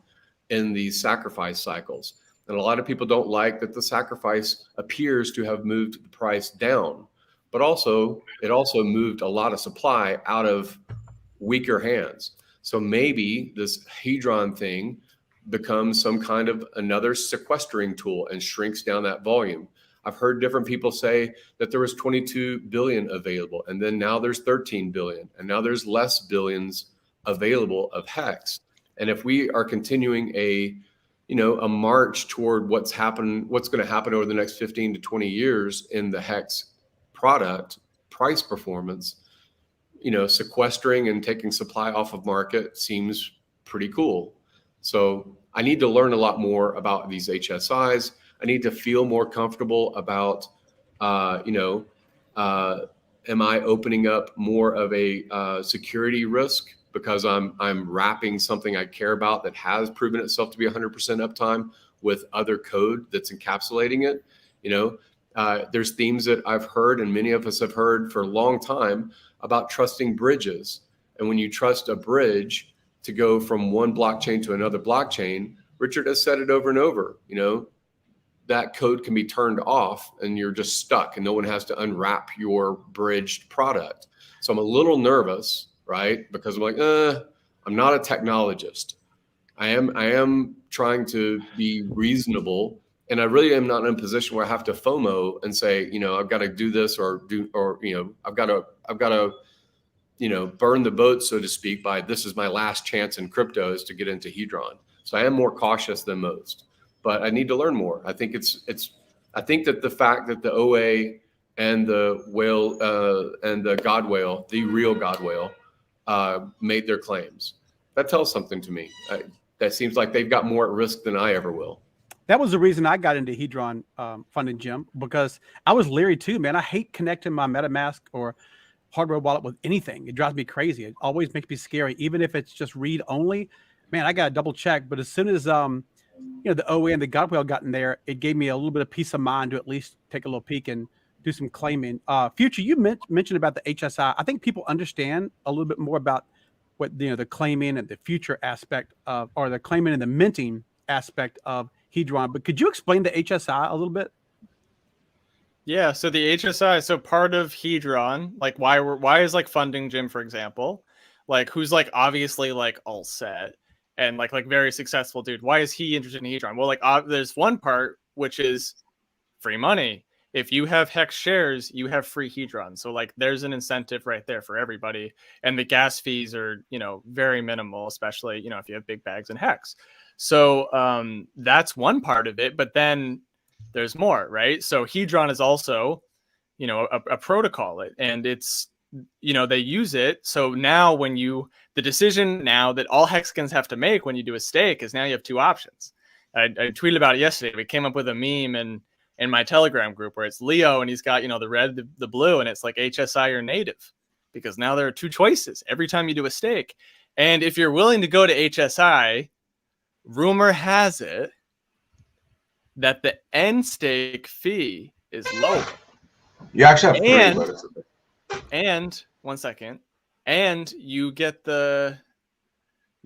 Speaker 10: in these sacrifice cycles. And a lot of people don't like that the sacrifice appears to have moved the price down, but it also moved a lot of supply out of weaker hands. So maybe this Hedron thing becomes some kind of another sequestering tool and shrinks down that volume. I've heard different people say that there was 22 billion available, and then now there's 13 billion, and now there's less billions available of Hex. And if we are continuing a march toward what's going to happen over the next 15 to 20 years in the Hex product price performance, sequestering and taking supply off of market seems pretty cool. So I need to learn a lot more about these HSIs. I need to feel more comfortable about, am I opening up more of a security risk because I'm wrapping something I care about that has proven itself to be 100% uptime with other code that's encapsulating it. There's themes that I've heard, and many of us have heard for a long time, about trusting bridges. And when you trust a bridge to go from one blockchain to another blockchain, Richard has said it over and over, that code can be turned off and you're just stuck and no one has to unwrap your bridged product. So I'm a little nervous, right? Because I'm like, I'm not a technologist. I am trying to be reasonable. And I really am not in a position where I have to FOMO and say, I've got to do this or I've got to, burn the boat, so to speak, by this is my last chance in crypto is to get into Hedron. So I am more cautious than most, but I need to learn more. I think I think that the fact that the OA and the whale and the God whale, the real God whale, made their claims, that tells something to me. That seems like they've got more at risk than I ever will.
Speaker 8: That was the reason I got into Hedron Funding, Jim, because I was leery too, man. I hate connecting my MetaMask or hardware wallet with anything. It drives me crazy. It always makes me scary, even if it's just read only. Man, I got to double check. But as soon as the OA and the Godwell got in there, it gave me a little bit of peace of mind to at least take a little peek and do some claiming. Future, you mentioned about the HSI. I think people understand a little bit more about what the claiming and the future aspect of, or the claiming and the minting aspect of Hedron. But could you explain the HSI a little bit?
Speaker 3: Yeah, so the HSI, so part of Hedron, like why is like Funding Jim, for example, like who's like obviously like all set, and like very successful dude. Why is he interested in Hedron? Well, like there's one part which is free money. If you have Hex shares, you have free Hedron. So like there's an incentive right there for everybody. And the gas fees are, very minimal, especially, if you have big bags in Hex. So that's one part of it. But then there's more, right? So Hedron is also, a protocol, and it's, they use it. So now the decision now that all Hexicans have to make when you do a stake is now you have two options. I tweeted about it yesterday. We came up with a meme in my Telegram group where it's Leo and he's got, the red, the blue, and it's like HSI or native, because now there are two choices every time you do a stake. And if you're willing to go to HSI, rumor has it that the end stake fee is lower.
Speaker 7: You actually have three, but it's okay.
Speaker 3: And 1 second, and you get your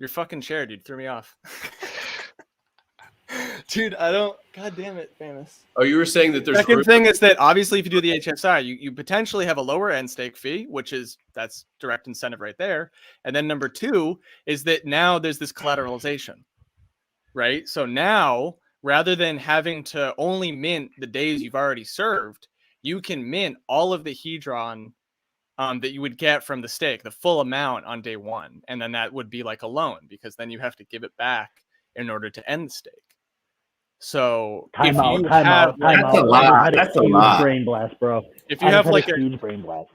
Speaker 3: fucking chair, dude, threw me off. Dude, God damn it, Famous.
Speaker 10: Oh, you were saying that there's
Speaker 3: second thing is that obviously if you do the HSI, you potentially have a lower end stake fee, that's direct incentive right there. And then number two is that now there's this collateralization, right? So now rather than having to only mint the days you've already served, you can mint all of the Hedron that you would get from the stake, the full amount on day one. And then that would be like a loan, because then you have to give it back in order to end the stake. So
Speaker 6: time out. That's
Speaker 1: a lot. That's a lot.
Speaker 6: Brain blast, bro.
Speaker 3: If you have like
Speaker 6: a huge brain blast.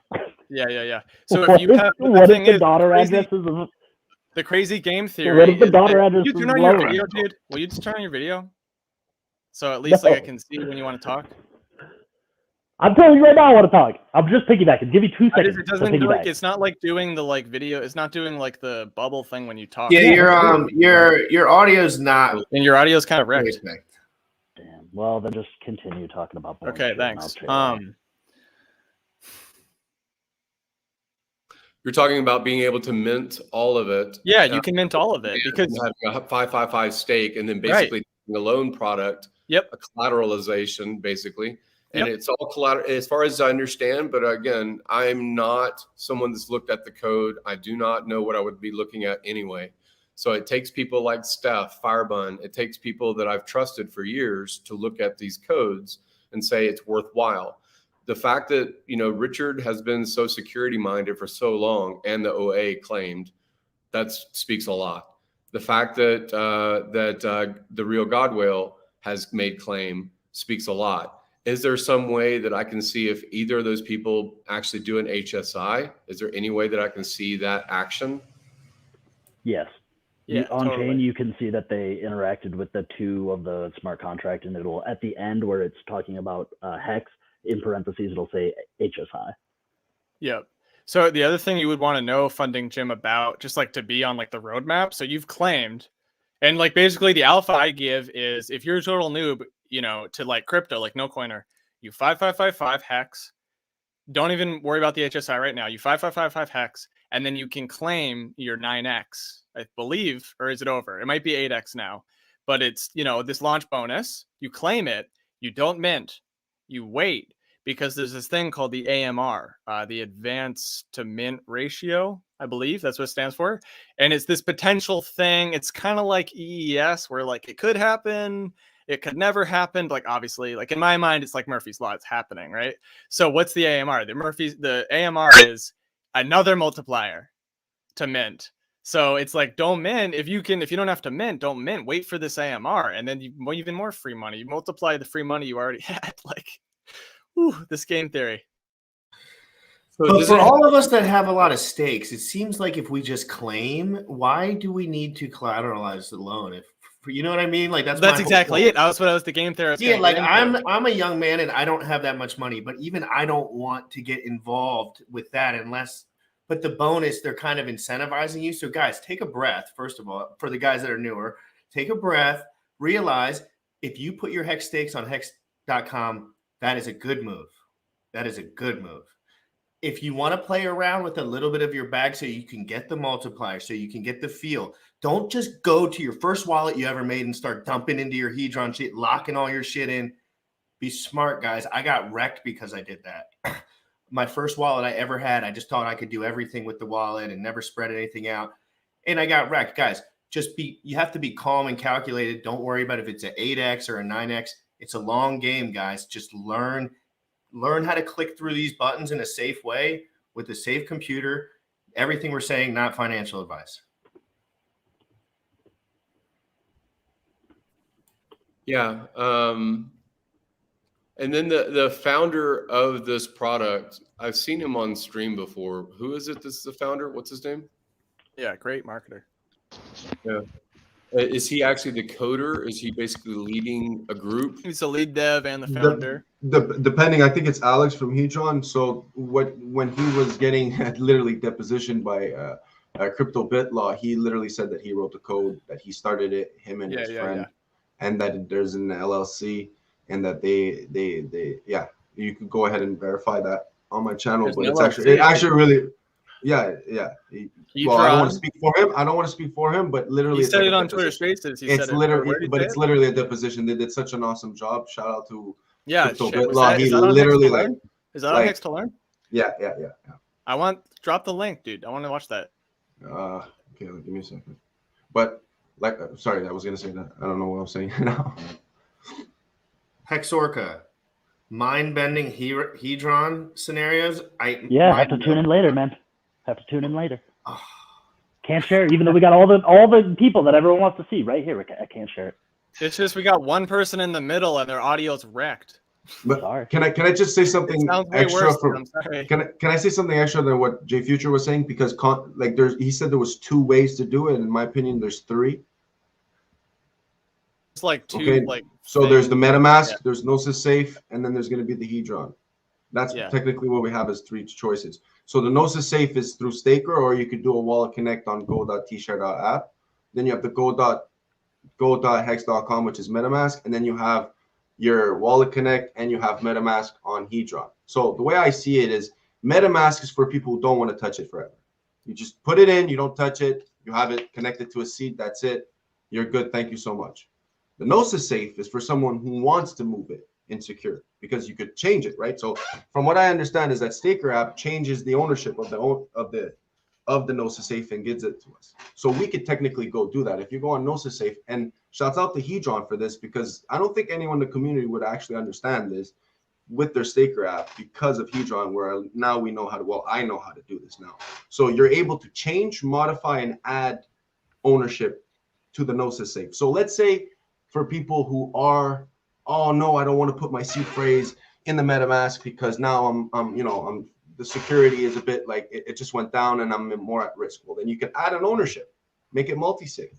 Speaker 3: Yeah. So if you have,
Speaker 6: what if the daughter addresses?
Speaker 3: The crazy game theory.
Speaker 6: What if the daughter address
Speaker 3: you turn on your video, dude? Will you just turn on your video? So at least I can see when you want to talk.
Speaker 6: I'm telling you right now, I want to talk. I'm just piggybacking. Give me 2 seconds.
Speaker 3: It doesn't do it's not like doing the video. It's not doing like the bubble thing when you talk.
Speaker 1: Yeah, your audio's not,
Speaker 3: and your audio's kind of wrecked.
Speaker 6: Damn. Well, then just continue talking about.
Speaker 3: Okay, thanks.
Speaker 10: You're talking about being able to mint all of it.
Speaker 3: Yeah, you can mint all of it because
Speaker 10: having a 555 stake, and then basically a loan product.
Speaker 3: Yep.
Speaker 10: A collateralization, basically. And
Speaker 3: Yep.
Speaker 10: it's all collateral as far as I understand. But again, I'm not someone that's looked at the code. I do not know what I would be looking at anyway. So it takes people like Steph, Firebun. It takes people that I've trusted for years to look at these codes and say it's worthwhile. The fact that, Richard has been so security minded for so long, and the OA claimed, that speaks a lot. The fact that the real God Whale has made claim speaks a lot. Is there some way that I can see if either of those people actually do an HSI? Is there any way that I can see that action?
Speaker 6: Yes.
Speaker 3: Yeah,
Speaker 6: on
Speaker 3: totally.
Speaker 6: chain, you can see that they interacted with the two of the smart contract, and it'll at the end where it's talking about Hex, in parentheses, it'll say HSI.
Speaker 3: Yep. So the other thing you would want to know, Funding Jim, about just like to be on like the roadmap. So you've claimed, and like basically the alpha I give is if you're a total noob, to like crypto, like no coiner, you 5555 Hex. Don't even worry about the HSI right now. You 5555 Hex, and then you can claim your 9x, I believe, or is it over? It might be 8x now, but it's, this launch bonus. You claim it, you don't mint, you wait, because there's this thing called the AMR, the advance to mint ratio, I believe that's what it stands for. And it's this potential thing. It's kind of like EES, where like it could happen, it could never happen. Like obviously, like in my mind, it's like Murphy's Law. It's happening, right? So what's the AMR? The AMR is another multiplier to mint. So it's like, don't mint if you don't have to mint, don't mint. Wait for this AMR, and then even more free money. You multiply the free money you already had. Like, this game theory.
Speaker 1: But for all of us that have a lot of stakes, it seems like if we just claim, why do we need to collateralize the loan? If you know what I mean? Like that's
Speaker 3: exactly it. That was the game theorist.
Speaker 1: Yeah, like I'm a young man and I don't have that much money, but even I don't want to get involved with that unless. But the bonus, they're kind of incentivizing you. So guys, take a breath. First of all, for the guys that are newer, take a breath. Realize if you put your Hex stakes on hex.com, that is a good move. That is a good move. If you want to play around with a little bit of your bag so you can get the multiplier, so you can get the feel, don't just go to your first wallet you ever made and start dumping into your Hedron shit, locking all your shit in. Be smart, guys. I got wrecked because I did that. My first wallet I ever had, I just thought I could do everything with the wallet and never spread anything out. And I got wrecked. Guys, you have to be calm and calculated. Don't worry about if it's an 8x or a 9x. It's a long game, guys. Just learn how to click through these buttons in a safe way with a safe computer. Everything we're saying, not financial advice.
Speaker 10: Yeah. And then the founder of this product, I've seen him on stream before. Who is it? This is the founder. What's his name?
Speaker 3: Yeah, great marketer.
Speaker 10: Yeah. Is he actually the coder? Is he basically leading a group?
Speaker 3: He's the lead dev and the founder.
Speaker 7: Depending, I think it's Alex from Hedron. So when he was getting literally depositioned by Crypto Bit Law, he literally said that he wrote the code, that he started it, him and his friend, and that there's an LLC, and that they you can go ahead and verify that on my channel. But it's actually really. Yeah. Well, I don't want to speak for him. But literally,
Speaker 3: he said it on Twitter Spaces.
Speaker 7: It's literally, but it's literally a deposition. They did such an awesome job. Shout out to Crypto Bit Law. He literally
Speaker 3: is that on Hex to Learn?
Speaker 7: Yeah.
Speaker 3: I drop the link, dude. I want to watch that.
Speaker 7: Okay, give me a second. But sorry, I was gonna say that. I don't know what I'm saying now.
Speaker 1: Hexorca, mind-bending Hedron scenarios.
Speaker 6: Have to tune in later, man. Have to tune in later. Can't share it, even though we got all the people that everyone wants to see right here. I can't share it.
Speaker 3: It's just we got one person in the middle and their audio's wrecked.
Speaker 7: But sorry. Can I just say something extra? Can I say something extra than what Jay Future was saying? Because he said there was 2 ways to do it. In my opinion, there's 3.
Speaker 3: It's like 2
Speaker 7: So there's the MetaMask, there's Gnosis Safe, and then there's going to be the Hedron. That's technically what we have as 3 choices. So the Gnosis Safe is through Staker, or you could do a wallet connect on go.tshare.app. Then you have the go.hex.com, which is MetaMask, and then you have your wallet connect, and you have MetaMask on Hedron. So the way I see it is MetaMask is for people who don't want to touch it forever. You just put it in, you don't touch it, you have it connected to a seed, that's it. You're good. Thank you so much. The Gnosis Safe is for someone who wants to move it in secure, because you could change it, right? So from what I understand is that Staker app changes the ownership of the Gnosis Safe and gives it to us. So we could technically go do that. If you go on Gnosis Safe, and shouts out to Hedron for this, because I don't think anyone in the community would actually understand this with their Staker app because of Hedron, where now we know how to, well, I know how to do this now. So you're able to change, modify, and add ownership to the Gnosis Safe. So let's say for people who are, oh no, I don't want to put my seed phrase in the MetaMask because now I'm the security is a bit like it just went down and I'm more at risk. Well, then you can add an ownership, make it multi-sig,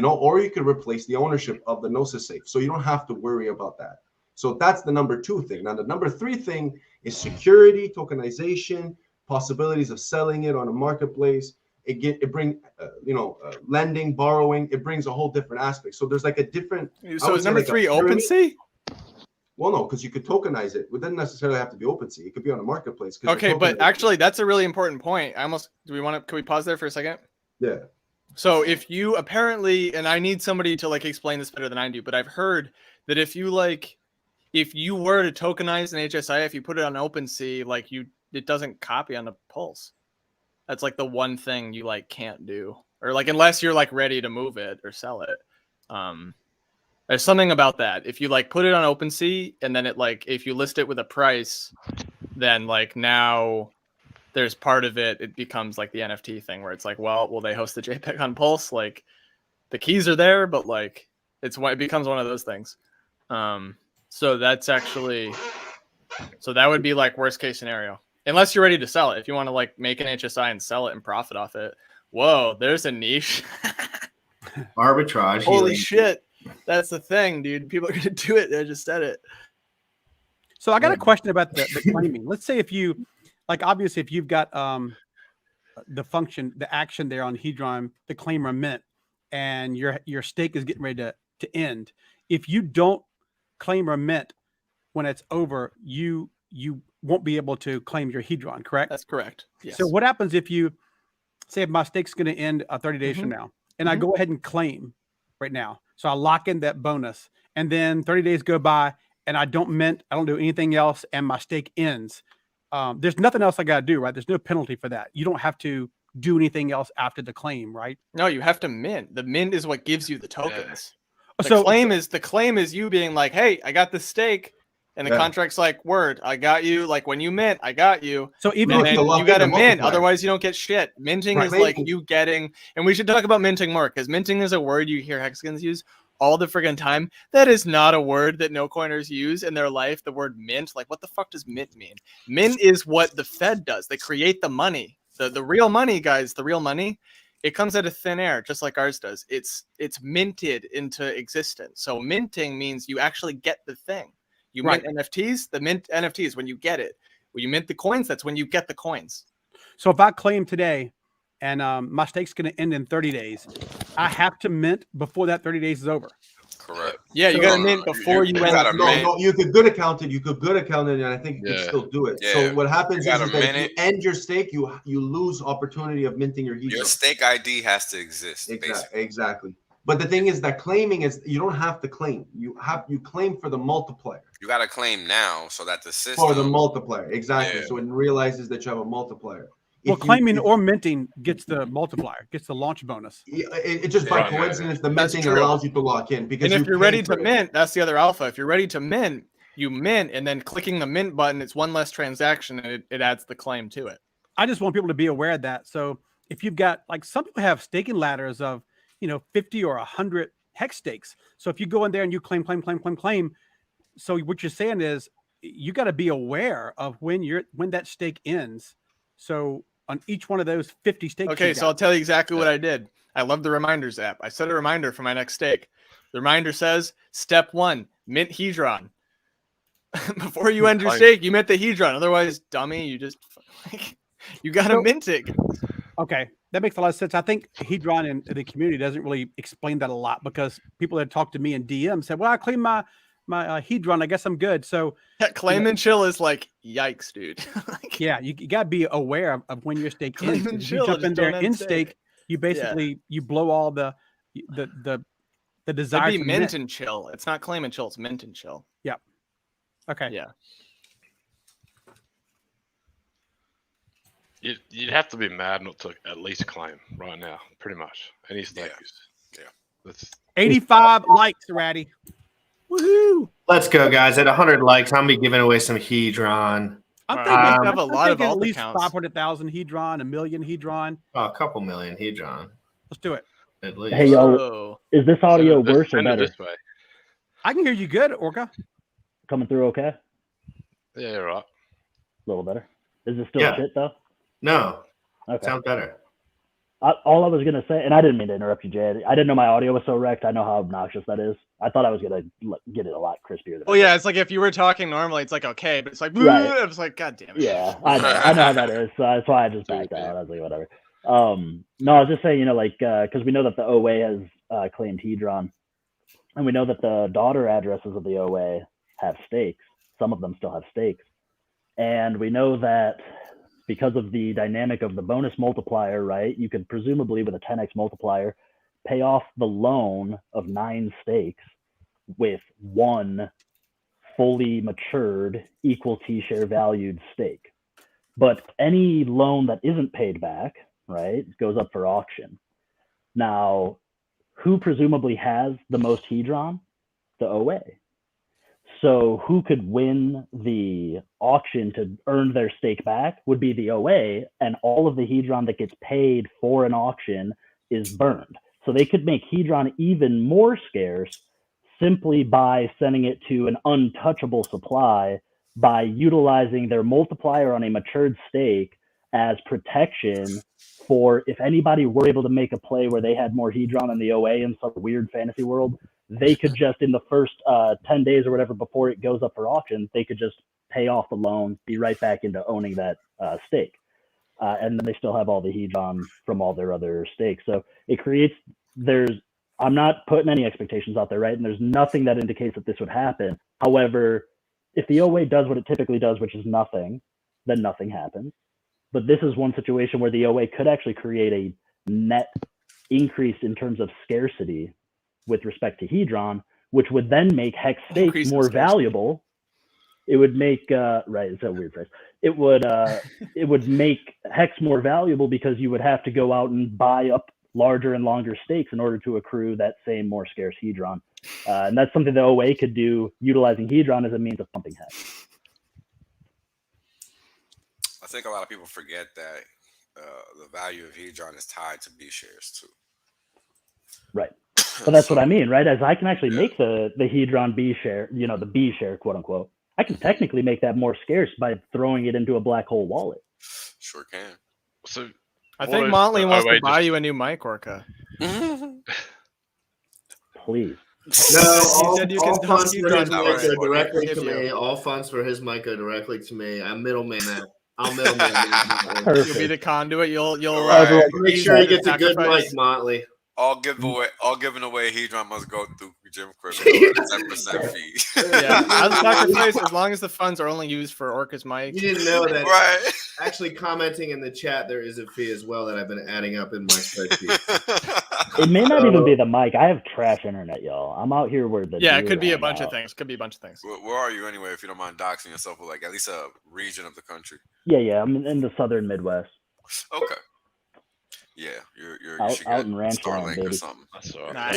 Speaker 7: or you could replace the ownership of the Gnosis Safe. So you don't have to worry about that. So that's the number 2 thing. Now, the number 3 thing is security, tokenization, possibilities of selling it on a marketplace. It brings, lending, borrowing. It brings a whole different aspect. So there's like a different.
Speaker 3: So is number 3 OpenSea?
Speaker 7: Well, no, because you could tokenize it. It doesn't necessarily have to be OpenSea. It could be on a marketplace.
Speaker 3: Okay, but actually, that's a really important point. Can we pause there for a second?
Speaker 7: Yeah.
Speaker 3: So if you apparently, and I need somebody to explain this better than I do, but I've heard that if you were to tokenize an HSI, if you put it on OpenSea, it doesn't copy on the Pulse. That's the one thing you can't do, or unless you're ready to move it or sell it. There's something about that. If you put it on OpenSea and then if you list it with a price, then now there's part of it becomes the NFT thing where it's well, will they host the JPEG on Pulse? The keys are there, but it becomes one of those things. So that's actually, that would be worst case scenario. Unless you're ready to sell it. If you want to make an HSI and sell it and profit off it. Whoa, there's a niche.
Speaker 1: Arbitrage.
Speaker 3: Holy shit. That's the thing, dude. People are going to do it. They just said it.
Speaker 8: So I got a question about the claiming. Let's say if you, obviously if you've got the function, the action there on Hedron, the claim or mint, and your stake is getting ready to end. If you don't claim or mint when it's over, you won't be able to claim your Hedron, correct?
Speaker 3: That's correct. Yes.
Speaker 8: So what happens if you say if my stake's going to end 30 days from now, and I go ahead and claim right now? So I lock in that bonus, and then 30 days go by, and I don't mint, I don't do anything else, and my stake ends. There's nothing else I got to do, right? There's no penalty for that. You don't have to do anything else after the claim, right?
Speaker 3: No, you have to mint. The mint is what gives you the tokens. The
Speaker 8: So-
Speaker 3: claim is you being like, hey, I got this stake. And the contract's like, word, I got you. Like when you mint, I got you.
Speaker 8: So even
Speaker 3: and
Speaker 8: if
Speaker 3: then you got to mint, otherwise you don't get shit. Minting is like you getting, and we should talk about minting more because minting is a word you hear hexagons use all the friggin' time. That is not a word that no coiners use in their life. The word mint, like what the fuck does mint mean? Mint is what the Fed does. They create the money. The real money, guys, the real money, it comes out of thin air, just like ours does. It's minted into existence. So minting means you actually get the thing. You mint NFTs, the mint NFTs when you get it. When you mint the coins, that's when you get the coins.
Speaker 8: So if I claim today and my stake's going to end in 30 days, I have to mint before that 30 days is over.
Speaker 5: Correct.
Speaker 3: Yeah, you got to mint before you end.
Speaker 7: No, you could good account it. You could good account it, and I think you could still do it.
Speaker 5: Yeah.
Speaker 7: So what happens is that if you
Speaker 5: it.
Speaker 7: end your stake, you lose opportunity of minting your
Speaker 5: Your stake ID has to exist.
Speaker 7: Exactly. But the thing is that claiming is you don't have to claim. You claim for the multiplier.
Speaker 5: You got to claim now so that the system
Speaker 7: for the multiplier. Exactly. So it realizes that you have a multiplier.
Speaker 8: Well, claiming or minting gets the multiplier, gets the launch bonus.
Speaker 7: It just by coincidence, the minting allows you to lock in because.
Speaker 3: And if you're ready to mint, that's the other alpha. If you're ready to mint, you mint, and then clicking the mint button, it's one less transaction, and it adds the claim to it.
Speaker 8: I just want people to be aware of that. So if you've got, like, some people have staking ladders of 50 or 100 hex stakes. So if you go in there and you claim. So what you're saying is you got to be aware of when that stake ends. So on each one of those 50 stakes.
Speaker 3: Okay, so I'll tell you exactly what I did. I love the reminders app. I set a reminder for my next stake. The reminder says, step 1, mint Hedron. Before you end your stake, you mint the Hedron. Otherwise, dummy, you just you got to mint it.
Speaker 8: Okay, that makes a lot of sense. I think Hedron in the community doesn't really explain that a lot because people that talk to me in DM said, well, I claim my Hedron, I guess I'm good. So
Speaker 3: claim and chill is like, yikes, dude.
Speaker 8: Yeah, you got to be aware of when your stake ends. If you jump in there in stake, you basically you blow all the desire.
Speaker 3: It'd be mint and chill. It's not claim and chill, it's mint and chill.
Speaker 8: Yeah. Okay.
Speaker 3: Yeah.
Speaker 4: You'd have to be mad not to at least claim right now, pretty much. Any stake is.
Speaker 5: Yeah.
Speaker 4: That's
Speaker 8: 85 likes, Ratty. Woohoo!
Speaker 1: Let's go, guys. At 100 likes, I'm gonna be giving away some Hedron.
Speaker 8: I'm thinking have a lot of at least 500,000 Hedron, 1 million Hedron.
Speaker 1: Oh, a couple million Hedron.
Speaker 8: Let's do it.
Speaker 1: At least.
Speaker 6: Hey, y'all, is this audio worse or better?
Speaker 8: I can hear you good, Orca.
Speaker 6: Coming through okay?
Speaker 4: Yeah, you're right.
Speaker 6: A little better. Is it still shit, though?
Speaker 1: No.
Speaker 6: Okay.
Speaker 1: Sounds better.
Speaker 6: All I was going to say, and I didn't mean to interrupt you, Jay. I didn't know my audio was so wrecked. I know how obnoxious that is. I thought I was going to get it a lot crispier.
Speaker 3: Oh, yeah. It's like if you were talking normally, it's like, okay. But it's like, right. It's like, God damn it.
Speaker 6: Yeah, I know how that is. So that's why I just backed out. I was like, whatever. No, I was just saying, because we know that the OA has claimed Hedron. And we know that the daughter addresses of the OA have stakes. Some of them still have stakes. And we know that because of the dynamic of the bonus multiplier, right, you could presumably, with a 10x multiplier, pay off the loan of 9 stakes with 1 fully matured, equal T-share valued stake. But any loan that isn't paid back, right, goes up for auction. Now, who presumably has the most Hedron? The OA. So who could win the auction to earn their stake back would be the OA, and all of the Hedron that gets paid for an auction is burned. So they could make Hedron even more scarce simply by sending it to an untouchable supply by utilizing their multiplier on a matured stake as protection for if anybody were able to make a play where they had more Hedron than the OA in some weird fantasy world, they could just, in the first 10 days or whatever before it goes up for auction, they could just pay off the loan, be right back into owning that stake. And then they still have all the Hedron from all their other stakes. So it creates, I'm not putting any expectations out there, right? And there's nothing that indicates that this would happen. However, if the OA does what it typically does, which is nothing, then nothing happens. But this is one situation where the OA could actually create a net increase in terms of scarcity with respect to Hedron, which would then make hex stakes more valuable. It would make, right, it's a weird phrase. it would make hex more valuable because you would have to go out and buy up larger and longer stakes in order to accrue that same more scarce hedron. And that's something that OA could do utilizing hedron as a means of pumping hex.
Speaker 5: I think a lot of people forget that the value of hedron is tied to B shares too.
Speaker 6: Right. But that's what I mean, right? As I can actually make the hedron B share, the B share, quote unquote, I can technically make that more scarce by throwing it into a black hole wallet.
Speaker 5: Sure can.
Speaker 4: So
Speaker 3: I think Motley wants to buy you a new mic, Orca.
Speaker 6: Please.
Speaker 1: No,
Speaker 3: all funds
Speaker 1: for his mic go directly to me. All funds for his mic go directly to me. I'm middleman that. I'll middleman that.
Speaker 3: You'll be the conduit. You'll
Speaker 1: make sure he gets a good mic, Motley.
Speaker 5: All given away hedron must go through Jim Crypto at a 10% fee.
Speaker 3: Yeah, I'll sacrifice as long as the funds are only used for Orca's mic.
Speaker 1: You didn't know that.
Speaker 5: Right.
Speaker 1: Actually, commenting in the chat, there is a fee as well that I've been adding up in my spreadsheet.
Speaker 6: It may not even be the mic. I have trash internet, y'all. I'm out here where the
Speaker 3: it could be a bunch of things. Could be a bunch of things.
Speaker 5: Where are you anyway? If you don't mind doxing yourself with at least a region of the country.
Speaker 6: Yeah. I'm in the southern Midwest.
Speaker 5: Okay. Yeah, you're
Speaker 6: out in Ranch Land,
Speaker 5: Starlink
Speaker 6: baby.
Speaker 5: or something.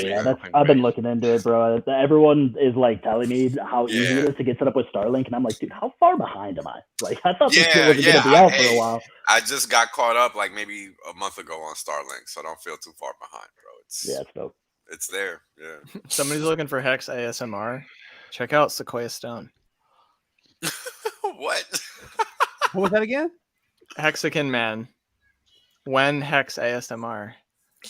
Speaker 6: Yeah, I've been looking into it, bro. Everyone is like telling me how easy it is to get set up with Starlink, and I'm like, dude, how far behind am I? Like, I thought this shit wasn't gonna be out for a while.
Speaker 5: I just got caught up like maybe a month ago on Starlink, so I don't feel too far behind, bro.
Speaker 6: It's dope.
Speaker 5: It's there. Yeah.
Speaker 3: Somebody's looking for Hex ASMR. Check out Sequoia Stone.
Speaker 5: What?
Speaker 8: What was that again?
Speaker 3: Hexagon Man. When Hex ASMR.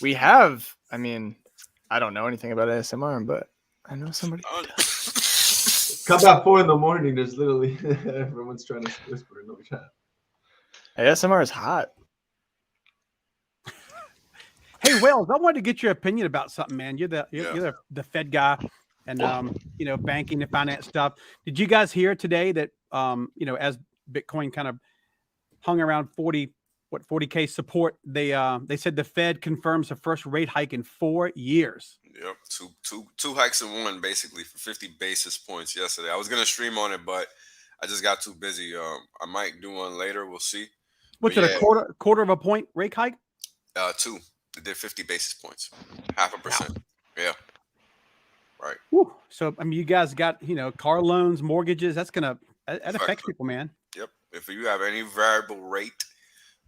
Speaker 3: We have, I don't know anything about ASMR, but I know somebody who does.
Speaker 7: Come back 4 a.m. There's literally everyone's trying to whisper in the chat.
Speaker 3: ASMR is hot.
Speaker 8: Hey, Wales, I wanted to get your opinion about something, man. You're the Fed guy, and banking and finance stuff. Did you guys hear today that as Bitcoin kind of hung around 40K support, they said the Fed confirms the first rate hike in 4 years.
Speaker 5: Yep, two hikes in one, basically, for 50 basis points yesterday. I was gonna stream on it, but I just got too busy. I might do one later. We'll see.
Speaker 8: What's it, a quarter of a point rate hike?
Speaker 5: 2. They did 50 basis points, 0.5%. Yeah. Right.
Speaker 8: Whew. So you guys got car loans, mortgages. That affects people, man.
Speaker 5: Yep. If you have any variable rate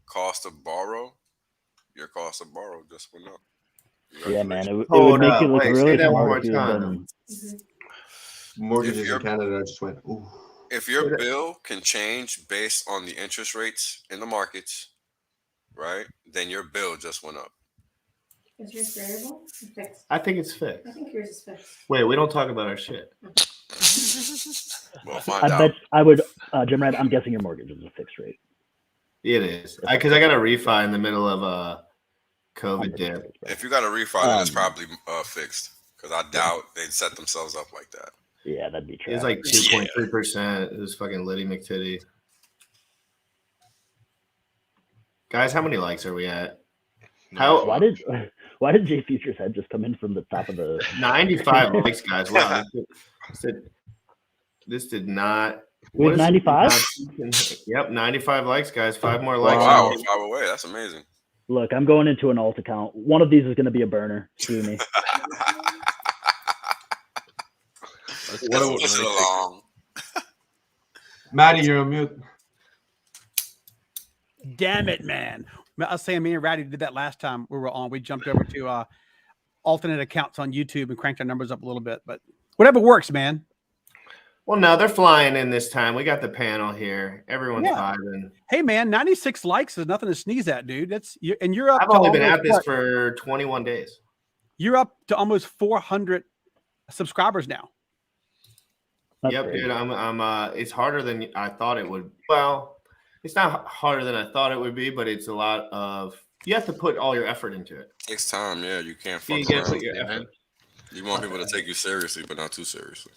Speaker 5: cost to borrow, your cost to borrow just went up.
Speaker 6: Yeah, man. It would make you look really smart.
Speaker 7: Mortgages in Canada just went, ooh.
Speaker 5: If your bill can change based on the interest rates in the markets, right, then your bill just went up.
Speaker 9: Is yours variable or fixed?
Speaker 1: I think it's fixed.
Speaker 9: I think yours is fixed.
Speaker 1: Wait, we don't talk about our shit.
Speaker 5: We'll find out.
Speaker 6: Bet I would, Jim Rad, I'm guessing your mortgage is a fixed rate.
Speaker 1: It is. Because I got a refi in the middle of a COVID dip.
Speaker 5: If you got a refi, then it's probably fixed. Because I doubt they'd set themselves up like that.
Speaker 6: Yeah, that'd be true.
Speaker 1: It's like 2.3%. It was fucking Liddy McTitty. Guys, how many likes are we at?
Speaker 6: Why did Jay Future's head just come in from the top of the
Speaker 1: 95 likes, guys? Wow. This did not.
Speaker 6: We have 95?
Speaker 1: Yep, 95 likes, guys. 5 more likes.
Speaker 5: Wow, 5 away. That's amazing.
Speaker 6: Look, I'm going into an alt account. One of these is going to be a burner. Screw me.
Speaker 5: Let's along.
Speaker 7: Maddie, you're on mute.
Speaker 8: Damn it, man. I was saying me and Ratty did that last time we were on. We jumped over to alternate accounts on YouTube and cranked our numbers up a little bit. But whatever works, man.
Speaker 1: Well, no, they're flying in this time. We got the panel here. Everyone's vibing.
Speaker 8: Hey, man, 96 likes is nothing to sneeze at, dude. You're up.
Speaker 1: I've only been at this for 21 days.
Speaker 8: You're up to almost 400 subscribers now.
Speaker 6: That's
Speaker 1: yep,
Speaker 6: great.
Speaker 1: dude. It's harder than I thought it would. Well, it's not harder than I thought it would be, but it's a lot of. You have to put all your effort into it.
Speaker 5: Takes time, yeah. You can't fuck around. You want people to take you seriously, but not too seriously.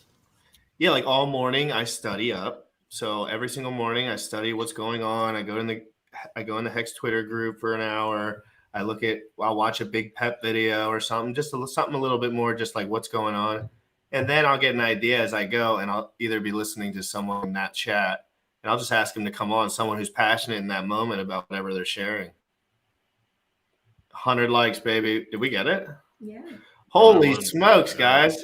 Speaker 1: Yeah, like all morning I study up. So every single morning I study what's going on. I go in the Hex Twitter group for an hour. I'll watch a big pep video or something, something a little bit more, just like what's going on. And then I'll get an idea as I go, and I'll either be listening to someone in that chat, And I'll just ask him to come on, someone who's passionate in that moment about whatever they're sharing. 100 likes, baby. Did we get it?
Speaker 9: Yeah.
Speaker 1: Holy smokes, guys.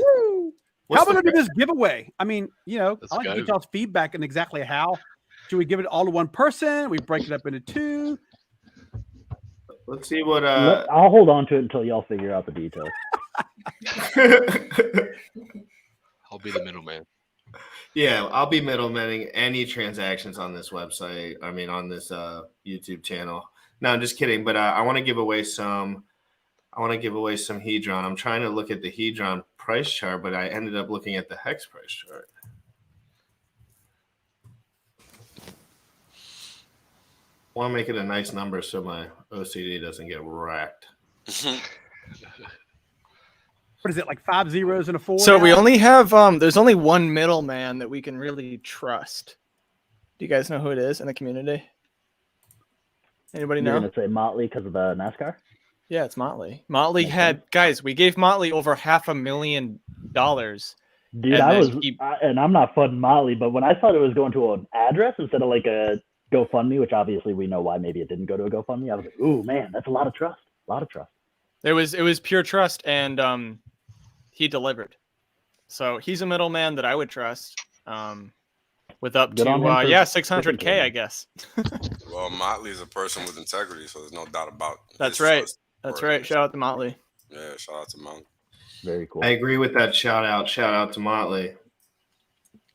Speaker 8: How about we do this giveaway? I mean, you know,
Speaker 4: Let's
Speaker 8: I like to
Speaker 4: go.
Speaker 8: get y'all's feedback and exactly how. Should we give it all to one person? We break it up into two.
Speaker 1: Let's see what
Speaker 6: I'll hold on to it until y'all figure out the details.
Speaker 4: I'll be the middleman.
Speaker 1: Yeah, I'll be middlemaning any transactions on this website. I mean, on this YouTube channel. No, I'm just kidding. But I want to give away some. I want to give away some Hedron. I'm trying to look at the Hedron price chart, but I ended up looking at the Hex price chart. I want to make it a nice number so my OCD doesn't get wrecked.
Speaker 8: What is it, like 5 zeros and a 4?
Speaker 3: So
Speaker 8: now?
Speaker 3: we only have there's only one middleman that we can really trust. Do you guys know who it is in the community? Anybody know?
Speaker 6: You're gonna say Motley because of the NASCAR?
Speaker 3: Yeah, it's Motley. Motley had guys. We gave Motley over $500,000.
Speaker 6: Dude, and I'm not funding Motley, but when I thought it was going to an address instead of like a GoFundMe, which obviously we know why maybe it didn't go to a GoFundMe, I was like, ooh man, that's a lot of trust. A lot of trust.
Speaker 3: It was pure trust, and he delivered. So he's a middleman that I would trust. With up to 600K, I guess.
Speaker 5: Well, Motley is a person with integrity, so there's no doubt about.
Speaker 3: That's right. That's right. Shout out to Motley.
Speaker 5: Yeah, shout out to Motley.
Speaker 6: Very cool.
Speaker 1: I agree with that shout out. Shout out to Motley.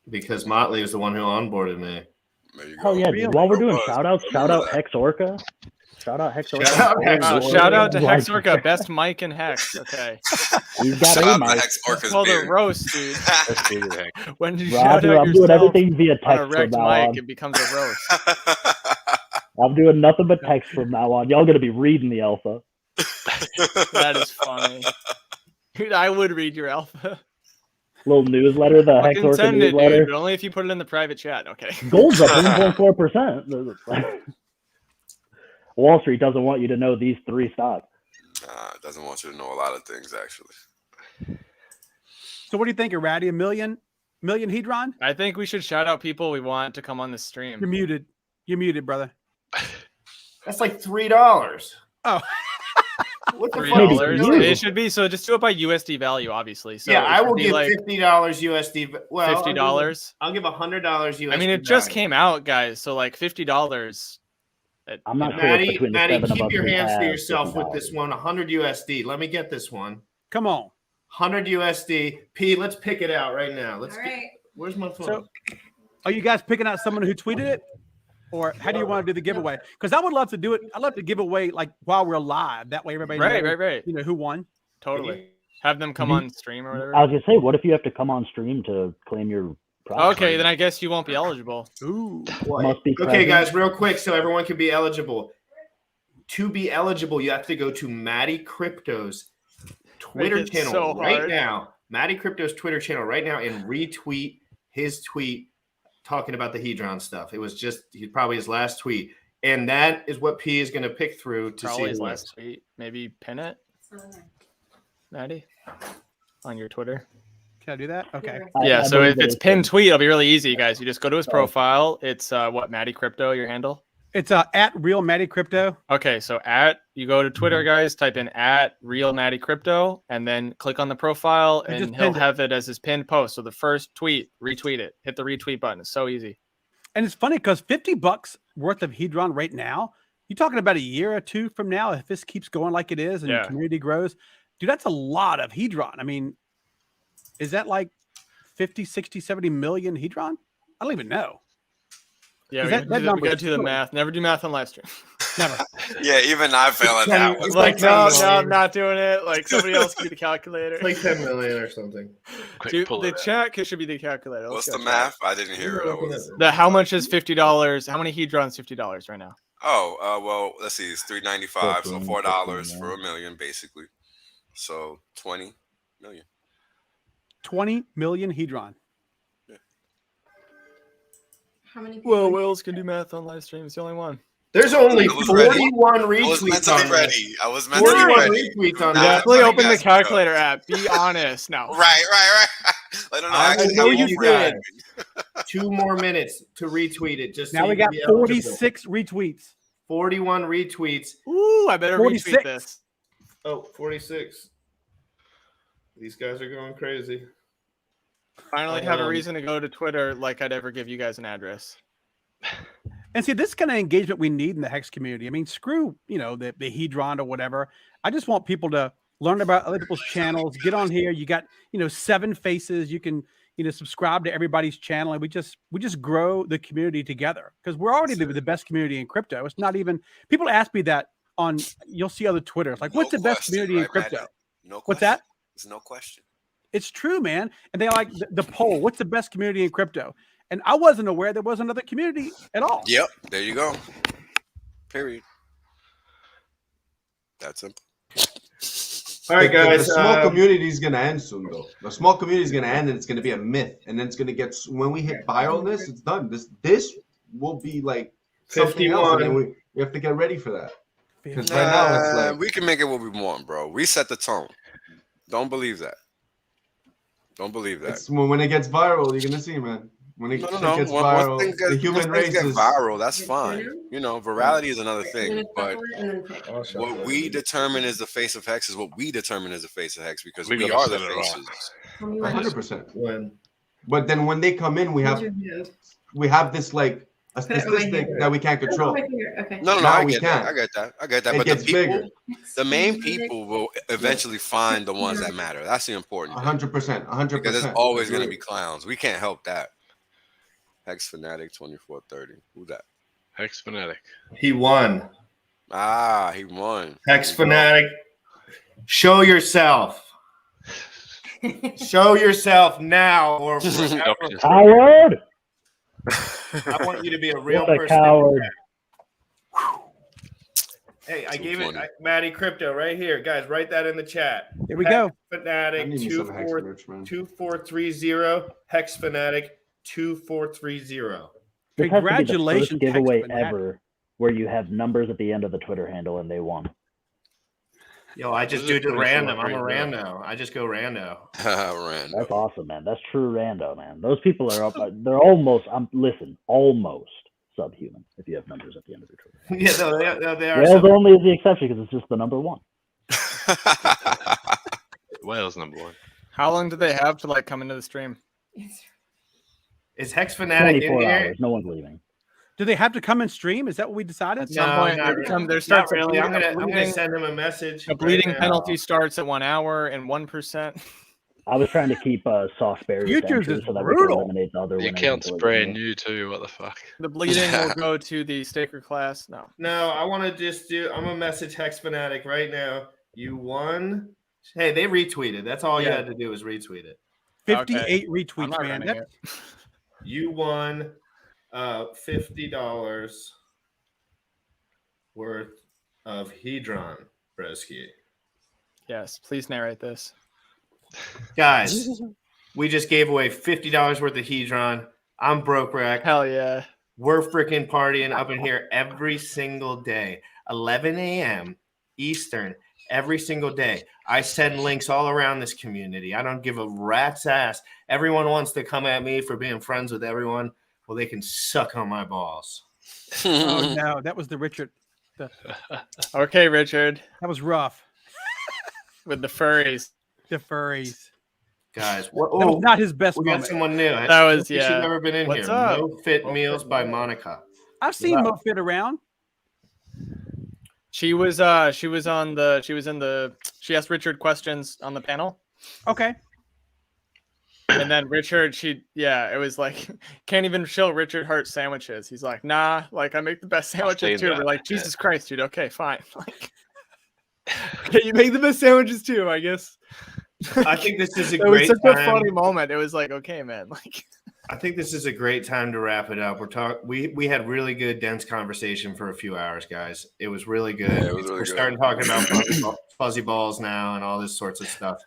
Speaker 1: Because Motley is the one who onboarded me.
Speaker 5: There you go.
Speaker 6: Hell yeah, dude. While we're doing shout outs, shout out Hex Orca. Shout out Hex Orca.
Speaker 3: Shout out to Hex Orca, best mic in Hex. Okay.
Speaker 6: He's got
Speaker 5: shout
Speaker 6: a
Speaker 5: out
Speaker 6: mic.
Speaker 5: to Hex Orca's
Speaker 3: It's called
Speaker 5: beard.
Speaker 3: a roast, dude. When you
Speaker 6: Roger,
Speaker 3: shout out
Speaker 6: I'm doing
Speaker 3: yourself
Speaker 6: everything via
Speaker 3: on a
Speaker 6: text from
Speaker 3: wrecked
Speaker 6: now
Speaker 3: mic,
Speaker 6: on.
Speaker 3: it becomes a roast.
Speaker 6: I'm doing nothing but text from now on. Y'all gonna be reading the alpha.
Speaker 3: That is funny. Dude, I would read your alpha.
Speaker 6: Little newsletter, the Hex
Speaker 3: Fucking
Speaker 6: Orca
Speaker 3: send it,
Speaker 6: newsletter.
Speaker 3: dude, but only if you put it in the private chat. Okay.
Speaker 6: Gold's up 1.4%. Wall Street doesn't want you to know these 3 stocks.
Speaker 5: It doesn't want you to know a lot of things, actually.
Speaker 8: So what do you think, Iradi? A million Hedron?
Speaker 3: I think we should shout out people we want to come on the stream.
Speaker 8: You're muted. You're muted, brother.
Speaker 1: That's like $3.
Speaker 8: Oh.
Speaker 1: What the fuck?
Speaker 3: $3. It should be, so just do it by USD value, obviously. So
Speaker 1: yeah, I will
Speaker 3: be
Speaker 1: give
Speaker 3: like
Speaker 1: $50 USD. Well,
Speaker 3: $50.
Speaker 1: I'll give $100 USD.
Speaker 3: I mean, it just came out, guys. So like $50.
Speaker 6: I'm not sure.
Speaker 1: Maddie,
Speaker 6: between the
Speaker 1: Maddie,
Speaker 6: 7 of
Speaker 1: keep
Speaker 6: us
Speaker 1: your
Speaker 6: we
Speaker 1: hands to
Speaker 6: have
Speaker 1: yourself with
Speaker 6: $50.
Speaker 1: this one. 100 USD. Let me get this one.
Speaker 8: Come on.
Speaker 1: 100 USD. P, let's pick it out right now. Let's.
Speaker 9: All right.
Speaker 1: Where's my phone?
Speaker 8: So, are you guys picking out someone who tweeted it, or how do you want to do the giveaway? Because I would love to do it. I'd love to give away like while we're live. That way, everybody knows,
Speaker 3: Right.
Speaker 8: you know who won.
Speaker 3: Totally. Have them come on stream or whatever.
Speaker 6: I was gonna say, what if you have to come on stream to claim your product?
Speaker 3: Okay, then I guess you won't be eligible.
Speaker 8: Ooh.
Speaker 6: Must be
Speaker 1: Okay,
Speaker 6: present.
Speaker 1: guys, real quick, so everyone can be eligible. To be eligible, you have to go to Matty Crypto's Twitter
Speaker 3: Make it
Speaker 1: channel
Speaker 3: so
Speaker 1: right
Speaker 3: hard.
Speaker 1: now. Matty Crypto's Twitter channel right now and retweet his tweet talking about the Hedron stuff. It was just probably his last tweet. And that is what P is going to pick through to
Speaker 3: Probably
Speaker 1: see
Speaker 3: his
Speaker 1: who
Speaker 3: last
Speaker 1: wins.
Speaker 3: tweet. Maybe pin it, Maddie, on your Twitter.
Speaker 8: Can I do that? Okay.
Speaker 3: Yeah, so
Speaker 6: believe
Speaker 3: if
Speaker 6: it
Speaker 3: it's
Speaker 6: is
Speaker 3: pinned tweet, it'll be really easy, guys. You just go to his profile. It's Maddie Crypto, your handle.
Speaker 8: It's at Real Matty Crypto.
Speaker 3: Okay, so you go to Twitter, guys, type in at Real Matty Crypto, and then click on the profile,
Speaker 8: You just
Speaker 3: and he'll
Speaker 8: pinned it.
Speaker 3: have it as his pinned post. So the first tweet, retweet it. Hit the retweet button. It's so easy.
Speaker 8: And it's funny because $50 worth of Hedron right now, you're talking about a year or two from now, if this keeps going like it is and
Speaker 3: Yeah.
Speaker 8: the community grows, dude, that's a lot of Hedron. I mean, is that like 50, 60, 70 million Hedron? I don't even know.
Speaker 3: Yeah,
Speaker 8: Is
Speaker 3: we
Speaker 8: that
Speaker 3: got
Speaker 8: number
Speaker 3: to do the
Speaker 8: is-
Speaker 3: math. Never do math on live stream.
Speaker 8: Never.
Speaker 5: Yeah, even I fail at that one.
Speaker 1: It's
Speaker 3: Like,
Speaker 1: like
Speaker 3: no,
Speaker 1: 10
Speaker 3: I'm
Speaker 1: million.
Speaker 3: not doing it. Like, somebody else can be the calculator.
Speaker 1: It's like 10 million or something.
Speaker 4: Quick,
Speaker 3: Dude,
Speaker 4: pull
Speaker 3: the
Speaker 4: it out.
Speaker 3: chat should be the calculator.
Speaker 5: What's
Speaker 3: Let's
Speaker 5: the
Speaker 3: go chat.
Speaker 5: math? I didn't hear it. I was...
Speaker 3: How much is $50? How many Hedrons $50 right now?
Speaker 5: Oh, well, let's see. It's $3.95, so
Speaker 6: 14,
Speaker 5: $4
Speaker 6: yeah.
Speaker 5: for a million, basically. So 20 million.
Speaker 8: 20 million Hedron.
Speaker 9: How many people?
Speaker 3: Well, Wills can do math on live stream. It's the only one.
Speaker 1: There's only
Speaker 5: I was ready.
Speaker 1: 41
Speaker 5: I was meant
Speaker 1: retweets
Speaker 5: to
Speaker 1: on
Speaker 5: be
Speaker 1: this.
Speaker 5: ready. I was meant to be
Speaker 1: 41
Speaker 5: ready.
Speaker 1: retweets on
Speaker 5: Nah,
Speaker 1: that.
Speaker 3: Definitely
Speaker 5: let me
Speaker 3: open the
Speaker 5: guess,
Speaker 3: calculator app. Be honest now.
Speaker 5: Right. Let them know
Speaker 1: I
Speaker 5: actually
Speaker 1: know
Speaker 5: how
Speaker 1: you
Speaker 5: you
Speaker 1: did.
Speaker 5: read.
Speaker 1: 2 more minutes to retweet it. Just
Speaker 8: Now
Speaker 1: so
Speaker 8: we
Speaker 1: you can
Speaker 8: got
Speaker 1: be eligible.
Speaker 8: 46 retweets.
Speaker 1: 41 retweets.
Speaker 3: Ooh, I better
Speaker 8: 46.
Speaker 3: retweet this.
Speaker 1: Oh, 46. These guys are going crazy.
Speaker 3: Finally have a reason to go to Twitter like I'd ever give you guys an address.
Speaker 8: And see, this kind of engagement we need in the Hex community. I mean, screw, the Hedron or whatever. I just want people to learn about other people's channels. Get on here. You got, 7 faces. You can, subscribe to everybody's channel. And we just grow the community together because we're already the best community in crypto. It's not even, people ask me that you'll see other Twitter. It's like, what's the best community in crypto?
Speaker 5: No question.
Speaker 8: What's that?
Speaker 5: There's no question.
Speaker 8: It's true, man. And they like the poll. What's the best community in crypto? And I wasn't aware there was another community at all.
Speaker 5: Yep. There you go. Period. That's simple.
Speaker 1: All right, guys.
Speaker 7: The small community is going to end soon, though. The small community is going to end, and it's going to be a myth. And then it's going to get, when we hit viralness, it's done. This will be like something else. And then we have to get ready for that. Because right now, it's like.
Speaker 5: We can make it what we want, bro. We set the tone. Don't believe that. Don't believe that.
Speaker 7: It's when it gets viral, you're going to see, man. When it gets viral, the human race is
Speaker 5: viral. That's fine. Virality is another thing. But what we determine is the face of Hex is what we determine is the face of Hex because we are the faces.
Speaker 7: 100%. But then when they come in, we have this like a statistic that we can't control.
Speaker 9: Okay.
Speaker 5: No, I get that. I get that. But the main people will eventually find the ones that matter. That's the important thing.
Speaker 7: 100%.
Speaker 5: Because there's always going to be clowns. We can't help that. Hex Fanatic 2430. Who's that?
Speaker 4: Hex Fanatic.
Speaker 1: He won.
Speaker 5: He won.
Speaker 1: Hex Fanatic. Show yourself. Show yourself now or forever.
Speaker 6: Coward.
Speaker 1: I want you to be a real
Speaker 6: What a
Speaker 1: person.
Speaker 6: coward.
Speaker 1: Hey, I gave it Maddie Crypto right here. Guys, write that in the chat.
Speaker 8: Here we go.
Speaker 1: Fanatic 2430. Hex Fanatic 2430.
Speaker 6: This has to be the first
Speaker 8: Congratulations,
Speaker 6: giveaway
Speaker 8: Hex Fanatic.
Speaker 6: ever where you have numbers at the end of the Twitter handle and they won.
Speaker 1: Yo, I just do it random. I'm a rando. I just go rando.
Speaker 5: Random.
Speaker 6: That's awesome, man. That's true rando, man. Those people are up. They're almost. Almost subhuman. If you have numbers at the end of your Twitter.
Speaker 1: Yeah, no, they are.
Speaker 6: Whales only is the exception because it's just the number 1.
Speaker 4: Whales number 1.
Speaker 3: How long do they have to come into the stream?
Speaker 1: Is Hex Fanatic in
Speaker 6: 24
Speaker 1: here?
Speaker 6: hours. No one's leaving.
Speaker 8: Do they have to come and stream? Is that what we decided?
Speaker 3: At some point, there starts
Speaker 1: not really. I'm
Speaker 3: bleeding.
Speaker 1: gonna send him a message.
Speaker 3: The bleeding penalty starts at 1 hour and 1%.
Speaker 6: I was trying to keep soft barriers
Speaker 8: Futures is
Speaker 6: so that we can
Speaker 8: brutal.
Speaker 6: eliminate the other
Speaker 4: The
Speaker 6: winners
Speaker 4: account's
Speaker 6: until
Speaker 4: brand
Speaker 6: it's
Speaker 4: new too. What the fuck?
Speaker 3: The bleeding will go to the staker class.
Speaker 1: No, I want to just do. I'm gonna message Hex Fanatic right now. You won. Hey, they retweeted. That's all you had to do is retweet it.
Speaker 8: 58
Speaker 3: I'm
Speaker 8: retweets,
Speaker 3: not
Speaker 8: man.
Speaker 3: running it.
Speaker 1: You won $50 worth of Hedron, Bresky.
Speaker 3: Yes, please narrate this.
Speaker 1: Guys, we just gave away $50 worth of Hedron. I'm broke, Rack.
Speaker 3: Hell yeah.
Speaker 1: We're freaking partying up in here every single day, 11 a.m. Eastern, every single day. I send links all around this community. I don't give a rat's ass. Everyone wants to come at me for being friends with everyone. Well, they can suck on my balls.
Speaker 8: Oh, no. That was the Richard.
Speaker 3: Okay, Richard.
Speaker 8: That was rough.
Speaker 3: With the furries.
Speaker 8: The furries.
Speaker 1: Guys,
Speaker 8: That was not his best
Speaker 1: we got
Speaker 8: moment.
Speaker 1: someone new.
Speaker 3: That was,
Speaker 1: She's never been in
Speaker 3: What's
Speaker 1: here.
Speaker 3: up?
Speaker 1: No Fit Meals by Monica.
Speaker 8: I've seen Mo Fit around.
Speaker 3: She was in the she asked Richard questions on the panel.
Speaker 8: Okay.
Speaker 3: And then Richard, it was like, can't even show Richard Hart sandwiches. He's like, nah, I make the best sandwiches too. We're like, Jesus Christ, dude. Okay, fine. Okay, you make the best sandwiches too, I guess.
Speaker 1: I think this is a
Speaker 3: It
Speaker 1: great
Speaker 3: was such
Speaker 1: time.
Speaker 3: a funny moment. It was like, okay, man.
Speaker 1: I think this is a great time to wrap it up. We had really good, dense conversation for a few hours, guys. It was really good.
Speaker 5: Yeah, it was really
Speaker 1: We're
Speaker 5: good.
Speaker 1: starting talking about fuzzy balls now and all this sorts of stuff.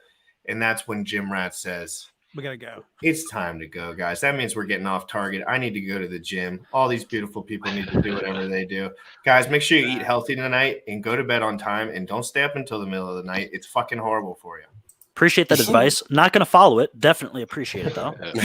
Speaker 1: And that's when Jim Rat says,
Speaker 8: We got to go.
Speaker 1: it's time to go, guys. That means we're getting off target. I need to go to the gym. All these beautiful people need to do whatever they do. Guys, make sure you eat healthy tonight and go to bed on time and don't stay up until the middle of the night. It's fucking horrible for you.
Speaker 11: Appreciate that advice. Not going to follow it. Definitely appreciate it, though.